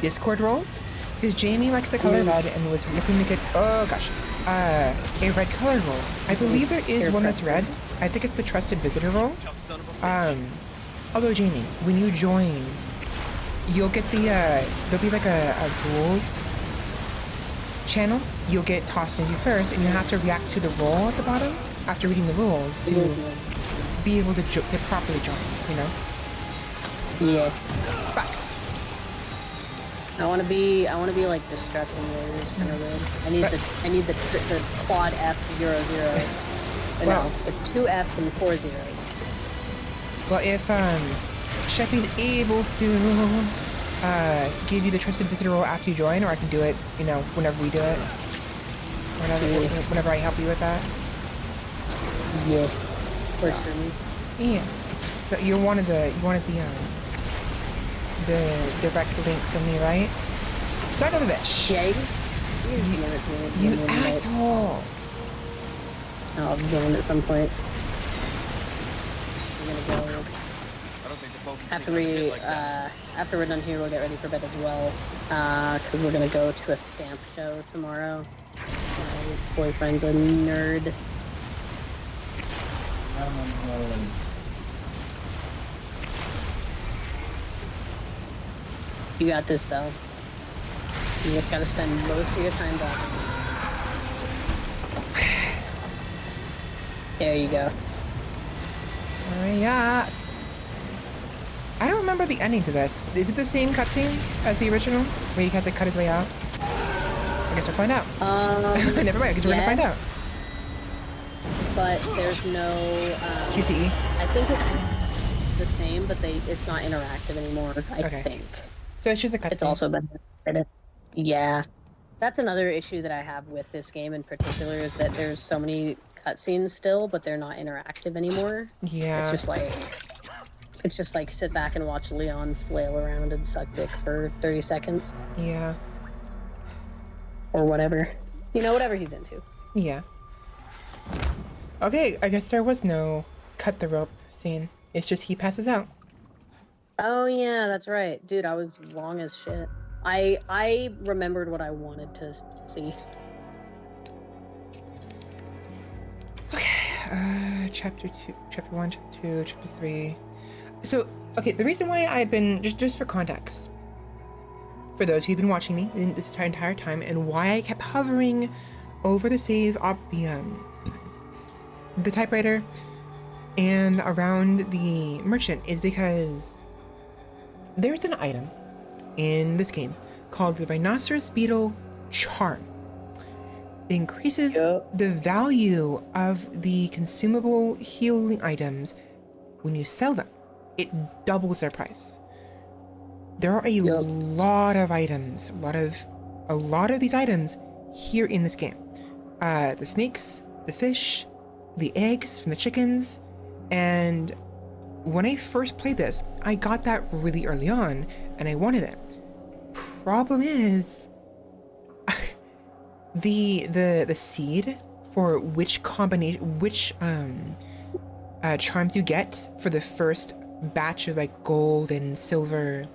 Discord roles, because Jamie likes the color red and was looking to get a red color role. I believe there is one that's red. I think it's the trusted visitor role. Tough son of a bitch. Although Jamie, when you join, you'll get there'll be like a rules channel. You'll get tossed into first, and you have to react to the role at the bottom after reading the rules to be able to properly join, Yeah. Fuck. I want to be like destruction warriors kind of rig. I need the quad F00. Well- No, the 2F and 4 zeros. Well, if Sheppy's able to give you the trusted visitor role after you join, or I can do it, you know, whenever we do it. Whenever I help you with that. Yeah. Works for me. Yeah. So you wanted the direct link from me, right? Son of a bitch. Yeah, you can DM it to me. You asshole. I'll join at some point. I'm gonna go I don't think the folk can after take another hit we like that. after we're done here. We'll get ready for bed as well. Cause we're gonna go to a stamp show tomorrow. My boyfriend's a nerd. You got this, Belle. You just gotta spend most of your time talking. There you go. Yeah. I don't remember the ending to this. Is it the same cutscene as the original, where he has to cut his way out? I guess we'll find out. Never mind. I guess we're gonna find out. But there's no. QTE. I think it's the same, but it's not interactive anymore. I think. So it's just a cutscene. It's also been. Yeah, that's another issue that I have with this game in particular is that there's so many cutscenes still, but they're not interactive anymore. Yeah. It's just like sit back and watch Leon flail around and suck dick for 30 seconds. Yeah. Or whatever. You know, whatever he's into. Yeah. Okay, I guess there was no cut the rope scene. It's just he passes out. Oh yeah, that's right. Dude, I was wrong as shit. I remembered what I wanted to see. Okay, chapter 2, chapter 1, chapter 2, chapter 3. So, okay, the reason why I've been, just for context, for those who've been watching me in this entire time, and why I kept hovering over the save op the typewriter and around the merchant is because there's an item in this game called the Rhinoceros Beetle Charm. It increases the value of the consumable healing items when you sell them. It doubles their price. There are a lot of items, a lot of these items here in this game. The snakes, the fish, the eggs from the chickens, and when I first played this, I got that really early on, and I wanted it. Problem is, the seed for which combination, charms you get for the first batch of like gold and silver,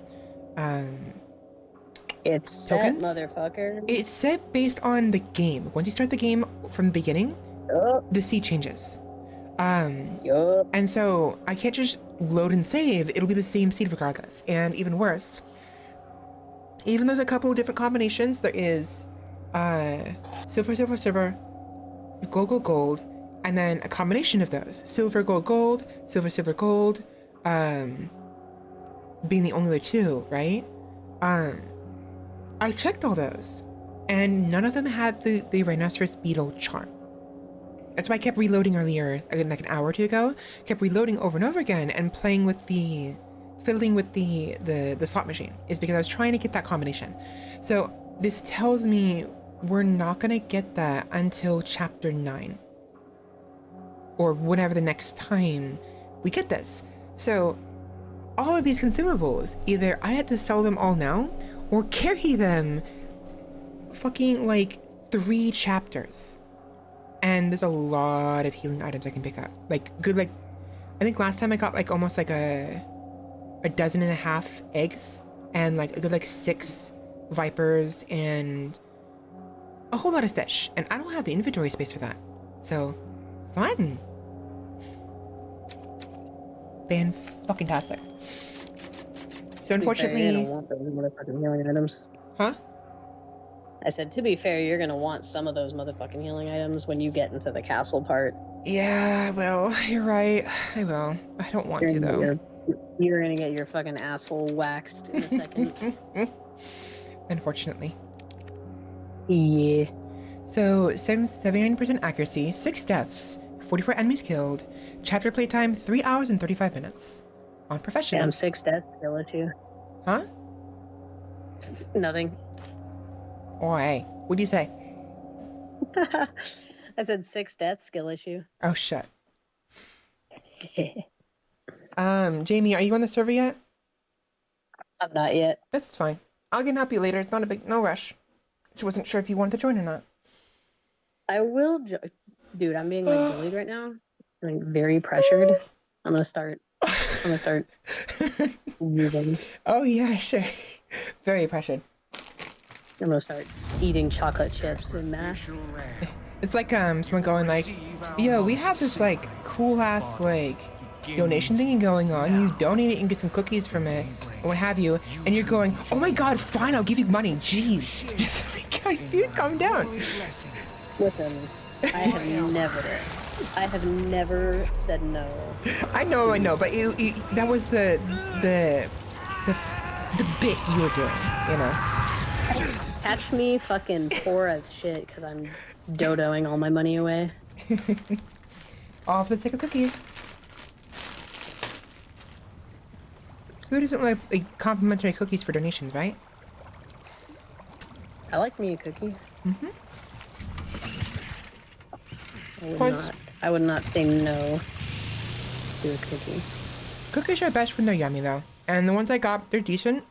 it's set, tokens? motherfucker. It's set based on the game. Once you start the game from the beginning, the seed changes. And so I can't just load and save. It'll be the same seed regardless. And even worse, even though there's a couple of different combinations, there is silver, silver, silver, gold, gold, gold, and then a combination of those. Silver, gold, gold, silver, silver, gold, being the only two, right? I checked all those, and none of them had the Rhinoceros Beetle charm. That's why I kept reloading earlier, like an hour or two ago. Kept reloading over and over again and playing with fiddling with the slot machine, is because I was trying to get that combination. So this tells me we're not gonna get that until chapter 9. Or whenever the next time we get this. So all of these consumables, either I had to sell them all now or carry them fucking like 3 chapters. And there's a lot of healing items I can pick up. Like good, like I think last time I got like almost like a dozen and a half eggs and like a good like 6 vipers and a whole lot of fish. And I don't have the inventory space for that. So fun. Fan-fucking-tastic. So unfortunately, you're gonna want those motherfucking healing items. Huh? I said, to be fair, you're gonna want some of those motherfucking healing items when you get into the castle part. Yeah, well, you're right. I will. I don't want to though. You're gonna get your fucking asshole waxed in a second. Unfortunately. Yeah. So 79% accuracy, 6 deaths, 44 enemies killed, chapter playtime 3 hours and 35 minutes. On professional. Damn, 6 deaths kill it too. Huh? Nothing. Oi, what'd you say? I said 6 deaths skill issue. Oh shit. Jamie, are you on the server yet? I'm not yet. That's fine. I'll get happy later. It's not a big no rush. Just wasn't sure if you wanted to join or not. I will dude, I'm being like bullied right now. Like very pressured. I'm gonna start using. Oh yeah, sure. Very pressured. I'm gonna start eating chocolate chips in mass. It's like someone going like, yo, we have this like cool ass like donation thing going on. You donate it and get some cookies from it or what have you, and you're going, oh my god, fine, I'll give you money. Jeez. It's like, dude, calm down. Listen, I have never said no. I know, but you that was the bit you were doing, you know. Catch me fucking poor as shit because I'm dodoing all my money away. All for the sake of cookies. Who doesn't like complimentary cookies for donations, right? I like me a cookie. Mm-hmm. I would not say no to a cookie. Cookies are best when they're yummy, though. And the ones I got, they're decent.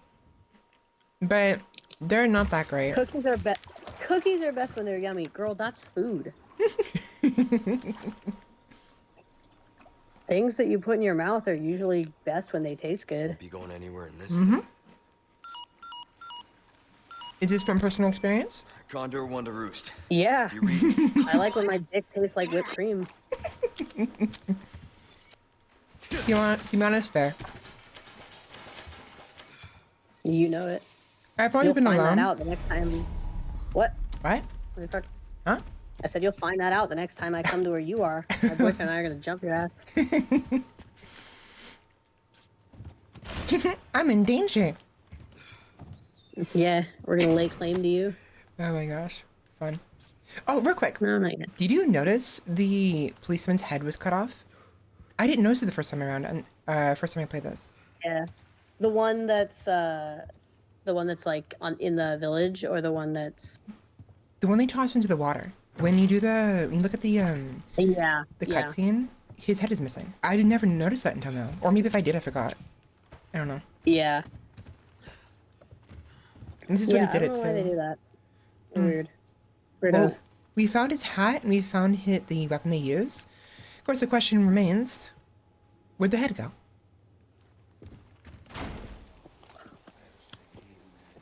But they're not that great. Cookies are best when they're yummy. Girl, that's food. Things that you put in your mouth are usually best when they taste good. Won't be going anywhere in this. Mm-hmm. Is this from personal experience? Condor one to roost. Yeah. You read? I like when my dick tastes like whipped cream. To be honest, fair. You know it. I've always You'll been find alone. that out the next time. What? What? Huh? I said you'll find that out the next time I come to where you are. My boyfriend and I are gonna jump your ass. I'm in danger. Yeah, we're gonna lay claim to you. Oh my gosh. Fun. Oh, real quick. No, not yet. Did you notice the policeman's head was cut off? I didn't notice it the first time around, and first time I played this. Yeah, the one that's like in the village, or the one that's The one they toss into the water. When you look at the yeah cutscene, his head is missing. I did never notice that until now. Or maybe if I did, I forgot. I don't know. yeah. This is where Yeah, they did I don't it know why they too. do that. Weird. Well, Weirdos. we found his hat and we found the weapon they used. Of course, the question remains, where'd the head go?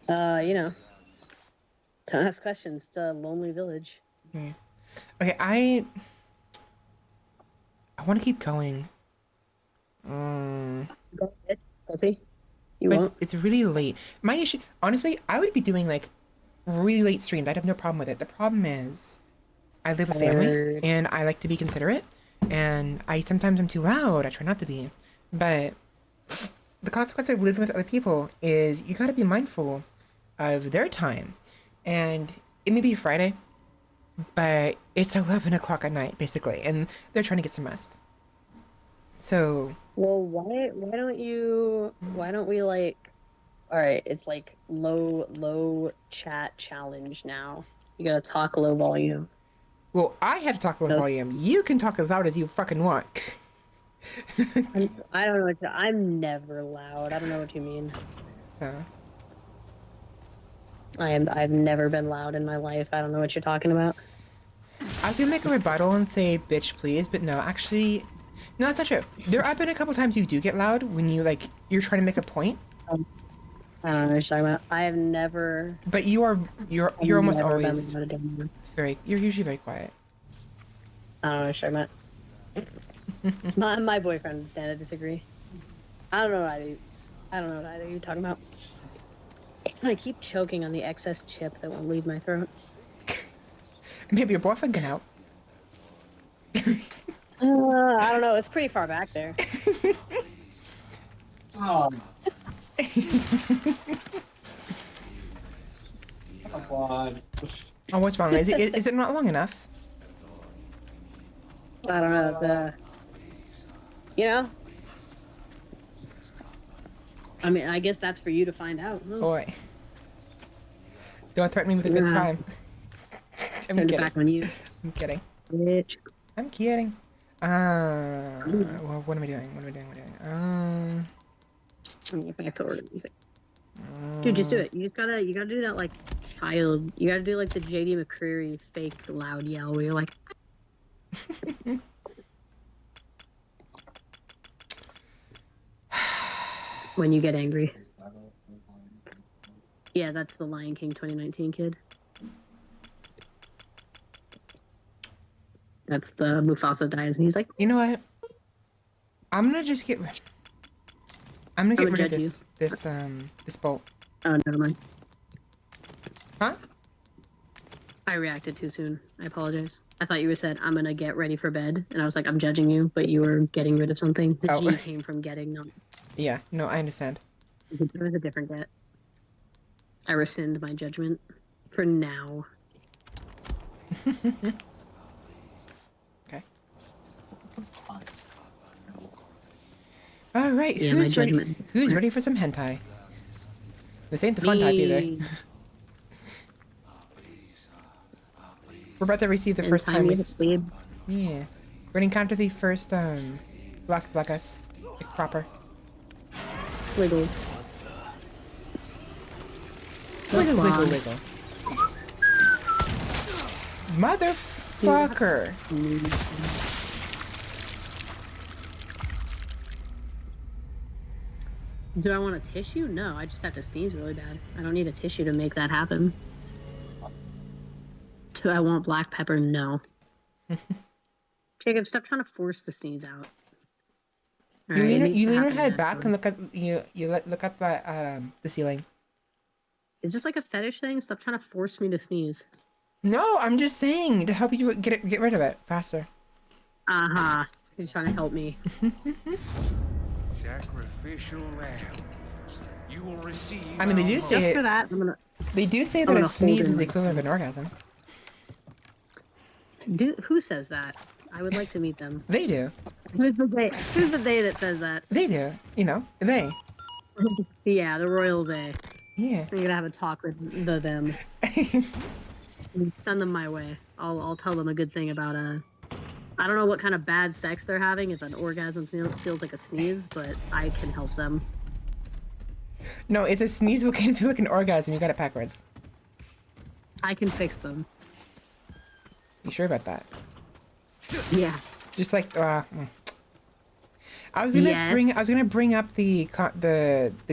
You know, don't ask questions. It's a lonely village. Yeah. Okay, I want to keep going. Go ahead, pussy. You But won't. it's really late. My issue, honestly, I would be doing like really late streams. I'd have no problem with it. The problem is, I live with family Word. and I like to be considerate. And sometimes I'm too loud. I try not to be. But the consequence of living with other people is you got to be mindful of their time. And it may be Friday, but it's 11 o'clock at night basically, and they're trying to get some rest. So Well, why don't we like? All right, it's like low chat challenge now. You gotta talk low volume. well, I have to talk low No. volume. You can talk as loud as you fucking want. I don't know I'm never loud. I don't know what you mean. So I've never been loud in my life. I don't know what you're talking about. I was gonna make a rebuttal and say bitch please, but no, actually, no, that's not true. There have been a couple times you do get loud when you're trying to make a point, I don't know what you're talking about. I have never. but you're almost never been always loud again. you're usually very quiet. I don't know what you're talking about. my boyfriend would stand to disagree. I don't know what either you're talking about. I keep choking on the excess chip that won't leave my throat. Maybe your boyfriend can help. I don't know. It's pretty far back there. Oh. Come on. Oh, what's wrong? Is it not long enough? I don't know. You know, I mean, I guess that's for you to find out. Huh? Boy. Don't threaten me with a good Yeah. time. I'm Turn it kidding. back on you. I'm kidding. Bitch. I'm kidding. Well, what am I doing? What am I doing? I'm going back to order music. Dude, just do it. You gotta do that like child. You gotta do like the JD McCreary fake loud yell where you're like, when you get angry. Yeah, that's the Lion King 2019 kid. That's the Mufasa dies, and he's like, You know what? I'm gonna just get. I'm gonna get rid of judge you. this bolt. oh, never mind. Huh? I reacted too soon. I apologize. I thought you were said, I'm gonna get ready for bed, and I was like, I'm judging you, but you were getting rid of something. The Oh. G came from getting, not. Yeah. No, I understand. It was a different get. I rescind my judgment for now. Okay. All right. Yeah, my judgment. Who's ready for some hentai? This ain't the fun type either. Me. We're about to receive the And first time. time is babe. Yeah. We're gonna encounter the first Black us like proper. Wiggle. Wiggle, wiggle, Clog. wiggle. Motherfucker! Do I want a tissue? No, I just have to sneeze really bad. I don't need a tissue to make that happen. Do I want black pepper? No. Jacob, stop trying to force the sneeze out. All You right, lean, it needs you to lean your happen head back and naturally. look at the ceiling. Is this like a fetish thing? Stop trying to force me to sneeze. No, I'm just saying to help you get rid of it faster. Uh-huh. He's trying to help me. Sacrificial lamb. You will receive. I mean, they do Just say for that, I'm gonna... they do say I'm that a gonna hold sneeze in is the my equivalent of an orgasm. Who says that? I would like to meet them. They do. Who's the they that says that? They do. You know, they. Yeah, the royal they. Yeah. I'm gonna have a talk with them. Send them my way. I'll tell them a good thing about I don't know what kind of bad sex they're having if an orgasm feels like a sneeze, but I can help them. No, it's a sneeze what can feel like an orgasm. You got it backwards. I can fix them. You sure about that? Yeah. Just like I was gonna bring up the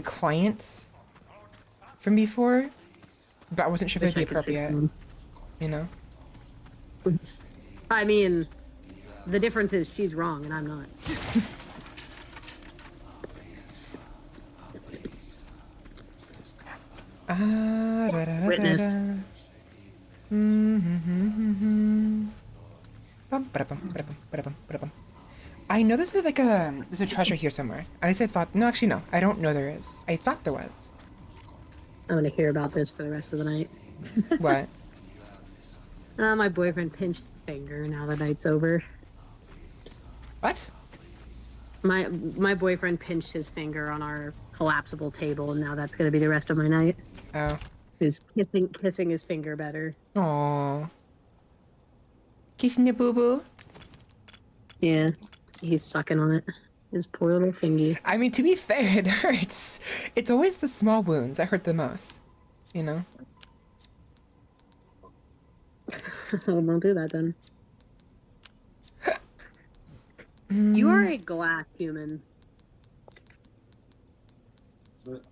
clients from before, but I wasn't sure if it'd be appropriate. You know. I mean, the difference is she's wrong and I'm not. Witnessed. I know there's a treasure here somewhere. I thought no, actually no, I don't know there is. I thought there was. I'm gonna hear about this for the rest of the night. What? My boyfriend pinched his finger. Now the night's over. What? My boyfriend pinched his finger on our collapsible table, and now that's gonna be the rest of my night. Oh. He's kissing his finger better. Aww. Kissing the boo boo. Yeah, he's sucking on it. His poor little fingy. I mean, to be fair, it hurts. It's always the small wounds that hurt the most. You know. Well, don't do that then. You are a glass human. Is it?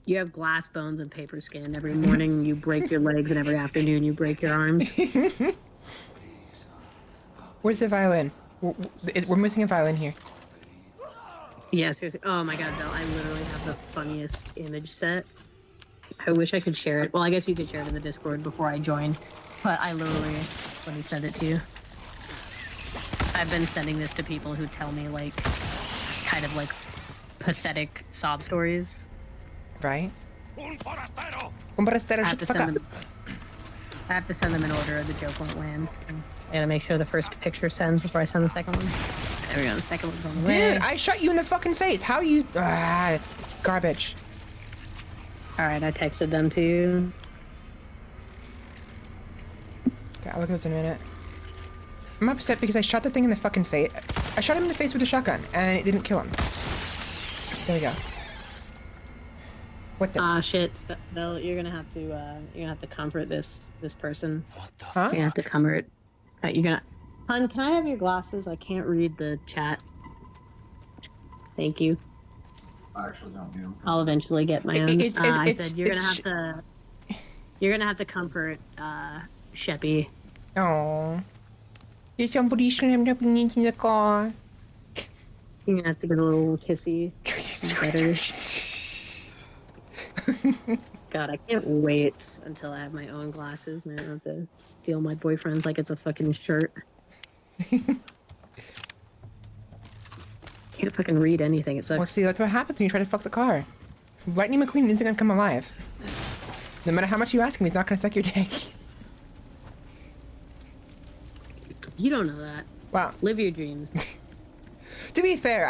You have glass bones and paper skin. Every morning you break your legs, and every afternoon you break your arms. Where's the violin? We're missing a violin here. Yeah, seriously. Oh my god, Belle, I literally have the funniest image set. I wish I could share it. Well, I guess you could share it in the Discord before I join. But I literally, let me send it to you. I've been sending this to people who tell me, like, kind of like pathetic sob stories. Right? Un forastero! Un forastero, I shut have the to fuck send up. them. I have to send them in order. The joke won't land. So I gotta make sure the first picture sends before I send the second one. There we go. The second one's on the way. Dude, I shot you in the fucking face. How you? Ah, it's garbage. All right, I texted them to you. Okay, I'll look at this in a minute. I'm upset because I shot the thing in the fucking face. I shot him in the face with a shotgun, and it didn't kill him. There we go. What this? Ah, shit, Svela, you're gonna have to comfort this person. What the Huh? You're gonna have to comfort. You're gonna. Hun, can I have your glasses? I can't read the chat. Thank you. I actually don't know. I'll eventually get my It- own. it's- I it's- said you're gonna it's- have to. You're gonna have to comfort Sheppy. Oh. There's somebody shooting up in the car. You're gonna have to get a little kissy. Better. God, I can't wait until I have my own glasses and I don't have to steal my boyfriend's like it's a fucking shirt. Can't fucking read anything. It's Well, like see, that's what happens when you try to fuck the car. Lightning McQueen isn't gonna come alive. No matter how much you ask him, he's not gonna suck your dick. you don't know that. Wow. Live your dreams. To be fair,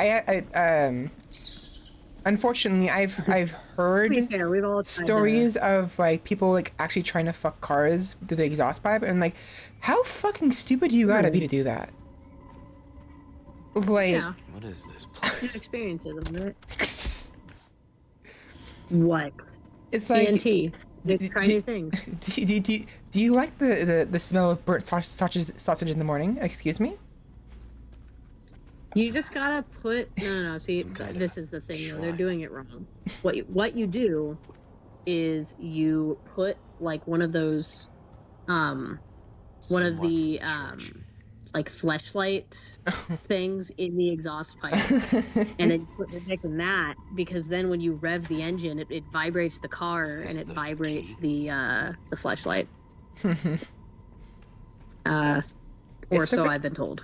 unfortunately, I've To be heard fair, we've all tried stories of like people like actually trying to fuck cars through the exhaust pipe, and like, how fucking stupid do you gotta be to do that? Like, Yeah, What is this new place? experiences, isn't it? What? it's like, TNT. They d- try d- new things. do you like the smell of burnt sausage in the morning? Excuse me. You just gotta put no. See, Some kinda this is the thing though. They're shrine. doing it wrong. What you do is you put like one of those, one of Someone the from church. like fleshlight things in the exhaust pipe, and then you put your dick in that because then when you rev the engine, it vibrates the car Is and this it the vibrates key? the fleshlight. Or It's the so gra- I've been told.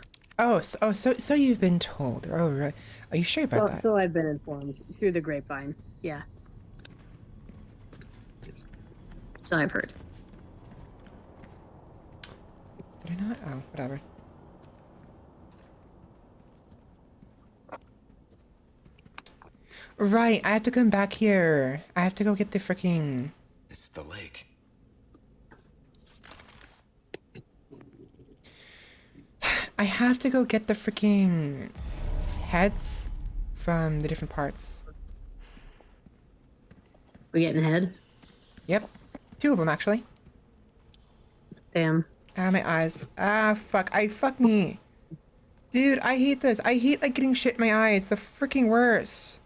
So you've been told. Oh, right. Are you sure about that? So I've been informed through the grapevine. Yeah. So I've heard. Did I not? Oh, whatever. Right, I have to come back here. I have to go get the freaking. It's the lake. I have to go get the freaking heads from the different parts. We getting ahead? Yep, 2 of them actually. Damn. Ah, my eyes. Ah, fuck. Fuck me. Dude, I hate this. I hate like getting shit in my eyes. The freaking worst.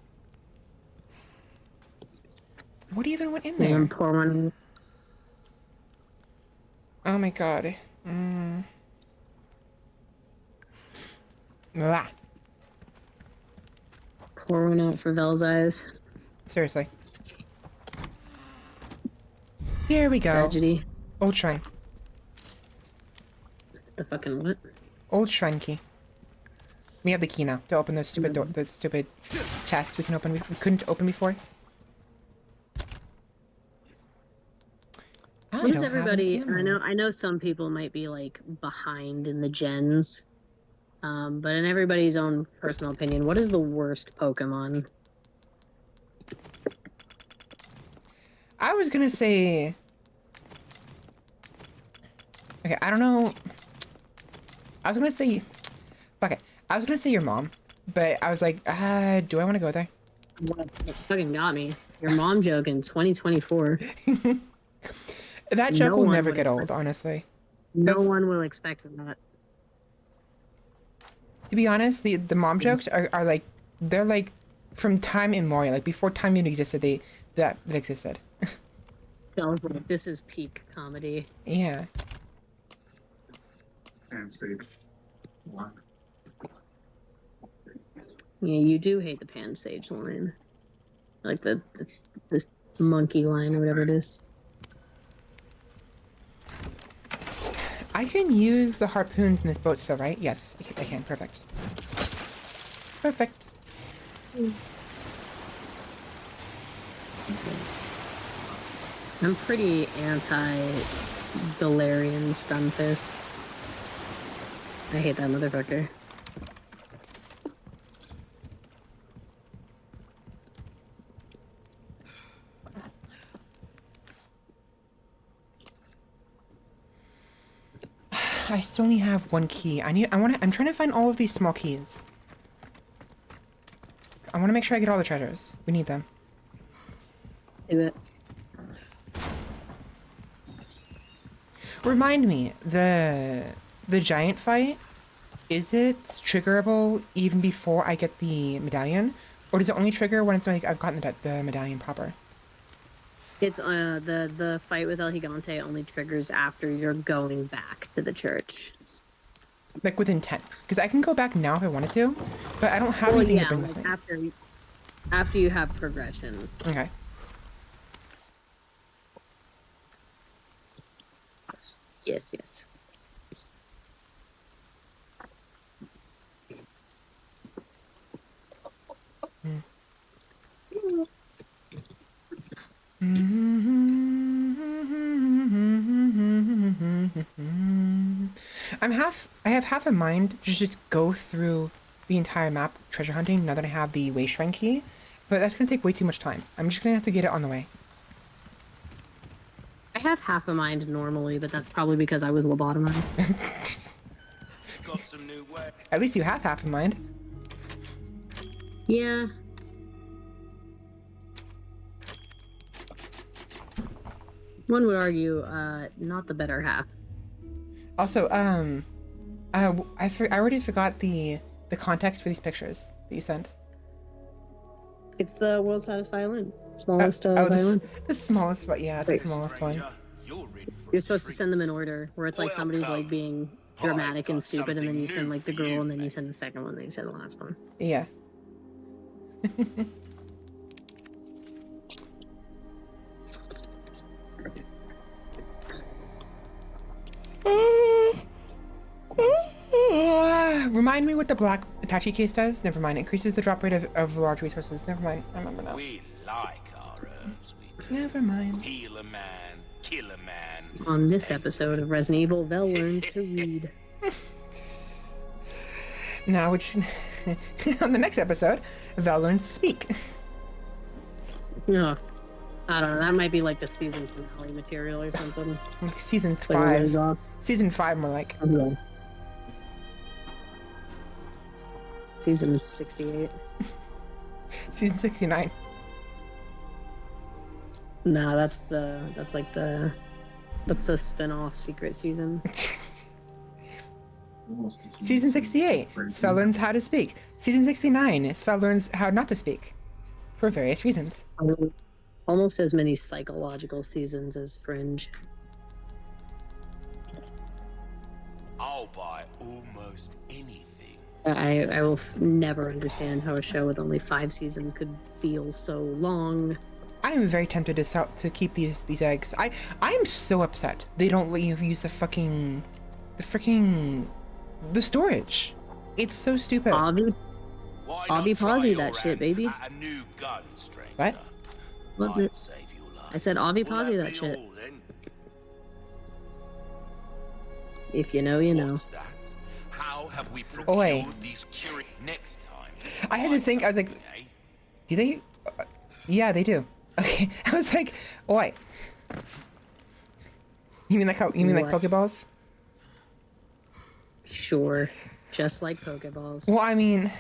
What even went in there? Pour one. Oh my god. Blah. Pour one out for Vel's eyes. Seriously. Here we go. Tragedy. Old shrine. The fucking what? Old shrine key. We have the key now to open the stupid door, the stupid chest we couldn't open before. I What is don't have everybody? any ammo. I know some people might be like behind in the gens, but in everybody's own personal opinion, what is the worst Pokemon? I was gonna say. Okay, I don't know. I was gonna say. Fuck it. I was gonna say your mom, but I was like, do I want to go there? What it fucking got me? Your mom joke in 2024. That joke No will one never would get old, expect- honestly. No That's- one will expect that. To be honest, the mom jokes are like, they're like from time immemorial, like before time even existed. That existed. So I was like, this is peak comedy. Yeah. And stage 1. Yeah, you do hate the pan sage line, like the this monkey line or whatever it is. I can use the harpoons in this boat still, right? Yes, I can. Perfect. Perfect. I'm pretty anti Galarian Stunfisk. I hate that motherfucker. I still only have one key. I'm trying to find all of these small keys. I want to make sure I get all the treasures. We need them. Do it. Remind me, the giant fight, is it triggerable even before I get the medallion? Or does it only trigger when it's like I've gotten the medallion proper? It's the fight with El Gigante only triggers after you're going back to the church. Like with intent. Because I can go back now if I wanted to, but I don't have anything to bring with me. After you have progression. Okay. Yes, yes. I have half a mind to just go through the entire map treasure hunting now that I have the way shrine key, but that's gonna take way too much time. I'm just gonna have to get it on the way. I have half a mind normally, but that's probably because I was lobotomized. Got some new way. At least you have half a mind. Yeah. One would argue, not the better half. Also, I already forgot the context for these pictures that you sent. It's the world's saddest violin. Smallest violin. The smallest, but yeah, it's the smallest one. You're supposed to send them in order, where it's like somebody's like being dramatic and stupid, and then you send like the girl, and then you send the second one, then you send the last one. Yeah. Remind me what the black Itachi case does? Never mind. Increases the drop rate of large resources. Never mind. I remember now. We like our herbs. We Never mind. heal a man, kill a man. On this episode of Resident Evil, Vel learns to read. Now, which on the next episode, Val learns to speak. No, I don't know. That might be like the season finale material or something. Like season Like a really 5. rough- Season 5, more like. Okay. Season 68. Season 69. Nah, that's the spin-off secret season. Season 68, Svel learns how to speak. Season 69, Svel learns how not to speak. For various reasons. Almost as many psychological seasons as Fringe. I'll buy almost anything. I will never understand how a show with only 5 seasons could feel so long. I am very tempted to keep these eggs. I am so upset they don't let you use the storage. It's so stupid. Obvi Why I'll not be try pausing your that shit, hand baby. at a new gun, stranger? What? What? Might save your life. I said Avi Will Posy that be shit. all, then? If you know, you know. What's that? How have we Oi. procured these curious next time? I had to Find think, I was like, something, eh? do they? Yeah, they do. Okay, I was like, oi. You mean like What? Pokeballs? Sure. Just like Pokeballs. Well, I mean,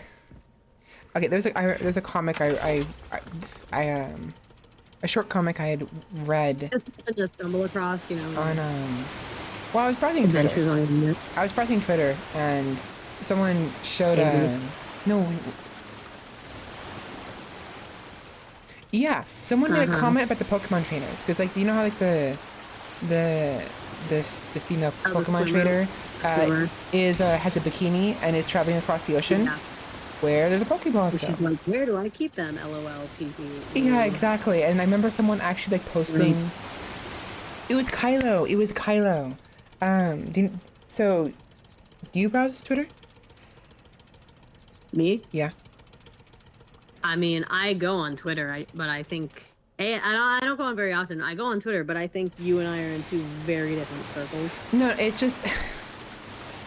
okay. There's a comic a short comic I had read Just to stumble across, you know, on well, I was browsing adventures Twitter. on the internet. I was browsing Twitter and someone showed Mhm. no. Yeah, someone made a Uh-huh. comment about the Pokemon trainers because, like, do you know how like the female Oh, the Pokemon swimmer. trainer Swimmer. has a bikini and is traveling across the ocean? Yeah. Where did the Pokeballs And go? she's like, where do I keep them? LOL, TP. Yeah, exactly. And I remember someone actually like posting. It was Kylo. It was Kylo. So, do you browse Twitter? Me? Yeah. I mean, I go on Twitter, but I think Hey, I don't go on very often. I go on Twitter, but I think you and I are in two very different circles. No, it's just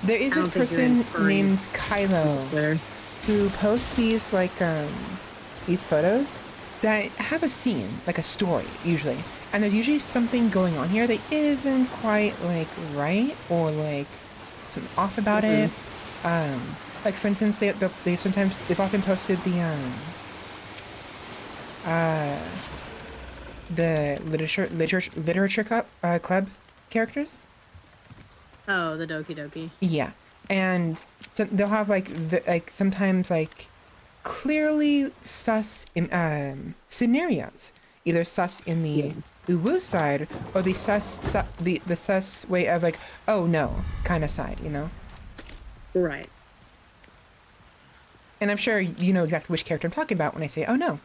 there is I this don't think you're in person named Kylo Twitter. who posts these like these photos that have a scene, like a story usually, and there's usually something going on here that isn't quite like right or like something off about it. Like for instance, they've often posted the literature club characters. Oh, the Doki Doki. Yeah, and so they'll have like like sometimes like clearly sus scenarios, either sus in the uwu side or the the sus way of like, oh no kind of side, you know. Right. And I'm sure you know exactly which character I'm talking about when I say, oh no.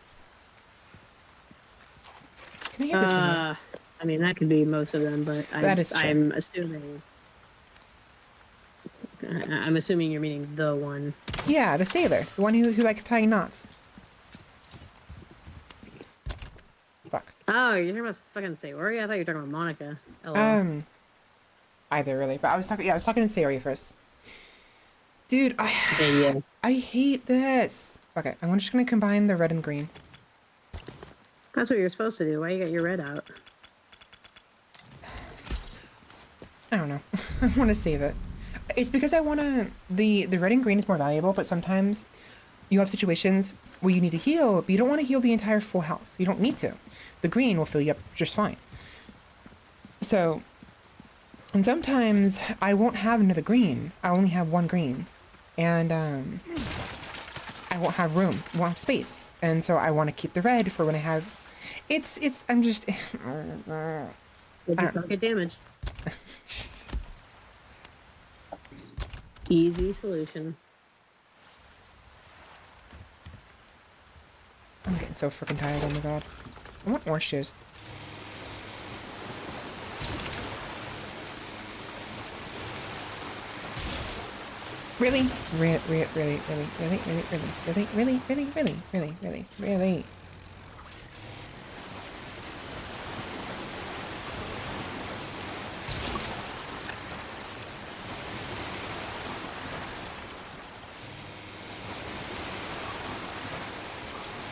Can I hear this from here? I mean, that could be most of them, but That is true. I'm assuming. I'm assuming you're meaning the one. Yeah, the sailor, the one who likes tying knots. Fuck. Oh, you're talking about fucking Sayori? I thought you were talking about Monica. LOL. Either really, but I was talking to Sayori first. Dude, Yeah. I hate this. Okay, I'm just gonna combine the red and green. That's what you're supposed to do. Why you got your red out? I don't know. I want to save it. It's because I want to. The red and green is more valuable, but sometimes you have situations where you need to heal, but you don't want to heal the entire full health. You don't need to. The green will fill you up just fine. So, and sometimes I won't have another green. I only have one green, and I won't have room, won't have space, and so I want to keep the red for when I have. It's. I'm just. Don't get damaged. Easy solution. I'm getting so freaking tired. Oh my god. I want orange shoes. Really? Really?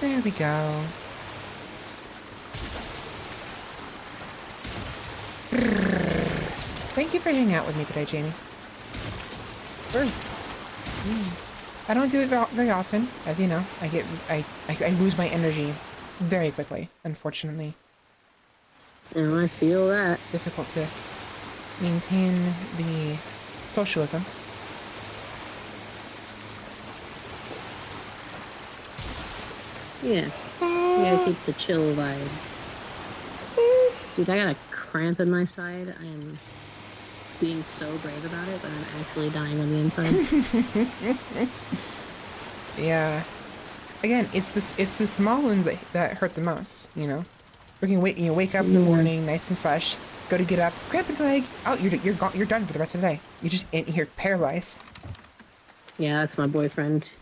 There we go. Thank you for hanging out with me today, Jamie. I don't do it very often, as you know. I lose my energy very quickly, unfortunately. Oh, I feel that. It's difficult to maintain the socialism. Yeah. You gotta keep the chill vibes. Dude, I got a cramp in my side. I am being so brave about it, but I'm actually dying on the inside. Yeah. Again, it's the small ones that hurt the most, you know? You wake up in the morning, nice and fresh, go to get up, grab your leg, oh, you're done for the rest of the day. You're paralyzed. Yeah, that's my boyfriend.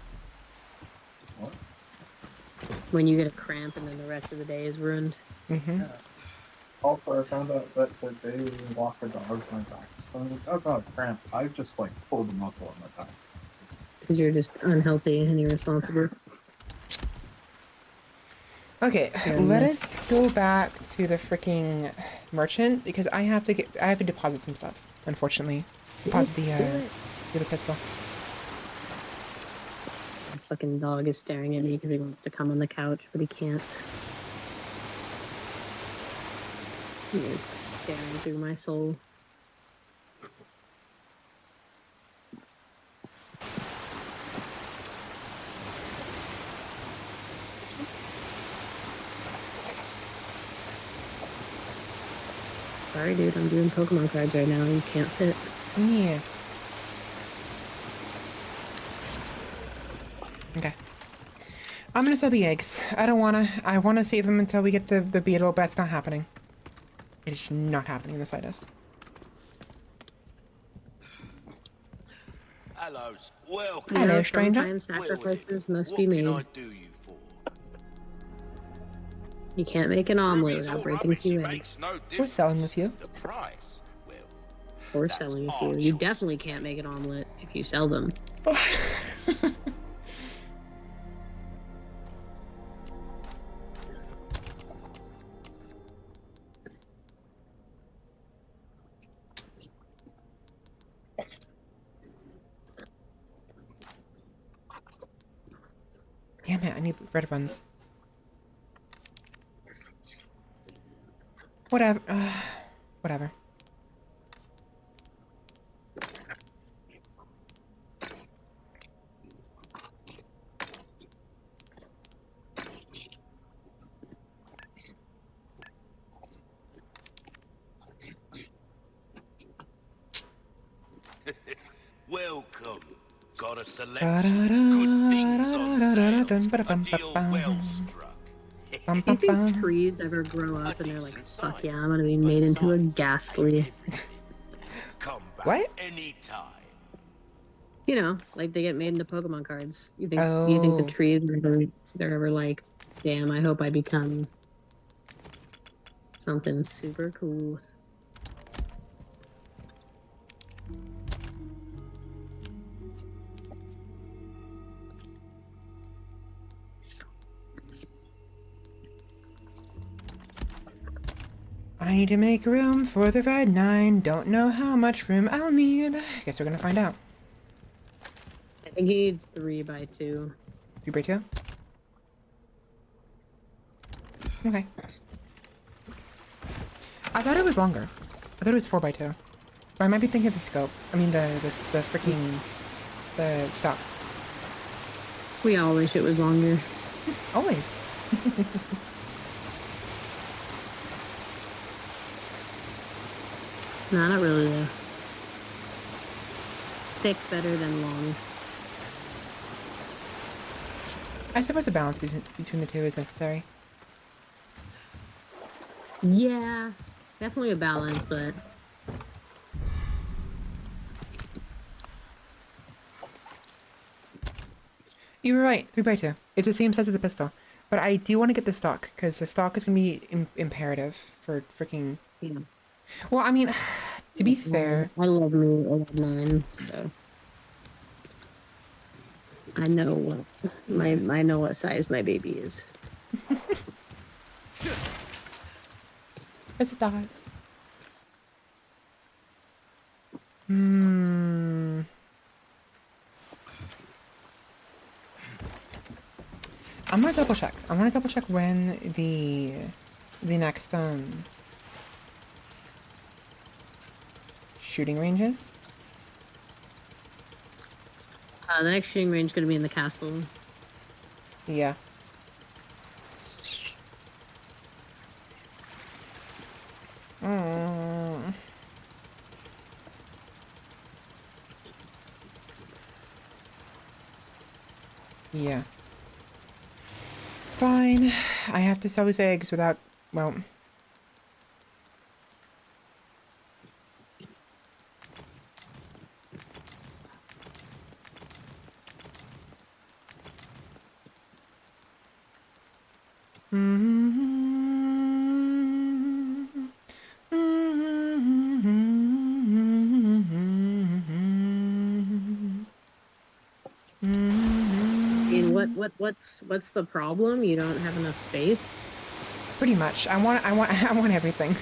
What? When you get a cramp and then the rest of the day is ruined. Mm-hmm. Yeah. Also, I found out that the day we walked the dogs, my back was funny. That's not a cramp. I just like pulled the muscle on my back. Because you're just unhealthy and irresponsible. Okay, let us go back to the freaking merchant because I have to deposit some stuff. Unfortunately, deposit the other pistol. The fucking dog is staring at me because he wants to come on the couch, but he can't. He is staring through my soul. Sorry, dude, I'm doing Pokemon cards right now. You can't fit. Yeah. Okay. I'm gonna sell the eggs. I wanna save them until we get the beetle, but it's not happening. It is not happening in the slightest. Hello, welcome. Hello, stranger. Sometimes sacrifices must What be can made. I do you for? You can't make an omelet Ruby's without all breaking a rubbish, few it eggs. makes no We're difference. selling a few. The price, well, Or that's selling a our few. You choice definitely to can't make. make an omelet if you sell them. Damn it, I need red ones. Whatever. Whatever. Welcome. Got a selection. Good things on sale. A deal well struck. Bum, Do you bum, think bum. trees ever grow A up and they're like, decent fuck yeah, size. I'm gonna be made into a Besides, ghastly, ain't everything. Come back What? anytime. you know, like they get made into Pokemon cards. You think the Oh. trees are ever, they're ever like, damn, I hope I become something super cool. I need to make room for the red 9. Don't know how much room I'll need. Guess we're gonna find out. I think he needs 3x2. 3x2? Okay. I thought it was longer. I thought it was 4x2. But I might be thinking of the scope. I mean the freaking the stock. We all wish it was longer. Always. No, not really though. Thick better than long. I suppose a balance between the two is necessary. Yeah, definitely a balance, but You were right. 3x2. It's the same size as the pistol. But I do want to get the stock, because the stock is going to be imperative for freaking... yeah. Well, I mean, to be fair... I love me a 9, so I know what size my baby is. Yes, it does. Hmm... I'm gonna double check. I want to double check when the next shooting range is. The next shooting range is going to be in the castle. Yeah. Mm. Yeah. Fine. I have to sell these eggs without, well... And what's the problem? You don't have enough space? Pretty much. I want everything.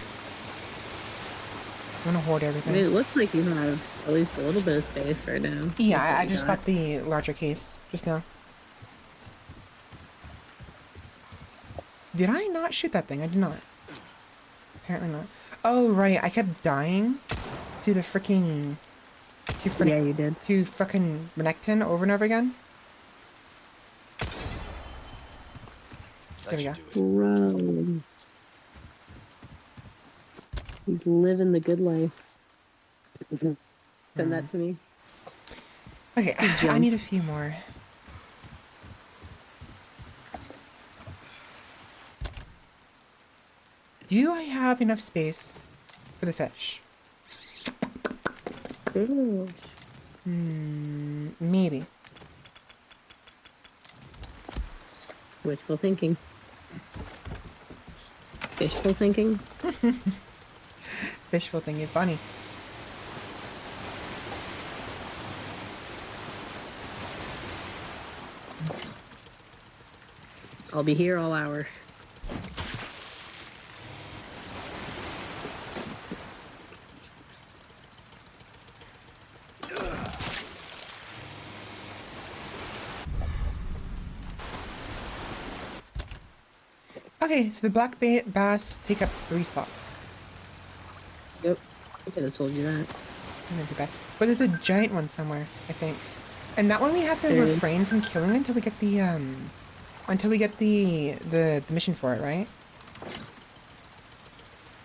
I want to hoard I everything. mean, it looks like you have at least a little bit of space right now. Yeah, That's what I you just got the larger case just now. Did I not shoot that thing? I did not. Apparently not. Oh, right. I kept dying to the freaking... Yeah, you did. To fucking Renekton over and over again. There we go. Bro. He's living the good life. Send that to me. Okay, I need a few more. Do I have enough space for the fish? Fish. Maybe. Wishful thinking. Fishful thinking. Fishful thing is funny. I'll be here all hour. Okay, so the black bass take up 3 slots. Yep. I could have told you that. Not too bad. But there's a giant one somewhere, I think. And that one we have to There is. refrain from killing until we get the the mission for it, right?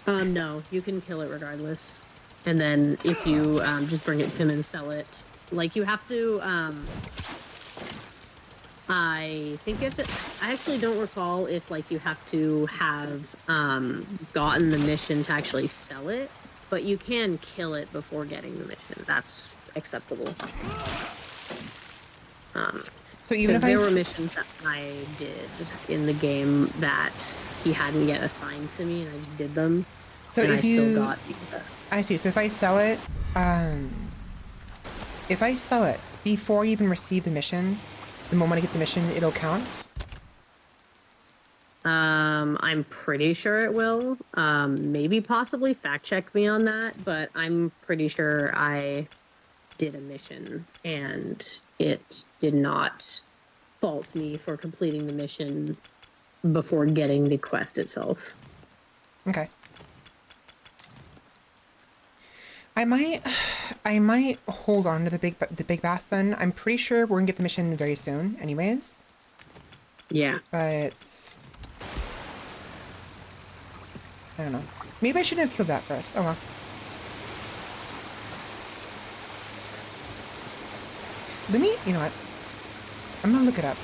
No, you can kill it regardless. And then if you just bring it to him and sell it, like you have to I think you have to. I actually don't recall if like you have to have gotten the mission to actually sell it, but you can kill it before getting the mission. That's acceptable. So even if Because there I were s- missions that I did in the game that he hadn't yet assigned to me, and I did them, so and I if still you got. I see. So if I sell it before you even receive the mission, the moment I get the mission, it'll count. I'm pretty sure it will. Maybe possibly fact check me on that, but I'm pretty sure I did a mission and it did not fault me for completing the mission before getting the quest itself. Okay. I might hold on to the big bass then. I'm pretty sure we're gonna get the mission very soon, anyways. Yeah. But I don't know. Maybe I shouldn't have killed that first. Oh well. Let me. You know what? I'm gonna look it up.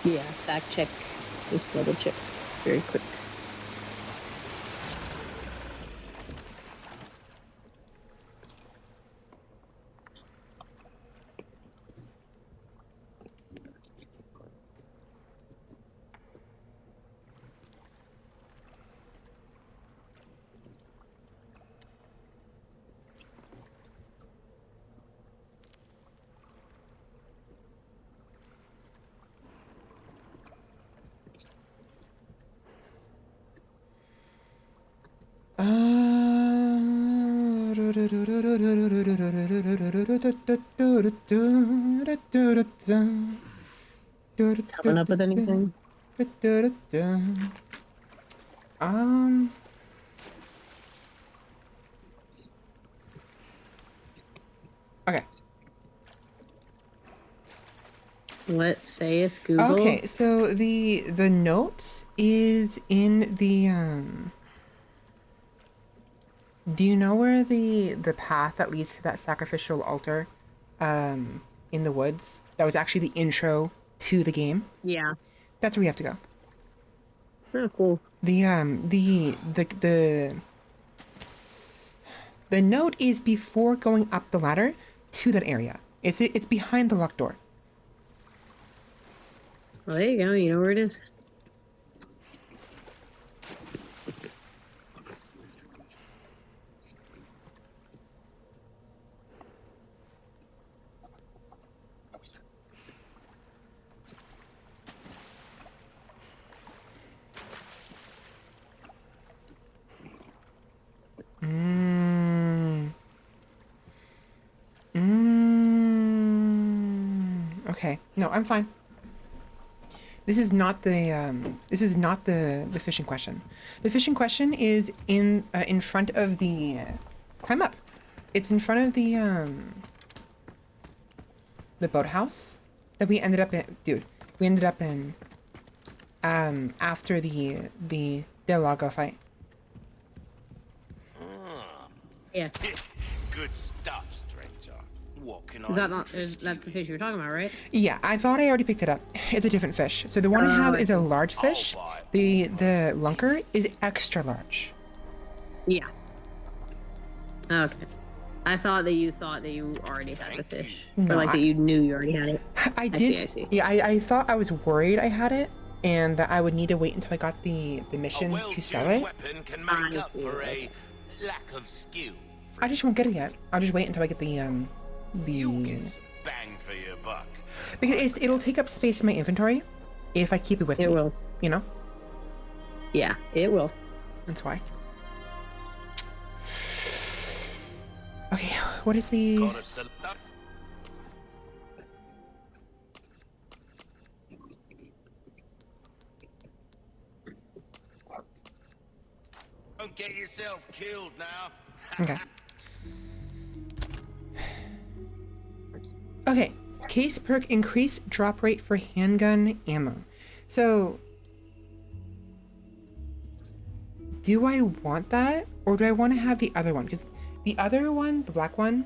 Yeah, fact check. Just double check very quick. Coming up with anything? Um. Okay. What saith Google? Okay. So the note is in the Do you know where the path that leads to that sacrificial altar, in the woods? That was actually the intro to the game. Yeah. That's where we have to go. Oh, cool. The note is before going up the ladder to that area. It's behind the locked door. Well, there you go. You know where it is. Okay. No, I'm fine. This is not the fishing question. The fishing question is in front of the climb up. It's in front of the boathouse that we ended up in. Dude, we ended up in after the Del Lago fight. Yeah. Good stuff, stranger. What can Is that I not? That's the fish you were talking about, right? Yeah, I thought I already picked it up. It's a different fish. So the one I have is a large fish. The lunker is extra large. Yeah. Okay. I thought that you already had the fish, No, or like that you knew you already had it. I did. I see. Yeah, I thought I was worried I had it, and that I would need to wait until I got the A mission to sell well-tuned it. weapon can I make up see, for okay. a lack of skill. I just won't get it yet. I'll just wait until I get You'll the get some bang for your buck. because it'll take up space in my inventory if I keep it with It me. will. You know, Yeah, it will. that's why. Okay, what is the? Gotta select. Don't get yourself killed now. Okay. Okay, case perk increase drop rate for handgun ammo. So, do I want that, or do I want to have the other one? Because the other one, the black one,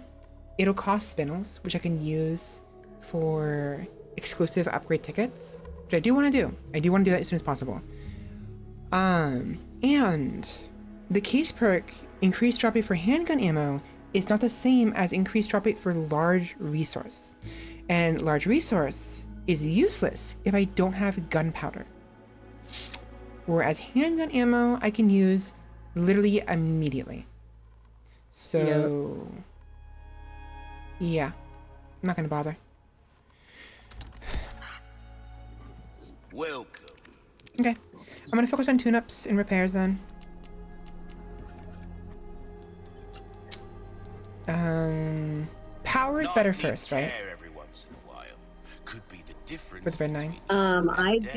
it'll cost spinels, which I can use for exclusive upgrade tickets, which I do want to do. I do want to do that as soon as possible. And the case perk increased drop rate for handgun ammo is not the same as increased drop rate for large resource. And large resource is useless if I don't have gunpowder. Whereas handgun ammo I can use literally immediately. So yeah, I'm not gonna bother. Welcome. Okay, I'm gonna focus on tune-ups and repairs then. Power is better first, right? Every once in a while could be the difference. For the red 9. between you I and death.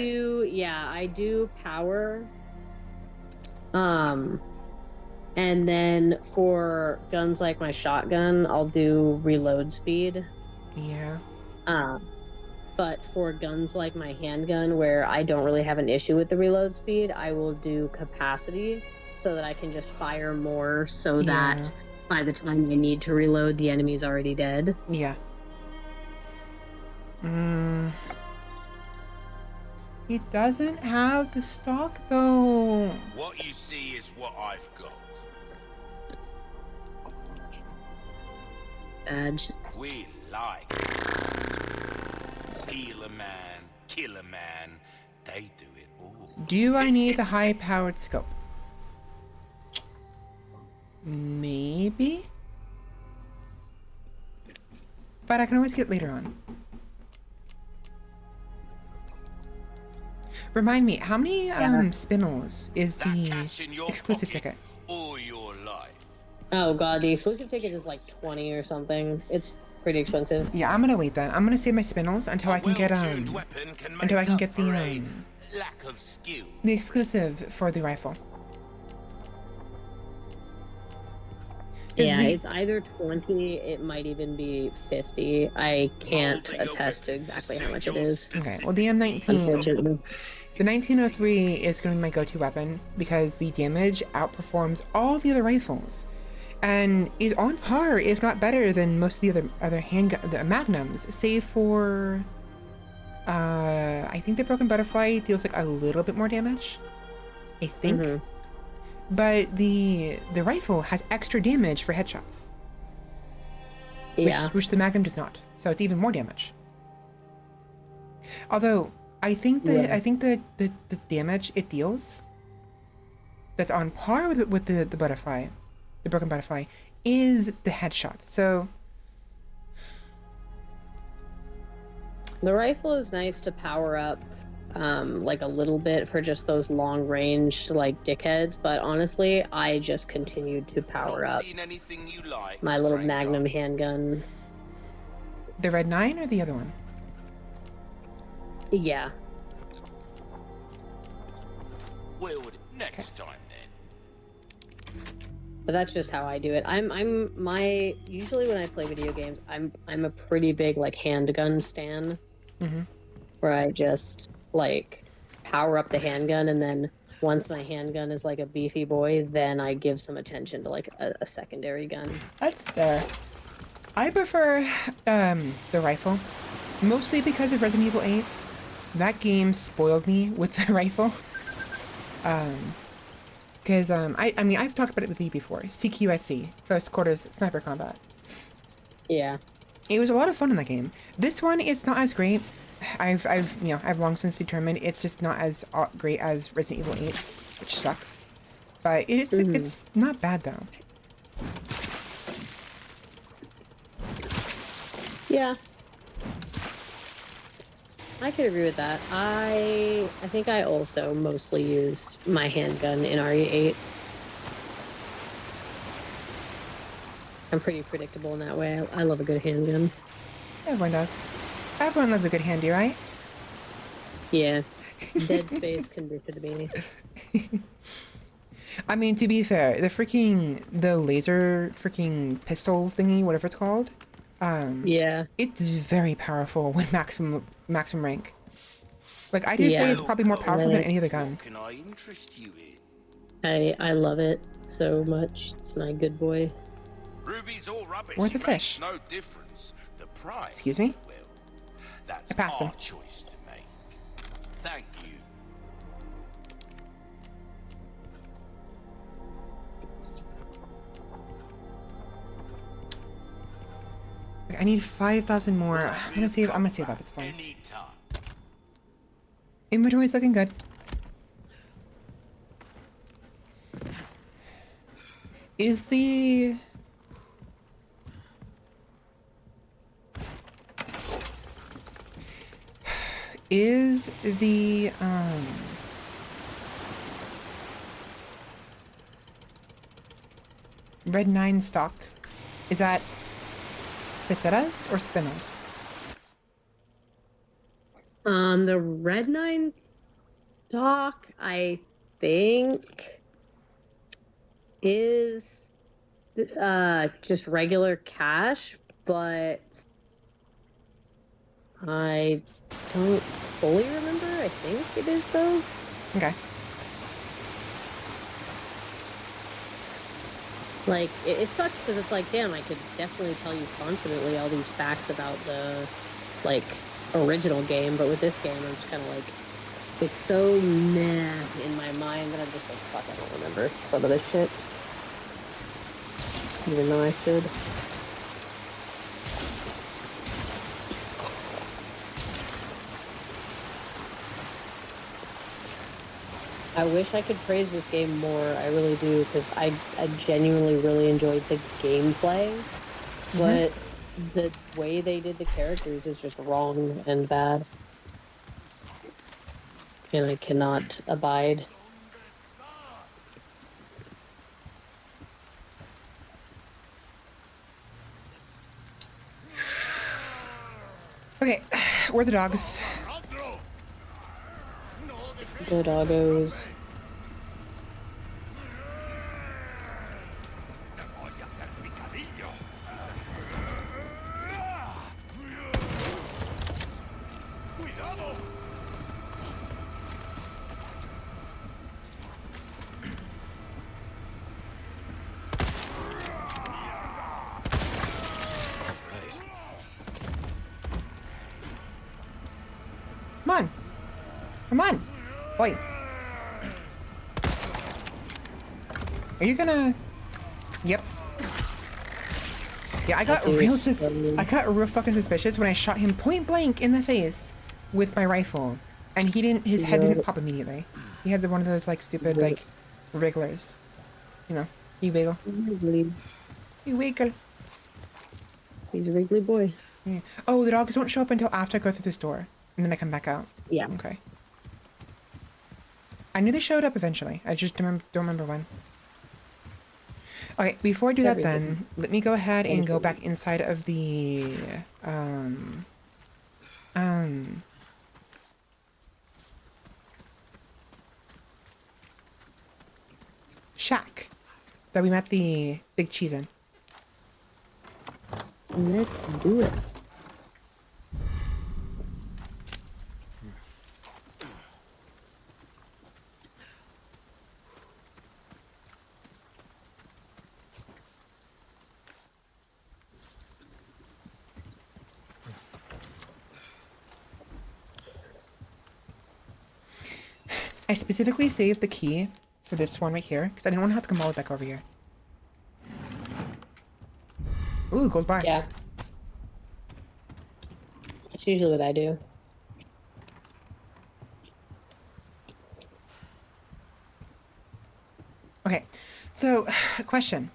I do power. And then for guns like my shotgun, I'll do reload speed. Yeah. But for guns like my handgun, where I don't really have an issue with the reload speed, I will do capacity so that I can just fire more so that by the time I need to reload, the enemy's already dead. Yeah. It doesn't have the stock though. What you see is what I've got. Sag. We like heal a man, kill a man. They do it all. Do I need the high powered scope? Maybe. But I can always get later on. Remind me, how many spinels is That the cash in your exclusive pocket ticket? all your life. Oh god, the exclusive ticket is like 20 or something. It's pretty expensive. Yeah, I'm gonna wait then. I'm gonna save my spinels until I can get Well-tuned weapon can until I make can up get for the a lack of skill. exclusive for the rifle. 'Cause Yeah, the- it's either 20, it might even be 50. I can't Molding a attest to weapon exactly suit how much it your is. Okay, well the M19, Unfortunately. the 1903 is gonna be my go-to weapon because the damage outperforms all the other rifles, and is on par, if not better, than most of the other handgun, the magnums, save for, I think the broken butterfly deals like a little bit more damage. I think. Mhm. But the rifle has extra damage for headshots, Yeah. which the Magnum does not. So it's even more damage. Although I think the Yeah. the damage it deals that's on par with the butterfly, the broken butterfly, is the headshot. So The rifle is nice to power up like a little bit for just those long range like dickheads, but honestly, I just continued to power Not up seen anything you like, my little stranger? Magnum handgun. the red 9 or the other one? Yeah. Well, next time then. But that's just how I do it. Usually when I play video games, I'm a pretty big like handgun stan, Mhm. where I just like power up the handgun, and then once my handgun is like a beefy boy, then I give some attention to like a secondary gun. That's fair. I prefer the rifle, mostly because of Resident Evil 8. That game spoiled me with the rifle. Because I mean I've talked about it with you before. CQSC, close quarters sniper combat. Yeah. It was a lot of fun in that game. This one it's not as great. I've long since determined it's just not as great as Resident Evil 8, which sucks. But it's not bad though. Yeah. I could agree with that. I think I also mostly used my handgun in RE8. I'm pretty predictable in that way. I love a good handgun. Everyone does. Everyone loves a good handy, right? Yeah. Dead Space conditioned me. I mean, to be fair, the laser freaking pistol thingy, whatever it's called, Yeah. it's very powerful when maximum rank. Like, I do say it's probably more powerful than any other gun. Can I interest you in? I love it so much. It's my good boy. Ruby's all rubbish. Where's the Makes fish? no difference. The price. Excuse me? Well, that's I passed our him. choice to make. Thank you. I need 5,000 more. I'm gonna save up. It's fine. Anytime. Inventory's looking good. Is the Red 9 stock? Is that pesetas or spinos? The Red 9 stock, I think, is just regular cash, but I don't fully remember. I think it is, though. Okay. Like, it sucks because it's like, damn, I could definitely tell you confidently all these facts about the, like, original game, but with this game, I'm just kind of like, it's so meh in my mind that I'm just like, fuck, I don't remember some of this shit. Even though I should. I wish I could praise this game more. I really do, because I genuinely really enjoyed the gameplay, but the way they did the characters is just wrong and bad. And I cannot abide. Okay, where are the dogs? Go doggos. Come on. Come on. Oi. Are you gonna... Yep. Yeah, I got real fucking suspicious when I shot him point blank in the face with my rifle. And his head didn't pop immediately. He had one of those, like, stupid, like, wrigglers. You know, you wiggle. You wiggle. He's a wriggly boy. Yeah. Oh, the dogs don't show up until after I go through this door. And then I come back out. Yeah. Okay. I knew they showed up eventually. I just don't remember when. Okay, before I do that then, let me go ahead and go back inside of the, shack that we met the big cheese in. Let's do it. I specifically saved the key for this one right here because I didn't want to have to come all the way back over here. Ooh, gold bar. Yeah. That's usually what I do. Okay, so question.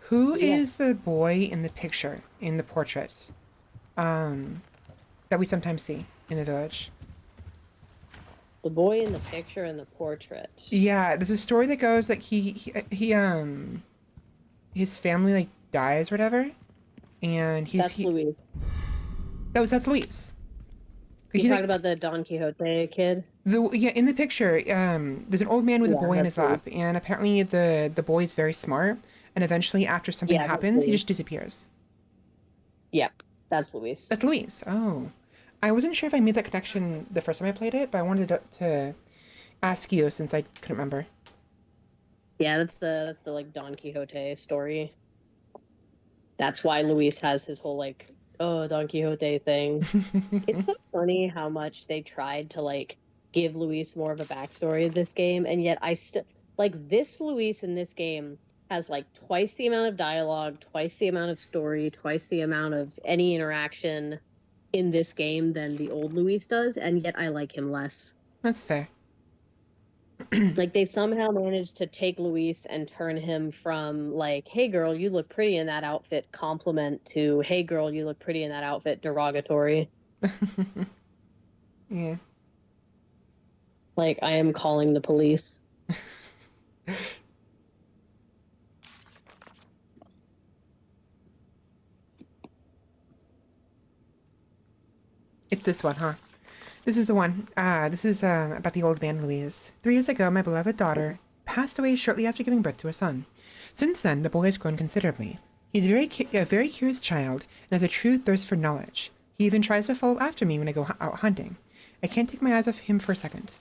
Who is Yes. the boy in the picture, in the portrait, that we sometimes see in the village? The boy in the picture in the portrait. Yeah, there's a story that goes like his family like dies or whatever, and That's he Luis. that's Luis. You He talking like about the Don Quixote kid? yeah, in the picture, there's an old man with a Yeah, boy in that's his Luis. lap, and apparently the boy is very smart, and eventually after something Yeah, that's happens, he Luis. just disappears. Yep, that's Luis. That's Luis. Oh, I wasn't sure if I made that connection the first time I played it, but I wanted to ask you since I couldn't remember. Yeah, that's the like Don Quixote story. That's why Luis has his whole like, oh, Don Quixote thing. It's so funny how much they tried to like give Luis more of a backstory of this game, and yet I still like this Luis in this game has like twice the amount of dialogue, twice the amount of story, twice the amount of any interaction in this game than the old Luis does, and yet I like him less. That's fair. Like they somehow managed to take Luis and turn him from like, hey girl, you look pretty in that outfit, compliment, to hey girl, you look pretty in that outfit, derogatory. Yeah. Like I am calling the police. It's this one, huh? This is the one. This is about the old man Louise. 3 years ago, my beloved daughter passed away shortly after giving birth to a son. Since then, the boy has grown considerably. He's a very curious child and has a true thirst for knowledge. He even tries to follow after me when I go out hunting. I can't take my eyes off him for a second.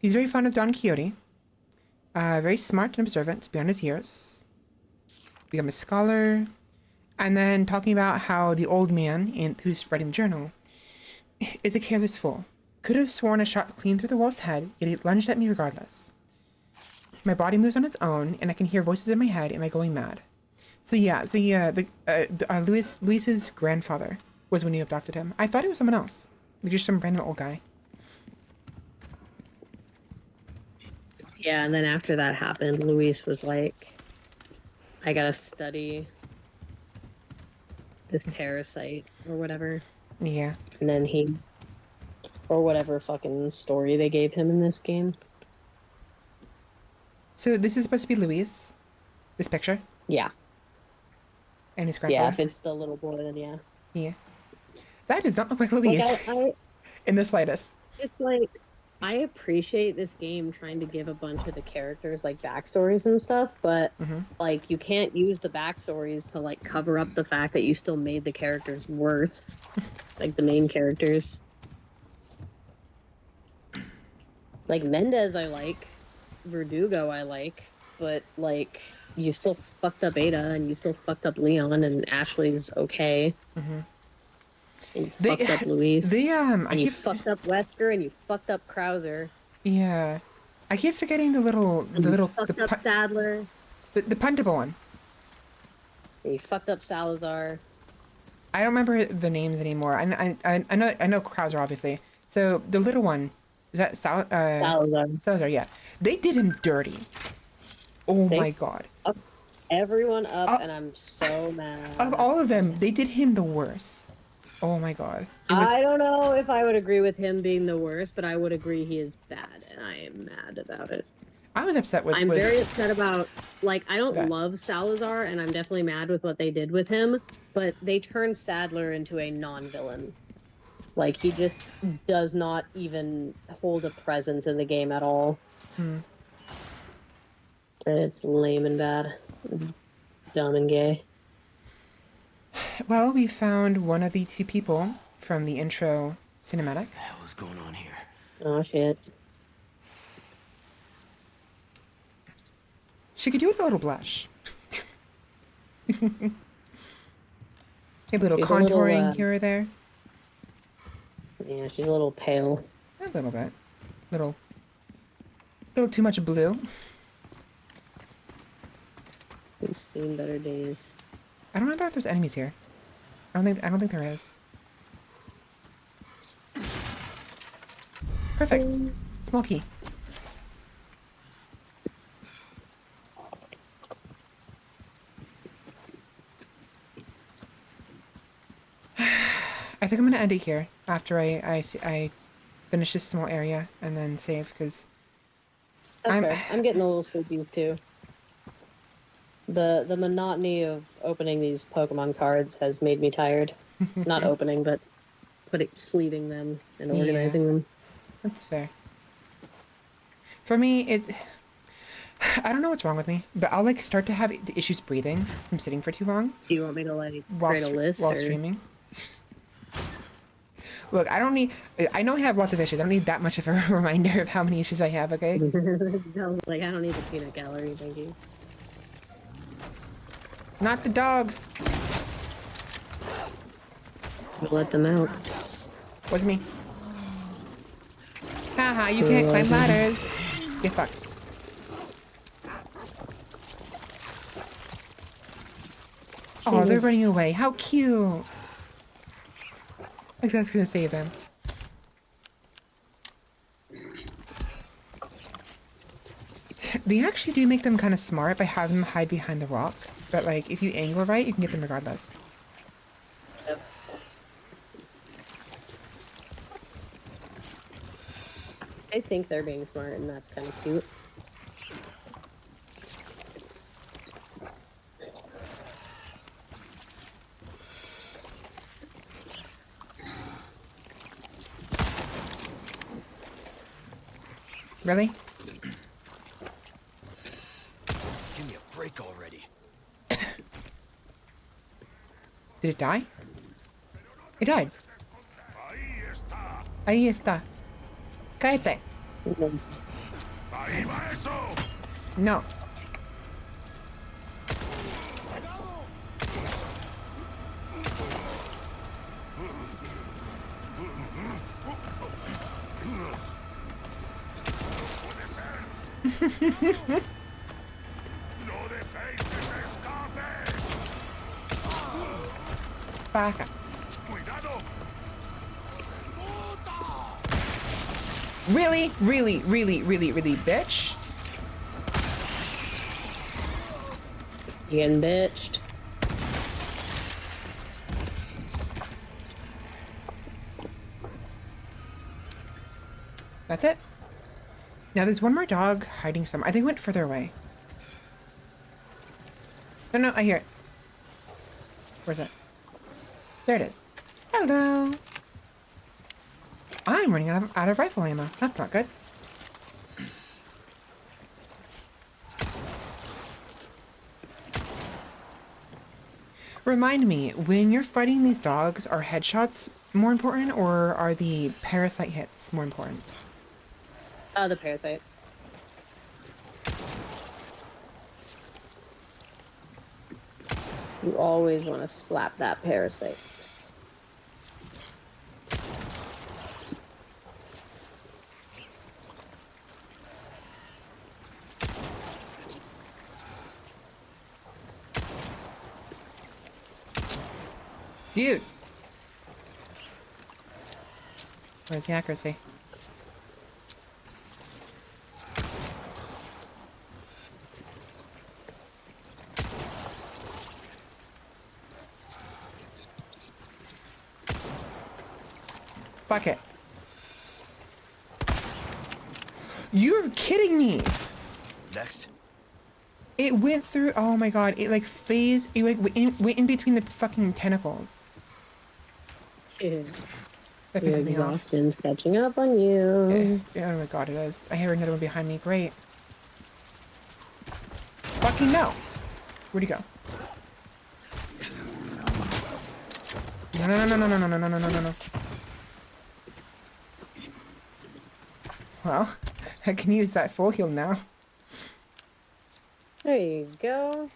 He's very fond of Don Quixote. Very smart and observant beyond his years. Become a scholar. And then talking about how the old man who's writing the journal is a careless fool. Could have sworn I shot clean through the wolf's head, yet he lunged at me regardless. My body moves on its own, and I can hear voices in my head. Am I going mad? So yeah, Luis's grandfather was when you adopted him. I thought it was someone else, like just some random old guy. Yeah, and then after that happened, Luis was like, I gotta study this parasite or whatever. Yeah. And then or whatever fucking story they gave him in this game. So this is supposed to be Luis, this picture, Yeah. and his Yeah, grandfather. if it's the little boy, then yeah. Yeah. That does not look like Like, Luis in the slightest. it's like, I appreciate this game trying to give a bunch of the characters like backstories and stuff, but like you can't use the backstories to like cover up the fact that you still made the characters worse, like the main characters. Like Mendez, I like. Verdugo, I like, but like you still fucked up Ada and you still fucked up Leon, and Ashley's okay. And you fucked up Luis. And you fucked up Wesker, and you fucked up Krauser. Yeah, I keep forgetting Fucked up Sadler. the puntable one. And you fucked up Salazar. I don't remember the names anymore. I know Krauser obviously. So the little one, is that Salazar. Salazar, yeah. They did him dirty. Oh my god. Fucked everyone up, and I'm so mad. Of all of them, they did him the worst. Oh my god. I don't know if I would agree with him being the worst, but I would agree he is bad, and I am mad about it. I was upset with. I'm very upset about, like, I don't that. love Salazar, and I'm definitely mad with what they did with him, but they turned Sadler into a non-villain. Like, he just does not even hold a presence in the game at all. And it's lame and bad. It's dumb and gay. Well, we found one of the two people from the intro cinematic. What the hell is going on here? Oh, shit. She could do with a little blush. Maybe a little She's contouring here or there. Yeah, she's a little pale. A little bit. Little too much blue. We've seen better days. I don't remember if there's enemies here. I don't think there is. Perfect. Small key. I think I'm gonna end it here after I finish this small area and then save because That's I'm fair. I'm getting a little sleepy too. The monotony of opening these Pokemon cards has made me tired. Not opening, but sleeving them and yeah, organizing them. that's fair. For me, I don't know what's wrong with me, but I'll like start to have issues breathing from sitting for too long Do you want me to like while create a list while or streaming. Look, I don't need. I know I have lots of issues. I don't need that much of a reminder of how many issues I have. Okay. no, like I don't need the peanut gallery, thank you. Not the dogs. We'll let them out. Was me. Haha, you can't climb ladders. Get fucked. Oh, they're running away. How cute. Like that's gonna save them. They actually do make them kind of smart by having them hide behind the rock. But like, if you angle right, you can get them regardless. Yep. I think they're being smart, and that's kind of cute. Really? Give me a break already. Did it die? It died. Ahí está. Ahí está. Cállate. Ahí va eso. No. No dejéis que se escape. Baca. Cuidado. Really? Really? Really? Really? Really? Bitch? You getting bitched? That's it? Now there's one more dog hiding somewhere. I think it went further away. No, no, I hear it. Where's it? There it is. Hello. I'm running out of rifle ammo. That's not good. Remind me, when you're fighting these dogs, are headshots more important or are the parasite hits more important? The parasite. You always want to slap that parasite. Dude! Where's the accuracy? Fuck it. You're kidding me! Next. It went through. Oh my god! It like phased. It like went in between the fucking tentacles. Your That pisses me off. exhaustion's catching up on you. Oh my god, it is. I hear another one behind me. Great. Fucking no! Where'd he go? No, no, no, no, no, no, no, no, no, no, no, no. Well, I can use that full heal now. There you go.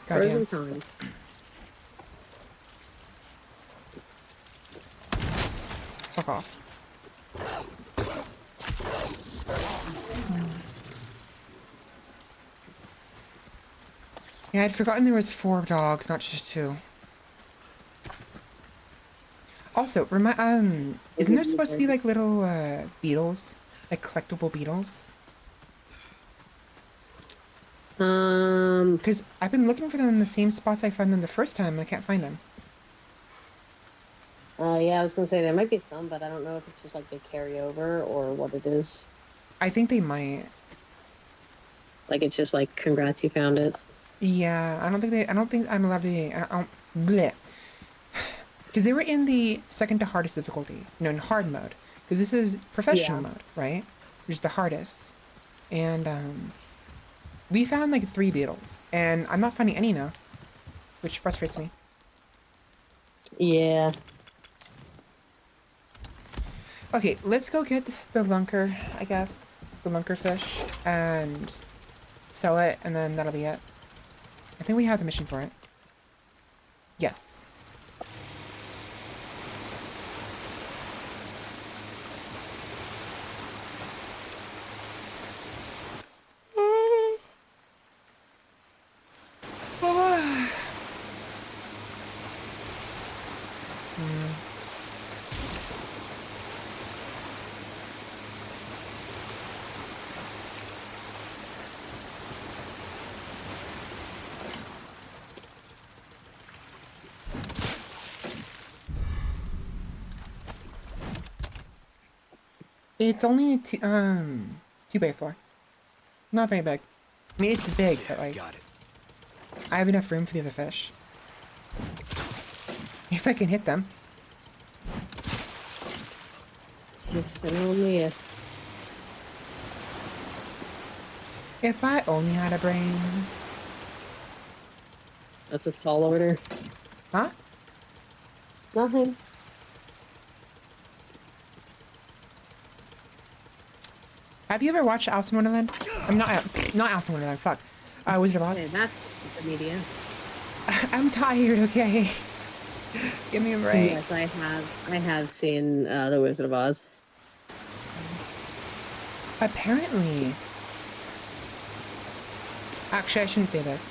Pros and Goddamn. cons. Fuck off. Yeah, I'd forgotten there was 4 dogs, not just 2. Also, isn't there supposed to be like little beetles, like collectible beetles? Because I've been looking for them in the same spots I found them the first time, and I can't find them. Yeah, I was gonna say there might be some, but I don't know if it's just like they carry over or what it is. I think they might. Like it's just like, congrats, you found it. Yeah, I don't think I'm allowed to. Bleh. Because they were in the second to hardest difficulty, in hard mode. Because this is professional mode, right? Which is the hardest. And we found like 3 beetles, and I'm not finding any now, which frustrates me. Yeah. Okay, let's go get the lunker, I guess, the lunker fish, and sell it, and then that'll be it. I think we have the mission for it. Yes. It's only 2x4. Not very big. I mean, it's big, but like, Got it. I have enough room for the other fish. If I can hit them. If and only If I only had a brain. That's a tall order. Huh? Nothing. Have you ever watched Alice in Wonderland? I'm not Alice in Wonderland, fuck. Wizard of Oz. Hey, that's the media. I'm tired, okay? Give me a break. Yes, I have seen The Wizard of Oz. Apparently. Actually, I shouldn't say this.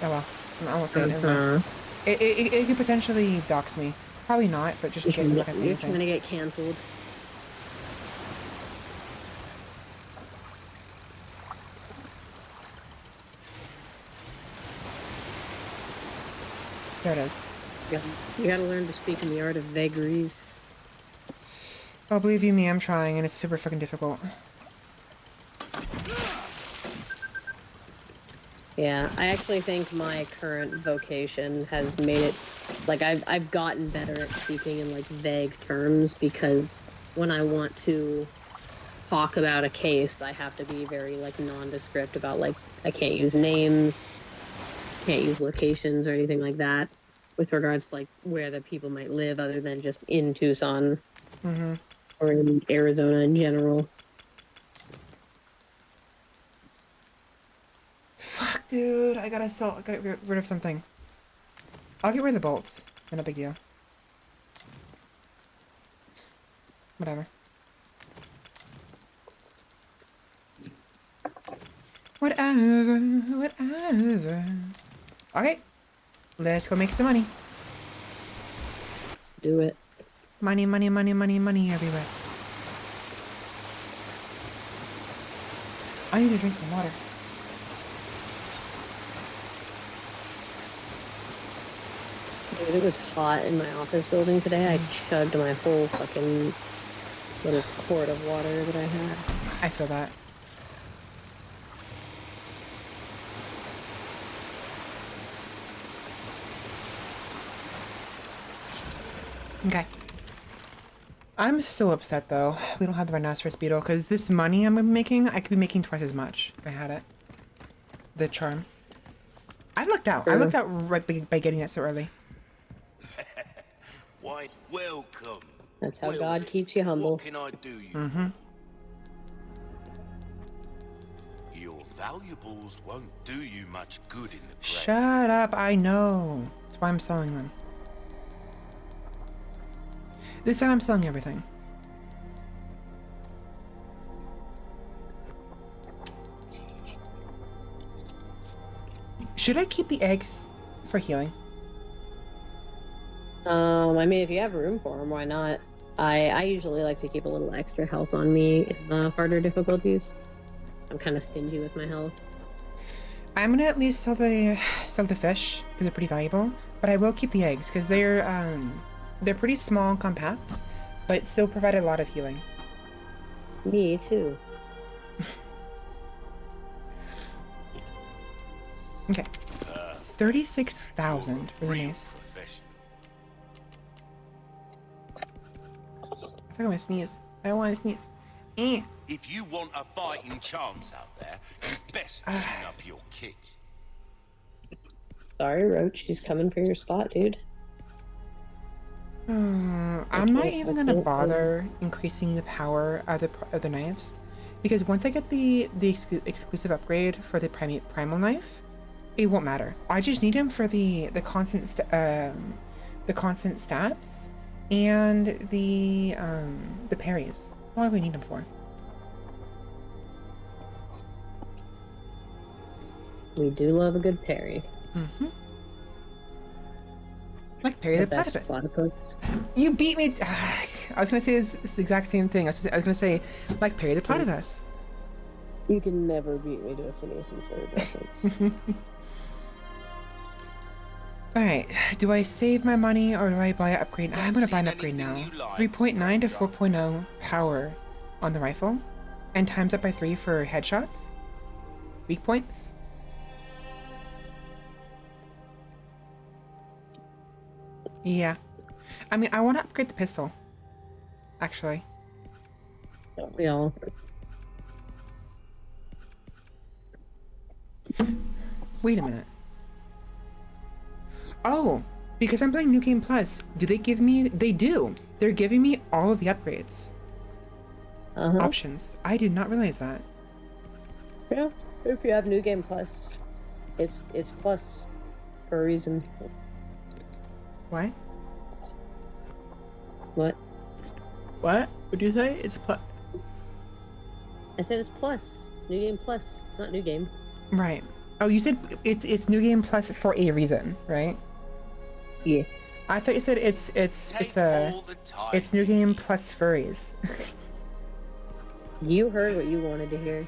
Oh well. I won't say it. Never mind. It could potentially dox me. Probably not, but just in case I'm not gonna say You're trying to anything. get canceled. There it is. You gotta learn to speak in the art of vagaries. Oh, believe you me, I'm trying, and it's super fucking difficult. Yeah, I actually think my current vocation has made it like I've gotten better at speaking in like vague terms, because when I want to talk about a case, I have to be very like nondescript about, like, I can't use names, can't use locations or anything like that with regards to like where the people might live, other than just in Tucson or in Arizona in general. Fuck, dude. I gotta get rid of something. I'll get rid of the bolts. No big deal. Whatever. Whatever. Okay. Let's go make some money. Do it. Money, money, money, money, money everywhere. I need to drink some water. Dude, it was hot in my office building today. I chugged my whole fucking little quart of water that I had. I feel that. Okay. I'm still upset though. We don't have the rhinoceros beetle, because this money I'm making, I could be making twice as much if I had it. The charm. I lucked out. I lucked out right by getting it so early. Why, welcome. That's how Well, God keeps you humble. What can I do you? Your valuables won't do you much good in the grave. Shut up, I know. That's why I'm selling them. This time I'm selling everything. Should I keep the eggs for healing? I mean, if you have room for them, why not? I usually like to keep a little extra health on me in the harder difficulties. I'm kind of stingy with my health. I'm gonna at least sell the fish because they're pretty valuable. But I will keep the eggs because they're pretty small and compact, but still provide a lot of healing. Me too. Okay. 36,000. Really nice. Professional. I think I'm gonna sneeze. I don't want to sneeze. Eh. If you want a fighting chance out there, you best tune up your kit. Sorry, Roach. He's coming for your spot, dude. I'm not even gonna bother increasing the power of the knives, because once I get the exclusive upgrade for the primal knife, it won't matter. I just need him for the constant stabs and the parries. What do we need him for? We do love a good parry. Mm-hmm. Like parry the best platypus. platypus. You beat me. I was gonna say this the exact same thing. I was gonna say like parry the platypus. You can never beat me to a Phineas and Ferb reference. Alright, do I save my money or do I buy an upgrade? I'm gonna buy an upgrade now. 3.9 to 4.0 power on the rifle, and times up by 3 for headshots. Weak points. Yeah. I mean, I want to upgrade the pistol. Actually. Don't we all? Wait a minute. Oh, because I'm playing New Game Plus, do they give me... They do. They're giving me all of the upgrades. Options. I did not realize that. Yeah. If you have New Game Plus, it's plus for a reason. What? What? What? What do you say? It's plus... I said it's plus. It's New Game Plus. It's not New Game. Right. Oh, you said it's New Game Plus for a reason, right? Yeah. I thought you said it's New Game Plus furries. You heard what you wanted to hear.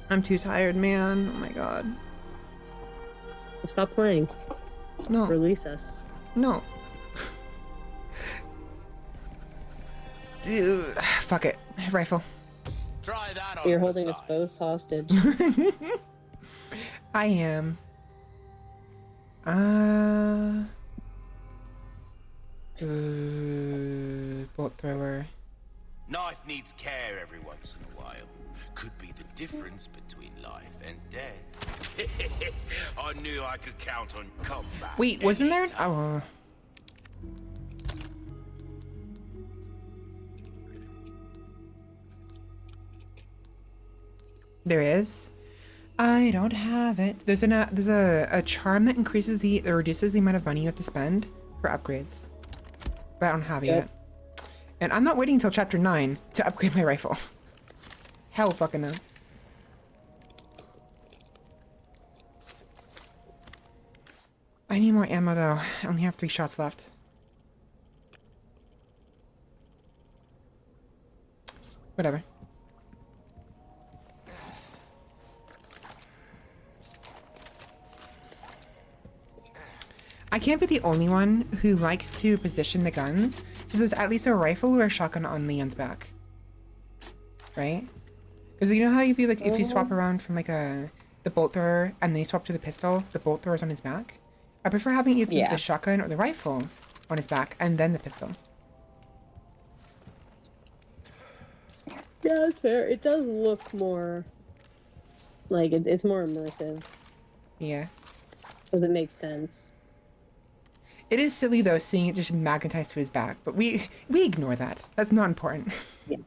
I'm too tired, man. Oh my god. Stop playing. No. Release us. No. Dude, fuck it. Rifle. Try that on You're for holding us size. both hostage. I am. Bolt thrower. Knife needs care every once in a while. Could be the difference between life and death. I knew I could count on combat. Wait, wasn't there? anytime. Oh. There is. I don't have it. There's a charm that increases or reduces the amount of money you have to spend for upgrades. But I don't have it yet. And I'm not waiting until chapter 9 to upgrade my rifle. Hell fucking no. I need more ammo though. I only have 3 shots left. Whatever. I can't be the only one who likes to position the guns, so there's at least a rifle or a shotgun on Leon's back. Right? Because you know how if you swap around from like the bolt thrower and then you swap to the pistol, the bolt thrower's on his back? I prefer having either the shotgun or the rifle on his back and then the pistol. Yeah, that's fair. It does look more like it's more immersive. Yeah. Because it makes sense. It is silly though, seeing it just magnetized to his back, but we ignore that. That's not important. Yeah.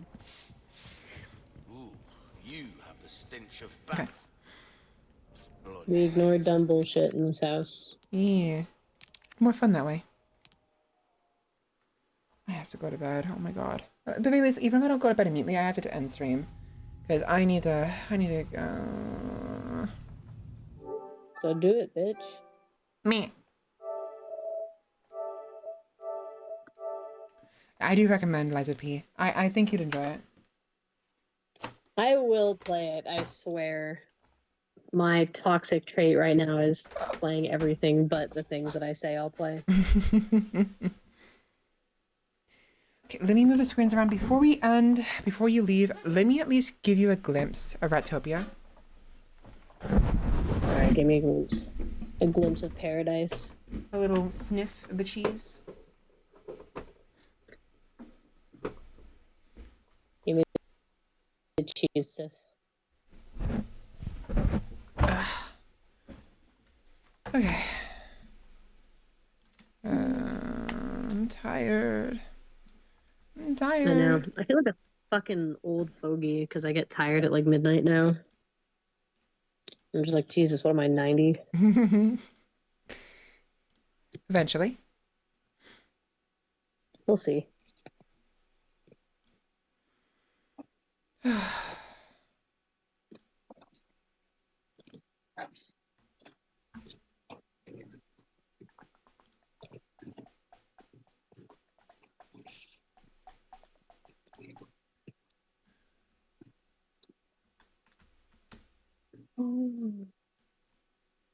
Ooh, you have the stench of Okay. bath. Blood. We ignore dumb bullshit in this house. Yeah. More fun that way. I have to go to bed. Oh my god. At the very least, even if I don't go to bed immediately, I have to end stream. Because I need to go. So do it, bitch. Me. I do recommend Liza P. I think you'd enjoy it. I will play it, I swear. My toxic trait right now is playing everything but the things that I say I'll play. Okay, let me move the screens around before we end. Before you leave, let me at least give you a glimpse of Ratopia. Alright, give me a glimpse. A glimpse of paradise. A little sniff of the cheese. Give me the cheese, sis. Okay. I'm tired. I'm tired. I know. I feel like a fucking old fogey because I get tired at like midnight now. I'm just like, Jesus, what am I, 90? Eventually. We'll see.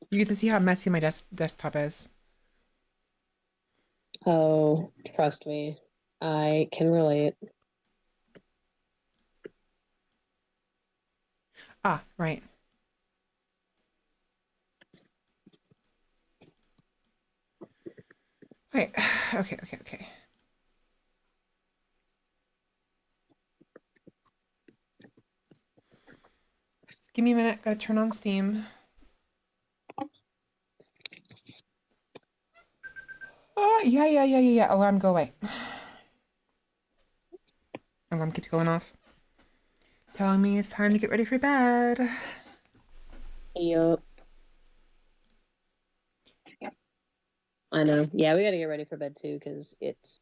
You get to see how messy my desktop is. Oh, trust me. I can relate. Ah, right. Okay, okay. Give me a minute, gotta turn on Steam. Oh, yeah. Alarm, go away. Alarm keeps going off. Telling me it's time to get ready for bed. Yup. I know. Yeah, we gotta get ready for bed too, because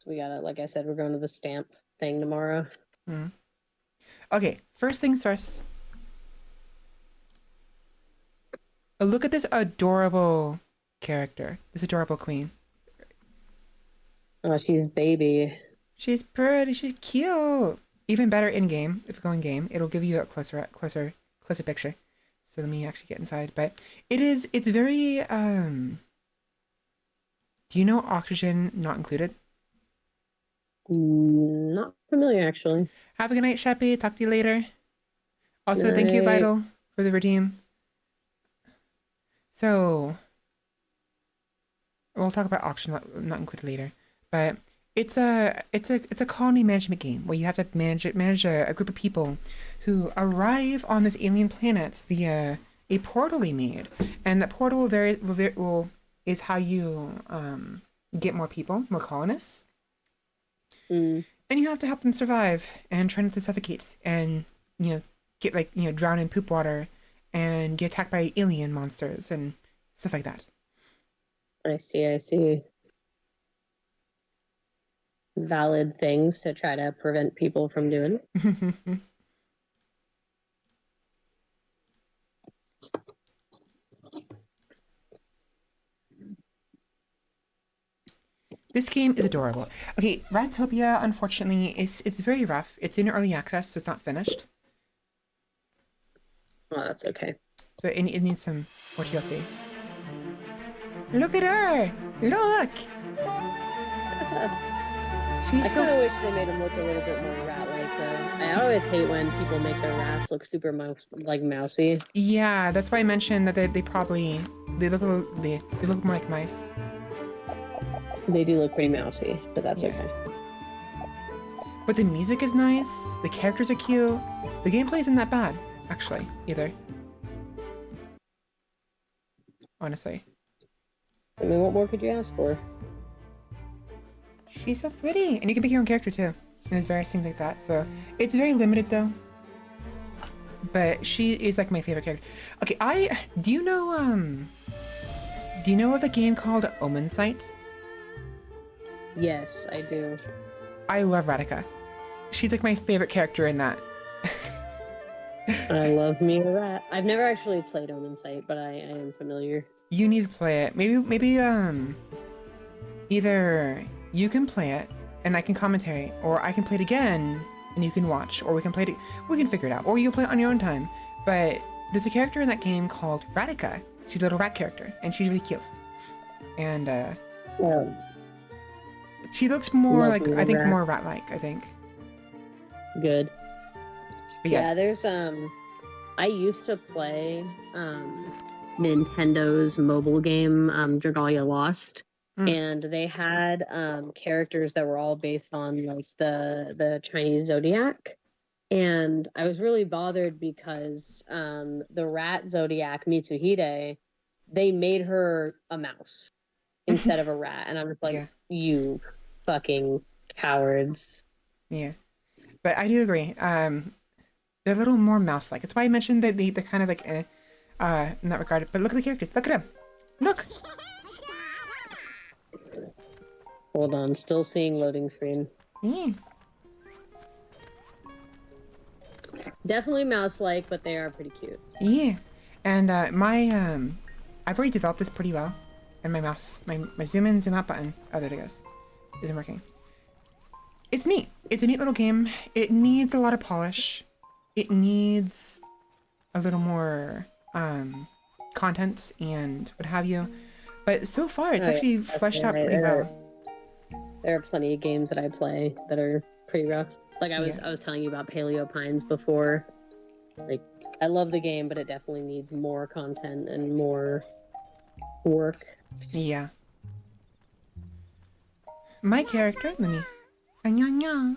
we gotta, like I said, we're going to the stamp thing tomorrow. Okay, first things first. Look at this adorable character. This adorable queen. Oh, she's baby. She's pretty, she's cute. Even better in game, if you go in game, it'll give you a closer picture. So let me actually get inside. But it's very, do you know oxygen not included? Not familiar, actually. Have a good night, Sheppy. Talk to you later. Also, thank you, Vital, for the redeem. So, we'll talk about oxygen not included later. But it's a colony management game where you have to manage a group of people who arrive on this alien planet via a portal they made, and that portal is how you get more people, more colonists. And you have to help them survive and try not to suffocate and get drown in poop water and get attacked by alien monsters and stuff like that. I see. Valid things to try to prevent people from doing. This game is adorable. Okay, Ratopia, unfortunately, it's very rough. It's in early access, so it's not finished. Oh, that's okay. So it needs some more TLC. Look at her! Look! I kind of wish they made them look a little bit more rat-like, though. I always hate when people make their rats look super mousy. Yeah, that's why I mentioned that they look more like mice. They do look pretty mousy, but that's okay. But the music is nice, the characters are cute, the gameplay isn't that bad, actually, either. Honestly. I mean, what more could you ask for? She's so pretty! And you can pick your own character, too. And there's various things like that, so... It's very limited, though. But she is, like, my favorite character. Okay, do you know of the game called Omen Sight? Yes, I do. I love Radika. She's, like, my favorite character in that. I love me a rat. I've never actually played Omen Sight, but I am familiar. You need to play it. Maybe, either you can play it and I can commentary, or I can play it again and you can watch, or we can figure it out, or you can play it on your own time. But there's a character in that game called Radica. She's a little rat character, and she's really cute. And Well, she looks more love like, a I little think, rat. more rat-like, I think. Good. But Yeah, yeah. there's I used to play Nintendo's mobile game, Dragalia Lost. Mm. And they had characters that were all based on like the Chinese zodiac. And I was really bothered because the rat zodiac Mitsuhide, they made her a mouse instead of a rat. And I was like, Yeah. you fucking cowards. Yeah. But I do agree. They're a little more mouse-like. It's why I mentioned that they're kind of like, in that regard. But look at the characters. Look at them. Look. Hold on, still seeing loading screen. Yeah. Definitely mouse-like, but they are pretty cute. Yeah. And I've already developed this pretty well. And my mouse, my zoom in, zoom out button. Oh, there it goes. Isn't working. It's neat. It's a neat little game. It needs a lot of polish. It needs a little more content and what have you. But so far, it's Oh, yeah, actually that's fleshed out right. pretty well. There are plenty of games that I play that are pretty rough. Like I was Yeah. telling you about Paleo Pines before. Like I love the game, but it definitely needs more content and more work. Yeah. My character, let me. Anya.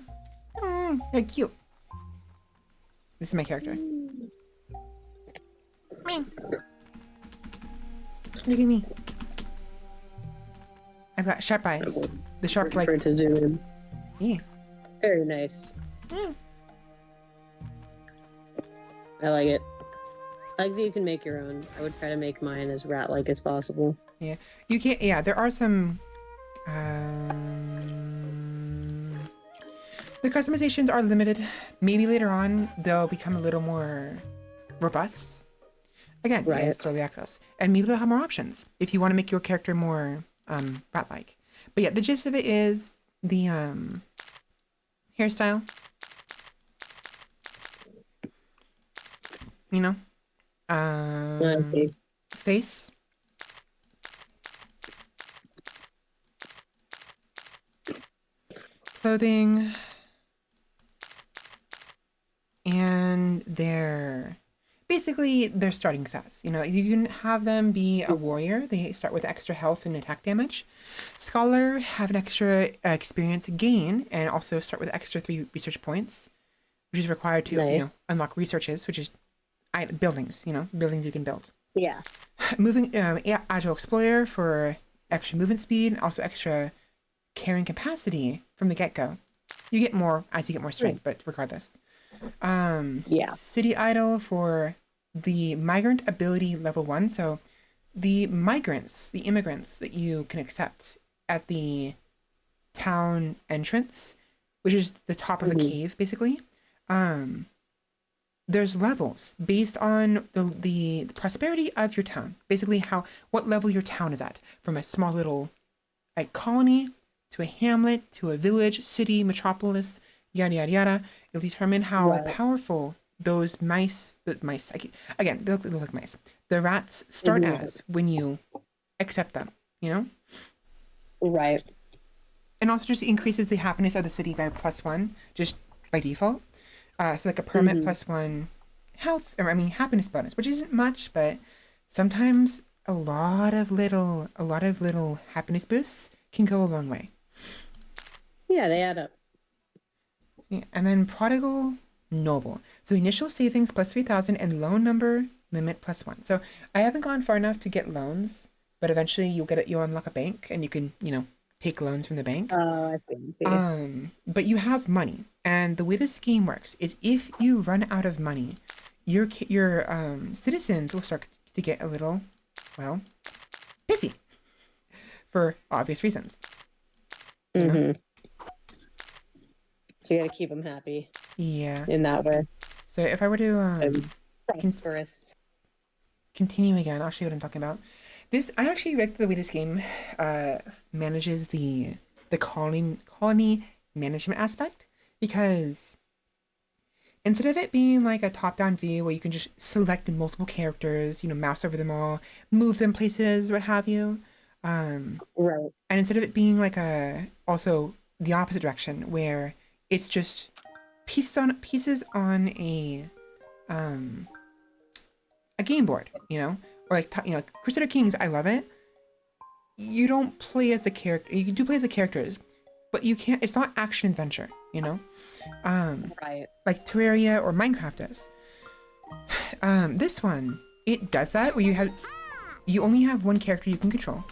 They're cute. This is my character. Meow. Look at me. I've got sharp eyes. The sharp, like, For it to zoom in. yeah. Very nice. Yeah. I like it. I like that you can make your own. I would try to make mine as rat-like as possible. Yeah. You can't, yeah, there are some, the customizations are limited. Maybe later on, they'll become a little more robust. Again, Right. it's early access. And maybe they'll have more options if you want to make your character more rat-like. But yeah, the gist of it is the hairstyle. You know? I see. Face. Clothing. And their starting stats. You know, you can have them be a warrior. They start with extra health and attack damage. Scholar have an extra experience gain and also start with extra 3 research points, which is required to, Nice. you know, unlock researches, which is buildings, you know, buildings you can build. Yeah. Moving, agile explorer for extra movement speed and also extra carrying capacity from the get-go. You get more as you get more strength, but regardless. Yeah. City idol for the migrant ability level 1. So the immigrants that you can accept at the town entrance, which is the top of a cave, basically. There's levels based on the prosperity of your town. Basically, what level your town is at, from a small little colony to a hamlet to a village, city, metropolis, yada yada yada. It'll determine how powerful those mice. Again, they look like mice. The rats start as when you accept them. You know. Right. And also just increases the happiness of the city by +1, just by default. So like a permanent +1 health, or happiness bonus, which isn't much, but sometimes a lot of little happiness boosts can go a long way. Yeah, they add up. Yeah, and then prodigal noble. So initial savings +3,000 and loan number limit +1. So I haven't gone far enough to get loans, but eventually you'll unlock a bank and you can, you know, take loans from the bank. Oh, I see. But you have money, and the way this game works is if you run out of money, your citizens will start to get a little, well, pissy, for obvious reasons. You know? So you gotta keep them happy Yeah. in that way. So if I were to Prosperous. continue again, I'll show you what I'm talking about. I actually like the way this game manages the colony management aspect, because instead of it being like a top-down view where you can just select multiple characters, mouse over them all, move them places, what have you, Right. and instead of it being like also the opposite direction where it's just pieces on a game board, or like Crusader Kings, I love it. You don't play as the character. You do play as the characters, but you can't. It's not action adventure, Right. like Terraria or Minecraft is. This one, it does that where you only have one character you can control,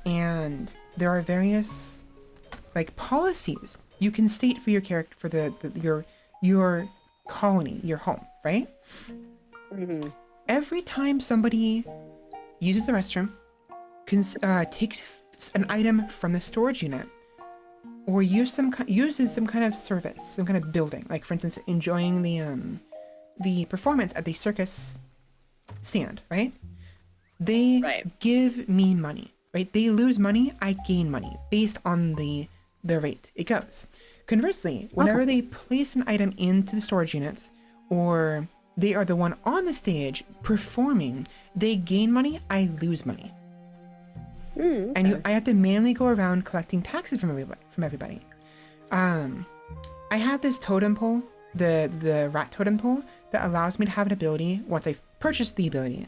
and there are various like policies you can state for your character for your colony, your home, right? Mm-hmm. Every time somebody uses the restroom, takes an item from the storage unit, or uses some kind of service, some kind of building, like for instance, enjoying the performance at the circus stand, right? They give me money, right? They lose money, I gain money based on the rate it goes. Conversely, whenever they place an item into the storage units, or they are the one on the stage performing, they gain money, I lose money. Okay. And I have to manually go around collecting taxes from everybody. I have this totem pole, the rat totem pole, that allows me to have an ability once I've purchased the ability,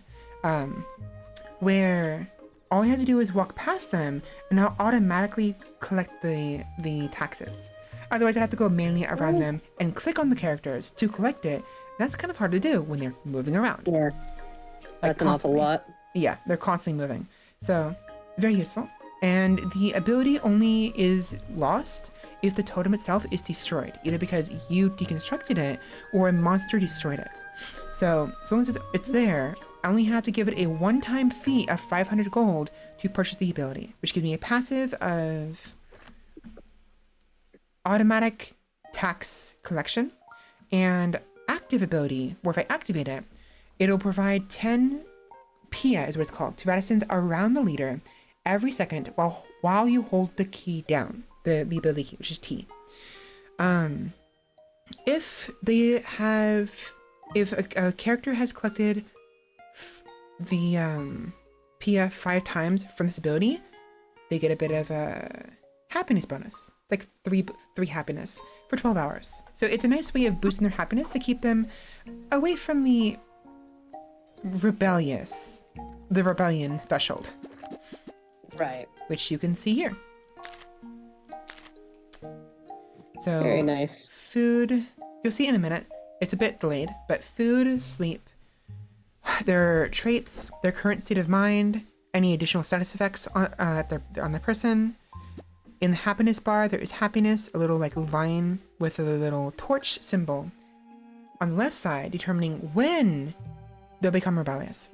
where all I have to do is walk past them and I'll automatically collect the taxes. Otherwise, I'd have to go manually around them and click on the characters to collect it. That's kind of hard to do when they're moving around. Yeah. That's an awful lot. Yeah, they're constantly moving. So, very useful. And the ability only is lost if the totem itself is destroyed, either because you deconstructed it or a monster destroyed it. So, as long as it's there, I only have to give it a one-time fee of 500 gold to purchase the ability, which gives me a passive of automatic tax collection and active ability, where if I activate it, it'll provide 10 Pia, is what it's called, to Radissons around the leader every second while you hold the key down, the ability key, which is T. If a character has collected the Pia 5 times from this ability, they get a bit of a happiness bonus, like 3 happiness for 12 hours. So it's a nice way of boosting their happiness to keep them away from the rebellion threshold. Right. Which you can see here. So Very nice. Food, you'll see in a minute. It's a bit delayed, but food, sleep, their traits, their current state of mind, any additional status effects on the person. In the happiness bar, there is happiness, a little like line with a little torch symbol on the left side, determining when they'll become rebellious,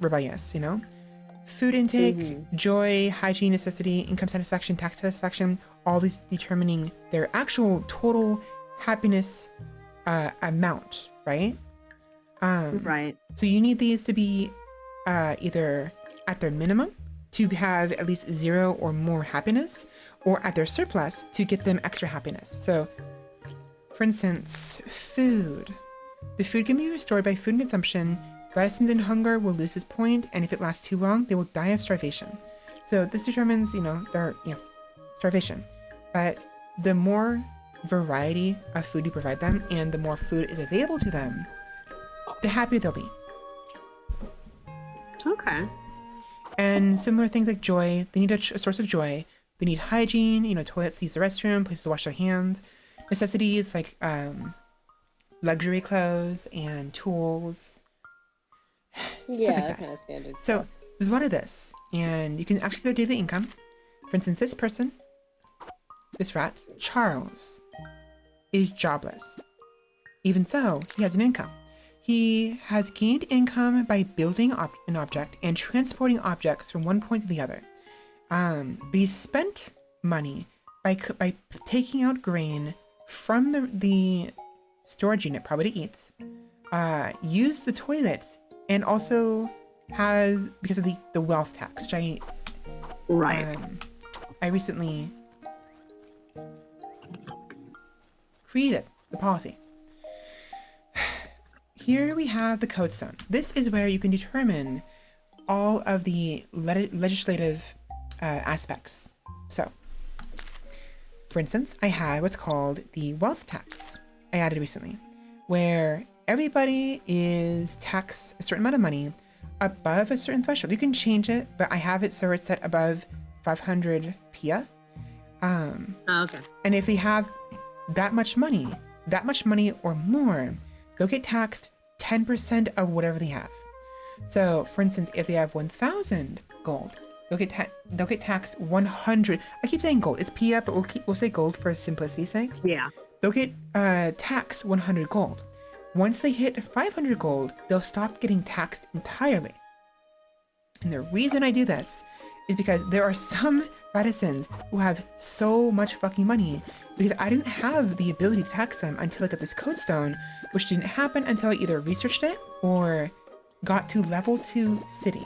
Food intake, joy, hygiene, necessity, income satisfaction, tax satisfaction, all these determining their actual total happiness amount, right? Right. So you need these to be either at their minimum to have at least 0 or more happiness, or at their surplus to get them extra happiness. So, for instance, food. The food can be restored by food consumption. Radissons in hunger will lose this point, and if it lasts too long, they will die of starvation. So this determines, their starvation. But the more variety of food you provide them, and the more food is available to them, the happier they'll be. Okay. And similar things like joy, they need a source of joy. They need hygiene, toilets to use the restroom, places to wash their hands. Necessities like luxury clothes and tools. Yeah, like that kind of standard. So there's a lot of this, and you can actually see their daily income. For instance, this person, this rat, Charles, is jobless. Even so, he has an income. He has gained income by building an object and transporting objects from one point to the other. But he spent money by taking out grain from the storage unit, probably to eat, used the toilet, and also has, because of the wealth tax, which I recently created the policy. here we have the code stone. This is where you can determine all of the legislative aspects. So, for instance, I had what's called the wealth tax I added recently, where everybody is taxed a certain amount of money above a certain threshold. You can change it, but I have it so it's set above 500 PIA. Okay. And if they have that much money or more, they'll get taxed 10% of whatever they have. So, for instance, if they have 1,000 gold, they'll get taxed 100. I keep saying gold. It's PIA, but we'll say gold for simplicity's sake. Yeah. They'll get taxed 100 gold. Once they hit 500 gold, they'll stop getting taxed entirely. And the reason I do this is because there are some Radissons who have so much fucking money because I didn't have the ability to tax them until I got this code stone, which didn't happen until I either researched it or got to level 2 city,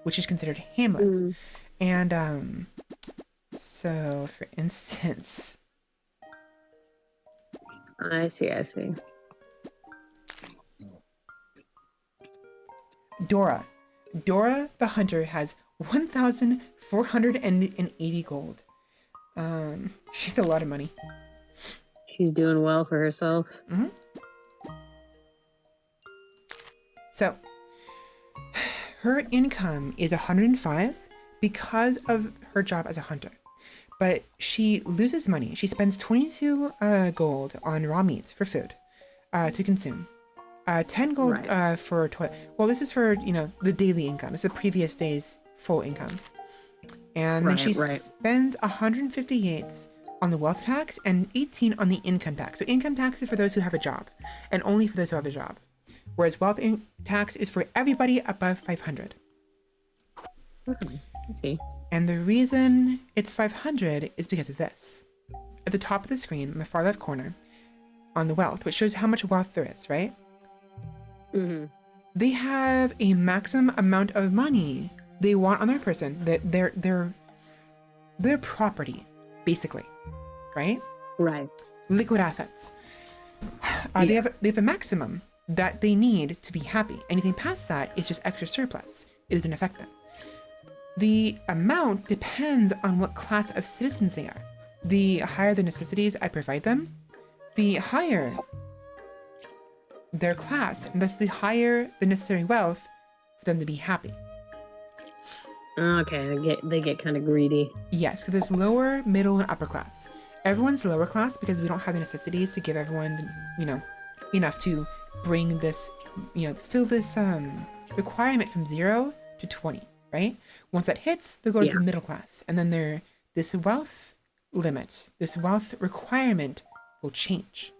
which is considered hamlet. And so for instance, I see. Dora the hunter has 1,480 gold. She's a lot of money. She's doing well for herself. Mm-hmm. So her income is 105 because of her job as a hunter, but she loses money. She spends 22 gold on raw meats for food to consume. 10 gold for toilet. Well, this is for, the daily income. This is the previous day's full income. And then she spends 158 on the wealth tax and 18 on the income tax. So income tax is for those who have a job and only for those who have a job. Whereas wealth tax is for everybody above 500. Okay, I see. And the reason it's 500 is because of this. At the top of the screen, in the far left corner, on the wealth, which shows how much wealth there is, right? Mm-hmm. They have a maximum amount of money they want on their person, their property, basically, right? Right. Liquid assets. They have a maximum that they need to be happy. Anything past that is just extra surplus. It doesn't affect them. The amount depends on what class of citizens they are. The higher the necessities I provide them, the higher their class, and thus the higher the necessary wealth for them to be happy. Okay, they get kind of greedy. Yes, because there's lower, middle, and upper class. Everyone's lower class because we don't have the necessities to give everyone, enough to bring this, fill this requirement from 0 to 20, right? Once that hits, they'll go to the middle class, and then this wealth limit, this wealth requirement will change.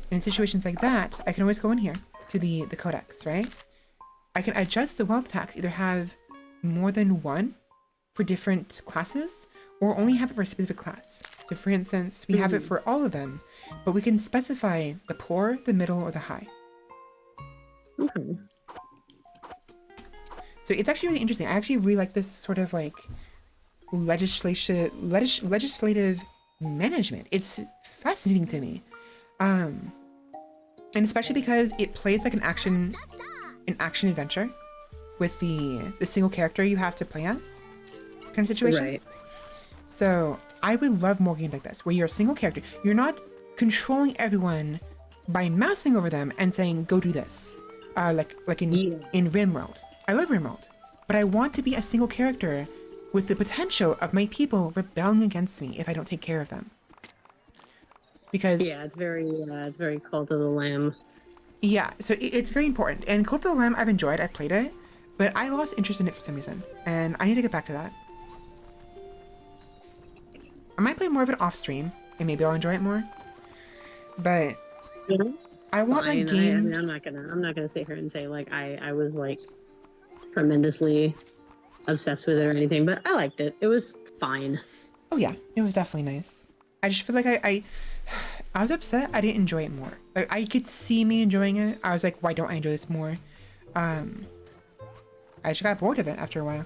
And in situations like that, I can always go in here to the codex, right? I can adjust the wealth tax, either have more than one for different classes, or only have it for a specific class. So for instance, we have it for all of them, but we can specify the poor, the middle, or the high. Okay. So it's actually really interesting. I actually really like this sort of like legislative management. It's fascinating to me. And especially because it plays like an action adventure with the single character you have to play as kind of situation. Right. So I would love more games like this, where you're a single character. You're not controlling everyone by mousing over them and saying, go do this. Like in RimWorld. I love RimWorld, but I want to be a single character with the potential of my people rebelling against me if I don't take care of them. Because it's very Cult of the Lamb. Yeah, so it's very important. And Cult of the Lamb, I've enjoyed. I played it, but I lost interest in it for some reason, and I need to get back to that. I might play more of it off stream, and maybe I'll enjoy it more. But I want like games. I'm not gonna sit here and say like I was like tremendously obsessed with it or anything, but I liked it. It was fine. Oh yeah, it was definitely nice. I just feel like I was upset I didn't enjoy it more. Like I could see me enjoying it. I was like, why don't I enjoy this more? I just got bored of it after a while.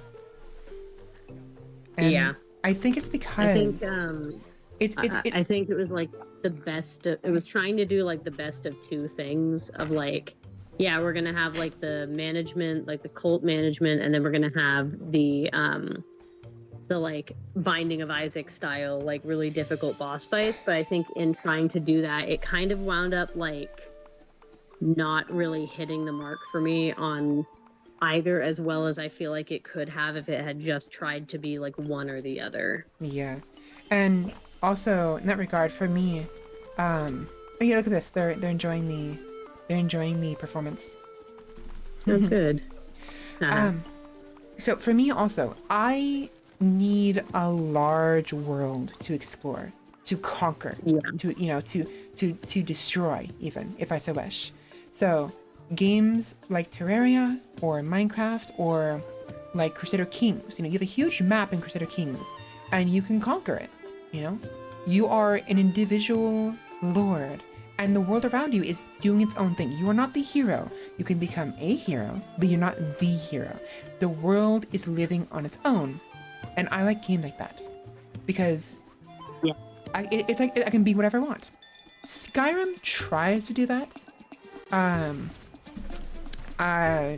And I think it's because I think it was like the best. It was trying to do like the best of two things of like, yeah, we're gonna have like the management, like the cult management, and then we're gonna have the like Binding of Isaac style, like really difficult boss fights. But I think in trying to do that, it kind of wound up like not really hitting the mark for me on either as well as I feel like it could have if it had just tried to be like one or the other. Yeah. And also in that regard, for me, oh yeah, look at this. They're enjoying the performance. Oh, good. So for me also, I need a large world to explore, to conquer, to destroy, even if I so wish. So games like Terraria or Minecraft or like Crusader Kings, you have a huge map in Crusader Kings and you can conquer it, You are an individual lord and the world around you is doing its own thing. You are not the hero. You can become a hero, but you're not the hero. The world is living on its own. And I like games like that because it's like I can be whatever I want. Skyrim tries to do that.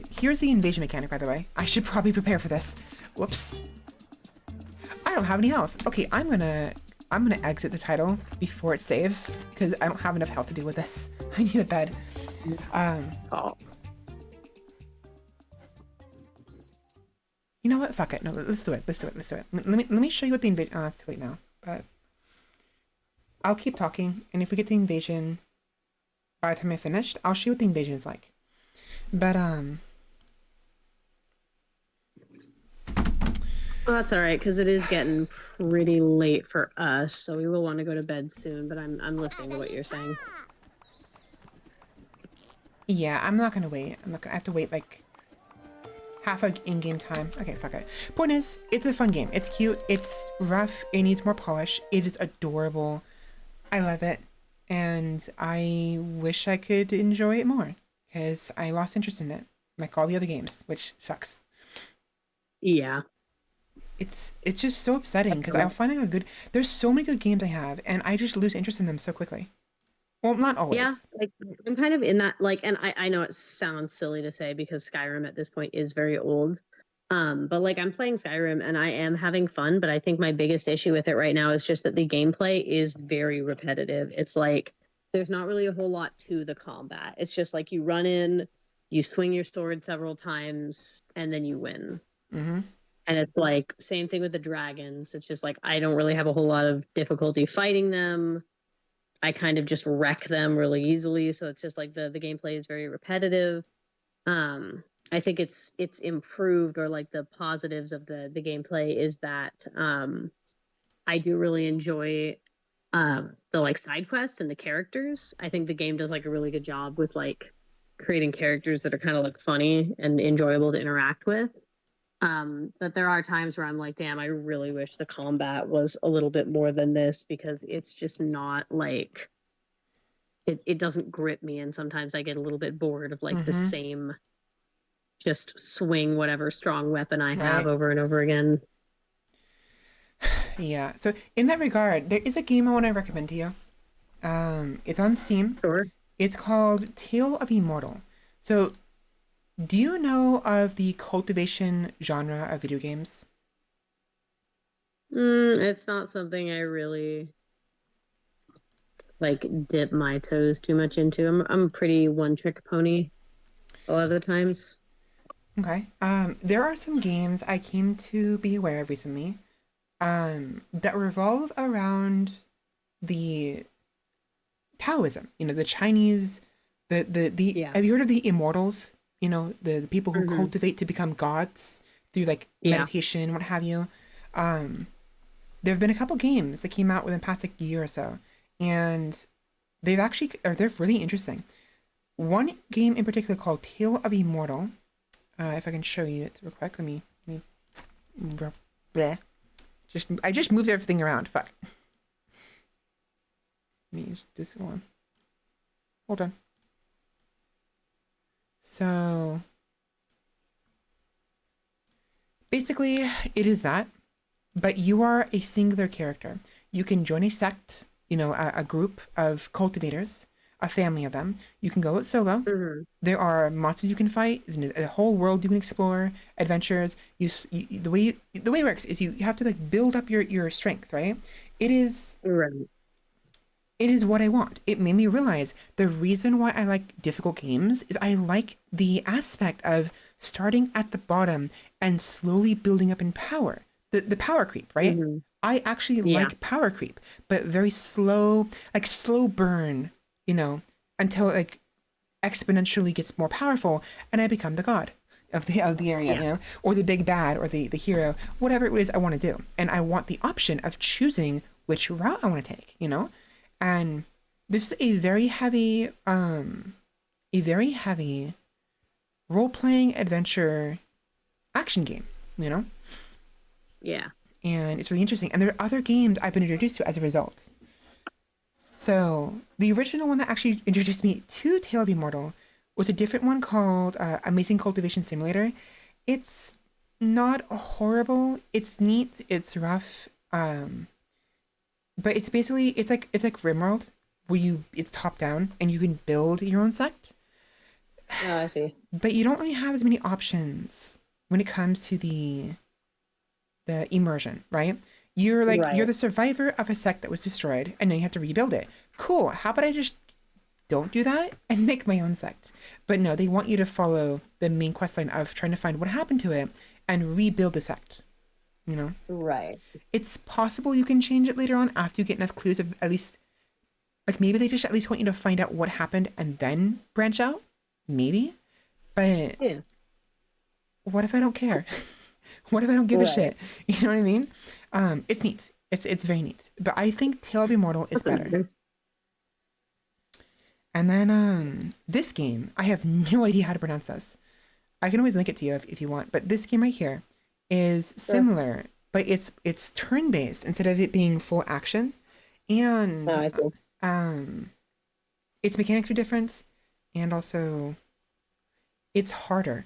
Here's the invasion mechanic, by the way. I should probably prepare for this. Whoops. I don't have any health. Okay, I'm gonna exit the title before it saves because I don't have enough health to deal with this. I need a bed. You know what? Fuck it. No, let's do it. Let me show you what the invasion. Oh, it's too late now. But I'll keep talking, and if we get to the invasion, by the time I finished, I'll show you what the invasion is like. But Well, that's all right because it is getting pretty late for us, so we will want to go to bed soon. But I'm listening to what you're saying. Yeah, I'm not gonna wait. I have to wait like half a in-game time. Okay, fuck it. Point is, it's a fun game. It's cute. It's rough. It needs more polish. It is adorable. I love it, and I wish I could enjoy it more because I lost interest in it, like all the other games, which sucks. Yeah. It's just so upsetting because I'll find there's so many good games I have and I just lose interest in them so quickly. Well, not always. Yeah, like I'm kind of in that like, and I know it sounds silly to say because Skyrim at this point is very old. But like I'm playing Skyrim and I am having fun, but I think my biggest issue with it right now is just that the gameplay is very repetitive. It's like there's not really a whole lot to the combat. It's just like you run in, you swing your sword several times, and then you win. Mm-hmm. And it's like same thing with the dragons. It's just like I don't really have a whole lot of difficulty fighting them. I kind of just wreck them really easily. So it's just like the gameplay is very repetitive. I think it's improved, or like the positives of the gameplay is that I do really enjoy the like side quests and the characters. I think the game does like a really good job with like creating characters that are kind of like funny and enjoyable to interact with. But there are times where I'm like, damn, I really wish the combat was a little bit more than this because it's just not like it doesn't grip me, and sometimes I get a little bit bored of like the same just swing whatever strong weapon I have over and over again. Yeah. So in that regard, there is a game I want to recommend to you. It's on Steam. Sure. It's called Tale of Immortal. So do you know of the cultivation genre of video games? It's not something I really like dip my toes too much into. I'm a pretty one-trick pony a lot of the times. Okay. There are some games I came to be aware of recently, that revolve around the Taoism. The Chinese, the have you heard of the immortals? The people who cultivate to become gods through like meditation, what have you. There have been a couple games that came out within the past like year or so, and they're really interesting. One game in particular called Tale of Immortal. If I can show you it real quick, let me bleh. I just moved everything around. Fuck. Let me use this one. Hold on. So basically, it is that, but you are a singular character. You can join a sect, a group of cultivators, a family of them. You can go it solo. Mm-hmm. There are monsters you can fight. There's a whole world you can explore, adventures. The way it works is you have to like build up your strength, right? It is Right. it is what I want. It made me realize the reason why I like difficult games is I like the aspect of starting at the bottom and slowly building up in power. The power creep, right? Mm-hmm. I actually Yeah. like power creep, but very slow, like slow burn, until it like exponentially gets more powerful and I become the god of the area, Yeah. or the big bad or the hero, whatever it is I want to do. And I want the option of choosing which route I want to take, And this is a very heavy role-playing adventure action game, Yeah. And it's really interesting. And there are other games I've been introduced to as a result. So the original one that actually introduced me to Tale of Immortal was a different one called Amazing Cultivation Simulator. It's not horrible. It's neat. It's rough. But it's basically it's like RimWorld, where it's top down and you can build your own sect. Oh, I see. But you don't really have as many options when it comes to the immersion, right? You're Right. the survivor of a sect that was destroyed and now you have to rebuild it. Cool. How about I just don't do that and make my own sect? But no, they want you to follow the main quest line of trying to find what happened to it and rebuild the sect. Right. It's possible you can change it later on after you get enough clues of at least, like maybe they just at least want you to find out what happened and then branch out. Maybe. But Yeah. what if I don't care? What if I don't give a Right. shit? You know what I mean? It's neat. It's very neat. But I think Tale of Immortal is better. And then this game, I have no idea how to pronounce this. I can always link it to you if you want. But this game right here is similar, but it's turn-based instead of it being full action. And Oh, I see. its mechanics are different, and also it's harder,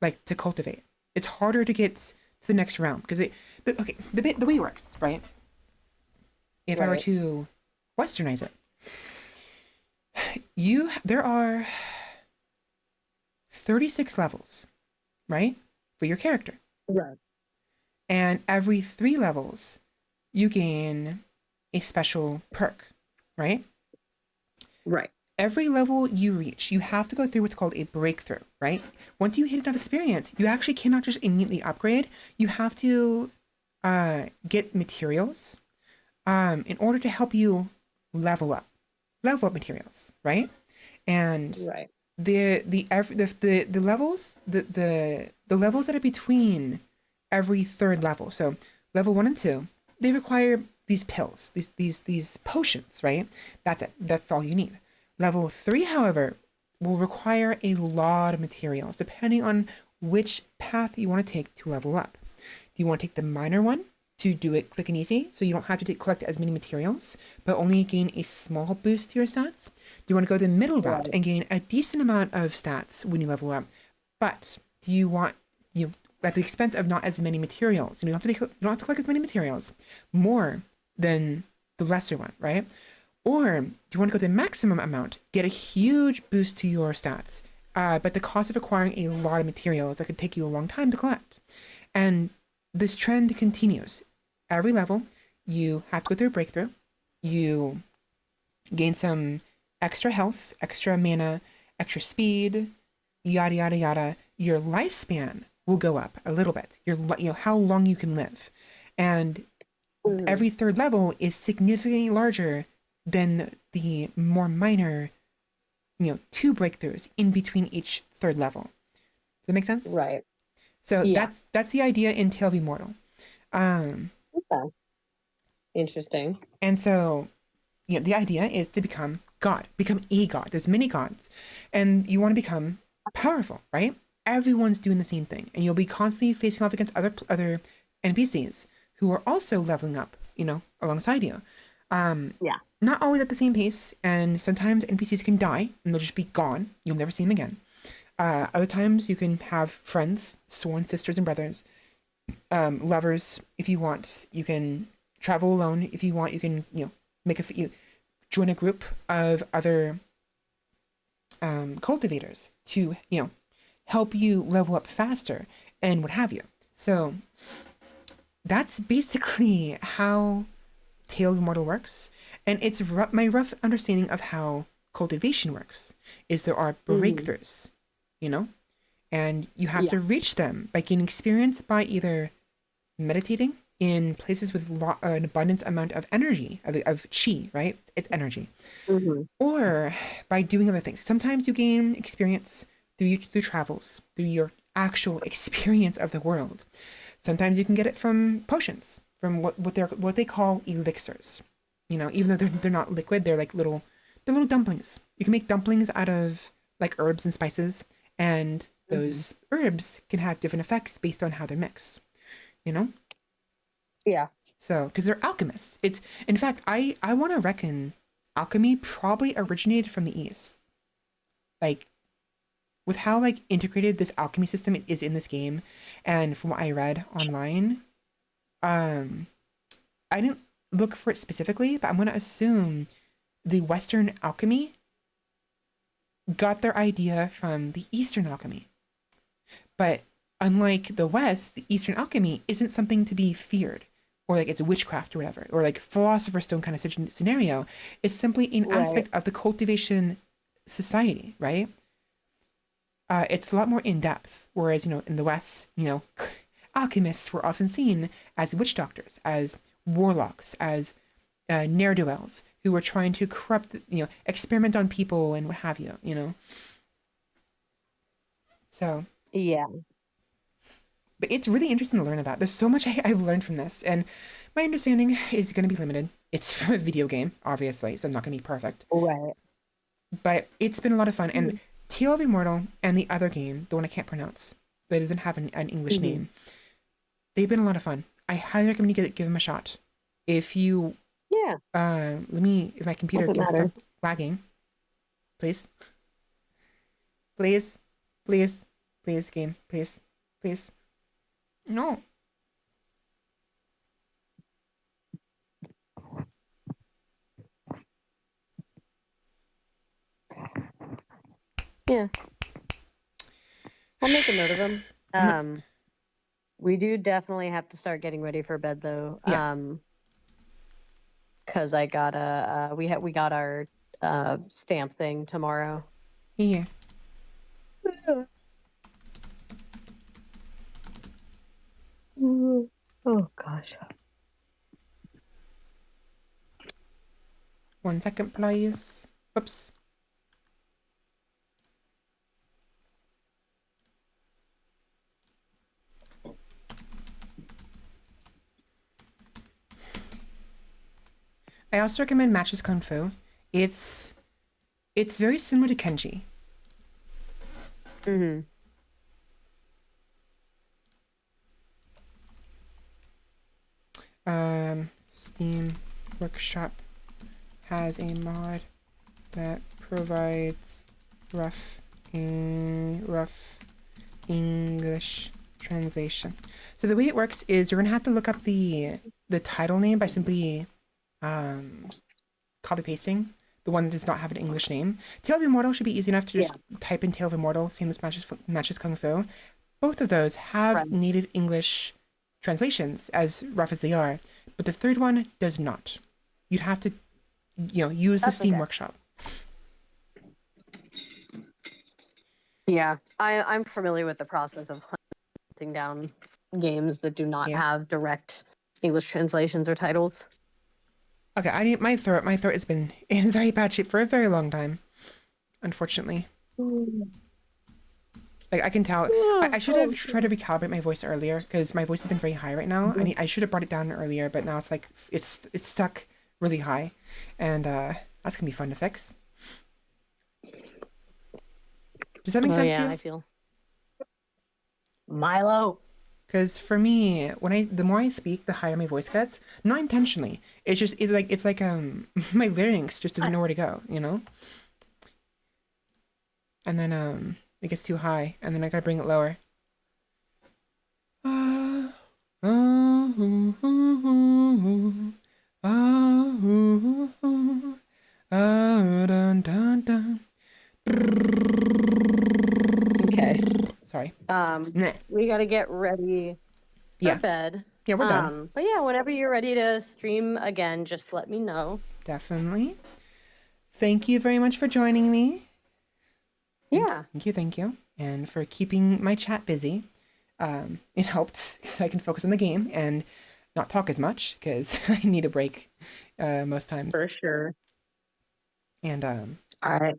like to cultivate. It's harder to get to the next round because the way it works, right? If I were Right. to westernize it, there are 36 levels, right, for your character, Right. and every 3 levels you gain a special perk, right? Right. Every level you reach, you have to go through what's called a breakthrough, right? Once you hit enough experience, you actually cannot just immediately upgrade. You have to get materials in order to help you level up materials, right? And Right. the levels the levels that are between every third level, so level 1 and 2, they require these pills, these potions, right? That's it. That's all you need. Level 3, however, will require a lot of materials, depending on which path you want to take to level up. Do you want to take the minor one to do it quick and easy, so you don't have to collect as many materials, but only gain a small boost to your stats? Do you want to go the middle route and gain a decent amount of stats when you level up, but do you want, at the expense of not as many materials? You don't have to collect as many materials, more than the lesser one, right? Or do you want to go the maximum amount, get a huge boost to your stats, but the cost of acquiring a lot of materials that could take you a long time to collect? And this trend continues. Every level, you have to go through a breakthrough. You gain some extra health, extra mana, extra speed, yada, yada, yada. Your lifespan will go up a little bit. How long you can live. And every third level is significantly larger than the more minor, 2 breakthroughs in between each third level. Does that make sense? Right. So Yeah. that's the idea in Tale of Immortal. Okay. Interesting. And so, the idea is to become God, become a god. There's many gods, and you want to become powerful, right? Everyone's doing the same thing, and you'll be constantly facing off against other NPCs who are also leveling up, alongside you. Yeah. Not always at the same pace, and sometimes NPCs can die and they'll just be gone. You'll never see them again. Other times you can have friends, sworn sisters and brothers, lovers. If you want, you can travel alone if you want. You can, you join a group of other cultivators to, help you level up faster and what have you. So that's basically how Tale of Immortal works. And it's my rough understanding of how cultivation works is there are breakthroughs, and you have to reach them by gaining experience by either meditating in places with an abundant amount of energy, of chi, right? It's energy. Or by doing other things. Sometimes you gain experience through travels, through your actual experience of the world. Sometimes you can get it from potions, from what they call elixirs. Even though they're not liquid, they're like little dumplings. You can make dumplings out of like herbs and spices, and those herbs can have different effects based on how they're mixed. Yeah. So, because they're alchemists. In fact, I want to reckon alchemy probably originated from the East. Like, with how like integrated this alchemy system is in this game, and from what I read online, I didn't look for it specifically, but I'm gonna assume the Western alchemy got their idea from the Eastern alchemy. But unlike the West, the Eastern alchemy isn't something to be feared, or like it's witchcraft or whatever, or like Philosopher's Stone kind of scenario. It's simply an aspect of the cultivation society, right? It's a lot more in depth. Whereas, in the West, alchemists were often seen as witch doctors, as warlocks, as ne'er-do-wells who were trying to corrupt, experiment on people and what have you, So. Yeah. But it's really interesting to learn about. There's so much I've learned from this, and my understanding is going to be limited. It's from a video game, obviously, so I'm not going to be perfect. Right. But it's been a lot of fun, and Tale of Immortal and the other game, the one I can't pronounce, that doesn't have an English name, they've been a lot of fun. I highly recommend you give them a shot. If you... Yeah. if my computer can stop lagging. Please. Please. Please. Please, game. Please. Please. No. Yeah. I'll make a note of them. We do definitely have to start getting ready for bed though. Yeah. Cause I gotta we got our stamp thing tomorrow. Yeah. Oh gosh. 1 second, please. Oops. I also recommend Matches Kung Fu. It's very similar to Kenji. Steam Workshop has a mod that provides rough English translation. So the way it works is you're gonna have to look up the title name by simply copy pasting the one that does not have an English name. Tale of Immortal should be easy enough to just type in Tale of Immortal, same as Matches Kung Fu. Both of those have native English translations, as rough as they are, but the third one does not. You'd have to, use the Steam Workshop. Yeah, I'm familiar with the process of hunting down games that do not have direct English translations or titles. Okay, I need my throat. My throat has been in very bad shape for a very long time, unfortunately. Like I can tell. I should have tried to recalibrate my voice earlier because my voice has been very high right now. I should have brought it down earlier, but now it's like it's stuck really high, and that's gonna be fun to fix. Does that make sense to you? I feel Milo. Because for me, the more I speak, the higher my voice gets. Not intentionally. It's like my larynx just doesn't know where to go, And then it gets too high, and then I gotta bring it lower. Sorry. We got to get ready for Yeah. bed. Yeah, we're done. But yeah, whenever you're ready to stream again, just let me know. Definitely. Thank you very much for joining me. Yeah. Thank you. And for keeping my chat busy. It helped because I can focus on the game and not talk as much because I need a break most times. For sure. And all right.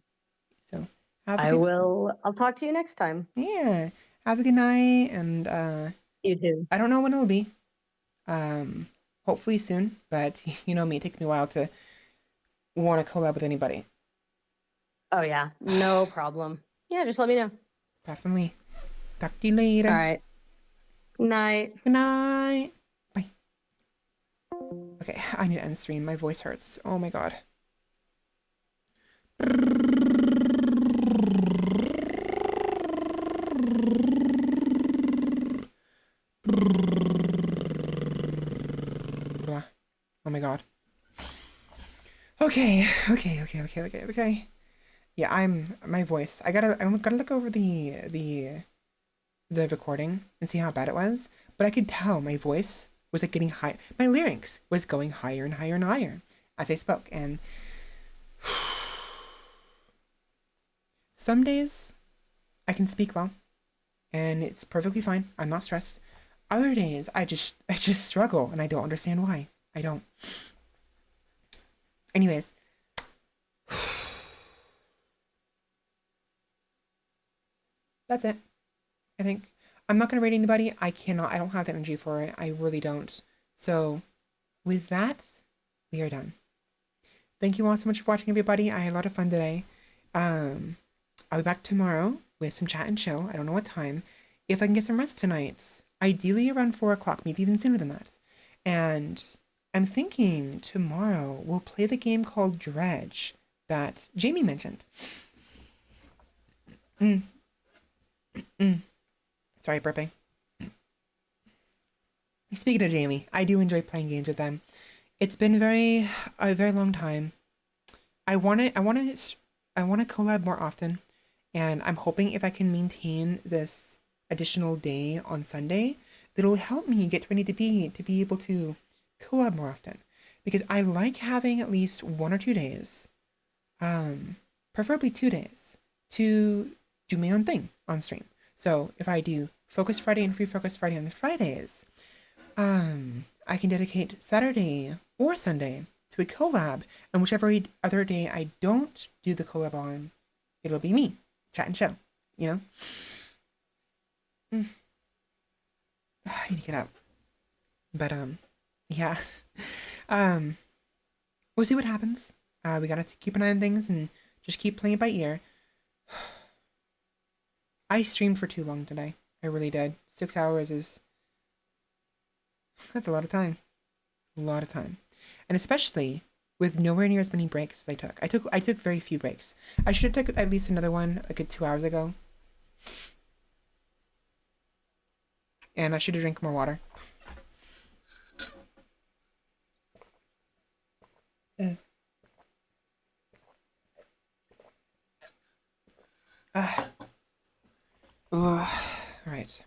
So I'll talk to you next time. Yeah. Have a good night, and You too. I don't know when it'll be. Hopefully soon, but you know me, it takes me a while to want to collab with anybody. Oh yeah, no problem. Yeah, just let me know. Definitely. Talk to you later. All right. Night. Good night. Bye. Okay, I need to end stream. My voice hurts. Oh my god. Oh my god. Okay. Yeah, my voice. I gotta look over the recording and see how bad it was. But I could tell my voice was like getting high. My larynx was going higher and higher and higher as I spoke. And some days I can speak well, and it's perfectly fine. I'm not stressed. Other days I just struggle, and I don't understand why. I don't. Anyways. That's it. I think. I'm not going to rate anybody. I don't have the energy for it. I really don't. So, with that, we are done. Thank you all so much for watching, everybody. I had a lot of fun today. I'll be back tomorrow with some chat and chill. I don't know what time. If I can get some rest tonight. Ideally around 4 o'clock, maybe even sooner than that. And I'm thinking tomorrow we'll play the game called Dredge that Jamie mentioned. Sorry, burping. Speaking of Jamie, I do enjoy playing games with them. It's been a very long time. I want to collab more often, and I'm hoping if I can maintain this additional day on Sunday, that'll help me get ready to be able to collab more often, because I like having at least 1 or 2 days, preferably 2 days, to do my own thing on stream. So if I do Focus Friday and Free Focus Friday on Fridays, I can dedicate Saturday or Sunday to a collab, and whichever other day I don't do the collab on, it'll be me, chat and chill, you know? I need to get up. But, yeah. We'll see what happens. We gotta keep an eye on things and just keep playing it by ear. I streamed for too long today. I really did. 6 hours that's a lot of time. A lot of time. And especially with nowhere near as many breaks as I took. I took very few breaks. I should have took at least another one like 2 hours ago. And I should have drank more water. Right.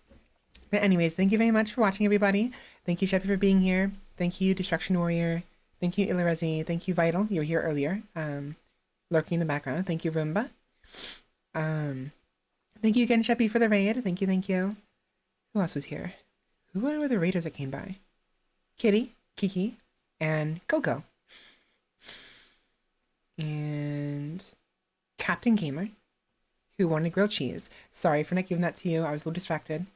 But anyways, thank you very much for watching, everybody. Thank you, Sheppy, for being here. Thank you, Destruction Warrior. Thank you, Illarezi. Thank you, Vital. You were here earlier. Lurking in the background. Thank you, Roomba. Thank you again, Sheppy, for the raid. Thank you. Who else was here? Who were the raiders that came by? Kitty, Kiki, and Coco. And Captain Gamer, who wanted grilled cheese. Sorry for not giving that to you. I was a little distracted.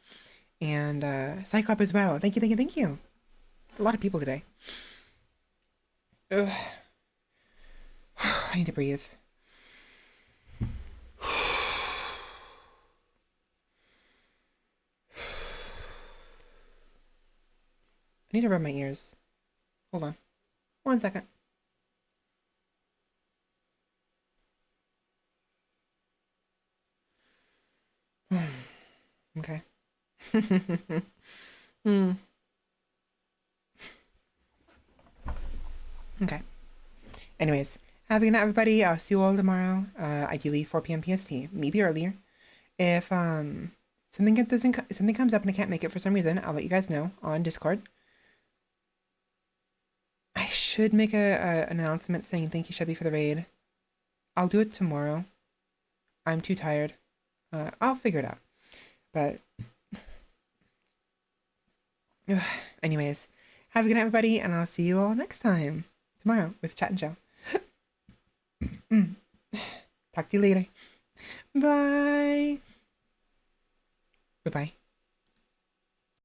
And Cyclops as well. Thank you. A lot of people today. Ugh. I need to breathe. I need to rub my ears. Hold on. 1 second. Okay. Okay. Anyways, have a good night, everybody. I'll see you all tomorrow. Ideally 4 p.m. PST, maybe earlier. If something comes up and I can't make it for some reason, I'll let you guys know on Discord. I should make an announcement saying thank you, Chevy, for the raid. I'll do it tomorrow. I'm too tired. I'll figure it out. But anyways, have a good night, everybody, and I'll see you all next time tomorrow with Chat and Show. Talk to you later. Bye. Bye-bye.